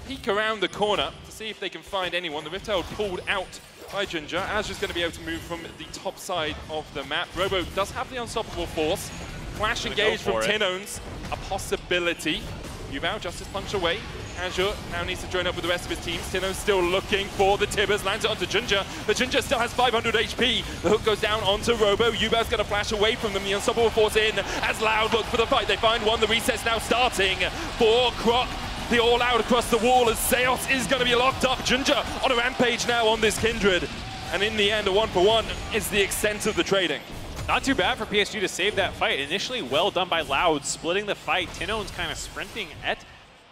peek around the corner to see if they can find anyone. The Rift Herald pulled out by Ginger. Azur's going to be able to move from the top side of the map. Robo does have the unstoppable force. Flash engage from Tinones, a possibility. Yubao, Justice Punch away. Azure now needs to join up with the rest of his team. Tino's still looking for the Tibbers, lands it onto Junja, but Junja still has 500 HP. The hook goes down onto Robo. Yubao's going to flash away from them. The Unstoppable Force in as Loud look for the fight. They find one. The reset's now starting for Croc. The all out across the wall as Seos is going to be locked up. Junja on a rampage now on this Kindred. And in the end, a 1-for-1 is the extent of the trading. Not too bad for PSG to save that fight. Initially well done by Loud, splitting the fight. Tino's kind of sprinting at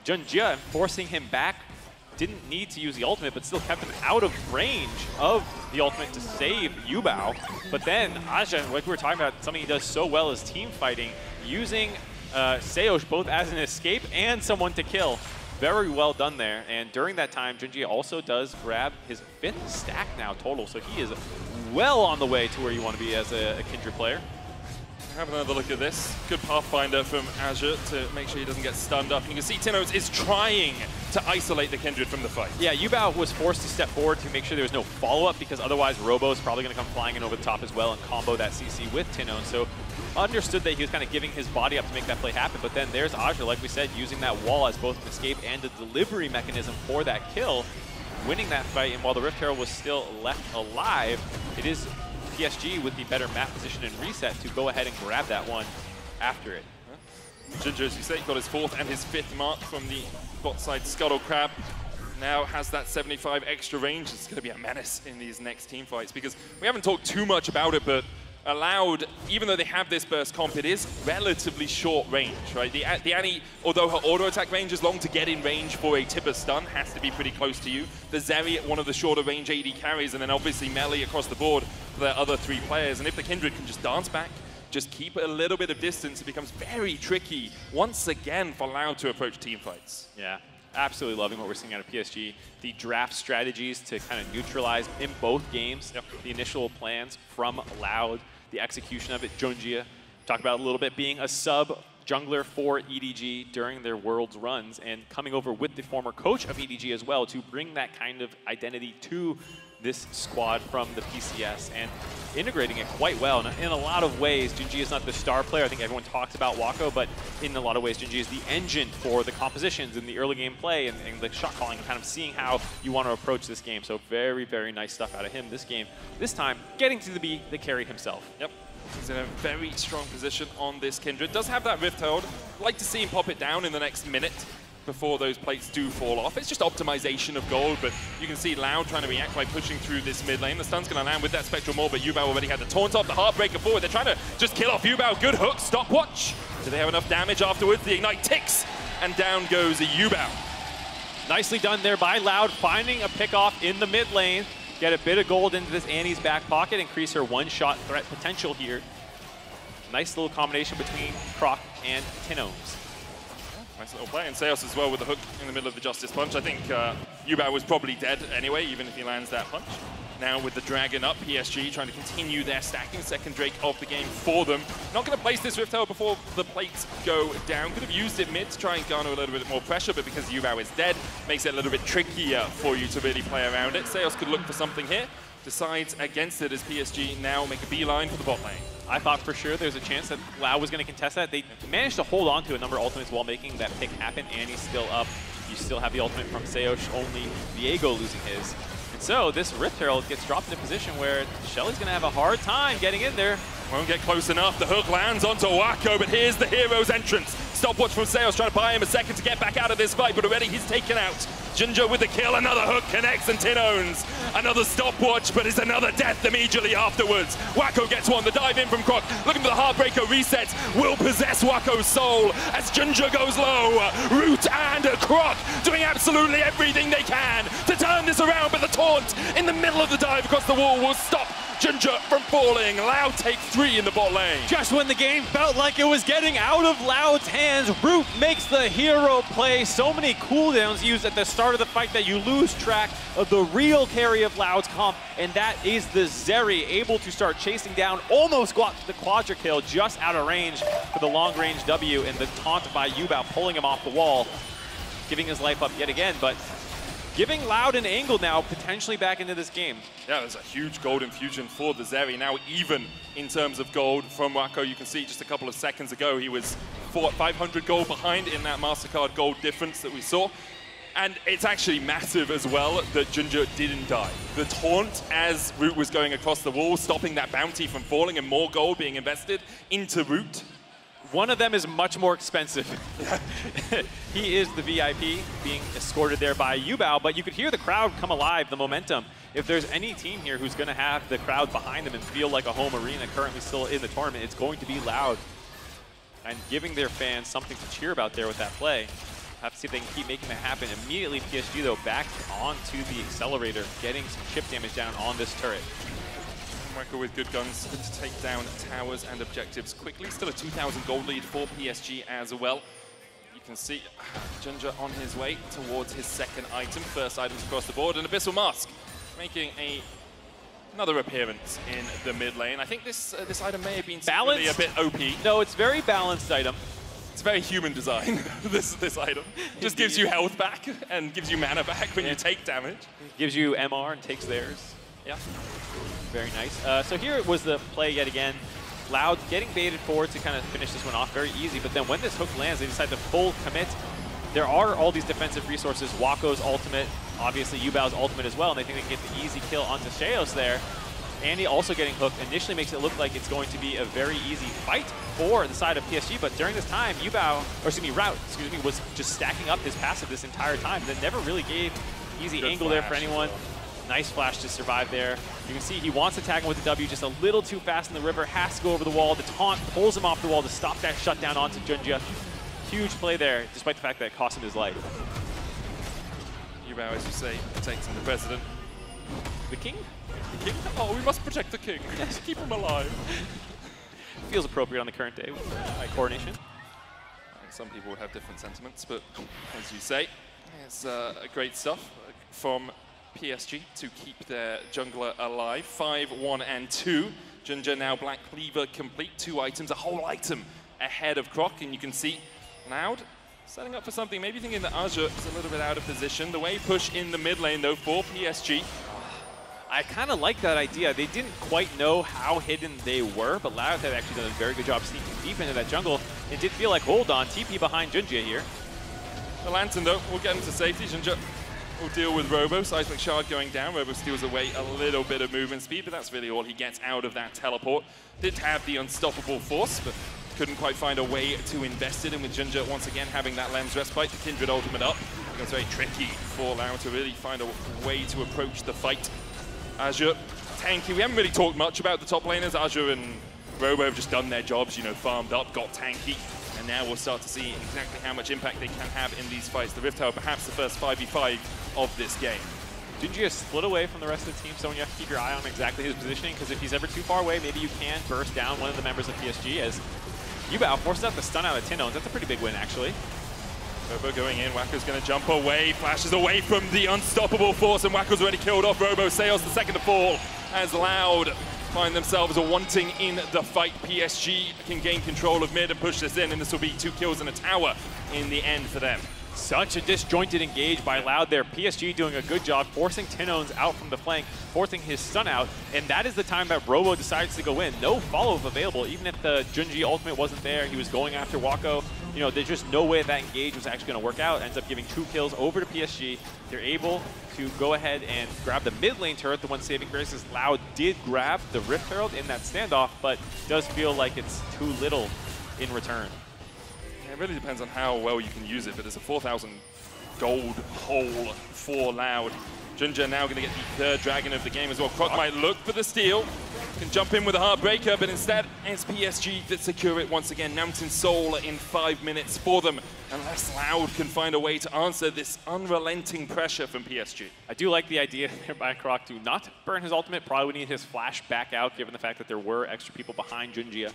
Junja and forcing him back. Didn't need to use the ultimate, but still kept him out of range of the ultimate to save Yubao. But then Aja, like we were talking about, something he does so well is team fighting, using Seosh both as an escape and someone to kill. Very well done there. And during that time, Junji also does grab his 5th stack now total. So he is well on the way to where you want to be as a Kindred player. Have another look at this. Good Pathfinder from Azure to make sure he doesn't get stunned up. And you can see Tino's is trying to isolate the Kindred from the fight. Yeah, Yubao was forced to step forward to make sure there was no follow-up because otherwise Robo's probably going to come flying in over the top as well and combo that CC with Tino. So understood that he was kind of giving his body up to make that play happen. But then there's Azure, like we said, using that wall as both an escape and a delivery mechanism for that kill, winning that fight. And while the Rift Herald was still left alive, it is PSG with the better map position and reset to go ahead and grab that one after it. Junja, as you say, got his 4th and his 5th mark from the bot side Scuttle Crab. Now has that 75 extra range. It's going to be a menace in these next team fights because we haven't talked too much about it, but Allowed, even though they have this burst comp, it is relatively short range, right? The Annie, although her auto attack range is long, to get in range for a Tibber stun has to be pretty close to you. The Zeri, one of the shorter range AD carries, and then obviously melee across the board for their other 3 players. And if the Kindred can just dance back, just keep a little bit of distance, it becomes very tricky once again for Loud to approach team fights. Yeah. Absolutely loving what we're seeing out of PSG. The draft strategies to kind of neutralize in both games. The initial plans from Loud, the execution of it. Junjia talked about a little bit being a sub jungler for EDG during their Worlds runs and coming over with the former coach of EDG as well to bring that kind of identity to this squad from the PCS and integrating it quite well. And in a lot of ways, Junji is not the star player. I think everyone talks about Wako, but in a lot of ways, Junji is the engine for the compositions in the early game play and the shot calling and kind of seeing how you want to approach this game. So very, very nice stuff out of him this game. This time, getting to be the carry himself. Yep. He's in a very strong position on this Kindred. Does have that Rift Herald. Like to see him pop it down in the next minute before those plates do fall off. It's just optimization of gold, but you can see Loud trying to react by pushing through this mid lane. The stun's going to land with that Spectral Maul, but Yubao already had the taunt off, the Heartbreaker forward. They're trying to just kill off Yubao. Good hook, stopwatch. Do they have enough damage afterwards? The Ignite ticks, and down goes a Yubao. Nicely done there by Loud, finding a pick-off in the mid lane. Get a bit of gold into this Annie's back pocket, increase her one-shot threat potential here. Nice little combination between Croc and Tino's. Nice little play, and Seos as well with the hook in the middle of the Justice Punch. I think Yubao was probably dead anyway, even if he lands that punch. Now with the Dragon up, PSG trying to continue their stacking. Second Drake of the game for them. Not going to place this Rift Herald before the plates go down. Could have used it mid to try and garner a little bit more pressure, but because Yubao is dead, makes it a little bit trickier for you to really play around it. Seos could look for something here. Decides against it as PSG now make a beeline for the bot lane. I thought for sure there was a chance that Lau was going to contest that. They managed to hold on to a number of ultimates while making that pick happen. Annie's still up. You still have the ultimate from Seosh, only Diego losing his. And so this Rift Herald gets dropped in a position where Shelly's going to have a hard time getting in there. Won't get close enough. The hook lands onto Wako, but here's the hero's entrance. Stopwatch from Seos trying to buy him a second to get back out of this fight, but already he's taken out. Junja with the kill, another hook connects and Tin owns. Another stopwatch, but it's another death immediately afterwards. Wako gets one, the dive in from Croc, looking for the Heartbreaker resets, will possess Wako's soul as Junja goes low. Root and Croc doing absolutely everything they can to turn this around, but the taunt in the middle of the dive across the wall will stop Junja from falling. Loud takes 3 in the bot lane. Just when the game felt like it was getting out of Loud's hands, Root makes the hero play. So many cooldowns used at the start of the fight that you lose track of the real carry of Loud's comp, and that is the Zeri, able to start chasing down, almost got the quadra kill, just out of range for the long range W, and the taunt by Yubao pulling him off the wall, giving his life up yet again, but giving Loud an angle now, potentially back into this game. Yeah, there's a huge gold infusion for the Zeri. Now even in terms of gold from Wako, you can see just a couple of seconds ago, he was 500 gold behind in that MasterCard gold difference that we saw. And it's actually massive as well that Junja didn't die. The taunt as Root was going across the wall, stopping that bounty from falling and more gold being invested into Root. One of them is much more expensive. He is the VIP being escorted there by Yubao, but you could hear the crowd come alive, the momentum. If there's any team here who's going to have the crowd behind them and feel like a home arena currently still in the tournament, it's going to be Loud. And giving their fans something to cheer about there with that play. Have to see if they can keep making that happen. Immediately, PSG, though, back onto the accelerator, getting some chip damage down on this turret. WAKO with good guns to take down towers and objectives quickly. Still a 2,000 gold lead for PSG as well. You can see Junja on his way towards his second item. First items across the board, and Abyssal Mask making another appearance in the mid lane. I think this item may have been secretly a bit OP. No, it's very balanced item. It's very human design, this item. Just gives you health back and gives you mana back when you take damage. Gives you MR and takes theirs. Yeah. Very nice. So here was the play yet again. Loud getting baited forward to kind of finish this one off very easy, but then when this hook lands, they decide to full commit. There are all these defensive resources. WAKO's ultimate, obviously Yubao's ultimate as well, and they think they can get the easy kill onto Sheos there. Andy also getting hooked initially makes it look like it's going to be a very easy fight for the side of PSG, but during this time, Rout, was just stacking up his passive this entire time. That never really gave easy Good angle flash there for anyone. Nice flash to survive there. You can see he wants to tag him with the W just a little too fast in the river, has to go over the wall. The taunt pulls him off the wall to stop that shutdown onto Junja. Huge play there, despite the fact that it cost him his life. Yubao, as you say, takes him the president. The king? The king? Oh, we must protect the king. Keep him alive. Feels appropriate on the current day with coronation. I think some people would have different sentiments, but as you say, it's great stuff from PSG to keep their jungler alive. 5, 1, and 2. Junja now Black Cleaver complete. 2 items, a whole item ahead of Croc, and you can see Loud setting up for something. Maybe thinking that Azure is a little bit out of position. The wave push in the mid lane, though, for PSG. I kind of like that idea. They didn't quite know how hidden they were, but Loud had actually done a very good job sneaking deep into that jungle. It did feel like, hold on, TP behind Junja here. The Lantern, though, will get him to safety. Junja will deal with Robo. Seismic Shard going down. Robo steals away a little bit of movement speed, but that's really all he gets out of that teleport. Did have the unstoppable force, but couldn't quite find a way to invest it in, with Junja once again having that Lens Respite, the Kindred ultimate up. It was very tricky for Loud to really find a way to approach the fight. Azure, tanky. We haven't really talked much about the top laners. Azure and Robo have just done their jobs, you know, farmed up, got tanky, and now we'll start to see exactly how much impact they can have in these fights. The Rift Tower, perhaps the first 5v5 of this game. Junji is split away from the rest of the team, so you have to keep your eye on exactly his positioning, because if he's ever too far away, maybe you can burst down one of the members of PSG, as Yubao forces out the stun out of Tinones. That's a pretty big win, actually. Robo going in, WAKO's going to jump away, flashes away from the unstoppable force, and WAKO's already killed off Robo. Seos the second to fall, as Loud find themselves wanting in the fight. PSG can gain control of mid and push this in, and this will be 2 kills and a tower in the end for them. Such a disjointed engage by Loud there. PSG doing a good job forcing Tinones out from the flank, forcing his stun out, and that is the time that Robo decides to go in. No follow-up available, even if the Junji ultimate wasn't there. He was going after WAKO. You know, there's just no way that engage was actually going to work out. Ends up giving 2 kills over to PSG. They're able to go ahead and grab the mid lane turret, the one saving grace. Loud did grab the Rift Herald in that standoff, but does feel like it's too little in return. It really depends on how well you can use it, but there's a 4,000 gold hole for Loud. Junja now going to get the 3rd dragon of the game as well. Croc might look for the steal, can jump in with a Heartbreaker, but instead it's PSG that secure it once again. Mountain Soul in 5 minutes for them, unless Loud can find a way to answer this unrelenting pressure from PSG. I do like the idea there by Croc to not burn his ultimate. Probably would need his flash back out, given the fact that there were extra people behind Junja.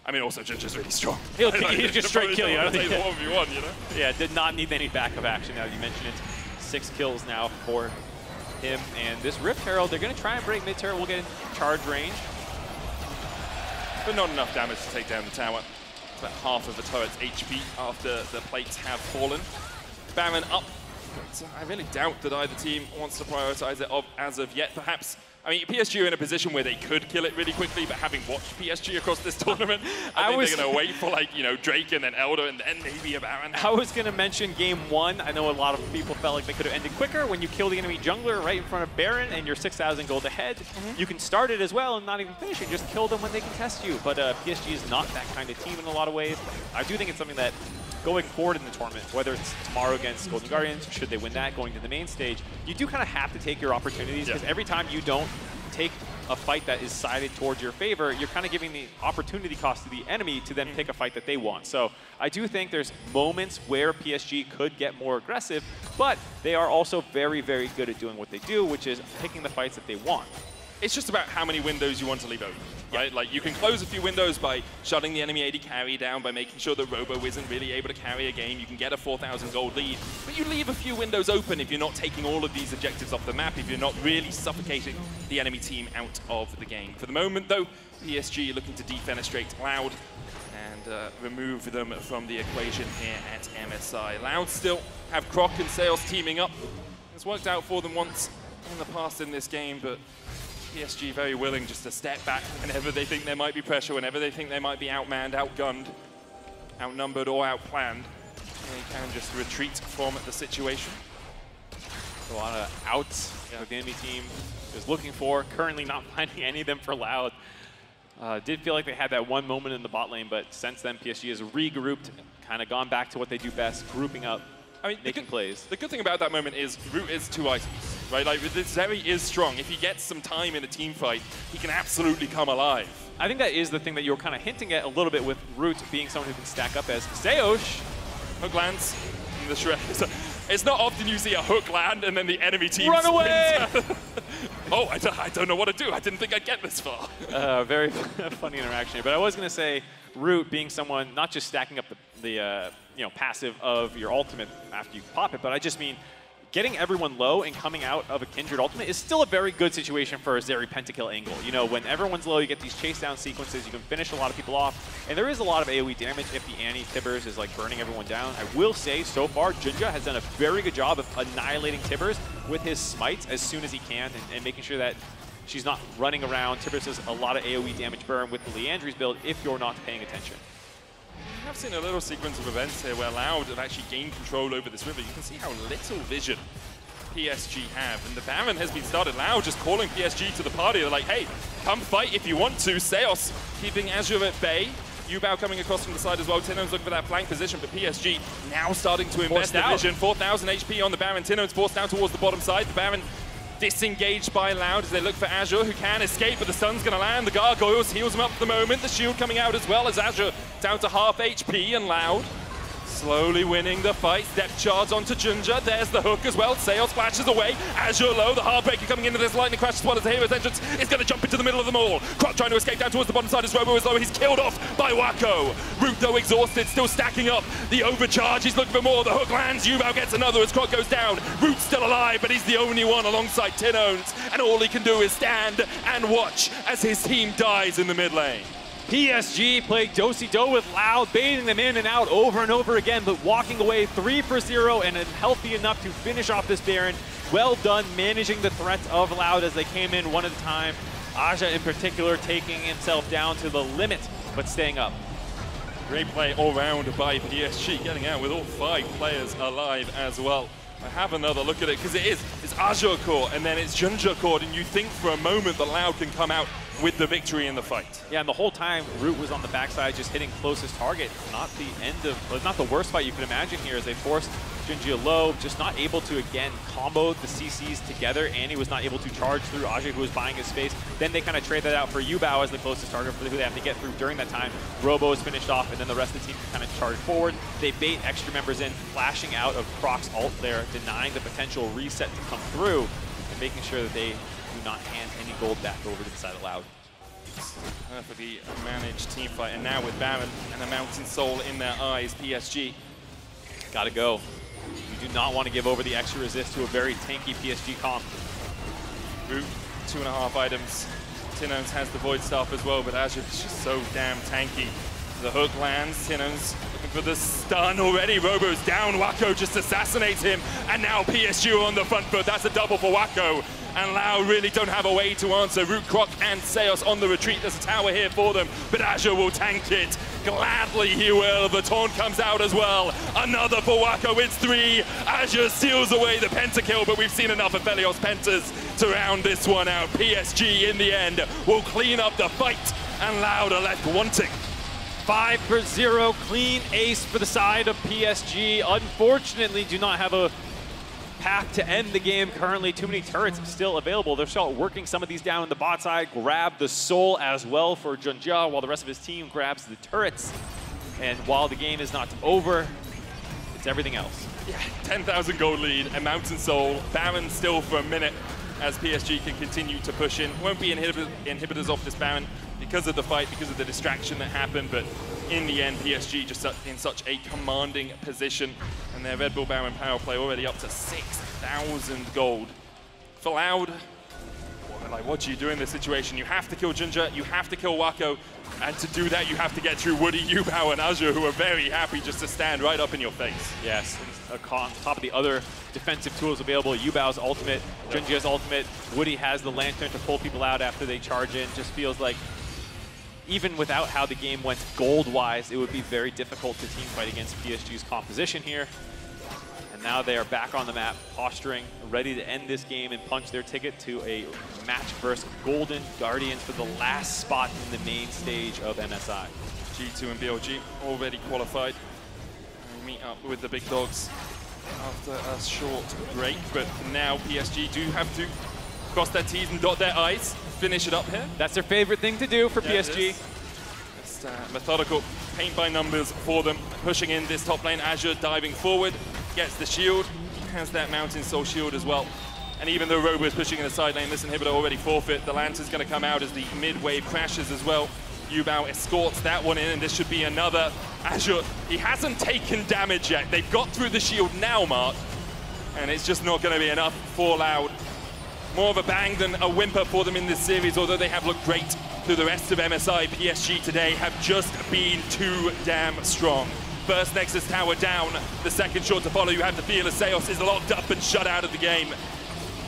I mean, also, Junja's really strong. He'll just straight kill you. I don't think 1v1, you know? Yeah, did not need any backup action now. You mentioned it. 6 kills now for him. And this Rift Herald, they're going to try and break mid-turret. We'll get in charge range. But not enough damage to take down the tower. It's about half of the turret's HP after the plates have fallen. Baron up. But I really doubt that either team wants to prioritize it as of yet. Perhaps I mean, PSG are in a position where they could kill it really quickly, but having watched PSG across this tournament, I think they're going to wait for, like, you know, Drake and then Elder and then maybe a Baron. I was going to mention game 1. I know a lot of people felt like they could have ended quicker when you kill the enemy jungler right in front of Baron and you're 6,000 gold ahead. You can start it as well and not even finish it. Just kill them when they contest you. But PSG is not that kind of team in a lot of ways. I do think it's something that going forward in the tournament, whether it's tomorrow against Golden Guardians, should they win that, going to the main stage, you do kind of have to take your opportunities, because every time you don't take a fight that is sided towards your favor, you're kind of giving the opportunity cost to the enemy to then pick a fight that they want. So I do think there's moments where PSG could get more aggressive, but they are also very, very good at doing what they do, which is picking the fights that they want. It's just about how many windows you want to leave open, right? Like, you can close a few windows by shutting the enemy AD carry down, by making sure that Robo isn't really able to carry a game. You can get a 4,000 gold lead, but you leave a few windows open if you're not taking all of these objectives off the map, if you're not really suffocating the enemy team out of the game. For the moment, though, PSG looking to defenestrate Loud and remove them from the equation here at MSI. Loud still have Croc and Sales teaming up. It's worked out for them once in the past in this game, but PSG very willing just to step back whenever they think there might be pressure, whenever they think they might be outmanned, outgunned, outnumbered, or outplanned. They can just retreat from the situation. A lot of outs that the enemy team is looking for. Currently not finding any of them for Loud. Did feel like they had that one moment in the bot lane, but since then PSG has regrouped, kind of gone back to what they do best, grouping up, making plays. The good thing about that moment is Root is 2 items, right? Like, Zeri is strong. If he gets some time in a team fight, he can absolutely come alive. I think that is the thing that you were kind of hinting at a little bit with Root being someone who can stack up as Seosh. Hook lands in the shred. It's not often you see a hook land and then the enemy team run away! Oh, I don't know what to do. I didn't think I'd get this far. Very funny interaction here. But I was going to say, Root being someone not just stacking up the passive of your ultimate after you pop it, but I just mean getting everyone low and coming out of a Kindred ultimate is still a very good situation for a Zeri pentakill angle. You know, when everyone's low, you get these chase down sequences, you can finish a lot of people off, and there is a lot of AoE damage if the anti-Tibbers is like burning everyone down. I will say, so far, Junja has done a very good job of annihilating Tibbers with his smites as soon as he can, and making sure that she's not running around. Tibbers does a lot of AoE damage burn with the Leandry's build if you're not paying attention. I've seen a little sequence of events here where Loud have actually gained control over this river. You can see how little vision PSG have, and the Baron has been started. Loud just calling PSG to the party. They're like, hey, come fight if you want to. Seos keeping Azure at bay. Yubao coming across from the side as well. Tino's looking for that flank position, but PSG now starting to invest the vision. 4,000 HP on the Baron. Tino's forced down towards the bottom side. The Baron disengaged by Loud as they look for Azure, who can escape, but the stun's going to land. The Gargoyles heals him up for the moment. The shield coming out as well as Azure down to half HP, and Loud slowly winning the fight. Step charge onto Junja. There's the hook as well. Sales flashes away. Azure low. The Heartbreaker coming into this lightning crash as well as the hero's entrance is going to jump into the middle of them all. Croc trying to escape down towards the bottom side as Robo is low. He's killed off by Wako. Root though exhausted, still stacking up. The overcharge. He's looking for more. The hook lands. Yubao gets another as Croc goes down. Root's still alive, but he's the only one alongside Tinones, and all he can do is stand and watch as his team dies in the mid lane. PSG played do-si-do with Loud, baiting them in and out over and over again, but walking away 3 for 0 and healthy enough to finish off this Baron. Well done managing the threats of Loud as they came in one at a time. Aja in particular taking himself down to the limit, but staying up. Great play all round by PSG, getting out with all 5 players alive as well. I have another look at it, because it's Azure core and then it's Junja core, and you think for a moment that Loud can come out with the victory in the fight. Yeah, and the whole time Root was on the backside just hitting closest target. Not the end of, not the worst fight you can imagine here as they forced Junja low, just not able to again combo the CCs together, and he was not able to charge through Aja, who was buying his space. Then they kind of trade that out for Yubao as the closest target for who they have to get through during that time. Robo is finished off, and then the rest of the team can kind of charge forward. They bait extra members in, flashing out of Croc's ult there, denying the potential reset to come through, and making sure that they do not hand any gold back over to the side of Loud. Perfectly managed team fight, and now with Baron and the Mountain Soul in their eyes, PSG gotta go. You do not want to give over the extra resist to a very tanky PSG comp. Root, 2.5 items. Tinones has the Void Staff as well, but Azure is just so damn tanky. The hook lands, Tinon's looking for the stun already. Robo's down, Wako just assassinates him, and now PSG on the front foot. That's a double for Wako. And Lau really don't have a way to answer. Root, Croc, and Seos on the retreat. There's a tower here for them, but Azure will tank it. Gladly he will. The taunt comes out as well. Another for Wako, it's 3. Azure steals away the pentakill, but we've seen enough of Felios Pentas to round this one out. PSG in the end will clean up the fight, and Loud are left wanting. 5-0, clean ace for the side of PSG. Unfortunately, do not have a path to end the game currently. Too many turrets still available. They're still working some of these down on the bot side. Grab the soul as well for Junja, while the rest of his team grabs the turrets. And while the game is not over, it's everything else. Yeah, 10,000 gold lead, a Mountain Soul. Baron still for a minute as PSG can continue to push in. Won't be inhibitors off this Baron because of the fight, because of the distraction that happened, but in the end, PSG just in such a commanding position, and their Red Bull Baron power play already up to 6,000 gold. For Loud, like, what do you do in this situation? You have to kill Junja, you have to kill Wako, and to do that, you have to get through Woody, Yubao, and Azure, who are very happy just to stand right up in your face. Yes, on top of the other defensive tools available, Yubao's ultimate, Junja's ultimate, Woody has the lantern to pull people out after they charge in. Just feels like even without how the game went gold-wise, it would be very difficult to teamfight against PSG's composition here. And now they are back on the map, posturing, ready to end this game and punch their ticket to a match versus Golden Guardians for the last spot in the main stage of MSI. G2 and BLG already qualified. We meet up with the big dogs after a short break, but now PSG do have to cross their T's and dot their I's. Finish it up here. That's their favorite thing to do for PSG. It's methodical, paint by numbers for them. Pushing in this top lane, Azure diving forward, gets the shield, has that Mountain Soul shield as well. And even though Robo is pushing in the side lane, this inhibitor already forfeit. The Lantern's going to come out as the mid-wave crashes as well. Yubao escorts that one in, and this should be another. Azure, he hasn't taken damage yet. They've got through the shield now, Mark, and it's just not going to be enough for Loud. More of a bang than a whimper for them in this series, although they have looked great through the rest of MSI. PSG today have just been too damn strong. First Nexus tower down, the second short to follow. You have to feel as Seos is locked up and shut out of the game.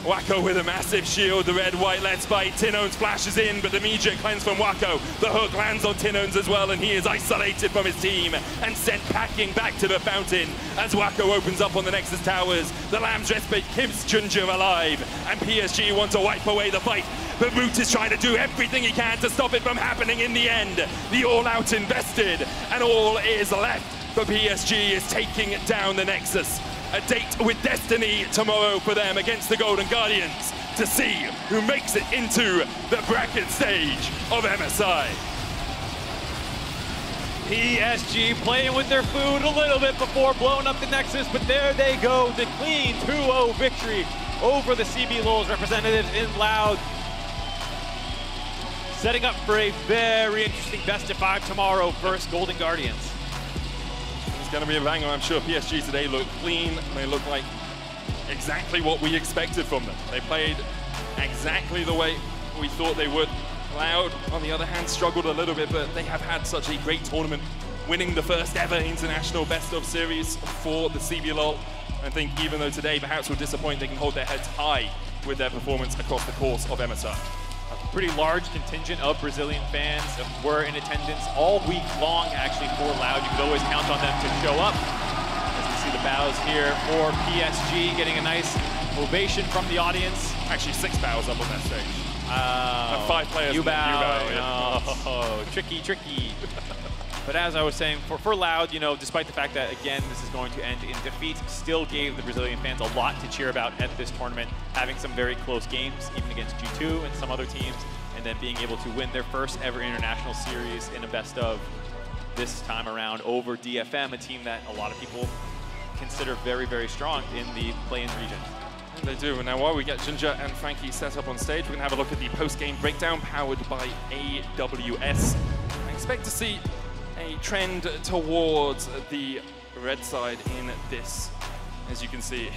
Wako with a massive shield, the red-white let's fight. Tinones flashes in, but the immediate cleanse from Wako. The hook lands on Tinones as well, and he is isolated from his team and sent packing back to the fountain as Wako opens up on the Nexus towers. The Lamb's Respite keeps Junja alive, and PSG want to wipe away the fight. But Root is trying to do everything he can to stop it from happening in the end. The all-out invested, and all is left for PSG is taking down the Nexus. A date with destiny tomorrow for them against the Golden Guardians to see who makes it into the bracket stage of MSI. PSG playing with their food a little bit before blowing up the Nexus, but there they go, the clean 2-0 victory over the CB Lowell's representatives in Loud. Setting up for a very interesting best-of-5 tomorrow versus Golden Guardians. Going to be a banger. I'm sure PSG today look clean. They look like exactly what we expected from them. They played exactly the way we thought they would. Loud, on the other hand, struggled a little bit, but they have had such a great tournament, winning the first ever international best-of series for the CBLOL. I think even though today perhaps will disappoint, they can hold their heads high with their performance across the course of MSI. A pretty large contingent of Brazilian fans were in attendance all week long, actually, for Loud. You could always count on them to show up. As we see the bows here for PSG, getting a nice ovation from the audience. Actually, 6 bows up on that stage. 5 players. Yubao, yeah. Tricky. But as I was saying, for Loud, you know, despite the fact that, again, this is going to end in defeat, still gave the Brazilian fans a lot to cheer about at this tournament, having some very close games, even against G2 and some other teams, and then being able to win their first ever international series in a best of this time around over DFM, a team that a lot of people consider very, very strong in the play-in region. They do. And now while we get Junja and Frankie set up on stage, we're going to have a look at the post-game breakdown powered by AWS. I expect to see a trend towards the red side in this. As you can see,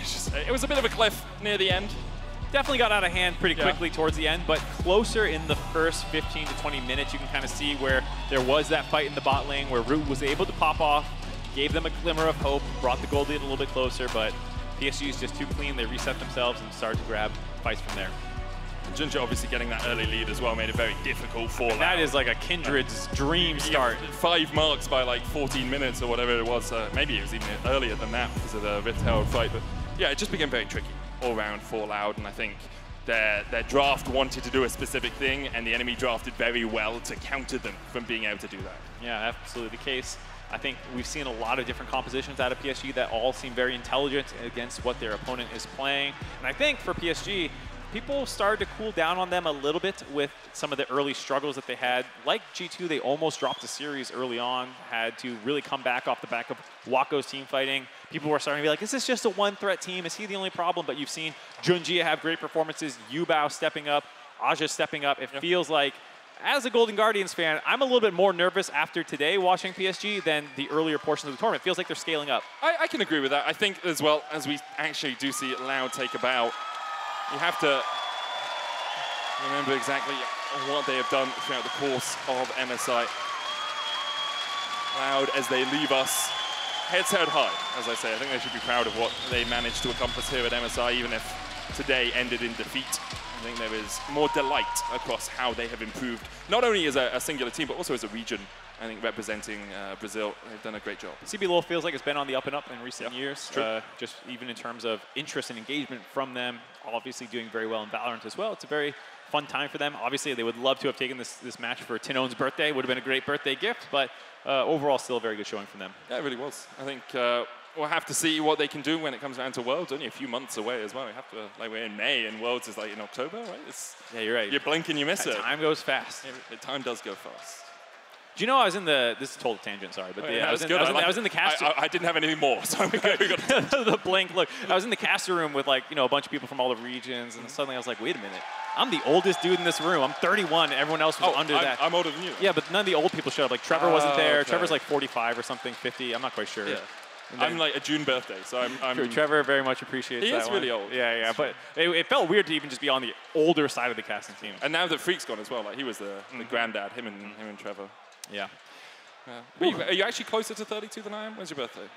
it was a bit of a cliff near the end. definitely got out of hand pretty quickly towards the end, but closer in the first 15 to 20 minutes, you can kind of see where there was that fight in the bot lane where Root was able to pop off, gave them a glimmer of hope, brought the gold lead a little bit closer, but PSG is just too clean. They reset themselves and started to grab fights from there. Ginger obviously getting that early lead as well made it very difficult for that is like a Kindred's dream start. 5 marks by like 14 minutes or whatever it was. Maybe it was even earlier than that because of the Rift Herald fight. But yeah, it just became very tricky all around for Loud. And I think their draft wanted to do a specific thing, and the enemy drafted very well to counter them from being able to do that. Yeah, absolutely the case. I think we've seen a lot of different compositions out of PSG that all seem very intelligent against what their opponent is playing. And I think for PSG, people started to cool down on them a little bit with some of the early struggles that they had. Like G2, they almost dropped the series early on, had to really come back off the back of Wako's team fighting. People were starting to be like, is this just a one-threat team? Is he the only problem? But you've seen Junjie have great performances, Yubao stepping up, Aja stepping up. It feels like, as a Golden Guardians fan, I'm a little bit more nervous after today watching PSG than the earlier portions of the tournament. It feels like they're scaling up. I can agree with that. I think as well, as we actually do see Loud take a bow, you have to remember exactly what they have done throughout the course of MSI. Loud, as they leave us heads held high, as I say. I think they should be proud of what they managed to accomplish here at MSI, even if today ended in defeat. I think there is more delight across how they have improved, not only as a singular team, but also as a region. I think representing Brazil, they've done a great job. CBLOL feels like it's been on the up and up in recent years, just even in terms of interest and engagement from them, obviously doing very well in Valorant as well. It's a very fun time for them. Obviously, they would love to have taken this match for Tinone's birthday. Would have been a great birthday gift, but overall, still a very good showing from them. Yeah, it really was. I think we'll have to see what they can do when it comes down to Worlds. Only a few months away as well. We have to, like, we're in May, and Worlds is like in October, right? Yeah, you're right. You blink and you miss it. Time goes fast. Yeah, time does go fast. Do you know I was in the, this is a total tangent, sorry, but I was in the cast. I didn't have anything more, so we got the blink look. I was in the caster room with, like, a bunch of people from all the regions, and suddenly I was like, wait a minute. I'm the oldest dude in this room. I'm 31. Everyone else was under that. I'm older than you. Yeah, but none of the old people showed up. Like, Trevor wasn't there. Okay. Trevor's like 45 or something, 50. I'm not quite sure. Yeah. I'm like a June birthday, so I'm True, Trevor very much appreciates that. He is really old. Yeah, but it felt weird to even just be on the older side of the casting team. And now that Freak's gone as well, like, he was the granddad, him and Trevor. Yeah. Are you actually closer to 32 than I am? When's your birthday?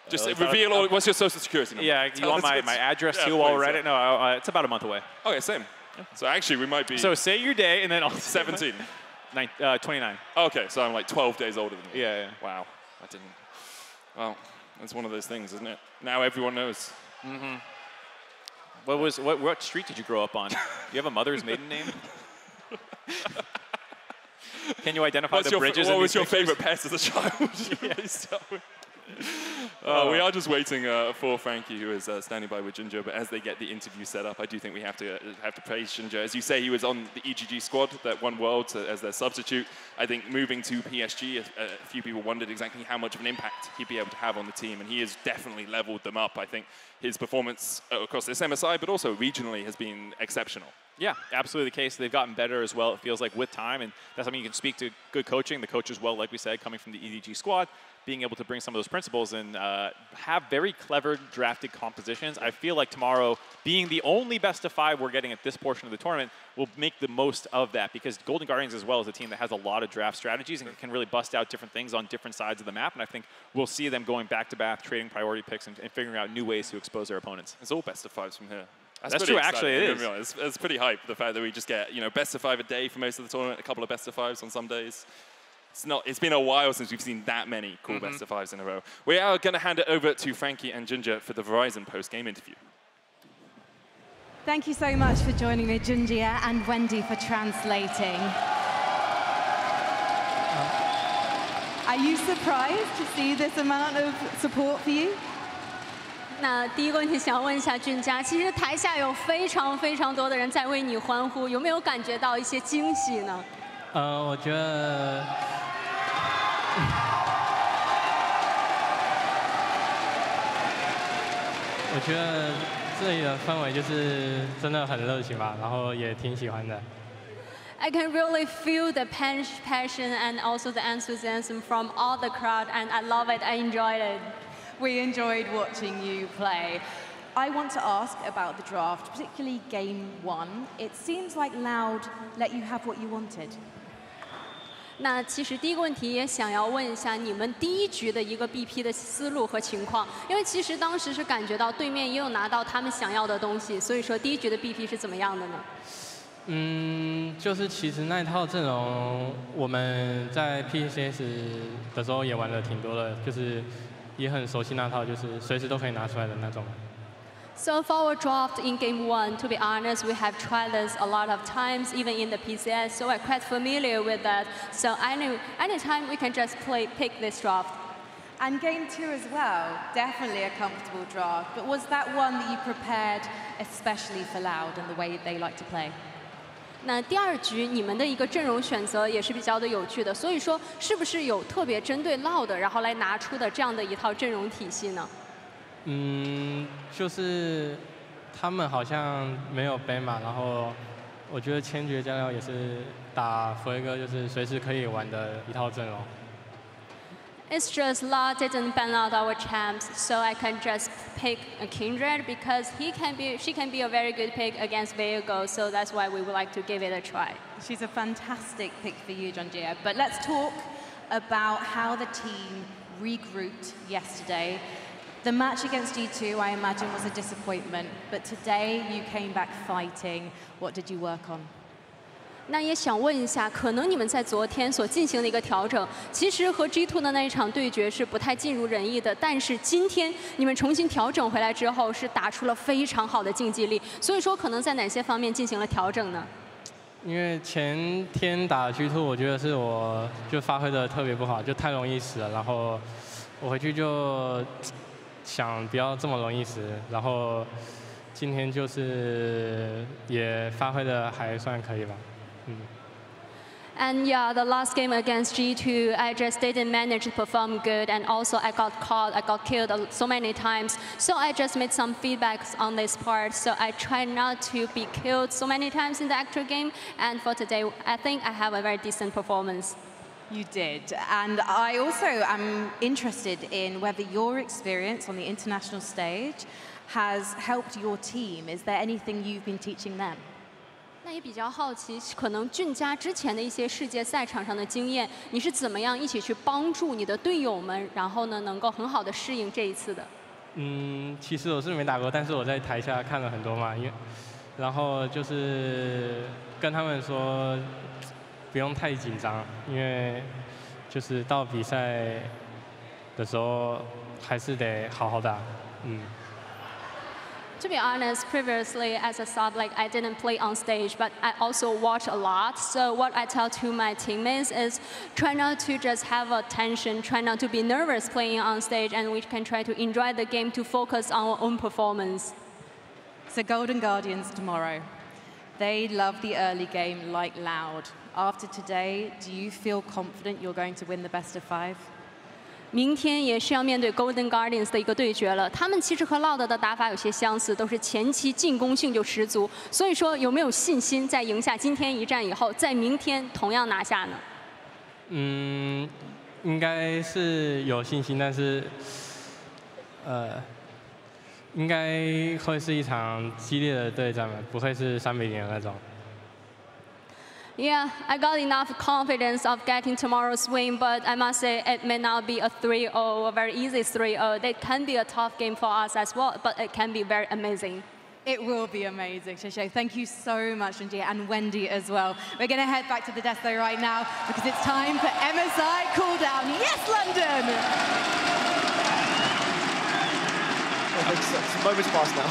Just reveal, what's your social security number? Yeah, you want my address too while we're at it? No, it's about a month away. Okay, same. So actually, we might be... So say your day, and then I'll... 17. 29. Okay, so I'm like 12 days older than you. Yeah. Wow, I didn't... Well, that's one of those things, isn't it? Now everyone knows. Mm-hmm. What street did you grow up on? Do you have a mother's maiden name? Can you identify the bridges? What was your favorite pet as a child? We are just waiting for Frankie, who is standing by with Ginger. But as they get the interview set up, I do think we have to praise Ginger. As you say, he was on the EGG squad that won Worlds as their substitute. I think moving to PSG, a few people wondered exactly how much of an impact he'd be able to have on the team, and he has definitely leveled them up. I think his performance across this MSI, but also regionally, has been exceptional. Yeah, absolutely the case. They've gotten better as well, it feels like, with time, and that's something you can speak to good coaching. The coach as well, like we said, coming from the EDG squad, being able to bring some of those principles and have very clever drafted compositions. I feel like tomorrow, being the only best of 5 we're getting at this portion of the tournament, will make the most of that, because Golden Guardians as well is a team that has a lot of draft strategies and can really bust out different things on different sides of the map, and I think we'll see them going back-to-back, trading priority picks and figuring out new ways to expose their opponents. It's all best of 5s from here. That's true, actually, it is. It's pretty hype, the fact that we just get, best of 5 a day for most of the tournament, a couple of best of 5s on some days. It's been a while since we've seen that many cool best of 5s in a row. We are going to hand it over to Frankie and Ginger for the Verizon post-game interview. Thank you so much for joining me, Junjie and Wendy, for translating. Are you surprised to see this amount of support for you? 那第一个问题想要问一下俊佳，其实台下有非常多的人在为你欢呼，有没有感觉到一些惊喜呢？我觉得，这里的氛围就是真的很热情吧，然后也挺喜欢的。I can really feel the passion and also the enthusiasm from all the crowd, and I love it. I enjoyed it. We enjoyed watching you play. I want to ask about the draft, particularly Game 1. It seems like Loud let you have what you wanted. 那其实第一个问题也想要问一下你们第一局的一个 BP 的思路和情况，因为其实当时是感觉到对面也有拿到他们想要的东西，所以说第一局的 BP 是怎么样的呢？就是其实那一套阵容我们在 PCS 的时候也玩了挺多的，就是也很熟悉那套，就是随时都可以拿出来的那种。 So for our draft in Game 1, to be honest, we have tried this a lot of times, even in the PCS, so we're quite familiar with that. So I knew anytime we can just pick this draft. And Game 2 as well, definitely a comfortable draft. But was that one that you prepared especially for Loud and the way they like to play? 那第二局你们的一个阵容选择也是比较的有趣的，所以说是不是有特别针对 Loud 然后来拿出的这样的一套阵容体系呢？ 就是他们好像没有背嘛，然后我觉得千珏加料也是打FLICKR就是随时可以玩的一套阵容。It's just Loud didn't ban out our champs, so I can just pick a Kindred because she can be a very good pick against Viego, so that's why we would like to give it a try. She's a fantastic pick for you, Junjie. But let's talk about how the team regrouped yesterday. The match against G2, I imagine, was a disappointment, but today you came back fighting. What did you work on? 那也想问一下，可能你们在昨天所进行的一个调整，其实和 G2 的那一场对决是不太尽如人意的，但是今天你们重新调整回来之后，是打出了非常好的竞技力，所以说可能在哪些方面进行了调整呢？因为前天打 G2， 我觉得是我就发挥的特别不好，就太容易死了，然后我回去就 想不要这么容易死，然后今天就是也发挥的还算可以吧，And yeah, the last game against G2, I just didn't manage to perform good, and also I got caught, I got killed so many times. So I just made some feedbacks on this part. So I try not to be killed so many times in the actual game. And for today, I think I have a very decent performance. You did. And I also am interested in whether your experience on the international stage has helped your team. Is there anything you've been teaching them? 那也比较好奇，可能俊佳之前的一些世界赛场上的经验，你是怎么样一起去帮助你的队友们，然后呢，能够很好的适应这一次的？其实我是没打过，但是我在台下看了很多嘛，然后就是跟他们说， 不用太紧张，因为就是到比赛的时候还是得好好打。To be honest, previously as a sub, like I didn't play on stage, but I also watch a lot. So what I tell to my teammates is try not to just have a tension, try not to be nervous playing on stage, and we can try to enjoy the game to focus on our own performance. So Golden Guardians tomorrow, they love the early game like Loud. After today, do you feel confident you're going to win the best of 5? 明天也是要面对 Golden Guardians 的一个对决了。他们其实和 Loud 的打法有些相似，都是前期进攻性就十足。所以说，有没有信心在赢下今天一战以后，在明天同样拿下呢？应该是有信心，但是应该会是一场激烈的对战吧，不会是3比0的那种。 Yeah, I got enough confidence of getting tomorrow's win, but I must say it may not be a 3-0, a very easy 3-0. That can be a tough game for us as well, but it can be very amazing. It will be amazing, Sheshe. Thank you so much, Junjie, and Wendy as well. We're going to head back to the desk though right now because it's time for MSI cooldown. Yes, London! Some moments past now.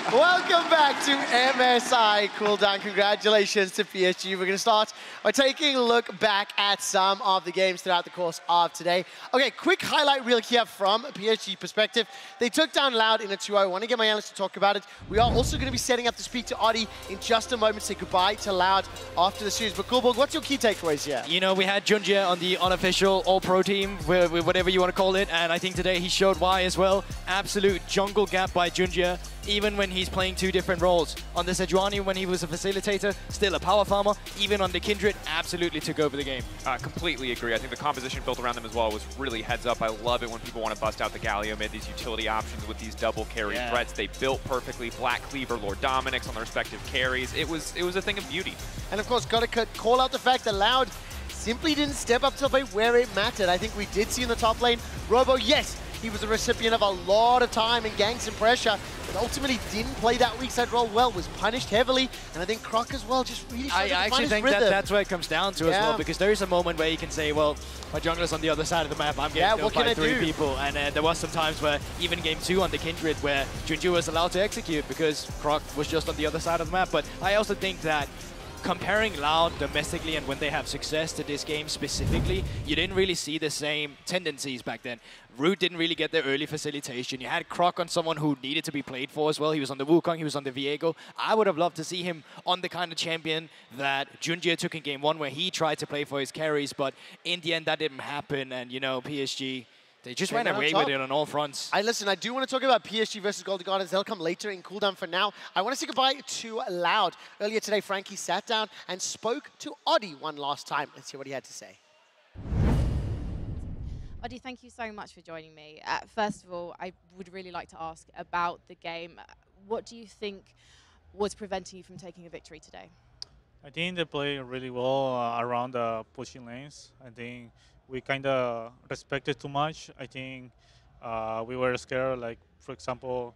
Welcome back to MSI Cooldown. Congratulations to PSG. We're going to start by taking a look back at some of the games throughout the course of today. Okay, quick highlight reel here from a PSG perspective. They took down Loud in a 2-0. I want to get my analyst to talk about it. We are also going to be setting up to speak to Adi in just a moment, say goodbye to Loud after the series. But Coolborg, what's your key takeaways here? You know, we had Junjie on the unofficial All-Pro team, whatever you want to call it, and I think today he showed why as well. Absolute jungle gap by Junjie. even when he's playing two different roles. On the Sejuani, when he was a facilitator, still a power farmer. Even on the Kindred, absolutely took over the game. Completely agree. I think the composition built around them as well was really heads up. I love it when people want to bust out the Galio mid, these utility options with these double carry threats. They built perfectly. Black Cleaver, Lord Dominic's on their respective carries. It was a thing of beauty. And of course, got to call out the fact that Loud simply didn't step up to the plate where it mattered. I think we did see in the top lane, Robo, yes, he was a recipient of a lot of time and ganks and pressure, but ultimately didn't play that weak side role well, was punished heavily, and I think Croc as well just really struggled to I find actually his think rhythm. that's where it comes down to as well, because there is a moment where you can say, well, my jungler's on the other side of the map, I'm getting killed by 3 people, and there was some times where, even game 2 on the Kindred, where Junju was allowed to execute because Croc was just on the other side of the map, but I also think that comparing Loud domestically and when they have success to this game specifically, you didn't really see the same tendencies back then. Root didn't really get their early facilitation. You had Croc on someone who needed to be played for as well. He was on the Wukong, he was on the Viego. I would have loved to see him on the kind of champion that Junjie took in game 1 where he tried to play for his carries, but in the end that didn't happen, and you know, PSG, they just went away with it on all fronts. Listen, I do want to talk about PSG versus Golden Guardians. They'll come later in cooldown. For now, I want to say goodbye to Loud. Earlier today, Frankie sat down and spoke to Oddie one last time. Let's hear what he had to say. Oddie, thank you so much for joining me. First of all, I would really like to ask about the game. What do you think was preventing you from taking a victory today? I think they play really well around the pushing lanes. I think we kind of respected too much. I think we were scared, like, for example,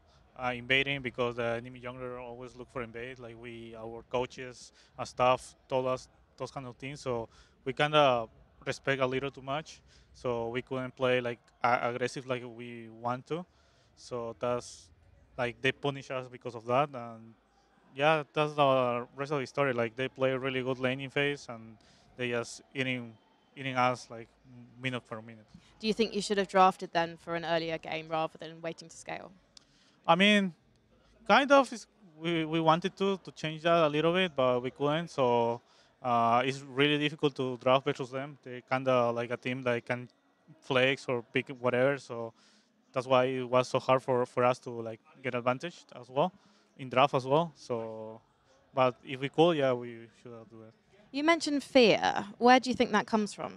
invading, because the enemy jungler always look for invade. Like, our coaches and staff told us those kind of things. So we kind of respect a little too much. So we couldn't play like aggressive like we want to. So that's like they punish us because of that. And yeah, that's the rest of the story. Like, they play a really good laning phase, and they just eating us like minute for minute. Do you think you should have drafted then for an earlier game rather than waiting to scale? I mean, kind of. We wanted to change that a little bit, but we couldn't. So it's really difficult to draft versus them. They kind of like a team that can flex or pick whatever. So that's why it was so hard for us to like get advantage as well in draft as well. So, but if we could, yeah, we should have do it. You mentioned fear. Where do you think that comes from?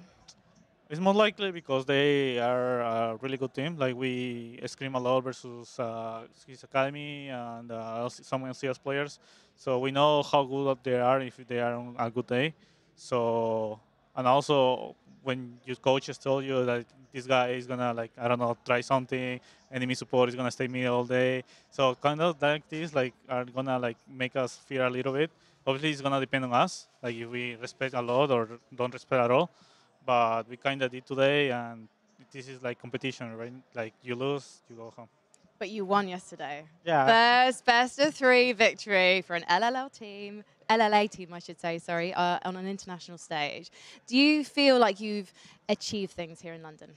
It's more likely because they are a really good team. Like, we scream a lot versus his academy and some LCS players. So we know how good they are if they are on a good day. So, and also when your coaches tell you that this guy is gonna, like, I don't know, try something, enemy support is gonna stay mid all day. So kind of like this, like, are gonna like make us fear a little bit. Obviously, it's gonna depend on us. Like, if we respect a lot or don't respect at all. But we kind of did today, and this is like competition, right? Like, you lose, you go home. But you won yesterday. Yeah. First best of 3 victory for an LLA team, I should say, sorry, on an international stage. Do you feel like you've achieved things here in London?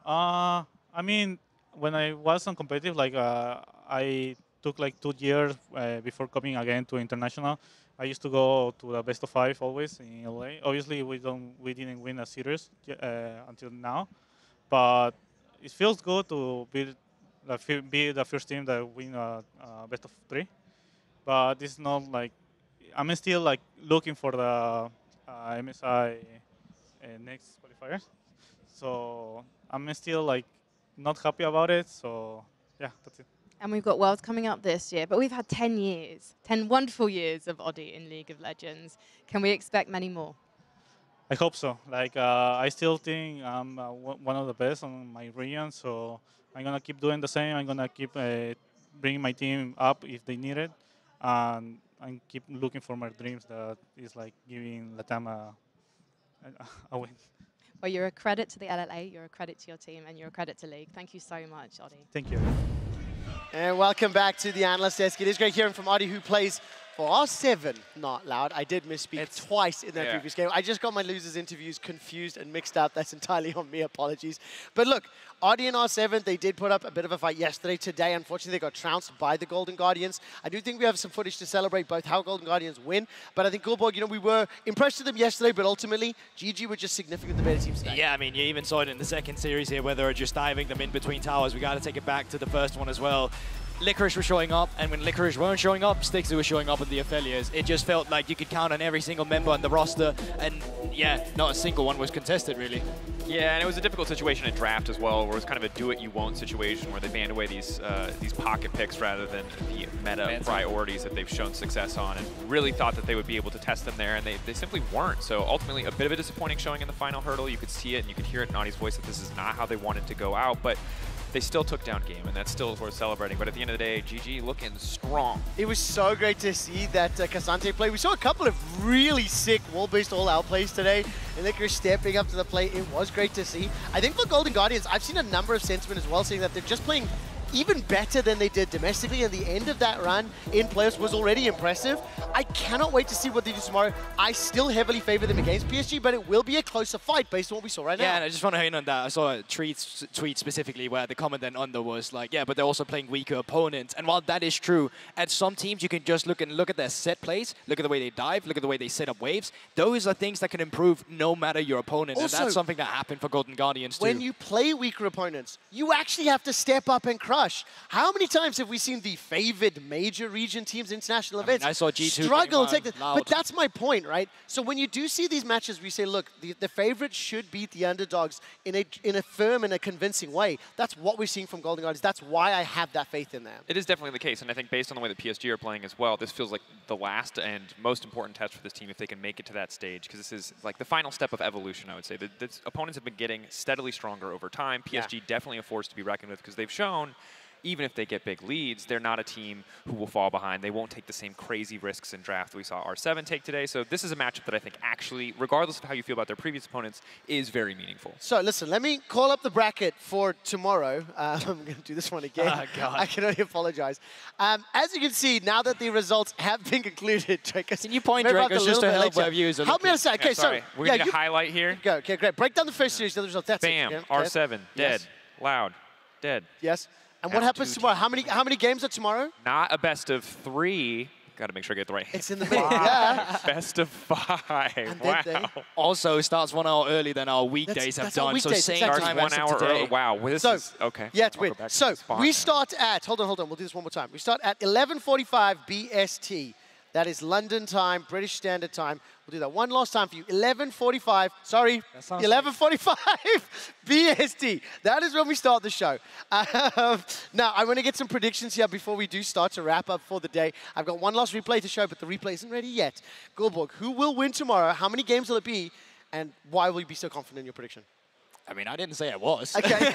I mean, when I was on competitive, like, I took like 2 years before coming again to international. I used to go to the best of 5 always in LA. Obviously, we didn't win a series until now, but it feels good to be the first team that win a best of 3. But it's not like I'm still like looking for the MSI next qualifier. So I'm still like not happy about it. So yeah, that's it. And we've got Worlds coming up this year, but we've had 10 years, 10 wonderful years of Oddie in League of Legends. Can we expect many more? I hope so. Like, I still think I'm one of the best on my region, so I'm going to keep doing the same. I'm going to keep bringing my team up if they need it, and I keep looking for my dreams that is like giving Latam a win. Well, you're a credit to the LLA, you're a credit to your team, and you're a credit to League. Thank you so much, Oddie. Thank you. And welcome back to the analyst desk. It is great hearing from Oddie, who plays for R7, not Loud. I did misspeak twice in that previous game. I just got my losers interviews confused and mixed up. That's entirely on me. Apologies. But look, Oddie and R7, they did put up a bit of a fight yesterday. Today, unfortunately, they got trounced by the Golden Guardians. I do think we have some footage to celebrate both how Golden Guardians win, but I think Gulborg, you know, we were impressed with them yesterday, but ultimately, GG were just significantly the better team today. Yeah, I mean, you even saw it in the second series here where they were just diving them in between towers. We got to take it back to the first one as well. Licorice was showing up, and when Licorice weren't showing up, Stixer was showing up in the affiliates. It just felt like you could count on every single member on the roster, and yeah, not a single one was contested, really. Yeah, and it was a difficult situation in draft as well, where it was kind of a do-it-you-won't situation where they banned away these pocket picks rather than the meta priorities that they've shown success on, and really thought that they would be able to test them there, and they simply weren't. So ultimately, a bit of a disappointing showing in the final hurdle. You could see it, and you could hear it in Naughty's voice that this is not how they wanted to go out, but they still took down game, and that's still worth celebrating. But at the end of the day, GG looking strong. It was so great to see that Casante play. We saw a couple of really sick wall-based all-out plays today, and they're stepping up to the plate. It was great to see. I think for Golden Guardians, I've seen a number of sentiment as well saying that they're just playing even better than they did domestically, and the end of that run in playoffs was already impressive. I cannot wait to see what they do tomorrow. I still heavily favor them against PSG, but it will be a closer fight based on what we saw right now. Yeah, and I just want to hang on that. I saw a tweet specifically where the comment then under was like, yeah, but they're also playing weaker opponents. And while that is true, at some teams you can just look at their set plays, look at the way they dive, look at the way they set up waves. Those are things that can improve no matter your opponent, Also, and that's something that happened for Golden Guardians too. When you play weaker opponents, you actually have to step up and crush. How many times have we seen the favored major region teams, international events, I saw G2 struggle? But that's my point, right? So when you do see these matches, we say, look, the favorites should beat the underdogs in a firm and a convincing way. That's what we're seeing from Golden Guardians. That's why I have that faith in them. It is definitely the case, and I think based on the way that PSG are playing as well, this feels like the last and most important test for this team if they can make it to that stage, because this is like the final step of evolution, I would say. The opponents have been getting steadily stronger over time. PSG definitely a force to be reckoned with, because they've shown even if they get big leads, they're not a team who will fall behind. They won't take the same crazy risks in draft that we saw R7 take today. So this is a matchup that I think actually, regardless of how you feel about their previous opponents, is very meaningful. So listen, let me call up the bracket for tomorrow. I'm going to do this one again. Oh, God. I can only apologize. As you can see, now that the results have been concluded, Draco. Can you point, Draco, just to help our viewers? Help me understand. Okay, sorry. We're going to highlight here. Go. Okay, great. Break down the first series, the results. That's Bam. it. R7, dead. Loud, dead. Yes. And what happens tomorrow? How many games are tomorrow? Not a best of 3. Got to make sure I get the right. It's in the middle. Yeah. Best of 5. Wow. Also, it starts 1 hour early than our weekdays have done. So same time as 1 hour early. Wow. Well, this is okay. Yeah, it's weird. So we start at. Hold on. We'll do this one more time. We start at 11:45 BST. That is London time, British Standard Time. We'll do that one last time for you. 11:45. Sorry, 11:45 BST. That is when we start the show. Now, I want to get some predictions here before we do start to wrap up for the day. I've got one last replay to show, but the replay isn't ready yet. Goldborg, who will win tomorrow? How many games will it be? And why will you be so confident in your prediction? I mean, I didn't say I was. Okay.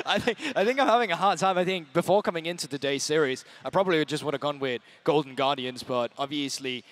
I think I'm having a hard time. I think before coming into today's series, I probably just would have gone with Golden Guardians, but obviously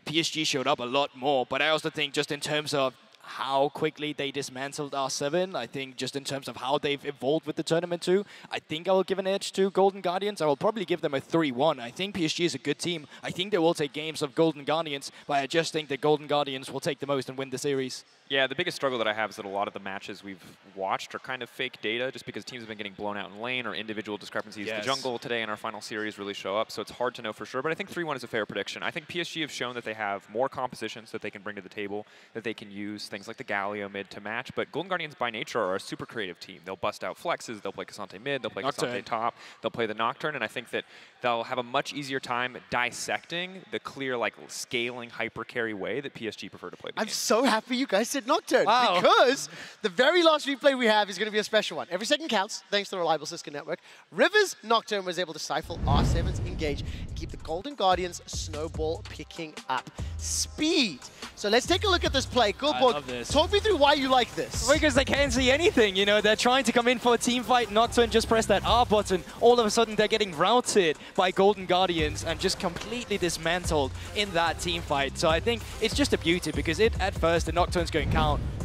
PSG showed up a lot more. But I also think just in terms of how quickly they dismantled R7, I think just in terms of how they've evolved with the tournament too, I think I will give an edge to Golden Guardians. I will probably give them a 3-1. I think PSG is a good team. I think they will take games of Golden Guardians, but I just think that Golden Guardians will take the most and win the series. Yeah, the biggest struggle that I have is that a lot of the matches we've watched are kind of fake data just because teams have been getting blown out in lane or individual discrepancies. Yes. The jungle today in our final series really show up, so it's hard to know for sure. But I think 3-1 is a fair prediction. I think PSG have shown that they have more compositions that they can bring to the table, that they can use things like the Galio mid to match. But Golden Guardians by nature are a super creative team. They'll bust out flexes, they'll play Casante mid, they'll play Casante top, they'll play the Nocturne, and I think that they'll have a much easier time dissecting the clear, like, scaling hyper carry way that PSG prefer to play the game. I'm so happy you guys said Nocturne. Wow. Because the very last replay we have is going to be a special one. Every second counts, thanks to the reliable Cisco network. Rivers Nocturne was able to stifle R7's engage and keep the Golden Guardians snowball picking up speed. So let's take a look at this play. Goldborg, talk me through why you like this. Because they can't see anything, you know, they're trying to come in for a team fight, Nocturne just press that R button. All of a sudden they're getting routed by Golden Guardians and just completely dismantled in that team fight. So I think it's just a beauty because at first the Nocturne's going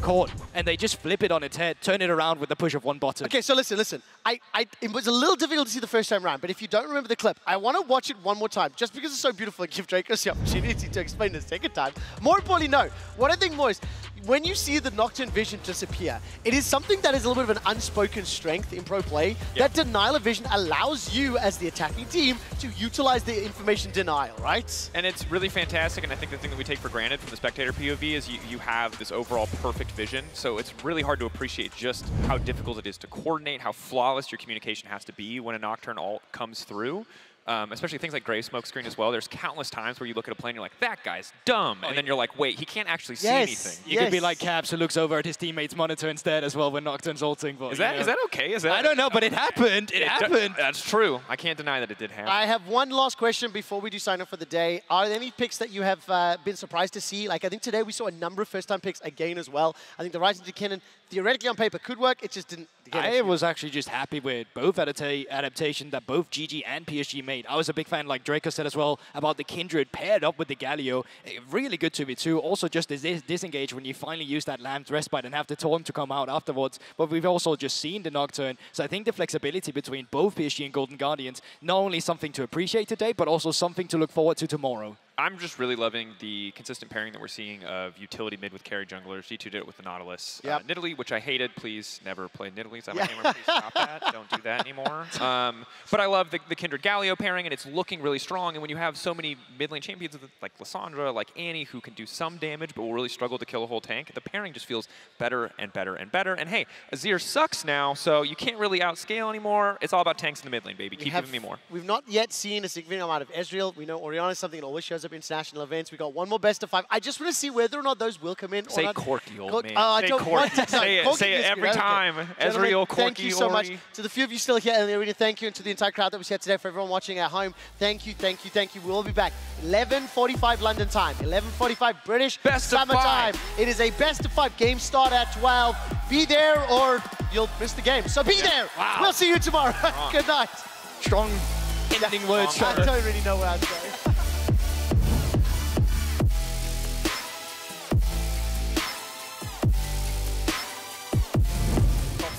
caught, and they just flip it on its head, turn it around with the push of one button. Okay, so listen. It was a little difficult to see the first time around, but if you don't remember the clip, I want to watch it one more time, just because it's so beautiful and give Draco the opportunity to explain the second time. More importantly, no. What I think more is, when you see the Nocturne vision disappear, it is something that is a little bit of an unspoken strength in pro play. That denial of vision allows you, as the attacking team, to utilize the information denial, right? And it's really fantastic, and I think the thing that we take for granted from the spectator POV is you have this overall perfect vision, so it's really hard to appreciate just how difficult it is to coordinate, how flawless your communication has to be when a Nocturne ult comes through. Especially things like Grave Smokescreen as well. There's countless times where you look at a play and you're like, that guy's dumb. And then you're like, wait, he can't actually see anything. You could be like Caps, who looks over at his teammate's monitor instead as well when Nocturne's ulting. But, is that okay? Is that? I don't know, but it happened. It happened. That's true. I can't deny that it did happen. I have one last question before we do sign up for the day. Are there any picks that you have been surprised to see? Like, I think today we saw a number of first-time picks again as well. I think the Rising to Kennen, theoretically on paper, could work. It just didn't. I was actually just happy with both adaptation that both GG and PSG made. I was a big fan, like Draco said as well, about the Kindred paired up with the Galio. Really good 2v2. Also just disengage when you finally use that Lamb's Respite and have the Taunt to come out afterwards. But we've also just seen the Nocturne. So I think the flexibility between both PSG and Golden Guardians, not only something to appreciate today, but also something to look forward to tomorrow. I'm just really loving the consistent pairing that we're seeing of utility mid with carry junglers. G2 did it with the Nautilus. Yep. Nidalee, which I hated. Please never play Nidalee. Is that my gamer? Please stop that. Don't do that anymore. But I love the Kindred Galio pairing, and it's looking really strong. And when you have so many mid lane champions like Lissandra, like Annie, who can do some damage but will really struggle to kill a whole tank, the pairing just feels better and better and better. And hey, Azir sucks now, so you can't really outscale anymore. It's all about tanks in the mid lane, baby. Keep giving me more. We've not yet seen a significant amount of Ezreal. We know Orianna is something that always shows up in international events. We got one more best of 5. I just want to see whether or not those will come in. Say or not. Corky, old man. I don't want to say it every time. Ezreal, Corky, thank you so much. To the few of you still here in the arena, thank you. And to the entire crowd that was here today, for everyone watching at home, thank you, thank you, thank you. We will be back 11:45 London time, 11:45 British summer time. It is a best of 5 game start at 12. Be there or you'll miss the game. So be there. Wow. We'll see you tomorrow. Good night. Strong ending words. I don't really know where I'm going.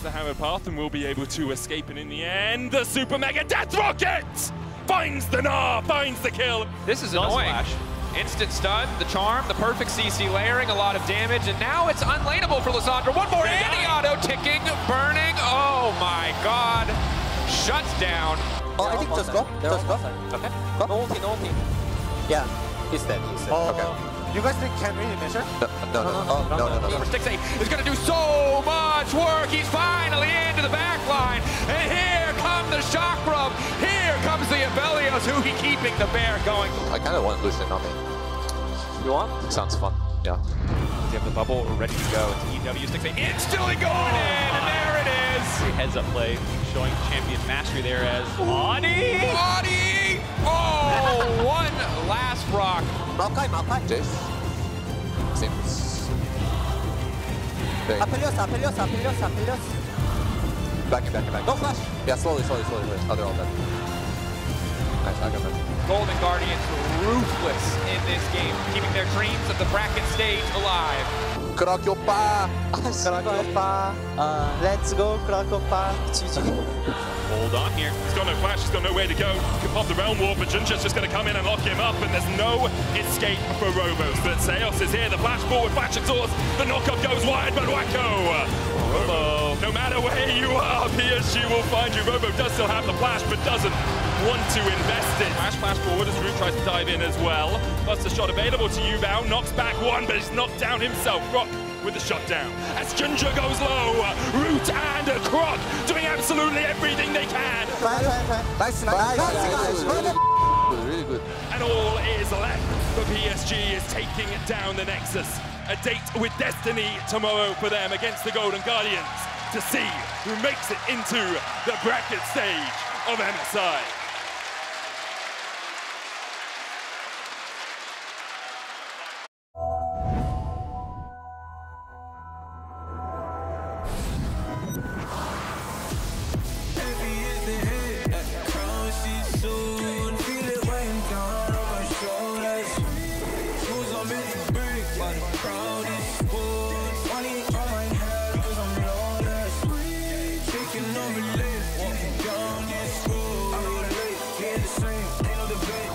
The hammer path and will be able to escape, and in the end, the Super Mega Death Rocket finds the Gnar, finds the kill. This is annoying. Instant stun, the charm, the perfect CC layering, a lot of damage, and now it's unlaneable for Lissandra. One more anti-auto ticking, burning. Oh my god. Shuts down. Oh, I think just go. Just go. Okay. Go. No ulti. Yeah, he's dead. Okay. You guys think can really measure? No. Number 6-8 is going to do so much work. He's finally into the back line. And here comes the Chakram. Here comes the Abelios, who he keeping the bear going. I kind of want Lucian on me. You want? Sounds fun. Yeah. You have the bubble ready to go. It's EW 6-8 instantly going in, and there it is. Heads up play, showing champion mastery there as Audi! Oh, one last rock. Maokai. Jace. Seems. Apelios. Back. Don't flash. Yeah, slowly. Oh, they're all dead. Nice, I got that. Golden Guardians ruthless in this game, keeping their dreams of the bracket stage alive. Krakyopa. Let's go, Krakyopa. GG. Hold on here. He's got no flash, he's got nowhere to go. He can pop the Realm Warp, but Junja's just going to come in and lock him up, and there's no escape for Robos. But Seos is here, the flash forward, flash exhaust, the knockup goes wide, but Wacko! Robo, no matter where you are, PSG will find you. Robo does still have the flash, but doesn't want to invest it. Flash forward as Root tries to dive in as well. Plus the shot available to Yubao, knocks back one, but he's knocked down himself. Rock with the shutdown. As Junja goes low, Root and Croc doing absolutely everything they can. Nice. Really good. And all is left for PSG is taking down the Nexus. A date with destiny tomorrow for them against the Golden Guardians to see who makes it into the bracket stage of MSI. Walking down this road, I relate, feel the same, ain't no debate.